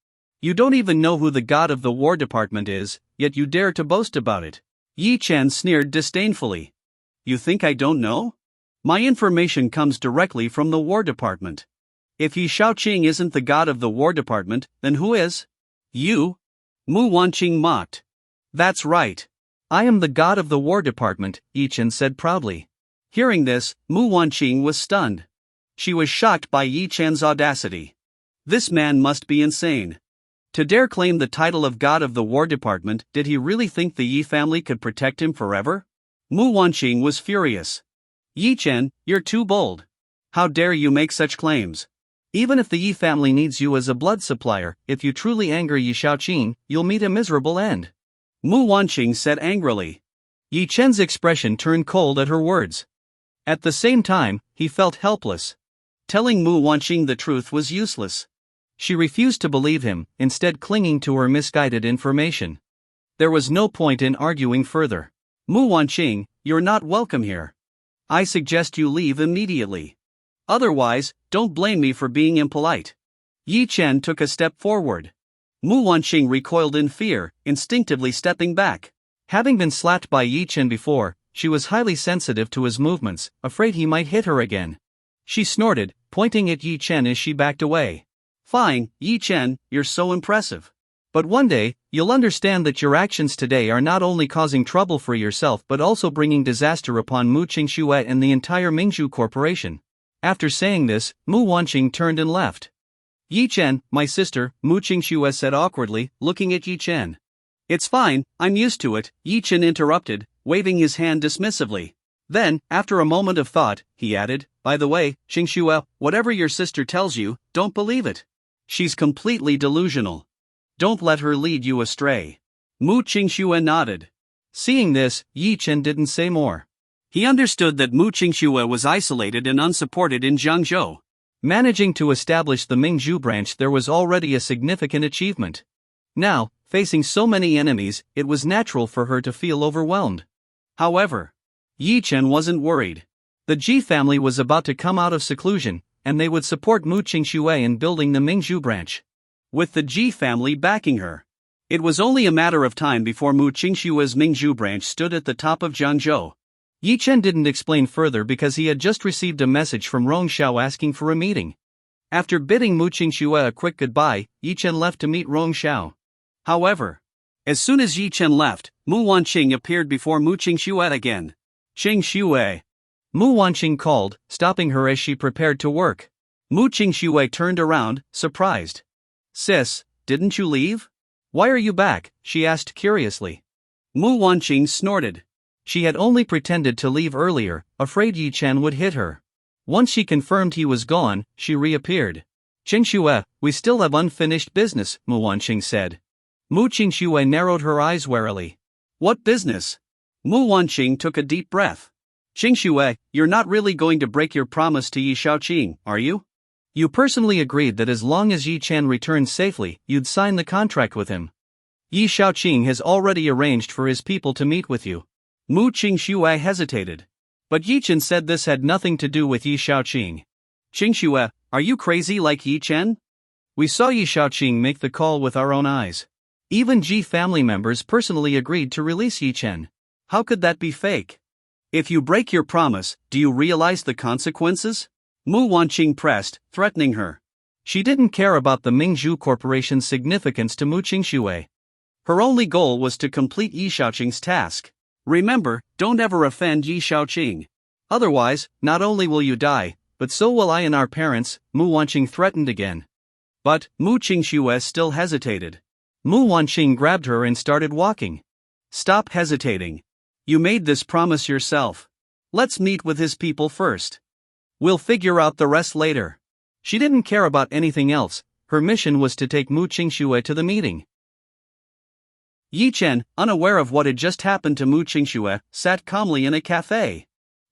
You don't even know who the god of the War Department is, yet you dare to boast about it. Yi Chen sneered disdainfully. You think I don't know? My information comes directly from the War Department. If Yi Shaoqing isn't the god of the War Department, then who is? You? Mu Wanqing mocked. That's right. I am the god of the War Department, Yi Chen said proudly. Hearing this, Mu Wanqing was stunned. She was shocked by Yi Chen's audacity. This man must be insane. To dare claim the title of god of the War Department, did he really think the Yi family could protect him forever? Mu Wanqing was furious. Yi Chen, you're too bold. How dare you make such claims? Even if the Yi family needs you as a blood supplier, if you truly anger Yi Shaoqing, you'll meet a miserable end. Mu Wanqing said angrily. Yi Chen's expression turned cold at her words. At the same time, he felt helpless. Telling Mu Wanqing the truth was useless. She refused to believe him, instead clinging to her misguided information. There was no point in arguing further. Mu Wanqing, you're not welcome here. I suggest you leave immediately. Otherwise, don't blame me for being impolite. Yi Chen took a step forward. Mu Wanqing recoiled in fear, instinctively stepping back. Having been slapped by Yi Chen before, she was highly sensitive to his movements, afraid he might hit her again. She snorted, pointing at Yi Chen as she backed away. Fine, Yi Chen, you're so impressive. But one day, you'll understand that your actions today are not only causing trouble for yourself but also bringing disaster upon Mu Qingxue and the entire Mingzhu Corporation. After saying this, Mu Wanqing turned and left. Yi Chen, my sister, Mu Qingxue said awkwardly, looking at Yi Chen. It's fine, I'm used to it, Yi Chen interrupted, waving his hand dismissively. Then, after a moment of thought, he added, by the way, Qingxue, whatever your sister tells you, don't believe it. She's completely delusional. Don't let her lead you astray. Mu Qingxue nodded. Seeing this, Yi Chen didn't say more. He understood that Mu Qingxue was isolated and unsupported in Jiangzhou. Managing to establish the Mingzhu branch there was already a significant achievement. Now, facing so many enemies, it was natural for her to feel overwhelmed. However, Yi Chen wasn't worried. The Ji family was about to come out of seclusion, and they would support Mu Qingxue in building the Mingzhu branch. With the Ji family backing her, it was only a matter of time before Mu Qingxue's Mingzhu branch stood at the top of Jiangzhou. Yi Chen didn't explain further because he had just received a message from Rong Xiao asking for a meeting. After bidding Mu Qingxue a quick goodbye, Yi Chen left to meet Rong Xiao. However, as soon as Yi Chen left, Mu Wanqing appeared before Mu Qingxue again. Qingxue. Mu Wanqing called, stopping her as she prepared to work. Mu Qingxue turned around, surprised. Sis, didn't you leave? Why are you back? She asked curiously. Mu Wanqing snorted. She had only pretended to leave earlier, afraid Yi Chen would hit her. Once she confirmed he was gone, she reappeared. Qingxue, we still have unfinished business, Mu Wanqing said. Mu Qingxue narrowed her eyes warily. What business? Mu Wanqing took a deep breath. Qingxue, you're not really going to break your promise to Yi Shaoqing, are you? You personally agreed that as long as Yi Chen returned safely, you'd sign the contract with him. Yi Shaoqing has already arranged for his people to meet with you. Mu Qingxue hesitated. But Yi Chen said this had nothing to do with Yi Shaoqing. Qingxue, are you crazy like Yi Chen? We saw Yi Shaoqing make the call with our own eyes. Even Ji family members personally agreed to release Yi Chen. How could that be fake? If you break your promise, do you realize the consequences? Mu Wanqing pressed, threatening her. She didn't care about the Mingzhu Corporation's significance to Mu Qingxue. Her only goal was to complete Yi Shaoqing's task. Remember, don't ever offend Yi Shaoqing. Otherwise, not only will you die, but so will I and our parents, Mu Wanqing threatened again. But, Mu Qingxue still hesitated. Mu Wanqing grabbed her and started walking. Stop hesitating. You made this promise yourself. Let's meet with his people first. We'll figure out the rest later. She didn't care about anything else, her mission was to take Mu Qingxue to the meeting. Yi Chen, unaware of what had just happened to Mu Qingxue, sat calmly in a cafe.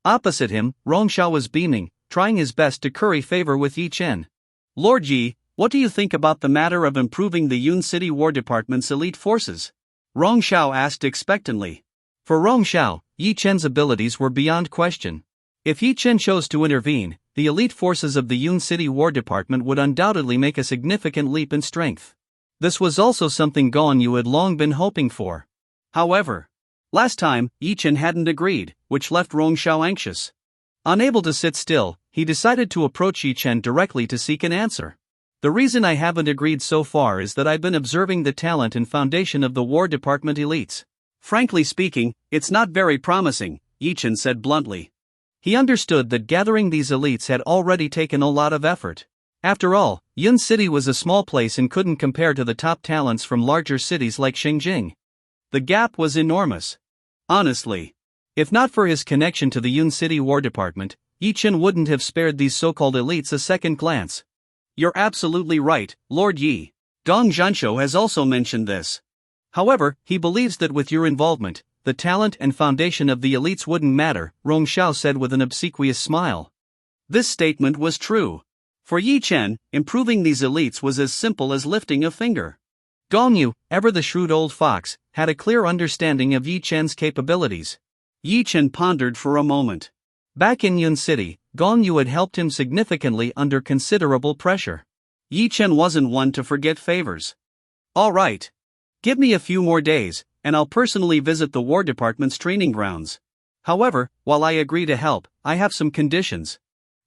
Opposite him, Rong Xiao was beaming, trying his best to curry favor with Yi Chen. Lord Yi, what do you think about the matter of improving the Yun City War Department's elite forces? Rong Xiao asked expectantly. For Rong Xiao, Yi Chen's abilities were beyond question. If Yi Chen chose to intervene, the elite forces of the Yun City War Department would undoubtedly make a significant leap in strength. This was also something Gong Yu had long been hoping for. However, last time, Yi Chen hadn't agreed, which left Rong Xiao anxious. Unable to sit still, he decided to approach Yi Chen directly to seek an answer. The reason I haven't agreed so far is that I've been observing the talent and foundation of the War Department elites. Frankly speaking, it's not very promising, Yi Chen said bluntly. He understood that gathering these elites had already taken a lot of effort. After all, Yun City was a small place and couldn't compare to the top talents from larger cities like Xingjing. The gap was enormous. Honestly, if not for his connection to the Yun City War Department, Yi Chen wouldn't have spared these so-called elites a second glance. You're absolutely right, Lord Yi. Dong Zhanshou has also mentioned this. However, he believes that with your involvement, the talent and foundation of the elites wouldn't matter, Rong Xiao said with an obsequious smile. This statement was true. For Yi Chen, improving these elites was as simple as lifting a finger. Gong Yu, ever the shrewd old fox, had a clear understanding of Yi Chen's capabilities. Yi Chen pondered for a moment. Back in Yun City, Gong Yu had helped him significantly under considerable pressure. Yi Chen wasn't one to forget favors. All right. Give me a few more days, and I'll personally visit the War Department's training grounds. However, while I agree to help, I have some conditions.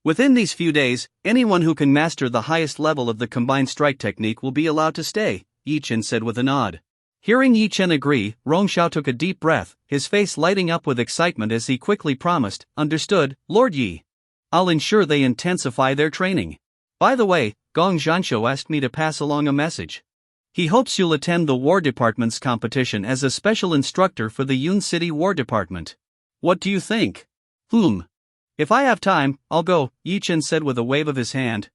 Within these few days, anyone who can master the highest level of the combined strike technique will be allowed to stay, Yi Chen said with a nod. Hearing Yi Chen agree, Rong Xiao took a deep breath, his face lighting up with excitement as he quickly promised, understood, Lord Yi. I'll ensure they intensify their training. By the way, Gong Zhansho asked me to pass along a message. He hopes you'll attend the War Department's competition as a special instructor for the Yun City War Department. What do you think? If I have time, I'll go, Yi Chen said with a wave of his hand.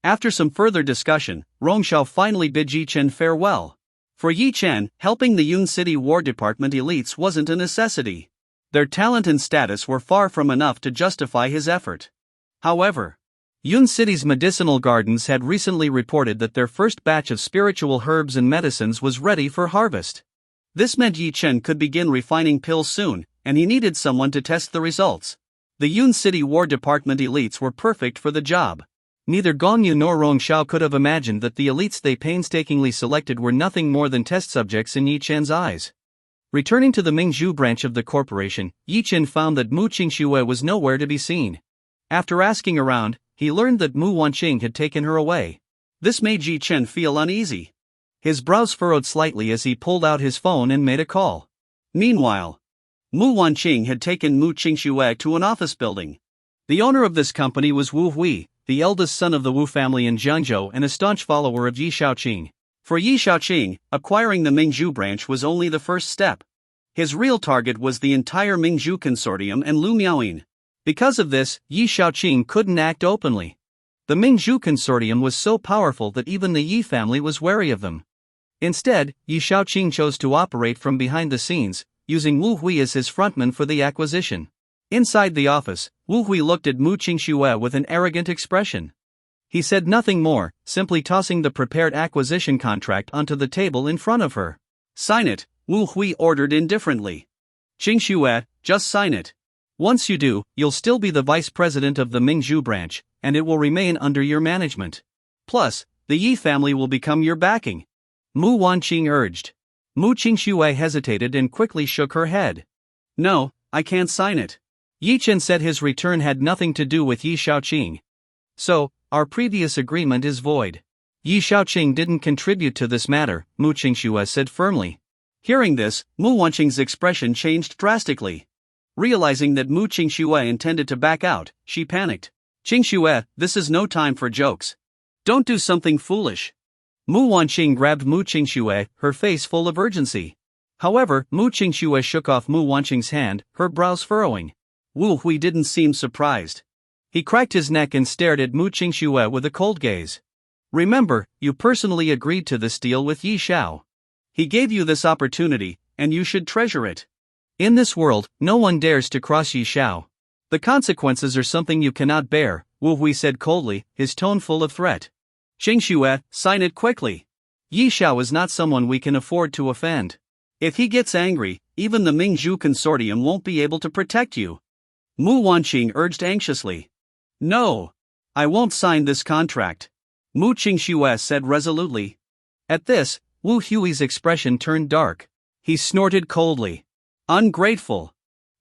After some further discussion, Rongshao finally bid Yi Chen farewell. For Yi Chen, helping the Yun City War Department elites wasn't a necessity. Their talent and status were far from enough to justify his effort. However, Yun City's medicinal gardens had recently reported that their first batch of spiritual herbs and medicines was ready for harvest. This meant Yi Chen could begin refining pills soon, and he needed someone to test the results. The Yun City War Department elites were perfect for the job. Neither Gong Yu nor Rongshao could have imagined that the elites they painstakingly selected were nothing more than test subjects in Yi Chen's eyes. Returning to the Mingzhu branch of the corporation, Yi Chen found that Mu Qingxue was nowhere to be seen. After asking around, he learned that Mu Wanqing had taken her away. This made Yi Chen feel uneasy. His brows furrowed slightly as he pulled out his phone and made a call. Meanwhile, Mu Wanqing had taken Mu Qingxue to an office building. The owner of this company was Wu Hui, the eldest son of the Wu family in Jiangzhou and a staunch follower of Yi Shaoqing. For Yi Shaoqing, acquiring the Mingzhu branch was only the first step. His real target was the entire Mingzhu consortium and Lu Miaoyin. Because of this, Yi Shaoqing couldn't act openly. The Mingzhu consortium was so powerful that even the Yi family was wary of them. Instead, Yi Shaoqing chose to operate from behind the scenes, using Wu Hui as his frontman for the acquisition. Inside the office, Wu Hui looked at Mu Qingxue with an arrogant expression. He said nothing more, simply tossing the prepared acquisition contract onto the table in front of her. Sign it, Wu Hui ordered indifferently. Qingxue, just sign it. Once you do, you'll still be the vice president of the Mingzhu branch, and it will remain under your management. Plus, the Yi family will become your backing. Mu Wanqing urged. Mu Qingxue hesitated and quickly shook her head. No, I can't sign it. Yi Chen said his return had nothing to do with Yi Shaoqing. So, our previous agreement is void. Yi Shaoqing didn't contribute to this matter, Mu Qingxue said firmly. Hearing this, Mu Wanqing's expression changed drastically. Realizing that Mu Qingxue intended to back out, she panicked. Qingxue, this is no time for jokes. Don't do something foolish. Mu Wanqing grabbed Mu Qingxue, her face full of urgency. However, Mu Qingxue shook off Mu Wanqing's hand, her brows furrowing. Wu Hui didn't seem surprised. He cracked his neck and stared at Mu Qingxue with a cold gaze. Remember, you personally agreed to this deal with Yi Xiao. He gave you this opportunity, and you should treasure it. In this world, no one dares to cross Yi Xiao. The consequences are something you cannot bear, Wu Hui said coldly, his tone full of threat. Qingxue, sign it quickly. Yi Xiao is not someone we can afford to offend. If he gets angry, even the Mingzhu consortium won't be able to protect you. Mu Wanqing urged anxiously. No. I won't sign this contract. Mu Qingxue said resolutely. At this, Wu Hui's expression turned dark. He snorted coldly. Ungrateful.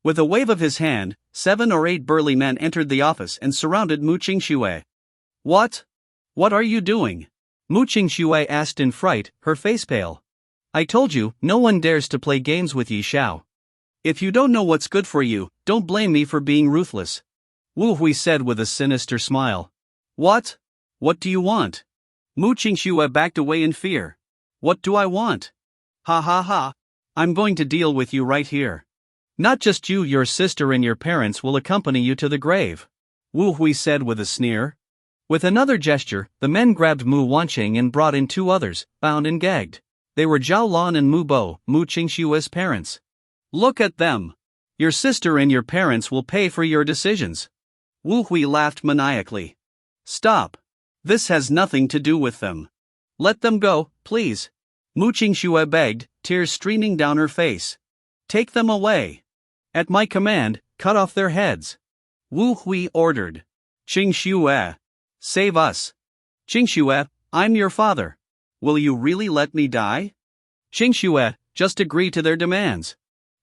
With a wave of his hand, 7 or 8 burly men entered the office and surrounded Mu Qingxue. What? What are you doing? Mu Qingxue asked in fright, her face pale. I told you, no one dares to play games with Yi Xiao. If you don't know what's good for you, don't blame me for being ruthless. Wu Hui said with a sinister smile. What? What do you want? Mu Qingxue backed away in fear. What do I want? Ha ha ha. I'm going to deal with you right here. Not just you, your sister and your parents will accompany you to the grave. Wu Hui said with a sneer. With another gesture, the men grabbed Mu Wanqing and brought in 2 others, bound and gagged. They were Zhao Lan and Mu Bo, Mu Qingxue's parents. Look at them. Your sister and your parents will pay for your decisions. Wu Hui laughed maniacally. Stop. This has nothing to do with them. Let them go, please. Mu Qingxue begged, tears streaming down her face. Take them away. At my command, cut off their heads. Wu Hui ordered. Qingxue. Save us. Qingxue, I'm your father. Will you really let me die? Qingxue, just agree to their demands.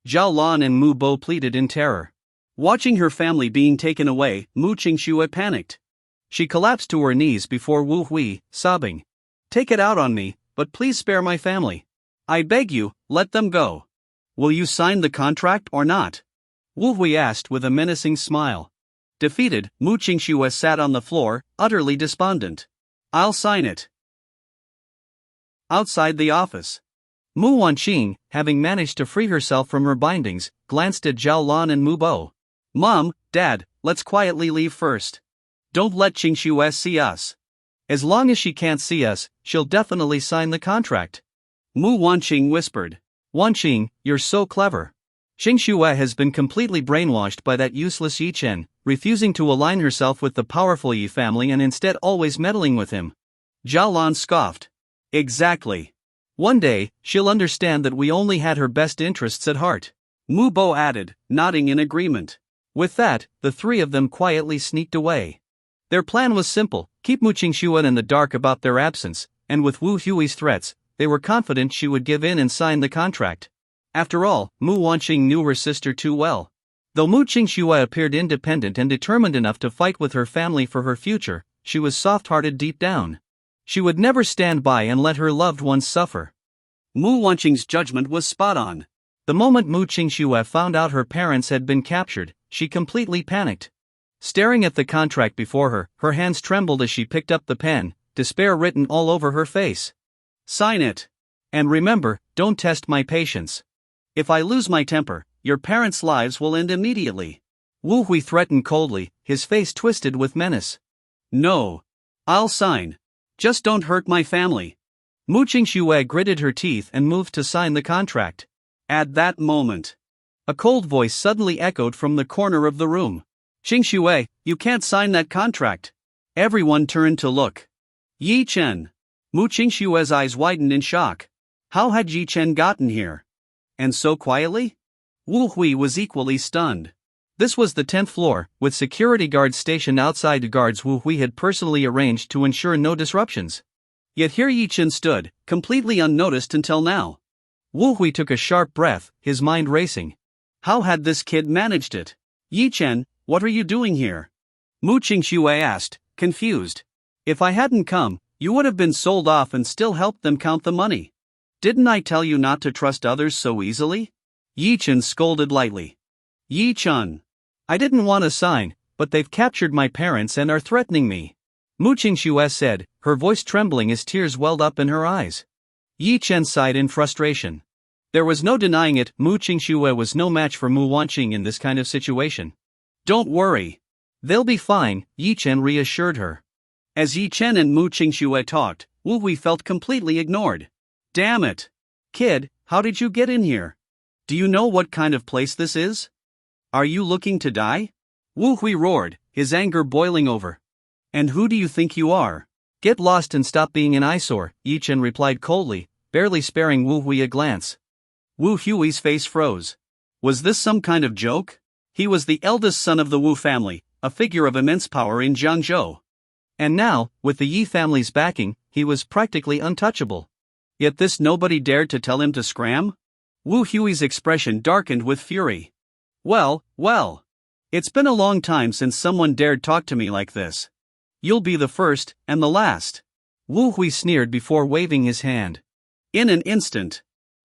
Zhao Lan and Mu Bo pleaded in terror. Watching her family being taken away, Mu Qingxue panicked. She collapsed to her knees before Wu Hui, sobbing. Take it out on me, but please spare my family. I beg you, let them go. Will you sign the contract or not? Wu Hui asked with a menacing smile. Defeated, Mu Qingxue sat on the floor, utterly despondent. "I'll sign it." Outside the office, Mu Wanqing, having managed to free herself from her bindings, glanced at Zhao Lan and Mu Bo. "Mom, Dad, let's quietly leave first. Don't let Qingxue see us." "As long as she can't see us, she'll definitely sign the contract," Mu Wanqing whispered. "Wanqing, you're so clever." Qingxue has been completely brainwashed by that useless Yi Chen, refusing to align herself with the powerful Yi family and instead always meddling with him. Zhao Lan scoffed. "Exactly. One day, she'll understand that we only had her best interests at heart," Mu Bo added, nodding in agreement. With that, the three of them quietly sneaked away. Their plan was simple: keep Mu Qingxue in the dark about their absence, and with Wu Hui's threats, they were confident she would give in and sign the contract. After all, Mu Wanqing knew her sister too well. Though Mu Qingxue appeared independent and determined enough to fight with her family for her future, she was soft-hearted deep down. She would never stand by and let her loved ones suffer. Mu Wanqing's judgment was spot on. The moment Mu Qingxue found out her parents had been captured, she completely panicked. Staring at the contract before her, her hands trembled as she picked up the pen, despair written all over her face. "Sign it. And remember, don't test my patience. If I lose my temper, your parents' lives will end immediately." Wu Hui threatened coldly, his face twisted with menace. "No. I'll sign. Just don't hurt my family." Mu Qingxue gritted her teeth and moved to sign the contract. At that moment, a cold voice suddenly echoed from the corner of the room. "Qingxue, you can't sign that contract." Everyone turned to look. Yi Chen. Mu Qingxue's eyes widened in shock. How had Yi Chen gotten here? And so quietly? Wu Hui was equally stunned. This was the 10th floor, with security guards stationed outside. The guards Wu Hui had personally arranged to ensure no disruptions. Yet here Yi Chen stood, completely unnoticed until now. Wu Hui took a sharp breath, his mind racing. How had this kid managed it? "Yi Chen, what are you doing here?" Mu Qingxue asked, confused. "If I hadn't come, you would have been sold off and still helped them count the money. Didn't I tell you not to trust others so easily?" Yi Chen scolded lightly. "Yi Chen. I didn't want to sign, but they've captured my parents and are threatening me," Mu Qingxue said, her voice trembling as tears welled up in her eyes. Yi Chen sighed in frustration. There was no denying it, Mu Qingxue was no match for Mu Wanqing in this kind of situation. "Don't worry. They'll be fine," Yi Chen reassured her. As Yi Chen and Mu Qingxue talked, Wu Hui felt completely ignored. "Damn it! Kid, how did you get in here? Do you know what kind of place this is? Are you looking to die?" Wu Hui roared, his anger boiling over. "And who do you think you are? Get lost and stop being an eyesore," Yi Chen replied coldly, barely sparing Wu Hui a glance. Wu Hui's face froze. Was this some kind of joke? He was the eldest son of the Wu family, a figure of immense power in Jiangzhou. And now, with the Yi family's backing, he was practically untouchable. Yet this nobody dared to tell him to scram? Wu Hui's expression darkened with fury. Well. It's been a long time since someone dared talk to me like this. You'll be the first, and the last." Wu Hui sneered before waving his hand. In an instant,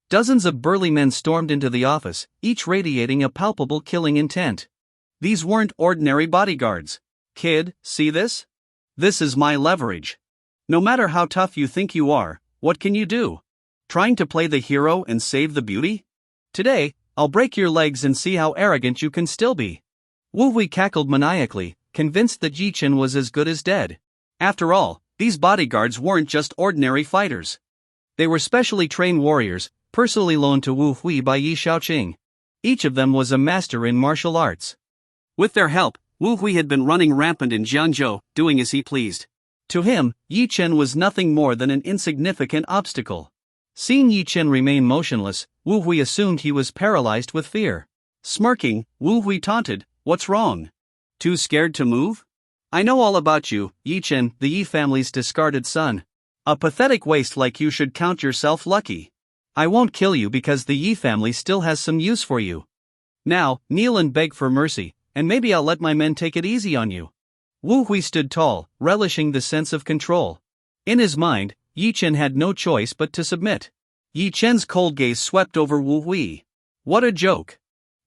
dozens of burly men stormed into the office, each radiating a palpable killing intent. These weren't ordinary bodyguards. "Kid, see this? This is my leverage. No matter how tough you think you are, what can you do? Trying to play the hero and save the beauty? Today, I'll break your legs and see how arrogant you can still be." Wu Hui cackled maniacally, convinced that Yi Chen was as good as dead. After all, these bodyguards weren't just ordinary fighters. They were specially trained warriors, personally loaned to Wu Hui by Yi Shaoqing. Each of them was a master in martial arts. With their help, Wu Hui had been running rampant in Jiangzhou, doing as he pleased. To him, Yi Chen was nothing more than an insignificant obstacle. Seeing Yi Chen remain motionless, Wu Hui assumed he was paralyzed with fear. Smirking, Wu Hui taunted, "What's wrong? Too scared to move? I know all about you, Yi Chen, the Yi family's discarded son. A pathetic waste like you should count yourself lucky. I won't kill you because the Yi family still has some use for you. Now, kneel and beg for mercy, and maybe I'll let my men take it easy on you." Wu Hui stood tall, relishing the sense of control. In his mind, Yi Chen had no choice but to submit. Yi Chen's cold gaze swept over Wu Hui. What a joke.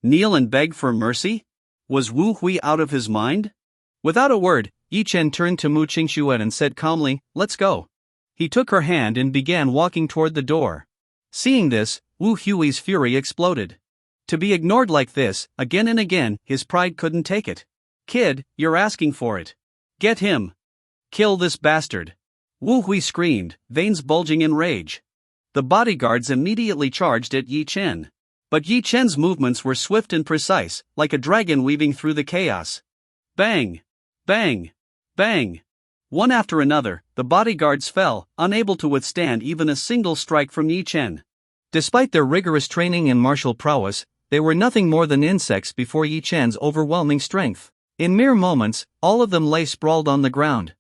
Kneel and beg for mercy? Was Wu Hui out of his mind? Without a word, Yi Chen turned to Mu Qingxue and said calmly, "Let's go." He took her hand and began walking toward the door. Seeing this, Wu Hui's fury exploded. To be ignored like this, again and again, his pride couldn't take it. "Kid, you're asking for it. Get him. Kill this bastard." Wu Hui screamed, veins bulging in rage. The bodyguards immediately charged at Yi Chen. But Yi Chen's movements were swift and precise, like a dragon weaving through the chaos. Bang! Bang! Bang! One after another, the bodyguards fell, unable to withstand even a single strike from Yi Chen. Despite their rigorous training in martial prowess, they were nothing more than insects before Yi Chen's overwhelming strength. In mere moments, all of them lay sprawled on the ground.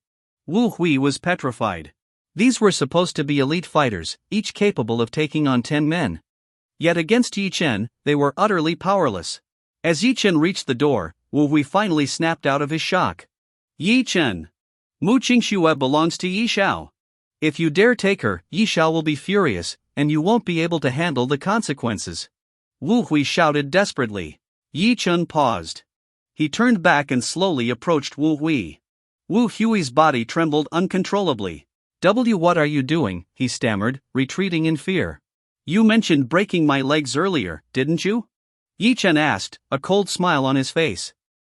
Wu Hui was petrified. These were supposed to be elite fighters, each capable of taking on 10 men. Yet against Yi Chen, they were utterly powerless. As Yi Chen reached the door, Wu Hui finally snapped out of his shock. "Yi Chen! Mu Qingxue belongs to Yi Xiao. If you dare take her, Yi Xiao will be furious, and you won't be able to handle the consequences." Wu Hui shouted desperately. Yi Chen paused. He turned back and slowly approached Wu Hui. Wu Hui's body trembled uncontrollably. What are you doing?" he stammered, retreating in fear. "You mentioned breaking my legs earlier, didn't you?" Yi Chen asked, a cold smile on his face.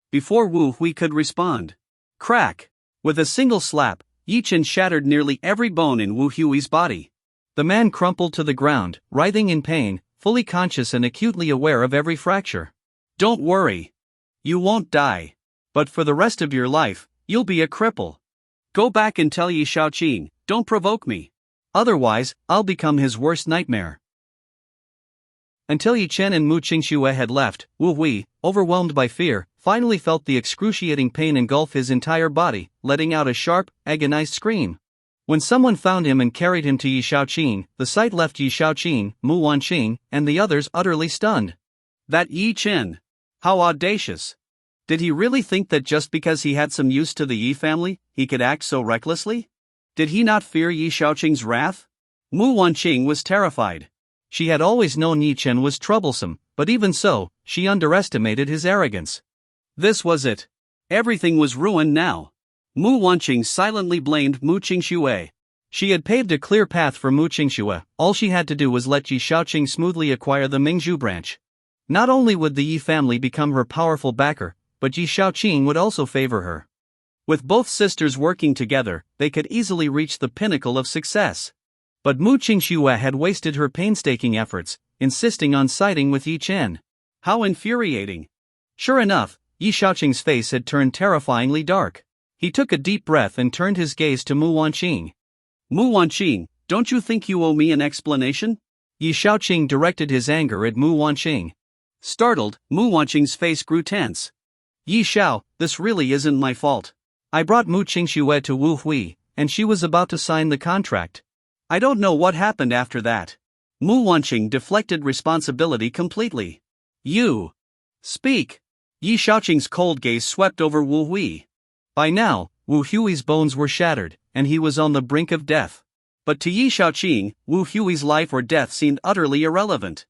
Before Wu Hui could respond. Crack! With a single slap, Yi Chen shattered nearly every bone in Wu Hui's body. The man crumpled to the ground, writhing in pain, fully conscious and acutely aware of every fracture. "Don't worry. You won't die. But for the rest of your life, you'll be a cripple. Go back and tell Yi Shaoqing, don't provoke me. Otherwise, I'll become his worst nightmare." Until Yi Chen and Mu Qingxue had left, Wu Hui, overwhelmed by fear, finally felt the excruciating pain engulf his entire body, letting out a sharp, agonized scream. When someone found him and carried him to Yi Shaoqing, the sight left Yi Shaoqing, Mu Wanqing, and the others utterly stunned. That Yi Chen! How audacious! Did he really think that just because he had some use to the Yi family, he could act so recklessly? Did he not fear Yi Shaoqing's wrath? Mu Wanqing was terrified. She had always known Yi Chen was troublesome, but even so, she underestimated his arrogance. This was it. Everything was ruined now. Mu Wanqing silently blamed Mu Qingxue. She had paved a clear path for Mu Qingxue, all she had to do was let Yi Shaoqing smoothly acquire the Mingzhu branch. Not only would the Yi family become her powerful backer, but Yi Shaoqing would also favor her. With both sisters working together, they could easily reach the pinnacle of success. But Mu Qingxue had wasted her painstaking efforts, insisting on siding with Yi Chen. How infuriating! Sure enough, Yi Shaoqing's face had turned terrifyingly dark. He took a deep breath and turned his gaze to Mu Wanqing. "Mu Wanqing, don't you think you owe me an explanation?" Yi Shaoqing directed his anger at Mu Wanqing. Startled, Mu Wanqing's face grew tense. "Yi Xiao, this really isn't my fault. I brought Mu Qingxue to Wu Hui, and she was about to sign the contract. I don't know what happened after that." Mu Wanqing deflected responsibility completely. "You! Speak!" Yi Shaoqing's cold gaze swept over Wu Hui. By now, Wu Hui's bones were shattered, and he was on the brink of death. But to Yi Shaoqing, Wu Hui's life or death seemed utterly irrelevant.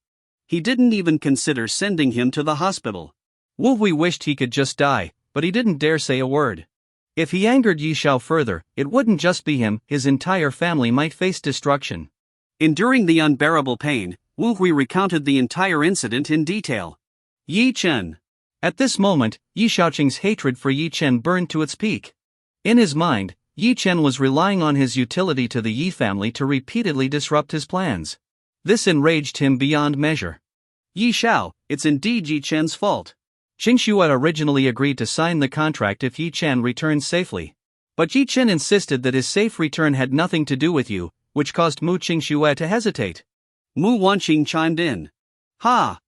He didn't even consider sending him to the hospital. Wu Hui wished he could just die, but he didn't dare say a word. If he angered Yi Xiao further, it wouldn't just be him, his entire family might face destruction. Enduring the unbearable pain, Wu Hui recounted the entire incident in detail. Yi Chen. At this moment, Yi Shaoqing's hatred for Yi Chen burned to its peak. In his mind, Yi Chen was relying on his utility to the Yi family to repeatedly disrupt his plans. This enraged him beyond measure. "Yi Xiao, it's indeed Yi Chen's fault. Qingxue originally agreed to sign the contract if Yi Chen returned safely. But Yi Chen insisted that his safe return had nothing to do with you, which caused Mu Qingxue to hesitate." Mu Wanqing chimed in. "Ha!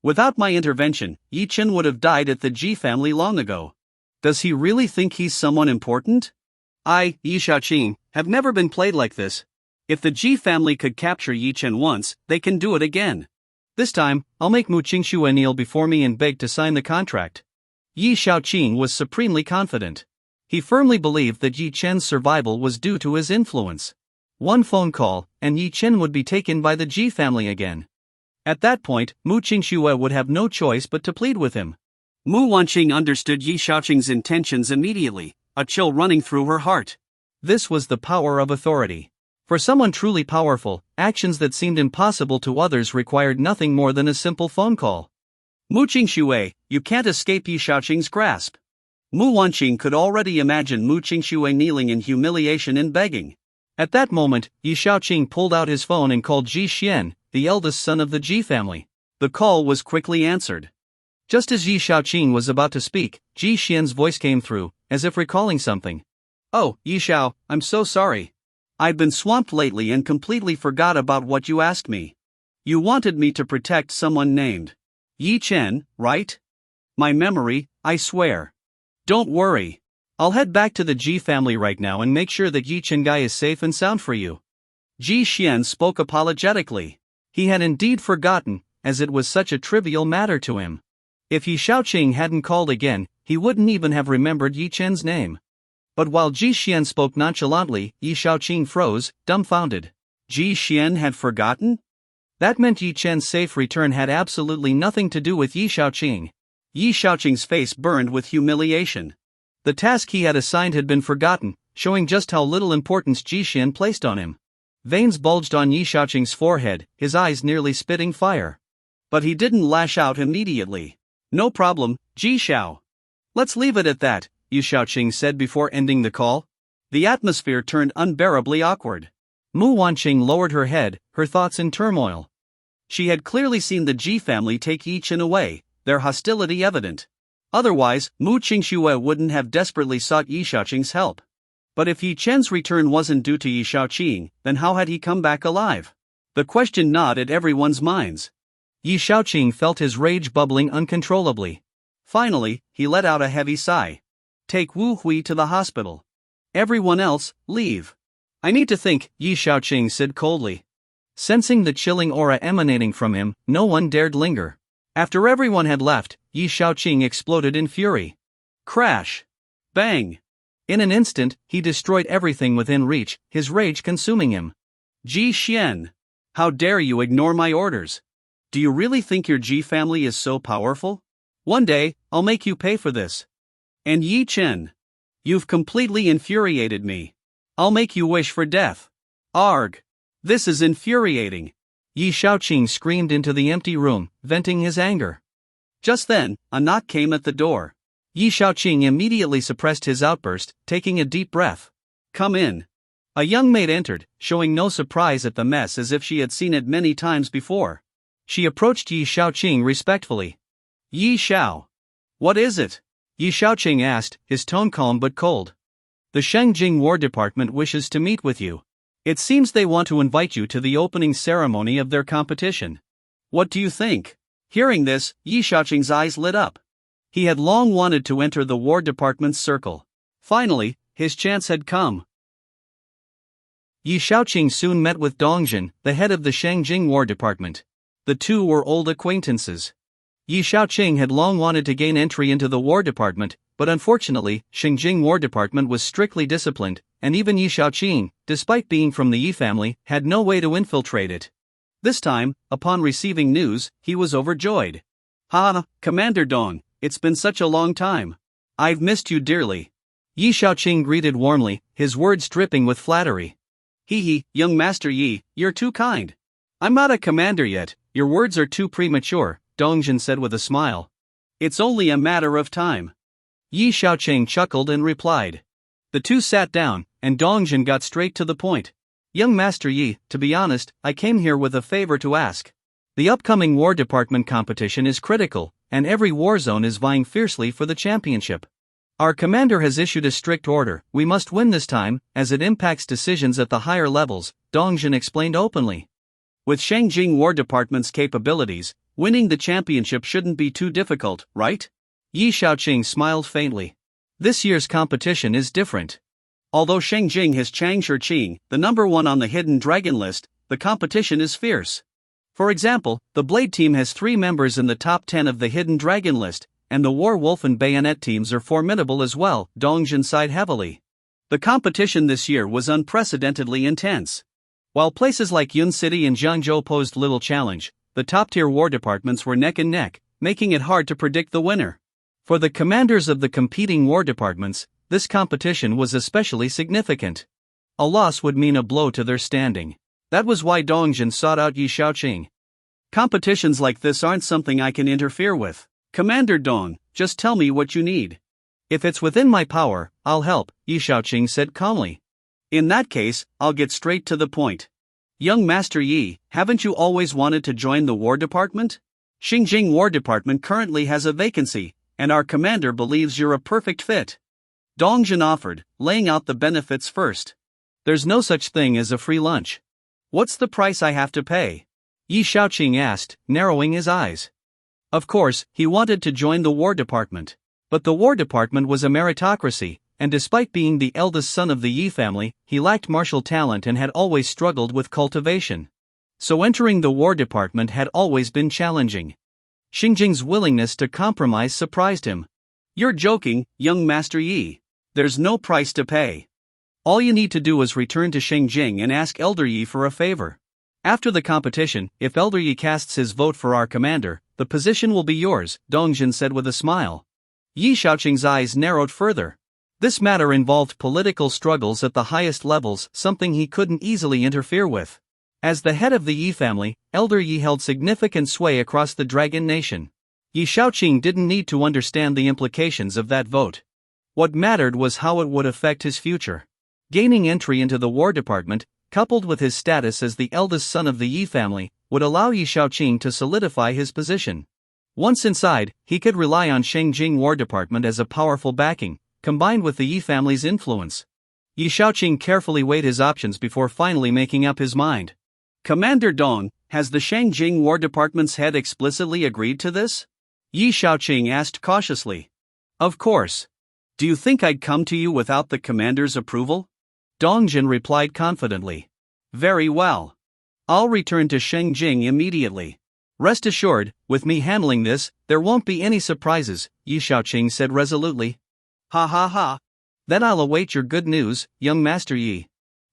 Without my intervention, Yi Chen would have died at the Ji family long ago. Does he really think he's someone important? I, Yi Shaoqing, have never been played like this. If the Ji family could capture Yi Chen once, they can do it again. This time, I'll make Mu Qingxue kneel before me and beg to sign the contract." Yi Shaoqing was supremely confident. He firmly believed that Yi Chen's survival was due to his influence. One phone call, and Yi Chen would be taken by the Ji family again. At that point, Mu Qingxue would have no choice but to plead with him. Mu Wanqing understood Yi Shaoqing's intentions immediately, a chill running through her heart. This was the power of authority. For someone truly powerful, actions that seemed impossible to others required nothing more than a simple phone call. Mu Qingxue, you can't escape Yi Shaoqing's grasp. Mu Wanqing could already imagine Mu Qingxue kneeling in humiliation and begging. At that moment, Yi Shaoqing pulled out his phone and called Ji Xian, the eldest son of the Ji family. The call was quickly answered. Just as Yi Shaoqing was about to speak, Ji Xian's voice came through, as if recalling something. Oh, Yi Xiao, I'm so sorry. I've been swamped lately and completely forgot about what you asked me. You wanted me to protect someone named Yi Chen, right? My memory, I swear. Don't worry. I'll head back to the Ji family right now and make sure that Yi Chen guy is safe and sound for you. Ji Xian spoke apologetically. He had indeed forgotten, as it was such a trivial matter to him. If Yi Shaoqing hadn't called again, he wouldn't even have remembered Yi Chen's name. But while Ji Xian spoke nonchalantly, Yi Shaoqing froze, dumbfounded. Ji Xian had forgotten? That meant Yi Chen's safe return had absolutely nothing to do with Yi Shaoqing. Yi Shaoqing's face burned with humiliation. The task he had assigned had been forgotten, showing just how little importance Ji Xian placed on him. Veins bulged on Yi Shaoqing's forehead, his eyes nearly spitting fire. But he didn't lash out immediately. No problem, Ji Xiao. Let's leave it at that, Yi Shaoqing said before ending the call. The atmosphere turned unbearably awkward. Mu Wanqing lowered her head, her thoughts in turmoil. She had clearly seen the Ji family take Yi Chen away, their hostility evident. Otherwise, Mu Qingxue wouldn't have desperately sought Yi Shaoqing's help. But if Yi Chen's return wasn't due to Yi Shaoqing, then how had he come back alive? The question gnawed at everyone's minds. Yi Shaoqing felt his rage bubbling uncontrollably. Finally, he let out a heavy sigh. Take Wu Hui to the hospital. Everyone else, leave. I need to think, Yi Shaoqing said coldly. Sensing the chilling aura emanating from him, no one dared linger. After everyone had left, Yi Shaoqing exploded in fury. Crash! Bang! In an instant, he destroyed everything within reach, his rage consuming him. Ji Xian! How dare you ignore my orders? Do you really think your Ji family is so powerful? One day, I'll make you pay for this. And Yi Chen! You've completely infuriated me. I'll make you wish for death. Arg! This is infuriating. Yi Shaoqing screamed into the empty room, venting his anger. Just then, a knock came at the door. Yi Shaoqing immediately suppressed his outburst, taking a deep breath. Come in. A young maid entered, showing no surprise at the mess as if she had seen it many times before. She approached Yi Shaoqing respectfully. Yi Xiao. What is it? Yi Shaoqing asked, his tone calm but cold. The Shengjing War Department wishes to meet with you. It seems they want to invite you to the opening ceremony of their competition. What do you think? Hearing this, Yi Shaoqing's eyes lit up. He had long wanted to enter the War Department's circle. Finally, his chance had come. Yi Shaoqing soon met with Dongjin, the head of the Shengjing War Department. The two were old acquaintances. Yi Shaoqing had long wanted to gain entry into the War Department, but unfortunately, Shengjing War Department was strictly disciplined, and even Yi Shaoqing, despite being from the Yi family, had no way to infiltrate it. This time, upon receiving news, he was overjoyed. Ha, Commander Dong, it's been such a long time. I've missed you dearly. Yi Shaoqing greeted warmly, his words dripping with flattery. Hee, young Master Yi, you're too kind. I'm not a commander yet, your words are too premature, Dongjin said with a smile. It's only a matter of time. Yi Shaoqing chuckled and replied. The two sat down, and Dongjin got straight to the point. Young Master Yi, to be honest, I came here with a favor to ask. The upcoming War Department competition is critical, and every war zone is vying fiercely for the championship. Our commander has issued a strict order, we must win this time, as it impacts decisions at the higher levels, Dongjin explained openly. With Shengjing War Department's capabilities, winning the championship shouldn't be too difficult, right? Yi Shaoqing smiled faintly. This year's competition is different. Although Shengjing has Chang Shiqing, the number one on the hidden dragon list, the competition is fierce. For example, the Blade team has 3 members in the top 10 of the hidden dragon list, and the War Wolf and Bayonet teams are formidable as well, Dongjin sighed heavily. The competition this year was unprecedentedly intense. While places like Yun City and Jiangzhou posed little challenge, the top-tier war departments were neck and neck, making it hard to predict the winner. For the commanders of the competing war departments, this competition was especially significant. A loss would mean a blow to their standing. That was why Dongjin sought out Yi Shaoqing. Competitions like this aren't something I can interfere with. Commander Dong, just tell me what you need. If it's within my power, I'll help, Yi Shaoqing said calmly. In that case, I'll get straight to the point. Young Master Yi, haven't you always wanted to join the War Department? Xinjiang War Department currently has a vacancy, and our commander believes you're a perfect fit. Dongjin offered, laying out the benefits first. There's no such thing as a free lunch. What's the price I have to pay? Yi Shaoqing asked, narrowing his eyes. Of course, he wanted to join the War Department. But the War Department was a meritocracy, and despite being the eldest son of the Yi family, he lacked martial talent and had always struggled with cultivation. So entering the War Department had always been challenging. Xinjiang's willingness to compromise surprised him. You're joking, young Master Yi. There's no price to pay. All you need to do is return to Xinjiang and ask Elder Yi for a favor. After the competition, if Elder Yi casts his vote for our commander, the position will be yours, Dongjin said with a smile. Yi Shaoqing's eyes narrowed further. This matter involved political struggles at the highest levels, something he couldn't easily interfere with. As the head of the Yi family, Elder Yi held significant sway across the Dragon Nation. Yi Shaoqing didn't need to understand the implications of that vote. What mattered was how it would affect his future. Gaining entry into the War Department, coupled with his status as the eldest son of the Yi family, would allow Yi Shaoqing to solidify his position. Once inside, he could rely on Xinjiang War Department as a powerful backing, combined with the Yi family's influence. Yi Shaoqing carefully weighed his options before finally making up his mind. Commander Dong, has the Xinjiang War Department's head explicitly agreed to this? Yi Shaoqing asked cautiously. Of course. Do you think I'd come to you without the commander's approval? Dongjin replied confidently. Very well. I'll return to Xinjiang immediately. Rest assured, with me handling this, there won't be any surprises, Yi Shaoqing said resolutely. Ha ha ha. Then I'll await your good news, young Master Yi.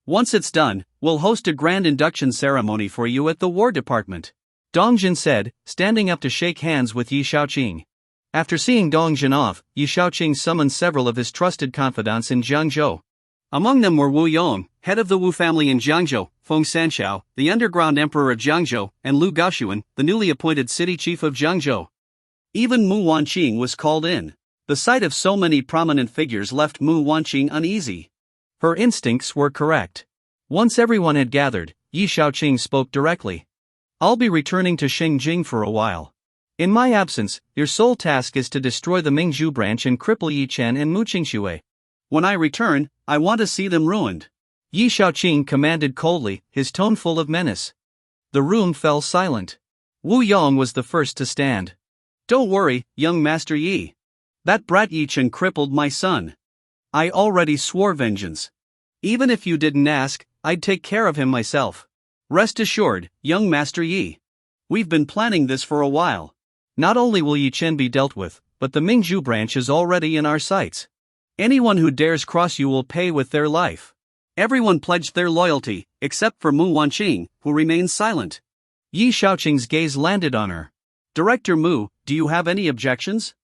Once it's done, we'll host a grand induction ceremony for you at the War Department. Dongjin said, standing up to shake hands with Yi Shaoqing. After seeing Dongjin off, Yi Shaoqing summoned several of his trusted confidants in Jiangzhou. Among them were Wu Yong, head of the Wu family in Jiangzhou, Feng Sanxiao, the underground emperor of Jiangzhou, and Lu Gaoxuan, the newly appointed city chief of Jiangzhou. Even Mu Wanqing was called in. The sight of so many prominent figures left Mu Wanqing uneasy. Her instincts were correct. Once everyone had gathered, Yi Shaoqing spoke directly. I'll be returning to Xinjiang for a while. In my absence, your sole task is to destroy the Mingzhu branch and cripple Yi Chen and Mu Qingxue. When I return, I want to see them ruined. Yi Shaoqing commanded coldly, his tone full of menace. The room fell silent. Wu Yong was the first to stand. Don't worry, young Master Yi. That brat Yi Chen crippled my son. I already swore vengeance. Even if you didn't ask, I'd take care of him myself. Rest assured, young Master Yi. We've been planning this for a while. Not only will Yi Chen be dealt with, but the Mingzhu branch is already in our sights. Anyone who dares cross you will pay with their life. Everyone pledged their loyalty, except for Mu Wanqing, who remains silent. Yi Shaoqing's gaze landed on her. Director Mu, do you have any objections?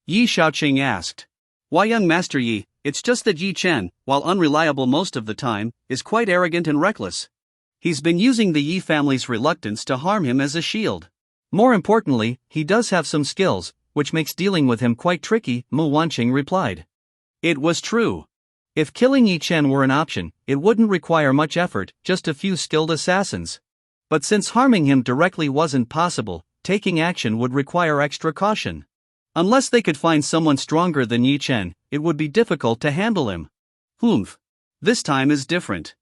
Yi Shaoqing asked. Why, young Master Yi, it's just that Yi Chen, while unreliable most of the time, is quite arrogant and reckless. He's been using the Yi family's reluctance to harm him as a shield. More importantly, he does have some skills, which makes dealing with him quite tricky, Mu Wanqing replied. It was true. If killing Yi Chen were an option, it wouldn't require much effort, just a few skilled assassins. But since harming him directly wasn't possible, taking action would require extra caution. Unless they could find someone stronger than Yi Chen, it would be difficult to handle him. Humph. This time is different.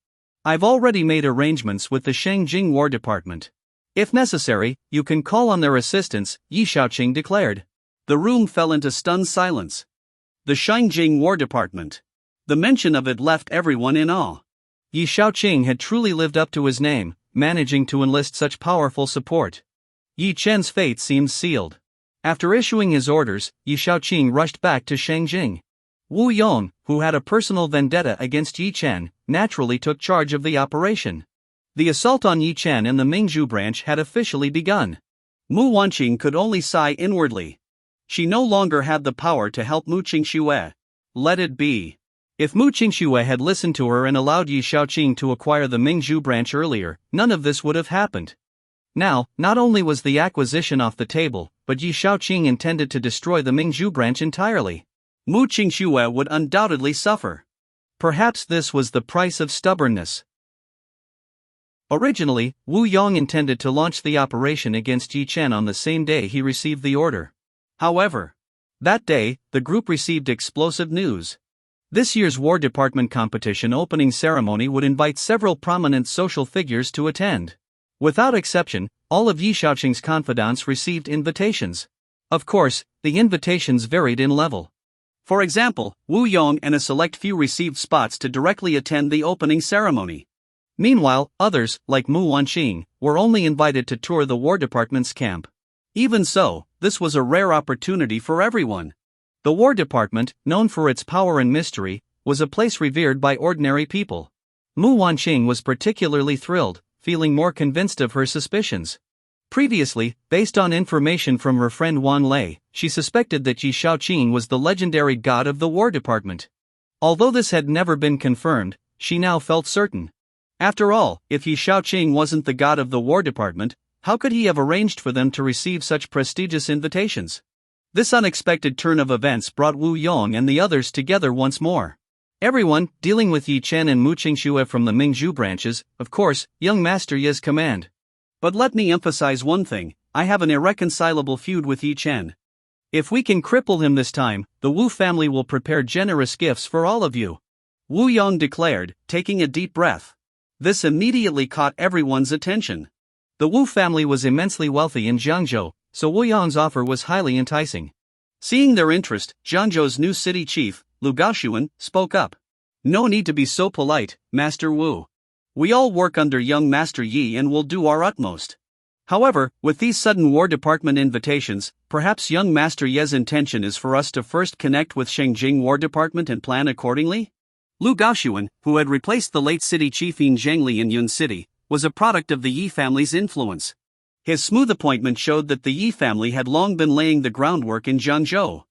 I've already made arrangements with the Xinjiang War Department. If necessary, you can call on their assistance, Yi Shaoqing declared. The room fell into stunned silence. The Xinjiang War Department. The mention of it left everyone in awe. Yi Shaoqing had truly lived up to his name, managing to enlist such powerful support. Yi Chen's fate seemed sealed. After issuing his orders, Yi Shaoqing rushed back to Xinjiang. Wu Yong, who had a personal vendetta against Yi Chen, naturally took charge of the operation. The assault on Yi Chen and the Mingzhu branch had officially begun. Mu Wanqing could only sigh inwardly. She no longer had the power to help Mu Qingxue. Let it be. If Mu Qingxue had listened to her and allowed Yi Shaoqing to acquire the Mingzhu branch earlier, none of this would have happened. Now, not only was the acquisition off the table, but Yi Shaoqing intended to destroy the Mingzhu branch entirely. Mu Qingxue would undoubtedly suffer. Perhaps this was the price of stubbornness. Originally, Wu Yong intended to launch the operation against Yi Chen on the same day he received the order. However, that day, the group received explosive news. This year's War Department competition opening ceremony would invite several prominent social figures to attend. Without exception, all of Yi Shaoqing's confidants received invitations. Of course, the invitations varied in level. For example, Wu Yong and a select few received spots to directly attend the opening ceremony. Meanwhile, others, like Mu Wanqing, were only invited to tour the War Department's camp. Even so, this was a rare opportunity for everyone. The War Department, known for its power and mystery, was a place revered by ordinary people. Mu Wanqing was particularly thrilled, feeling more convinced of her suspicions. Previously, based on information from her friend Wan Lei, she suspected that Yi Shaoqing was the legendary god of the War Department. Although this had never been confirmed, she now felt certain. After all, if Yi Shaoqing wasn't the god of the War Department, how could he have arranged for them to receive such prestigious invitations? This unexpected turn of events brought Wu Yong and the others together once more. Everyone, dealing with Yi Chen and Mu Qingxue from the Mingzhu branches, of course, young Master Ye's command. But let me emphasize one thing, I have an irreconcilable feud with Yi Chen. If we can cripple him this time, the Wu family will prepare generous gifts for all of you. Wu Yong declared, taking a deep breath. This immediately caught everyone's attention. The Wu family was immensely wealthy in Jiangzhou, so Wu Yong's offer was highly enticing. Seeing their interest, Jiangzhou's new city chief, Lu Gaoxuan, spoke up. No need to be so polite, Master Wu. We all work under young Master Yi and will do our utmost. However, with these sudden War Department invitations, perhaps young Master Ye's intention is for us to first connect with Shengjing War Department and plan accordingly? Lu Gaoxuan, who had replaced the late city chief Yin Zhengli in Yun City, was a product of the Yi family's influence. His smooth appointment showed that the Yi family had long been laying the groundwork in Jiangzhou.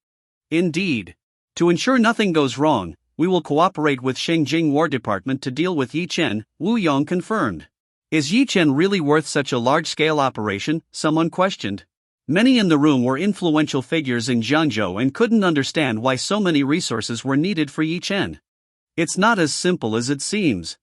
Indeed. To ensure nothing goes wrong, we will cooperate with Shengjing War Department to deal with Yi Chen, Wu Yong confirmed. Is Yi Chen really worth such a large-scale operation? Someone questioned. Many in the room were influential figures in Jiangzhou and couldn't understand why so many resources were needed for Yi Chen. It's not as simple as it seems.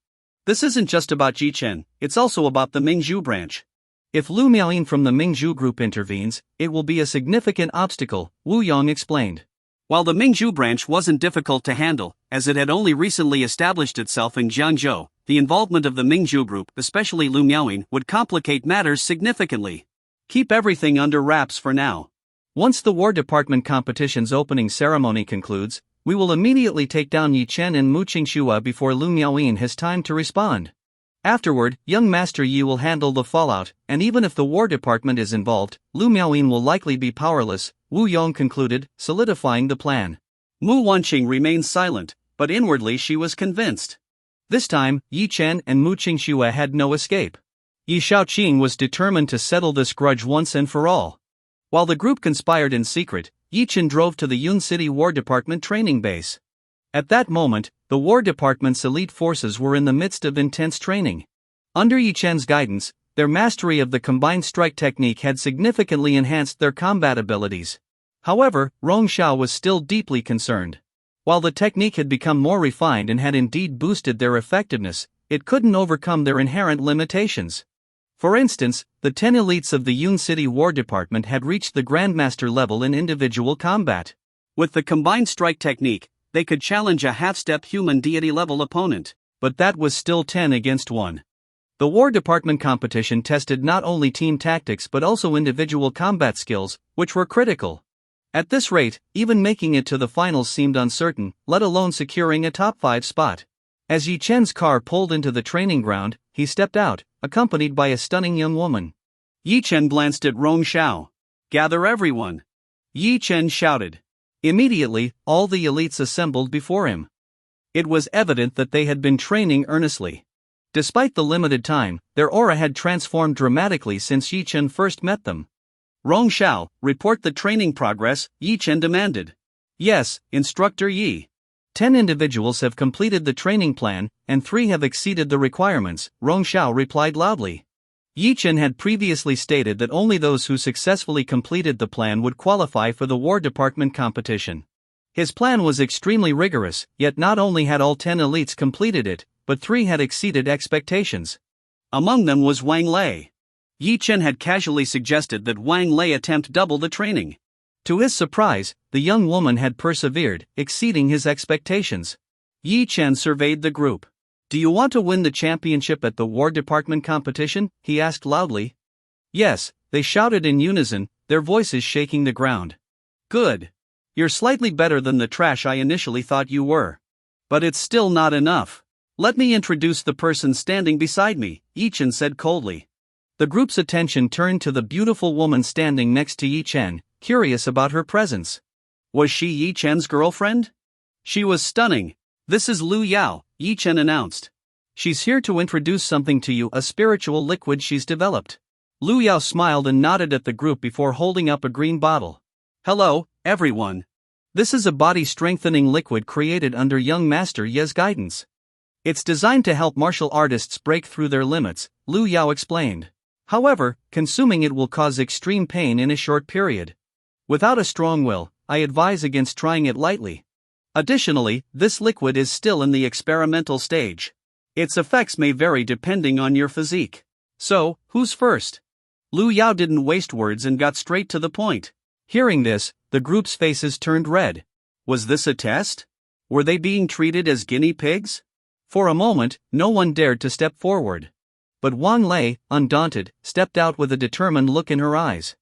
This isn't just about Yi Chen, it's also about the Mingzhu branch. If Lu Miaoyin from the Mingzhu group intervenes, it will be a significant obstacle, Wu Yong explained. While the Mingzhu branch wasn't difficult to handle, as it had only recently established itself in Jiangzhou, the involvement of the Mingzhu group, especially Lu Miaoyin, would complicate matters significantly. Keep everything under wraps for now. Once the War Department competition's opening ceremony concludes, we will immediately take down Yi Chen and Mu Qingxue before Lu Miaoyin has time to respond. Afterward, young Master Yi will handle the fallout, and even if the War Department is involved, Lu Miaoyin will likely be powerless, Wu Yong concluded, solidifying the plan. Mu Wanqing remained silent, but inwardly she was convinced. This time, Yi Chen and Mu Qingxue had no escape. Yi Shaoqing was determined to settle this grudge once and for all. While the group conspired in secret, Yi Chen drove to the Yun City War Department training base. At that moment, the War Department's elite forces were in the midst of intense training. Under Yi Chen's guidance, their mastery of the combined strike technique had significantly enhanced their combat abilities. However, Rong Xiao was still deeply concerned. While the technique had become more refined and had indeed boosted their effectiveness, it couldn't overcome their inherent limitations. For instance, the 10 elites of the Yun City War Department had reached the Grandmaster level in individual combat. With the combined strike technique, they could challenge a half-step human deity-level opponent, but that was still 10 against 1. The War Department competition tested not only team tactics but also individual combat skills, which were critical. At this rate, even making it to the finals seemed uncertain, let alone securing a top 5 spot. As Yi Chen's car pulled into the training ground, he stepped out, accompanied by a stunning young woman. Yi Chen glanced at Rong Xiao. "Gather everyone!" Yi Chen shouted. Immediately, all the elites assembled before him. It was evident that they had been training earnestly. Despite the limited time, their aura had transformed dramatically since Yi Chen first met them. Rong Xiao, report the training progress, Yi Chen demanded. Yes, Instructor Yi. 10 individuals have completed the training plan, and 3 have exceeded the requirements, Rong Xiao replied loudly. Yi Chen had previously stated that only those who successfully completed the plan would qualify for the War Department competition. His plan was extremely rigorous, yet not only had all 10 elites completed it, but 3 had exceeded expectations. Among them was Wang Lei. Yi Chen had casually suggested that Wang Lei attempt double the training. To his surprise, the young woman had persevered, exceeding his expectations. Yi Chen surveyed the group. Do you want to win the championship at the War Department competition? He asked loudly. Yes, they shouted in unison, their voices shaking the ground. Good. You're slightly better than the trash I initially thought you were. But it's still not enough. Let me introduce the person standing beside me, Yi Chen said coldly. The group's attention turned to the beautiful woman standing next to Yi Chen, curious about her presence. Was she Yi Chen's girlfriend? She was stunning. This is Lu Yao, Yi Chen announced. She's here to introduce something to you, a spiritual liquid she's developed. Lu Yao smiled and nodded at the group before holding up a green bottle. Hello, everyone. This is a body-strengthening liquid created under young Master Ye's guidance. It's designed to help martial artists break through their limits, Lu Yao explained. However, consuming it will cause extreme pain in a short period. Without a strong will, I advise against trying it lightly. Additionally, this liquid is still in the experimental stage. Its effects may vary depending on your physique. So, who's first? Lu Yao didn't waste words and got straight to the point. Hearing this, the group's faces turned red. Was this a test? Were they being treated as guinea pigs? For a moment, no one dared to step forward. But Wang Lei, undaunted, stepped out with a determined look in her eyes.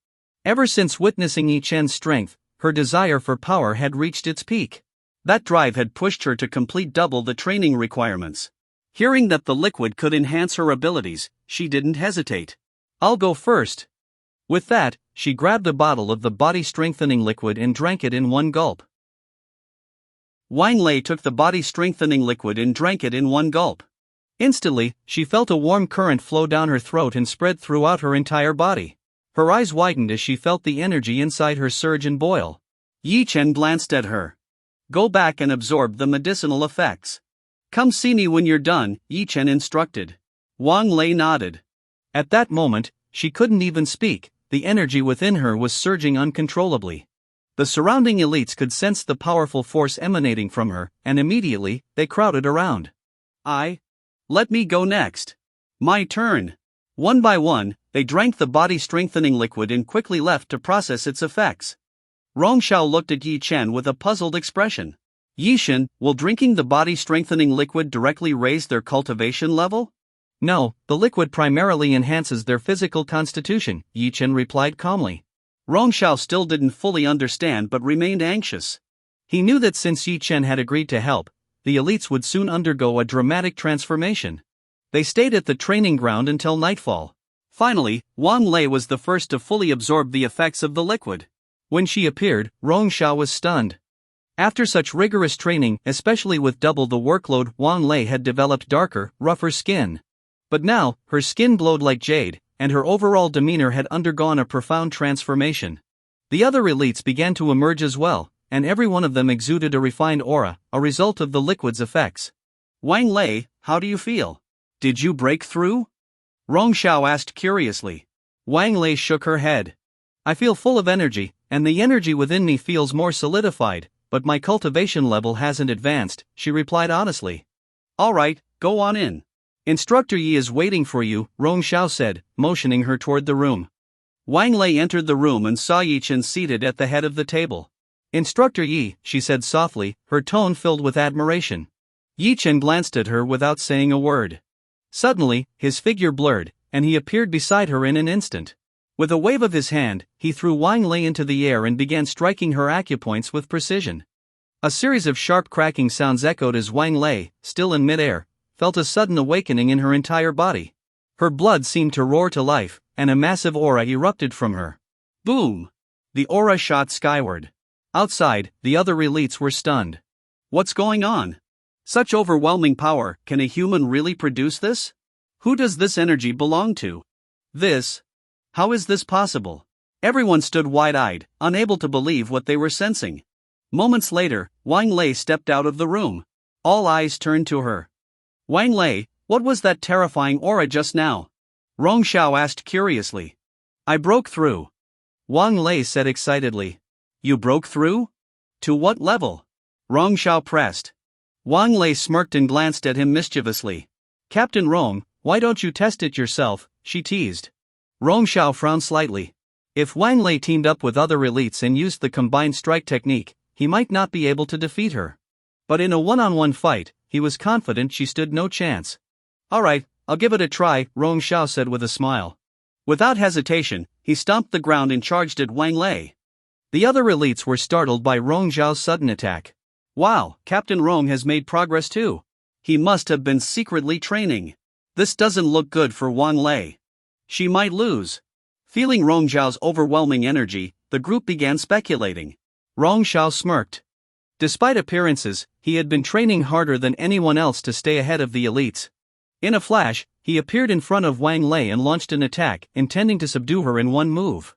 Ever since witnessing Yi Chen's strength, her desire for power had reached its peak. That drive had pushed her to complete double the training requirements. Hearing that the liquid could enhance her abilities, she didn't hesitate. I'll go first. With that, she grabbed a bottle of the body-strengthening liquid and drank it in one gulp. Wang Lei took the body-strengthening liquid and drank it in one gulp. Instantly, she felt a warm current flow down her throat and spread throughout her entire body. Her eyes widened as she felt the energy inside her surge and boil. Yi Chen glanced at her. Go back and absorb the medicinal effects. Come see me when you're done, Yi Chen instructed. Wang Lei nodded. At that moment, she couldn't even speak, the energy within her was surging uncontrollably. The surrounding elites could sense the powerful force emanating from her, and immediately, they crowded around. Let me go next. My turn. One by one, they drank the body-strengthening liquid and quickly left to process its effects. Rong Xiao looked at Yi Chen with a puzzled expression. Yi Chen, will drinking the body-strengthening liquid directly raise their cultivation level? No, the liquid primarily enhances their physical constitution, Yi Chen replied calmly. Rong Xiao still didn't fully understand but remained anxious. He knew that since Yi Chen had agreed to help, the elites would soon undergo a dramatic transformation. They stayed at the training ground until nightfall. Finally, Wang Lei was the first to fully absorb the effects of the liquid. When she appeared, Rong Xiao was stunned. After such rigorous training, especially with double the workload, Wang Lei had developed darker, rougher skin. But now, her skin glowed like jade, and her overall demeanor had undergone a profound transformation. The other elites began to emerge as well, and every one of them exuded a refined aura, a result of the liquid's effects. Wang Lei, how do you feel? Did you break through? Rong Xiao asked curiously. Wang Lei shook her head. I feel full of energy, and the energy within me feels more solidified, but my cultivation level hasn't advanced, she replied honestly. Alright, go on in. Instructor Yi is waiting for you, Rong Xiao said, motioning her toward the room. Wang Lei entered the room and saw Yi Chen seated at the head of the table. Instructor Yi, she said softly, her tone filled with admiration. Yi Chen glanced at her without saying a word. Suddenly, his figure blurred, and he appeared beside her in an instant. With a wave of his hand, he threw Wang Lei into the air and began striking her acupoints with precision. A series of sharp cracking sounds echoed as Wang Lei, still in midair, felt a sudden awakening in her entire body. Her blood seemed to roar to life, and a massive aura erupted from her. Boom! The aura shot skyward. Outside, the other elites were stunned. What's going on? Such overwhelming power, can a human really produce this? Who does this energy belong to? How is this possible? Everyone stood wide-eyed, unable to believe what they were sensing. Moments later, Wang Lei stepped out of the room. All eyes turned to her. Wang Lei, what was that terrifying aura just now? Rong Xiao asked curiously. I broke through. Wang Lei said excitedly. You broke through? To what level? Rong Xiao pressed. Wang Lei smirked and glanced at him mischievously. Captain Rong, why don't you test it yourself, she teased. Rong Xiao frowned slightly. If Wang Lei teamed up with other elites and used the combined strike technique, he might not be able to defeat her. But in a one-on-one fight, he was confident she stood no chance. Alright, I'll give it a try, Rong Xiao said with a smile. Without hesitation, he stomped the ground and charged at Wang Lei. The other elites were startled by Rong Xiao's sudden attack. Wow, Captain Rong has made progress too. He must have been secretly training. This doesn't look good for Wang Lei. She might lose. Feeling Rong Xiao's overwhelming energy, the group began speculating. Rong Xiao smirked. Despite appearances, he had been training harder than anyone else to stay ahead of the elites. In a flash, he appeared in front of Wang Lei and launched an attack, intending to subdue her in one move.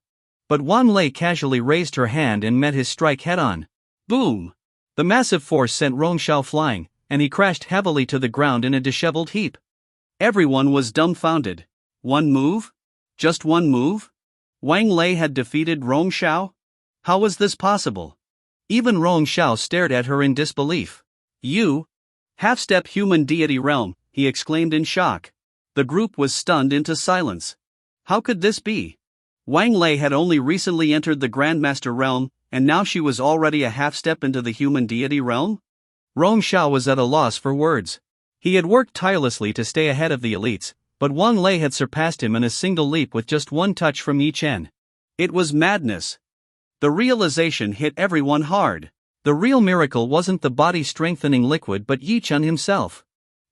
But Wang Lei casually raised her hand and met his strike head-on. Boom! The massive force sent Rong Xiao flying, and he crashed heavily to the ground in a disheveled heap. Everyone was dumbfounded. One move? Just one move? Wang Lei had defeated Rong Xiao? How was this possible? Even Rong Xiao stared at her in disbelief. You? Half-step human deity realm, he exclaimed in shock. The group was stunned into silence. How could this be? Wang Lei had only recently entered the Grandmaster realm, and now she was already a half-step into the human deity realm? Rong Xiao was at a loss for words. He had worked tirelessly to stay ahead of the elites, but Wang Lei had surpassed him in a single leap with just one touch from Yi Chen. It was madness. The realization hit everyone hard. The real miracle wasn't the body-strengthening liquid but Yi Chen himself.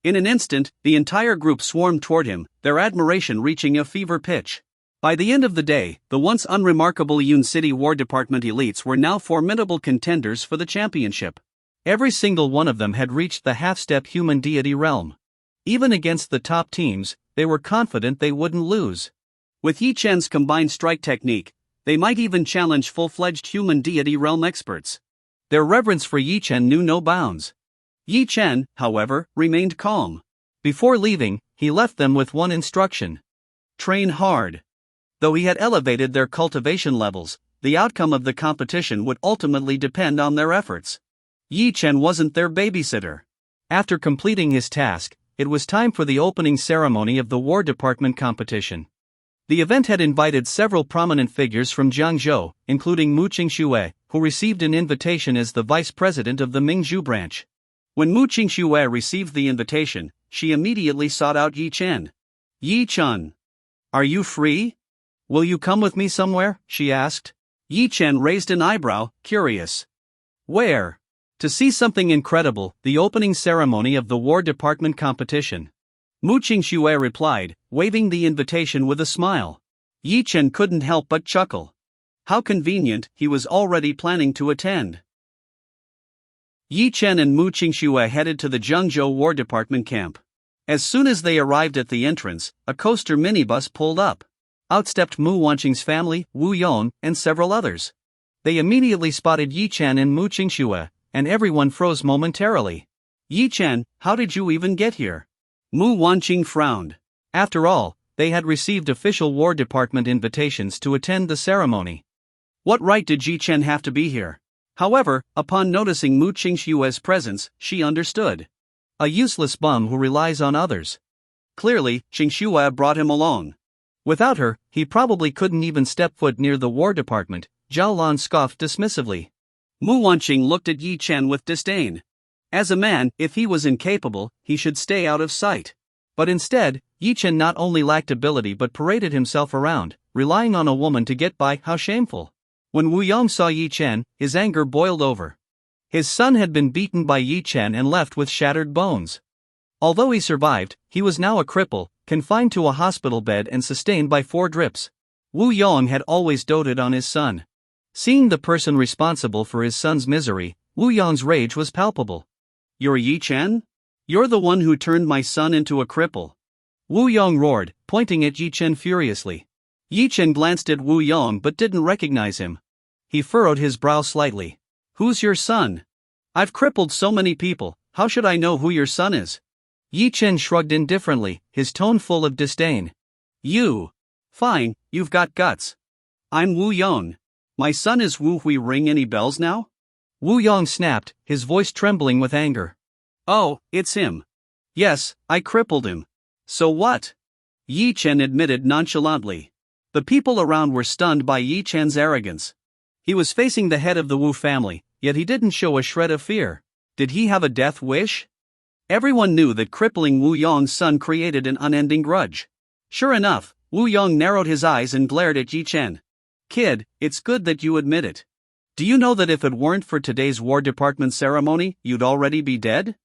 In an instant, the entire group swarmed toward him, their admiration reaching a fever pitch. By the end of the day, the once unremarkable Yun City War Department elites were now formidable contenders for the championship. Every single one of them had reached the half-step human deity realm. Even against the top teams, they were confident they wouldn't lose. With Yi Chen's combined strike technique, they might even challenge full-fledged human deity realm experts. Their reverence for Yi Chen knew no bounds. Yi Chen, however, remained calm. Before leaving, he left them with one instruction. Train hard. Though he had elevated their cultivation levels, the outcome of the competition would ultimately depend on their efforts. Yi Chen wasn't their babysitter. After completing his task, it was time for the opening ceremony of the War Department competition. The event had invited several prominent figures from Jiangzhou, including Mu Qingxue, who received an invitation as the vice president of the Mingzhu branch. When Mu Qingxue received the invitation, she immediately sought out Yi Chen. Yi Chen. Are you free? Will you come with me somewhere? She asked. Yi Chen raised an eyebrow, curious. Where? To see something incredible, the opening ceremony of the War Department competition. Mu Qingxue replied, waving the invitation with a smile. Yi Chen couldn't help but chuckle. How convenient, he was already planning to attend. Yi Chen and Mu Qingxue headed to the Jiangzhou War Department camp. As soon as they arrived at the entrance, a coaster minibus pulled up. Out stepped Mu Wanqing's family, Wu Yong, and several others. They immediately spotted Yi Chen and Mu Qingxue, and everyone froze momentarily. Yi Chen, how did you even get here? Mu Wanqing frowned. After all, they had received official War Department invitations to attend the ceremony. What right did Yi Chen have to be here? However, upon noticing Mu Qingxue's presence, she understood. A useless bum who relies on others. Clearly, Qingxue brought him along. Without her, he probably couldn't even step foot near the War Department, Zhao Lan scoffed dismissively. Mu Wanqing looked at Yi Chen with disdain. As a man, if he was incapable, he should stay out of sight. But instead, Yi Chen not only lacked ability but paraded himself around, relying on a woman to get by. How shameful. When Wu Yong saw Yi Chen, his anger boiled over. His son had been beaten by Yi Chen and left with shattered bones. Although he survived, he was now a cripple, confined to a hospital bed and sustained by 4 drips. Wu Yong had always doted on his son. Seeing the person responsible for his son's misery, Wu Yong's rage was palpable. You're Yi Chen? You're the one who turned my son into a cripple. Wu Yong roared, pointing at Yi Chen furiously. Yi Chen glanced at Wu Yong but didn't recognize him. He furrowed his brow slightly. Who's your son? I've crippled so many people, how should I know who your son is? Yi Chen shrugged indifferently, his tone full of disdain. You. Fine, you've got guts. I'm Wu Yong. My son is Wu Hui. Ring any bells now? Wu Yong snapped, his voice trembling with anger. Oh, it's him. Yes, I crippled him. So what? Yi Chen admitted nonchalantly. The people around were stunned by Yi Chen's arrogance. He was facing the head of the Wu family, yet he didn't show a shred of fear. Did he have a death wish? Everyone knew that crippling Wu Yong's son created an unending grudge. Sure enough, Wu Yong narrowed his eyes and glared at Yi Chen. Kid, it's good that you admit it. Do you know that if it weren't for today's War Department ceremony, you'd already be dead?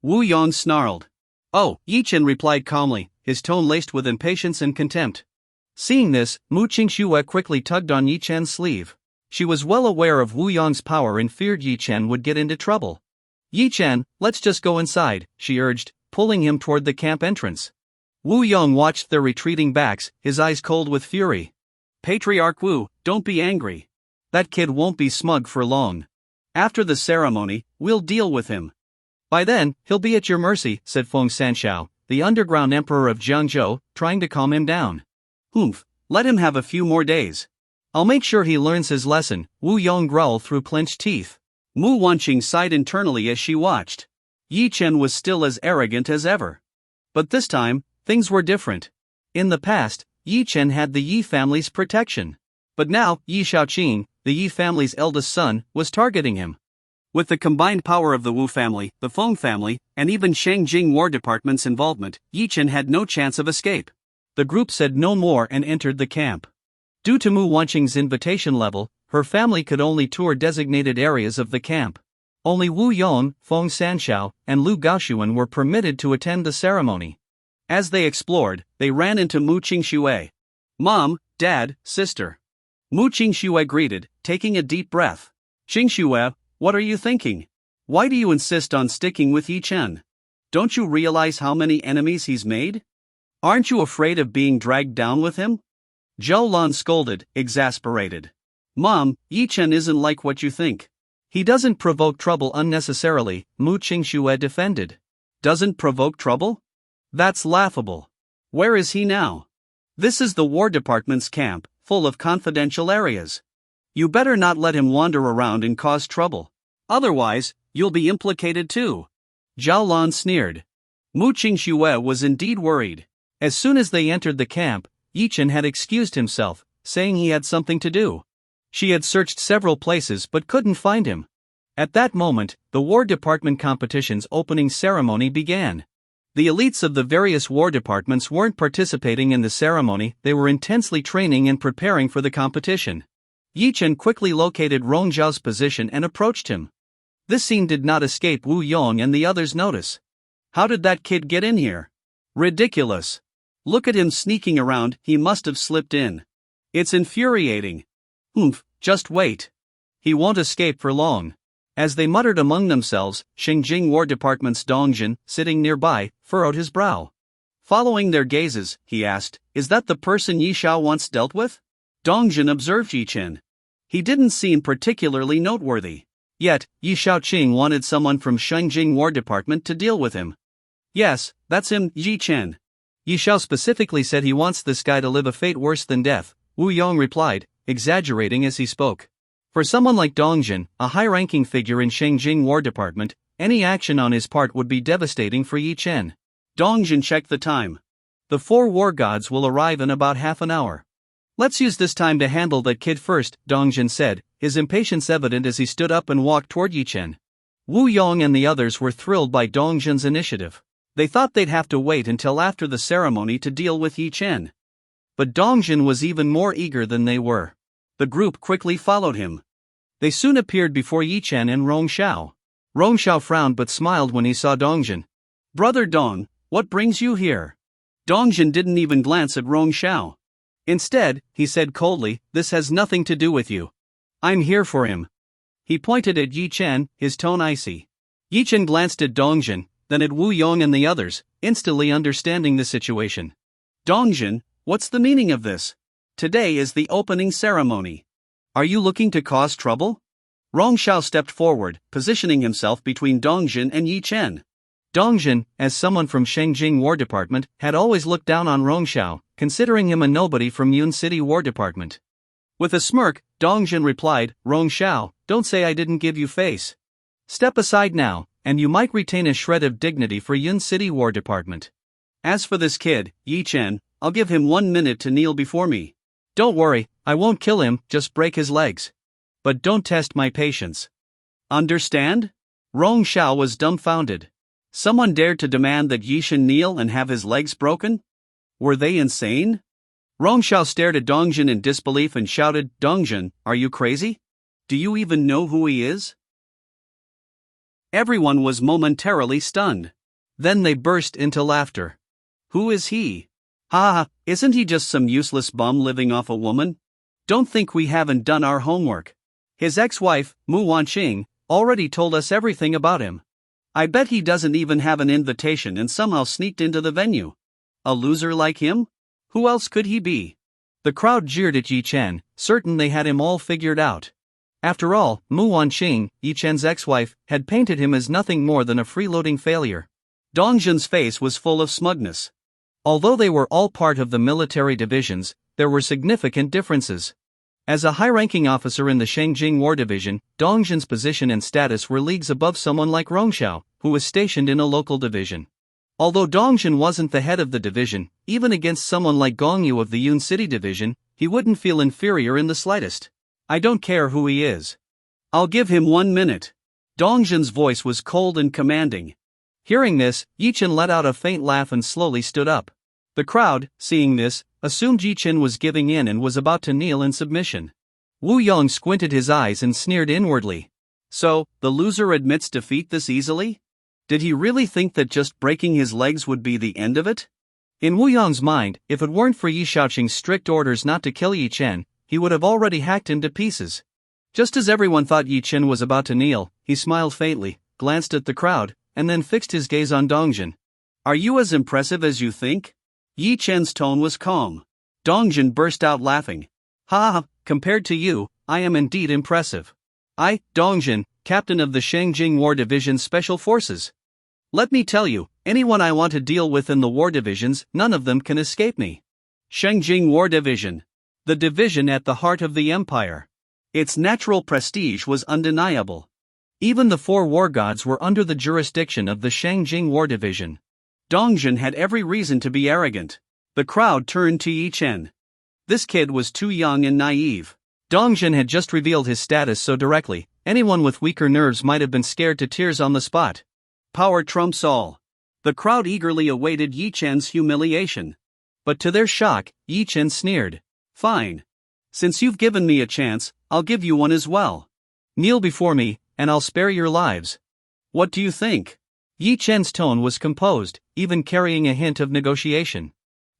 Wu Yong snarled. Oh, Yi Chen replied calmly, his tone laced with impatience and contempt. Seeing this, Mu Qingxue quickly tugged on Yi Chen's sleeve. She was well aware of Wu Yong's power and feared Yi Chen would get into trouble. Yi Chen, let's just go inside, she urged, pulling him toward the camp entrance. Wu Yong watched their retreating backs, his eyes cold with fury. Patriarch Wu, don't be angry. That kid won't be smug for long. After the ceremony, we'll deal with him. By then, he'll be at your mercy, said Feng Sanxiao, the underground emperor of Jiangzhou, trying to calm him down. Humph, let him have a few more days. I'll make sure he learns his lesson, Wu Yong growled through clenched teeth. Mu Wanqing sighed internally as she watched. Yi Chen was still as arrogant as ever. But this time, things were different. In the past, Yi Chen had the Yi family's protection. But now, Yi Shaoqing, the Yi family's eldest son, was targeting him. With the combined power of the Wu family, the Feng family, and even Shangjing War Department's involvement, Yi Chen had no chance of escape. The group said no more and entered the camp. Due to Mu Wanqing's invitation level, her family could only tour designated areas of the camp. Only Wu Yong, Feng Sanxiao, and Lu Gaoxuan were permitted to attend the ceremony. As they explored, they ran into Mu Qingxue. Mom, Dad, Sister. Mu Qingxue greeted, taking a deep breath. Qingxue, what are you thinking? Why do you insist on sticking with Yi Chen? Don't you realize how many enemies he's made? Aren't you afraid of being dragged down with him? Zhou Lan scolded, exasperated. Mom, Yi Chen isn't like what you think. He doesn't provoke trouble unnecessarily, Mu Qingxue defended. Doesn't provoke trouble? That's laughable. Where is he now? This is the War Department's camp, full of confidential areas. You better not let him wander around and cause trouble. Otherwise, you'll be implicated too. Zhao Lan sneered. Mu Qingxue was indeed worried. As soon as they entered the camp, Yi Chen had excused himself, saying he had something to do. She had searched several places but couldn't find him. At that moment, the War Department competition's opening ceremony began. The elites of the various war departments weren't participating in the ceremony, they were intensely training and preparing for the competition. Yi Chen quickly located Rong Zhao's position and approached him. This scene did not escape Wu Yong and the others' notice. How did that kid get in here? Ridiculous. Look at him sneaking around, he must have slipped in. It's infuriating. Humph, just wait. He won't escape for long. As they muttered among themselves, Shangjing War Department's Dongjin, sitting nearby, furrowed his brow. Following their gazes, he asked, is that the person Yi Xiao once dealt with? Dongjin observed Yi Chen. He didn't seem particularly noteworthy. Yet, Yi Shaoqing wanted someone from Shangjing War Department to deal with him. Yes, that's him, Yi Chen. Yi Xiao specifically said he wants this guy to live a fate worse than death, Wu Yong replied, exaggerating as he spoke. For someone like Dongjin, a high-ranking figure in Shangjing War Department, any action on his part would be devastating for Yi Chen. Dongjin checked the time. The 4 war gods will arrive in about half an hour. Let's use this time to handle that kid first, Dongjin said, his impatience evident as he stood up and walked toward Yi Chen. Wu Yong and the others were thrilled by Dongjin's initiative. They thought they'd have to wait until after the ceremony to deal with Yi Chen. But Dongjin was even more eager than they were. The group quickly followed him. They soon appeared before Yi Chen and Rong Xiao. Rong Xiao frowned but smiled when he saw Dongjin. Brother Dong, what brings you here? Dongjin didn't even glance at Rong Xiao. Instead, he said coldly, this has nothing to do with you. I'm here for him. He pointed at Yi Chen, his tone icy. Yi Chen glanced at Dongjin, then at Wu Yong and the others, instantly understanding the situation. Dongjin, what's the meaning of this? Today is the opening ceremony. Are you looking to cause trouble? Rongxiao stepped forward, positioning himself between Dongjin and Yi Chen. Dongjin, as someone from Shengjing War Department, had always looked down on Rongxiao, considering him a nobody from Yun City War Department. With a smirk, Dongjin replied, "Rongxiao, don't say I didn't give you face. Step aside now, and you might retain a shred of dignity for Yun City War Department. As for this kid, Yi Chen, I'll give him 1 minute to kneel before me. Don't worry, I won't kill him, just break his legs. But don't test my patience. Understand?" Rongxiao was dumbfounded. Someone dared to demand that Yi Chen kneel and have his legs broken? Were they insane? Rongxiao stared at Dongjin in disbelief and shouted, "Dongjin, are you crazy? Do you even know who he is?" Everyone was momentarily stunned. Then they burst into laughter. "Who is he? Ha, isn't he just some useless bum living off a woman? Don't think we haven't done our homework. His ex-wife, Mu Wanqing, already told us everything about him. I bet he doesn't even have an invitation and somehow sneaked into the venue. A loser like him? Who else could he be?" The crowd jeered at Yi Chen, certain they had him all figured out. After all, Mu Wanqing, Yi Chen's ex-wife, had painted him as nothing more than a freeloading failure. Dongjin's face was full of smugness. Although they were all part of the military divisions, there were significant differences. As a high-ranking officer in the Shengjing War Division, Dongjin's position and status were leagues above someone like Rongxiao, who was stationed in a local division. Although Dongjin wasn't the head of the division, even against someone like Gongyu of the Yun City Division, he wouldn't feel inferior in the slightest. "I don't care who he is. I'll give him 1 minute." Dongjin's voice was cold and commanding. Hearing this, Yi Chen let out a faint laugh and slowly stood up. The crowd, seeing this, assumed Yi Chen was giving in and was about to kneel in submission. Wu Yong squinted his eyes and sneered inwardly. So, the loser admits defeat this easily? Did he really think that just breaking his legs would be the end of it? In Wu Yong's mind, if it weren't for Yi Shaoqing's strict orders not to kill Yi Chen, he would have already hacked him to pieces. Just as everyone thought Yi Chen was about to kneel, he smiled faintly, glanced at the crowd, and then fixed his gaze on Dongjin. "Are you as impressive as you think?" Yi Chen's tone was calm. Dongjin burst out laughing. "Ha, compared to you, I am indeed impressive. I, Dongjin, captain of the Shengjing War Division Special Forces. Let me tell you, anyone I want to deal with in the war divisions, none of them can escape me. Shengjing War Division. The division at the heart of the empire. Its natural prestige was undeniable. Even the 4 war gods were under the jurisdiction of the Shengjing War Division." Dongjin had every reason to be arrogant. The crowd turned to Yi Chen. This kid was too young and naive. Dongjin had just revealed his status so directly, anyone with weaker nerves might have been scared to tears on the spot. Power trumps all. The crowd eagerly awaited Yi Chen's humiliation. But to their shock, Yi Chen sneered. "Fine. Since you've given me a chance, I'll give you one as well. Kneel before me, and I'll spare your lives. What do you think?" Yi Chen's tone was composed, even carrying a hint of negotiation.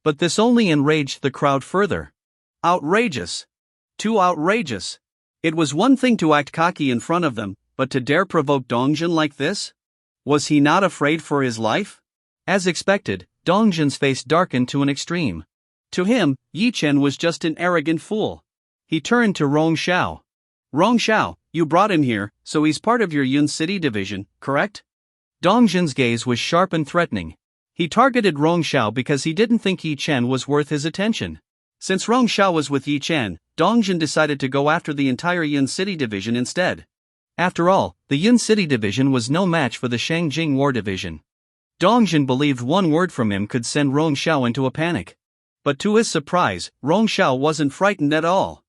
But this only enraged the crowd further. Outrageous. Too outrageous. It was one thing to act cocky in front of them, but to dare provoke Dongjin like this? Was he not afraid for his life? As expected, Dongjin's face darkened to an extreme. To him, Yi Chen was just an arrogant fool. He turned to Rongxiao. "Rongxiao, you brought him here, so he's part of your Yun City division, correct?" Dongjin's gaze was sharp and threatening. He targeted Rongxiao because he didn't think Yi Chen was worth his attention. Since Rongxiao was with Yi Chen, Dongjin decided to go after the entire Yun City division instead. After all, the Yun City division was no match for the Shengjing War Division. Dongjin believed one word from him could send Rongxiao into a panic. But to his surprise, Rongxiao wasn't frightened at all.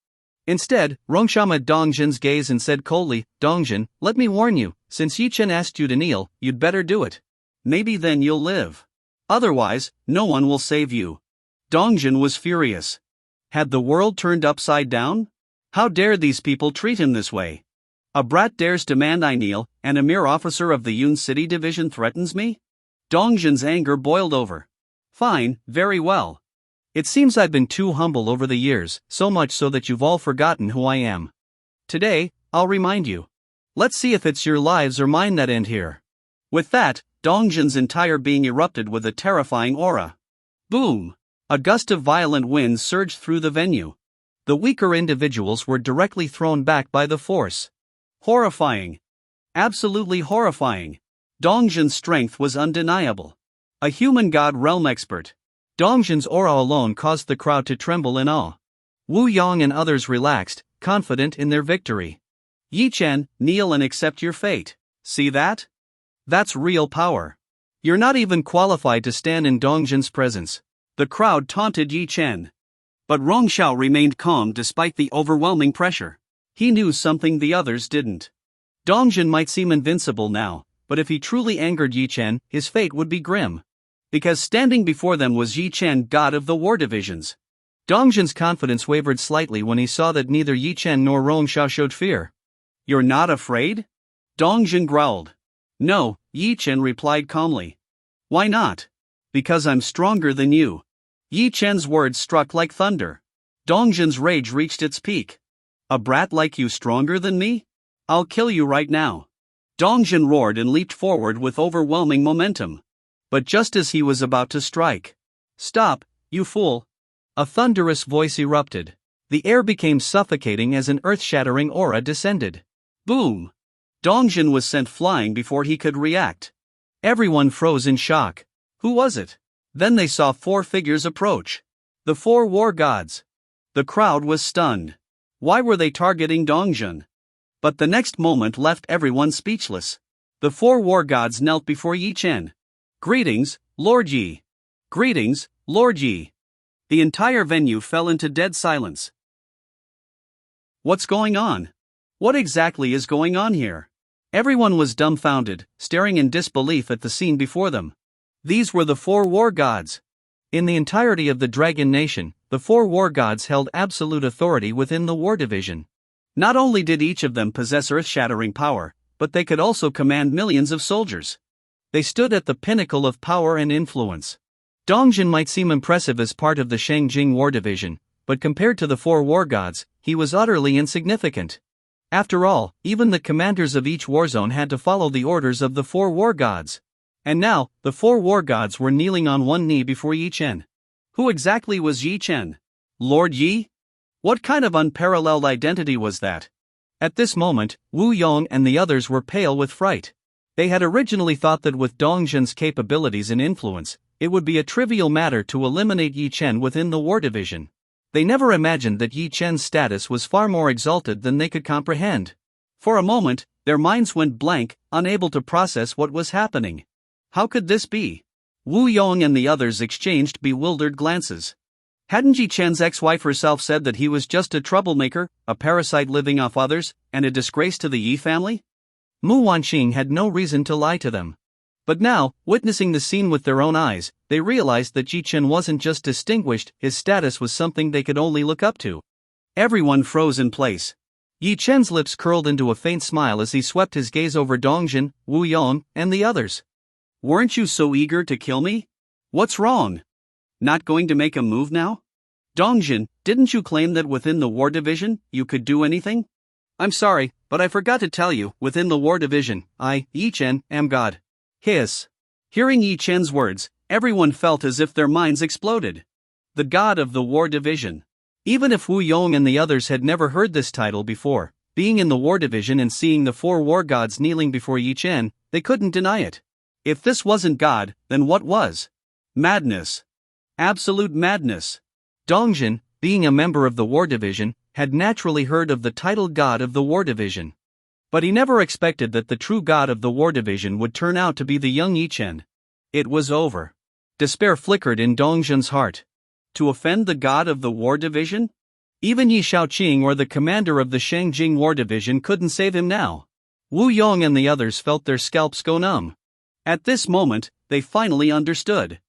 Instead, Rongxiao met Dongjin's gaze and said coldly, "Dongjin, let me warn you, since Yi Chen asked you to kneel, you'd better do it. Maybe then you'll live. Otherwise, no one will save you." Dongjin was furious. Had the world turned upside down? How dare these people treat him this way? A brat dares demand I kneel, and a mere officer of the Yun City division threatens me? Dongjin's anger boiled over. "Fine, very well. It seems I've been too humble over the years, so much so that you've all forgotten who I am. Today, I'll remind you. Let's see if it's your lives or mine that end here." With that, Dongjin's entire being erupted with a terrifying aura. Boom! A gust of violent winds surged through the venue. The weaker individuals were directly thrown back by the force. Horrifying. Absolutely horrifying. Dongjin's strength was undeniable. A human god realm expert. Dongjin's aura alone caused the crowd to tremble in awe. Wu Yong and others relaxed, confident in their victory. Yi Chen, kneel and accept your fate. See that? That's real power. You're not even qualified to stand in Dongjin's presence. The crowd taunted Yi Chen. But Rong Xiao remained calm despite the overwhelming pressure. He knew something the others didn't. Dongjin might seem invincible now, but if he truly angered Yi Chen, his fate would be grim. Because standing before them was Yi Chen, god of the war divisions. Dongjin's confidence wavered slightly when he saw that neither Yi Chen nor Rong Xiao showed fear. You're not afraid? Dongjin growled. No, Yi Chen replied calmly. Why not? Because I'm stronger than you. Yi Chen's words struck like thunder. Dongjin's rage reached its peak. A brat like you stronger than me? I'll kill you right now. Dongjin roared and leaped forward with overwhelming momentum. But just as he was about to strike. Stop, you fool! A thunderous voice erupted. The air became suffocating as an earth-shattering aura descended. Boom! Dongjin was sent flying before he could react. Everyone froze in shock. Who was it? Then they saw 4 figures approach. The 4 war gods. The crowd was stunned. Why were they targeting Dongjin? But the next moment left everyone speechless. The 4 war gods knelt before Yi Chen. Greetings, Lord Yi. Greetings, Lord Yi. The entire venue fell into dead silence. What's going on? What exactly is going on here? Everyone was dumbfounded, staring in disbelief at the scene before them. These were the 4 war gods. In the entirety of the Dragon Nation, the 4 war gods held absolute authority within the war division. Not only did each of them possess earth-shattering power, but they could also command millions of soldiers. They stood at the pinnacle of power and influence. Dongjin might seem impressive as part of the Shangjing war division, but compared to the 4 war gods, he was utterly insignificant. After all, even the commanders of each warzone had to follow the orders of the 4 war gods. And now, the 4 war gods were kneeling on one knee before Yi Chen. Who exactly was Yi Chen? Lord Yi? What kind of unparalleled identity was that? At this moment, Wu Yong and the others were pale with fright. They had originally thought that with Dongjin's capabilities and influence, it would be a trivial matter to eliminate Yi Chen within the war division. They never imagined that Yi Chen's status was far more exalted than they could comprehend. For a moment, their minds went blank, unable to process what was happening. How could this be? Wu Yong and the others exchanged bewildered glances. Hadn't Yi Chen's ex-wife herself said that he was just a troublemaker, a parasite living off others, and a disgrace to the Yi family? Mu Wanqing had no reason to lie to them. But now, witnessing the scene with their own eyes, they realized that Yi Chen wasn't just distinguished, his status was something they could only look up to. Everyone froze in place. Yi Chen's lips curled into a faint smile as he swept his gaze over Dongjin, Wu Yong, and the others. Weren't you so eager to kill me? What's wrong? Not going to make a move now? Dongjin, didn't you claim that within the war division, you could do anything? I'm sorry, but I forgot to tell you, within the war division, I, Yi Chen, am God. Hiss. Hearing Yi Chen's words, everyone felt as if their minds exploded. The god of the war division. Even if Wu Yong and the others had never heard this title before, being in the war division and seeing the 4 war gods kneeling before Yi Chen, they couldn't deny it. If this wasn't God, then what was? Madness. Absolute madness. Dongjin, being a member of the war division, had naturally heard of the title God of the war division. But he never expected that the true god of the war division would turn out to be the young Yi Chen. It was over. Despair flickered in Dongjin's heart. To offend the god of the war division? Even Yi Shaoqing or the commander of the Shangjing war division couldn't save him now. Wu Yong and the others felt their scalps go numb. At this moment, they finally understood.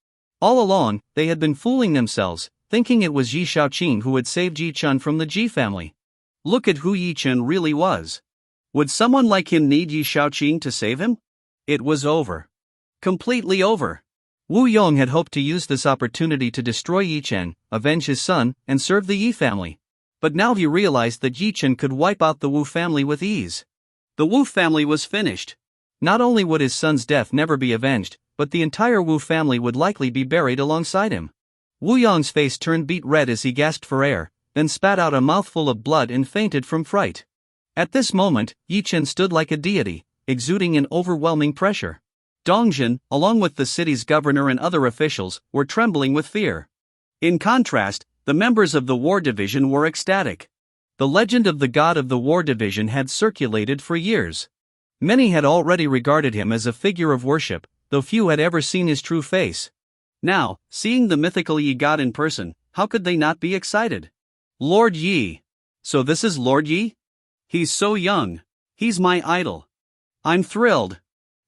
All along, they had been fooling themselves, thinking it was Yi Shaoqing who had saved Yi Chen from the Ji family. Look at who Yi Chen really was. Would someone like him need Yi Shaoqing to save him? It was over. Completely over. Wu Yong had hoped to use this opportunity to destroy Yi Chen, avenge his son, and serve the Yi family. But now he realized that Yi Chen could wipe out the Wu family with ease. The Wu family was finished. Not only would his son's death never be avenged, but the entire Wu family would likely be buried alongside him. Wu Yong's face turned beet red as he gasped for air, then spat out a mouthful of blood and fainted from fright. At this moment, Yi Chen stood like a deity, exuding an overwhelming pressure. Dongjin, along with the city's governor and other officials, were trembling with fear. In contrast, the members of the War Division were ecstatic. The legend of the god of the War Division had circulated for years. Many had already regarded him as a figure of worship, though few had ever seen his true face. Now, seeing the mythical Yi god in person, how could they not be excited? Lord Yi. So this is Lord Yi? He's so young. He's my idol. I'm thrilled.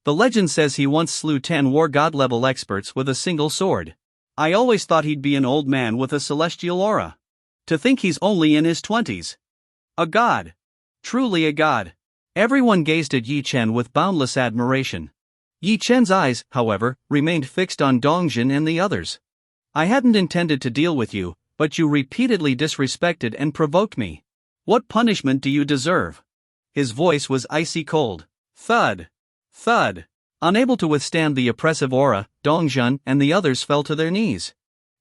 The legend says he once slew 10 war god level experts with a single sword. I always thought he'd be an old man with a celestial aura. To think he's only in his 20s. A god. Truly a god. Everyone gazed at Yi Chen with boundless admiration. Yi Chen's eyes, however, remained fixed on Dongjin and the others. I hadn't intended to deal with you, but you repeatedly disrespected and provoked me. What punishment do you deserve? His voice was icy cold. Thud. Thud. Unable to withstand the oppressive aura, Dongjin and the others fell to their knees.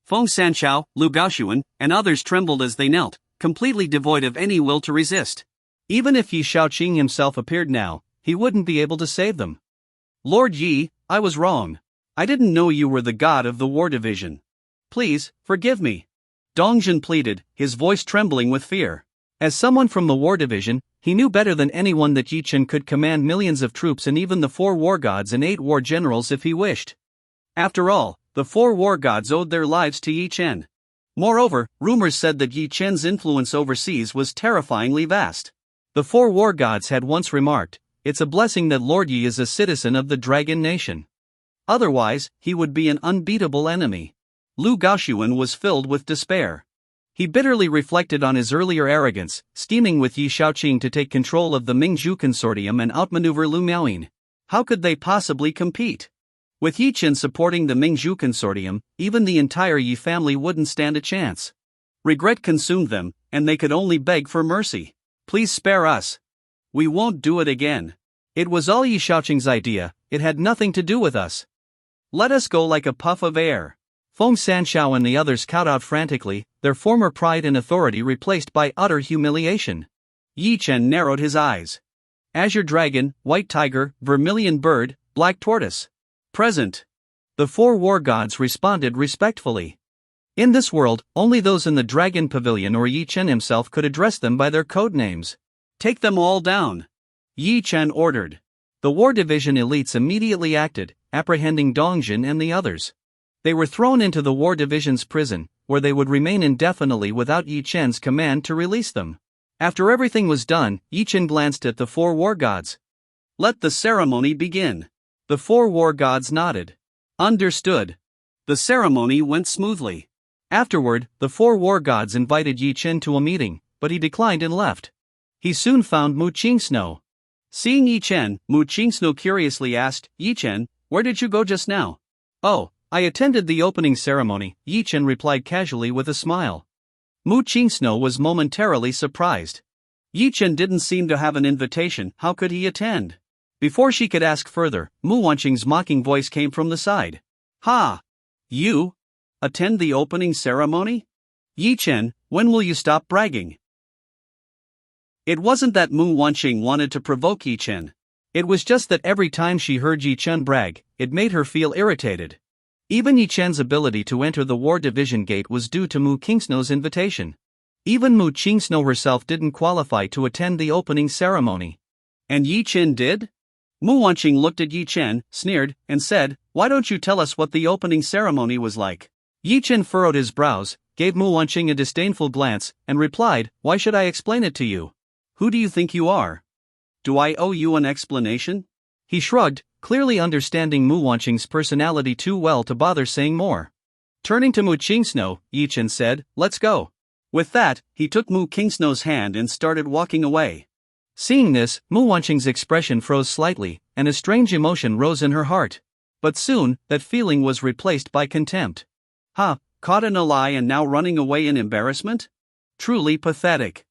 Feng Sanchao, Lu Gaoxuan, and others trembled as they knelt, completely devoid of any will to resist. Even if Yi Shaoqing himself appeared now, he wouldn't be able to save them. Lord Yi, I was wrong. I didn't know you were the god of the War Division. Please, forgive me. Dongjin pleaded, his voice trembling with fear. As someone from the War Division, he knew better than anyone that Yi Chen could command millions of troops and even the 4 war gods and 8 war generals if he wished. After all, the 4 war gods owed their lives to Yi Chen. Moreover, rumors said that Yi Chen's influence overseas was terrifyingly vast. The 4 war gods had once remarked, "It's a blessing that Lord Yi is a citizen of the Dragon Nation. Otherwise, he would be an unbeatable enemy." Lu Gaoxuan was filled with despair. He bitterly reflected on his earlier arrogance, scheming with Yi Shaoqing to take control of the Mingzhu Consortium and outmaneuver Lu Miaoyin. How could they possibly compete? With Yi Chen supporting the Mingzhu Consortium, even the entire Yi family wouldn't stand a chance. Regret consumed them, and they could only beg for mercy. Please spare us. We won't do it again. It was all Yi Shaoqing's idea, it had nothing to do with us. Let us go like a puff of air. Feng Sanchao and the others cowed out frantically, their former pride and authority replaced by utter humiliation. Yi Chen narrowed his eyes. Azure Dragon, White Tiger, Vermilion Bird, Black Tortoise. Present. The 4 war gods responded respectfully. In this world, only those in the Dragon Pavilion or Yi Chen himself could address them by their code names. Take them all down. Yi Chen ordered. The War Division elites immediately acted, apprehending Dongjin and the others. They were thrown into the War Division's prison, where they would remain indefinitely without Yi Chen's command to release them. After everything was done, Yi Chen glanced at the 4 war gods. Let the ceremony begin. The 4 war gods nodded. Understood. The ceremony went smoothly. Afterward, the 4 war gods invited Yi Chen to a meeting, but he declined and left. He soon found Mu Qingsno. Seeing Yi Chen, Mu Qingsno curiously asked, Yi Chen, where did you go just now? Oh, I attended the opening ceremony, Yi Chen replied casually with a smile. Mu Qingsno was momentarily surprised. Yi Chen didn't seem to have an invitation, how could he attend? Before she could ask further, Mu Wanqing's mocking voice came from the side. Ha! You? Attend the opening ceremony? Yi Chen, when will you stop bragging? It wasn't that Mu Wanqing wanted to provoke Yi Chen. It was just that every time she heard Yi Chen brag, it made her feel irritated. Even Yi Chen's ability to enter the War Division gate was due to Mu Qingsno's invitation. Even Mu Qingsno herself didn't qualify to attend the opening ceremony. And Yi Chen did? Mu Wanqing looked at Yi Chen, sneered, and said, why don't you tell us what the opening ceremony was like? Yi Chen furrowed his brows, gave Mu Wanqing a disdainful glance, and replied, why should I explain it to you? Who do you think you are? Do I owe you an explanation? He shrugged, clearly understanding Mu Wanqing's personality too well to bother saying more. Turning to Mu Qingsno, Yi Chen said, let's go. With that, he took Mu Qingsno's hand and started walking away. Seeing this, Mu Wanqing's expression froze slightly, and a strange emotion rose in her heart. But soon, that feeling was replaced by contempt. Caught in a lie and now running away in embarrassment? Truly pathetic.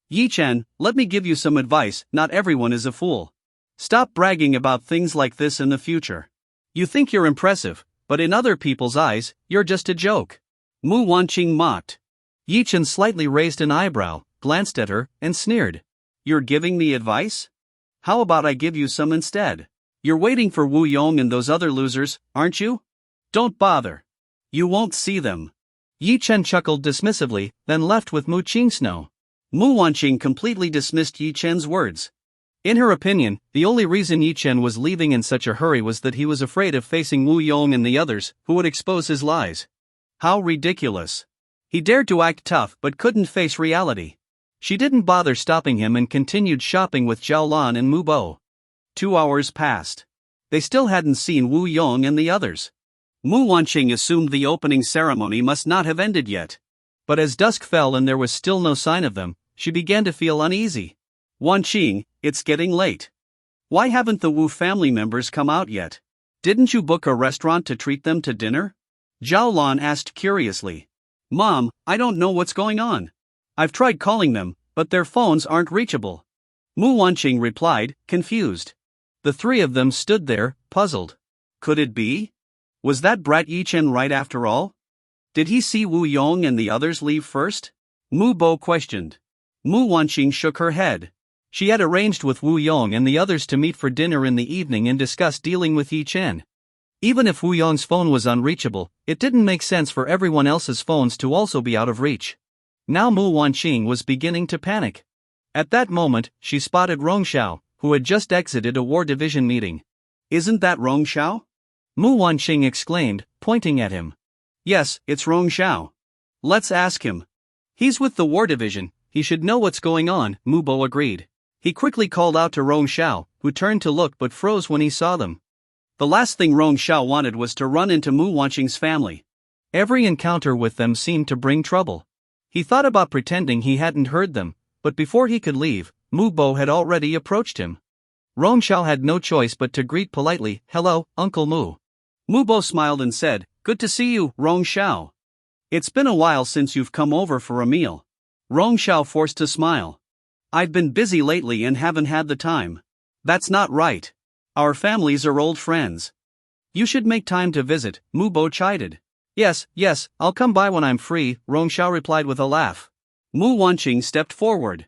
Yi Chen, let me give you some advice, not everyone is a fool. Stop bragging about things like this in the future. You think you're impressive, but in other people's eyes, you're just a joke. Mu Wanqing mocked. Yi Chen slightly raised an eyebrow, glanced at her, and sneered. You're giving me advice? How about I give you some instead? You're waiting for Wu Yong and those other losers, aren't you? Don't bother. You won't see them. Yi Chen chuckled dismissively, then left with Mu Qingsnow. Mu Wanqing completely dismissed Yi Chen's words. In her opinion, the only reason Yi Chen was leaving in such a hurry was that he was afraid of facing Wu Yong and the others, who would expose his lies. How ridiculous. He dared to act tough but couldn't face reality. She didn't bother stopping him and continued shopping with Zhao Lan and Mu Bo. 2 hours passed. They still hadn't seen Wu Yong and the others. Mu Wanqing assumed the opening ceremony must not have ended yet. But as dusk fell and there was still no sign of them, she began to feel uneasy. Wanqing, it's getting late. Why haven't the Wu family members come out yet? Didn't you book a restaurant to treat them to dinner? Zhao Lan asked curiously. Mom, I don't know what's going on. I've tried calling them, but their phones aren't reachable. Mu Wanqing replied, confused. The three of them stood there, puzzled. Could it be? Was that brat Yi Chen right after all? Did he see Wu Yong and the others leave first? Mu Bo questioned. Mu Wanqing shook her head. She had arranged with Wu Yong and the others to meet for dinner in the evening and discuss dealing with Yi Chen. Even if Wu Yong's phone was unreachable, it didn't make sense for everyone else's phones to also be out of reach. Now Mu Wanqing was beginning to panic. At that moment, she spotted Rongxiao, who had just exited a war division meeting. Isn't that Rongxiao? Mu Wanqing exclaimed, pointing at him. Yes, it's Rongxiao. Let's ask him. He's with the war division, he should know what's going on, Mu Bo agreed. He quickly called out to Rongxiao, who turned to look but froze when he saw them. The last thing Rongxiao wanted was to run into Mu Wanqing's family. Every encounter with them seemed to bring trouble. He thought about pretending he hadn't heard them, but before he could leave, Mu Bo had already approached him. Rongxiao had no choice but to greet politely, Hello, Uncle Mu. Mu Bo smiled and said, Good to see you, Rongxiao. It's been a while since you've come over for a meal. Rongxiao forced a smile. I've been busy lately and haven't had the time. That's not right. Our families are old friends. You should make time to visit, Mu Bo chided. Yes, I'll come by when I'm free, Rongxiao replied with a laugh. Mu Wanqing stepped forward.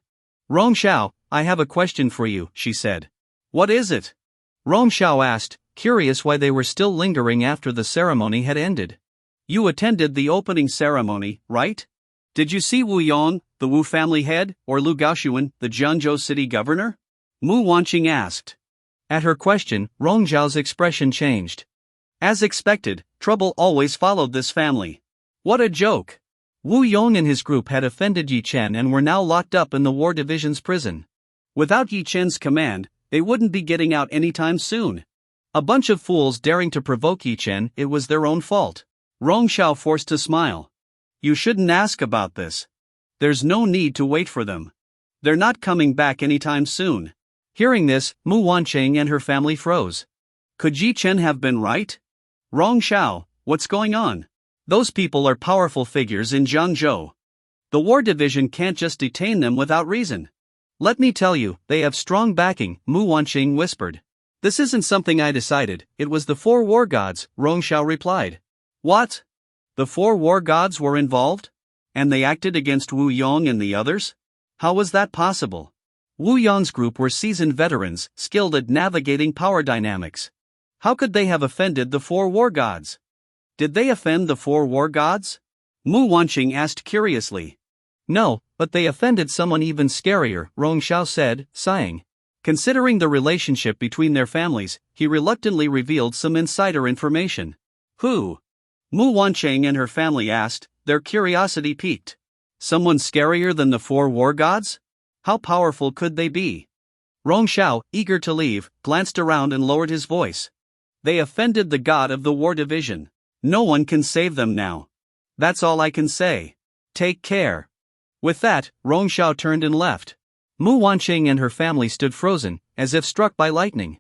Rongxiao, I have a question for you, she said. What is it? Rongxiao asked, curious why they were still lingering after the ceremony had ended. You attended the opening ceremony, right? Did you see Wu Yong, the Wu family head, or Lu Gaoxuan, the Jiangzhou city governor? Mu Wanqing asked. At her question, Rongxiao's expression changed. As expected, trouble always followed this family. What a joke! Wu Yong and his group had offended Yi Chen and were now locked up in the War Division's prison. Without Yi Chen's command, they wouldn't be getting out anytime soon. A bunch of fools daring to provoke Yi Chen, it was their own fault. Rongxiao forced a smile. You shouldn't ask about this. There's no need to wait for them. They're not coming back anytime soon. Hearing this, Mu Wanqing and her family froze. Could Yi Chen have been right? Rongxiao, what's going on? Those people are powerful figures in Jiangzhou. The war division can't just detain them without reason. Let me tell you, they have strong backing, Mu Wanqing whispered. This isn't something I decided, it was the 4 war gods, Rongxiao replied. What? The 4 war gods were involved? And they acted against Wu Yong and the others? How was that possible? Wu Yong's group were seasoned veterans, skilled at navigating power dynamics. How could they have offended the 4 war gods? Did they offend the 4 war gods? Mu Wanqing asked curiously. No, but they offended someone even scarier, Rongxiao said, sighing. Considering the relationship between their families, he reluctantly revealed some insider information. Who? Mu Wanqing and her family asked, their curiosity piqued. Someone scarier than the 4 war gods? How powerful could they be? Rongxiao, eager to leave, glanced around and lowered his voice. They offended the god of the war division. No one can save them now. That's all I can say. Take care. With that, Rongxiao turned and left. Mu Wanqing and her family stood frozen, as if struck by lightning.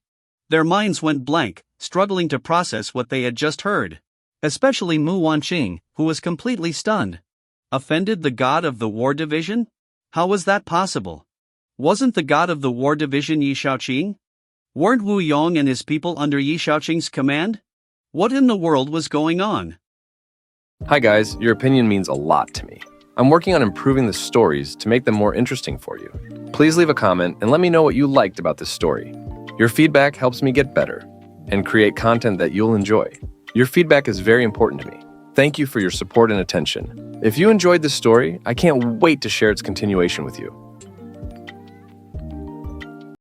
Their minds went blank, struggling to process what they had just heard. Especially Mu Wanqing, who was completely stunned. Offended the god of the war division? How was that possible? Wasn't the god of the war division Yi Shaoqing? Weren't Wu Yong and his people under Yi Shaoqing's command? What in the world was going on? Hi guys, your opinion means a lot to me. I'm working on improving the stories to make them more interesting for you. Please leave a comment and let me know what you liked about this story. Your feedback helps me get better and create content that you'll enjoy. Your feedback is very important to me. Thank you for your support and attention. If you enjoyed this story, I can't wait to share its continuation with you.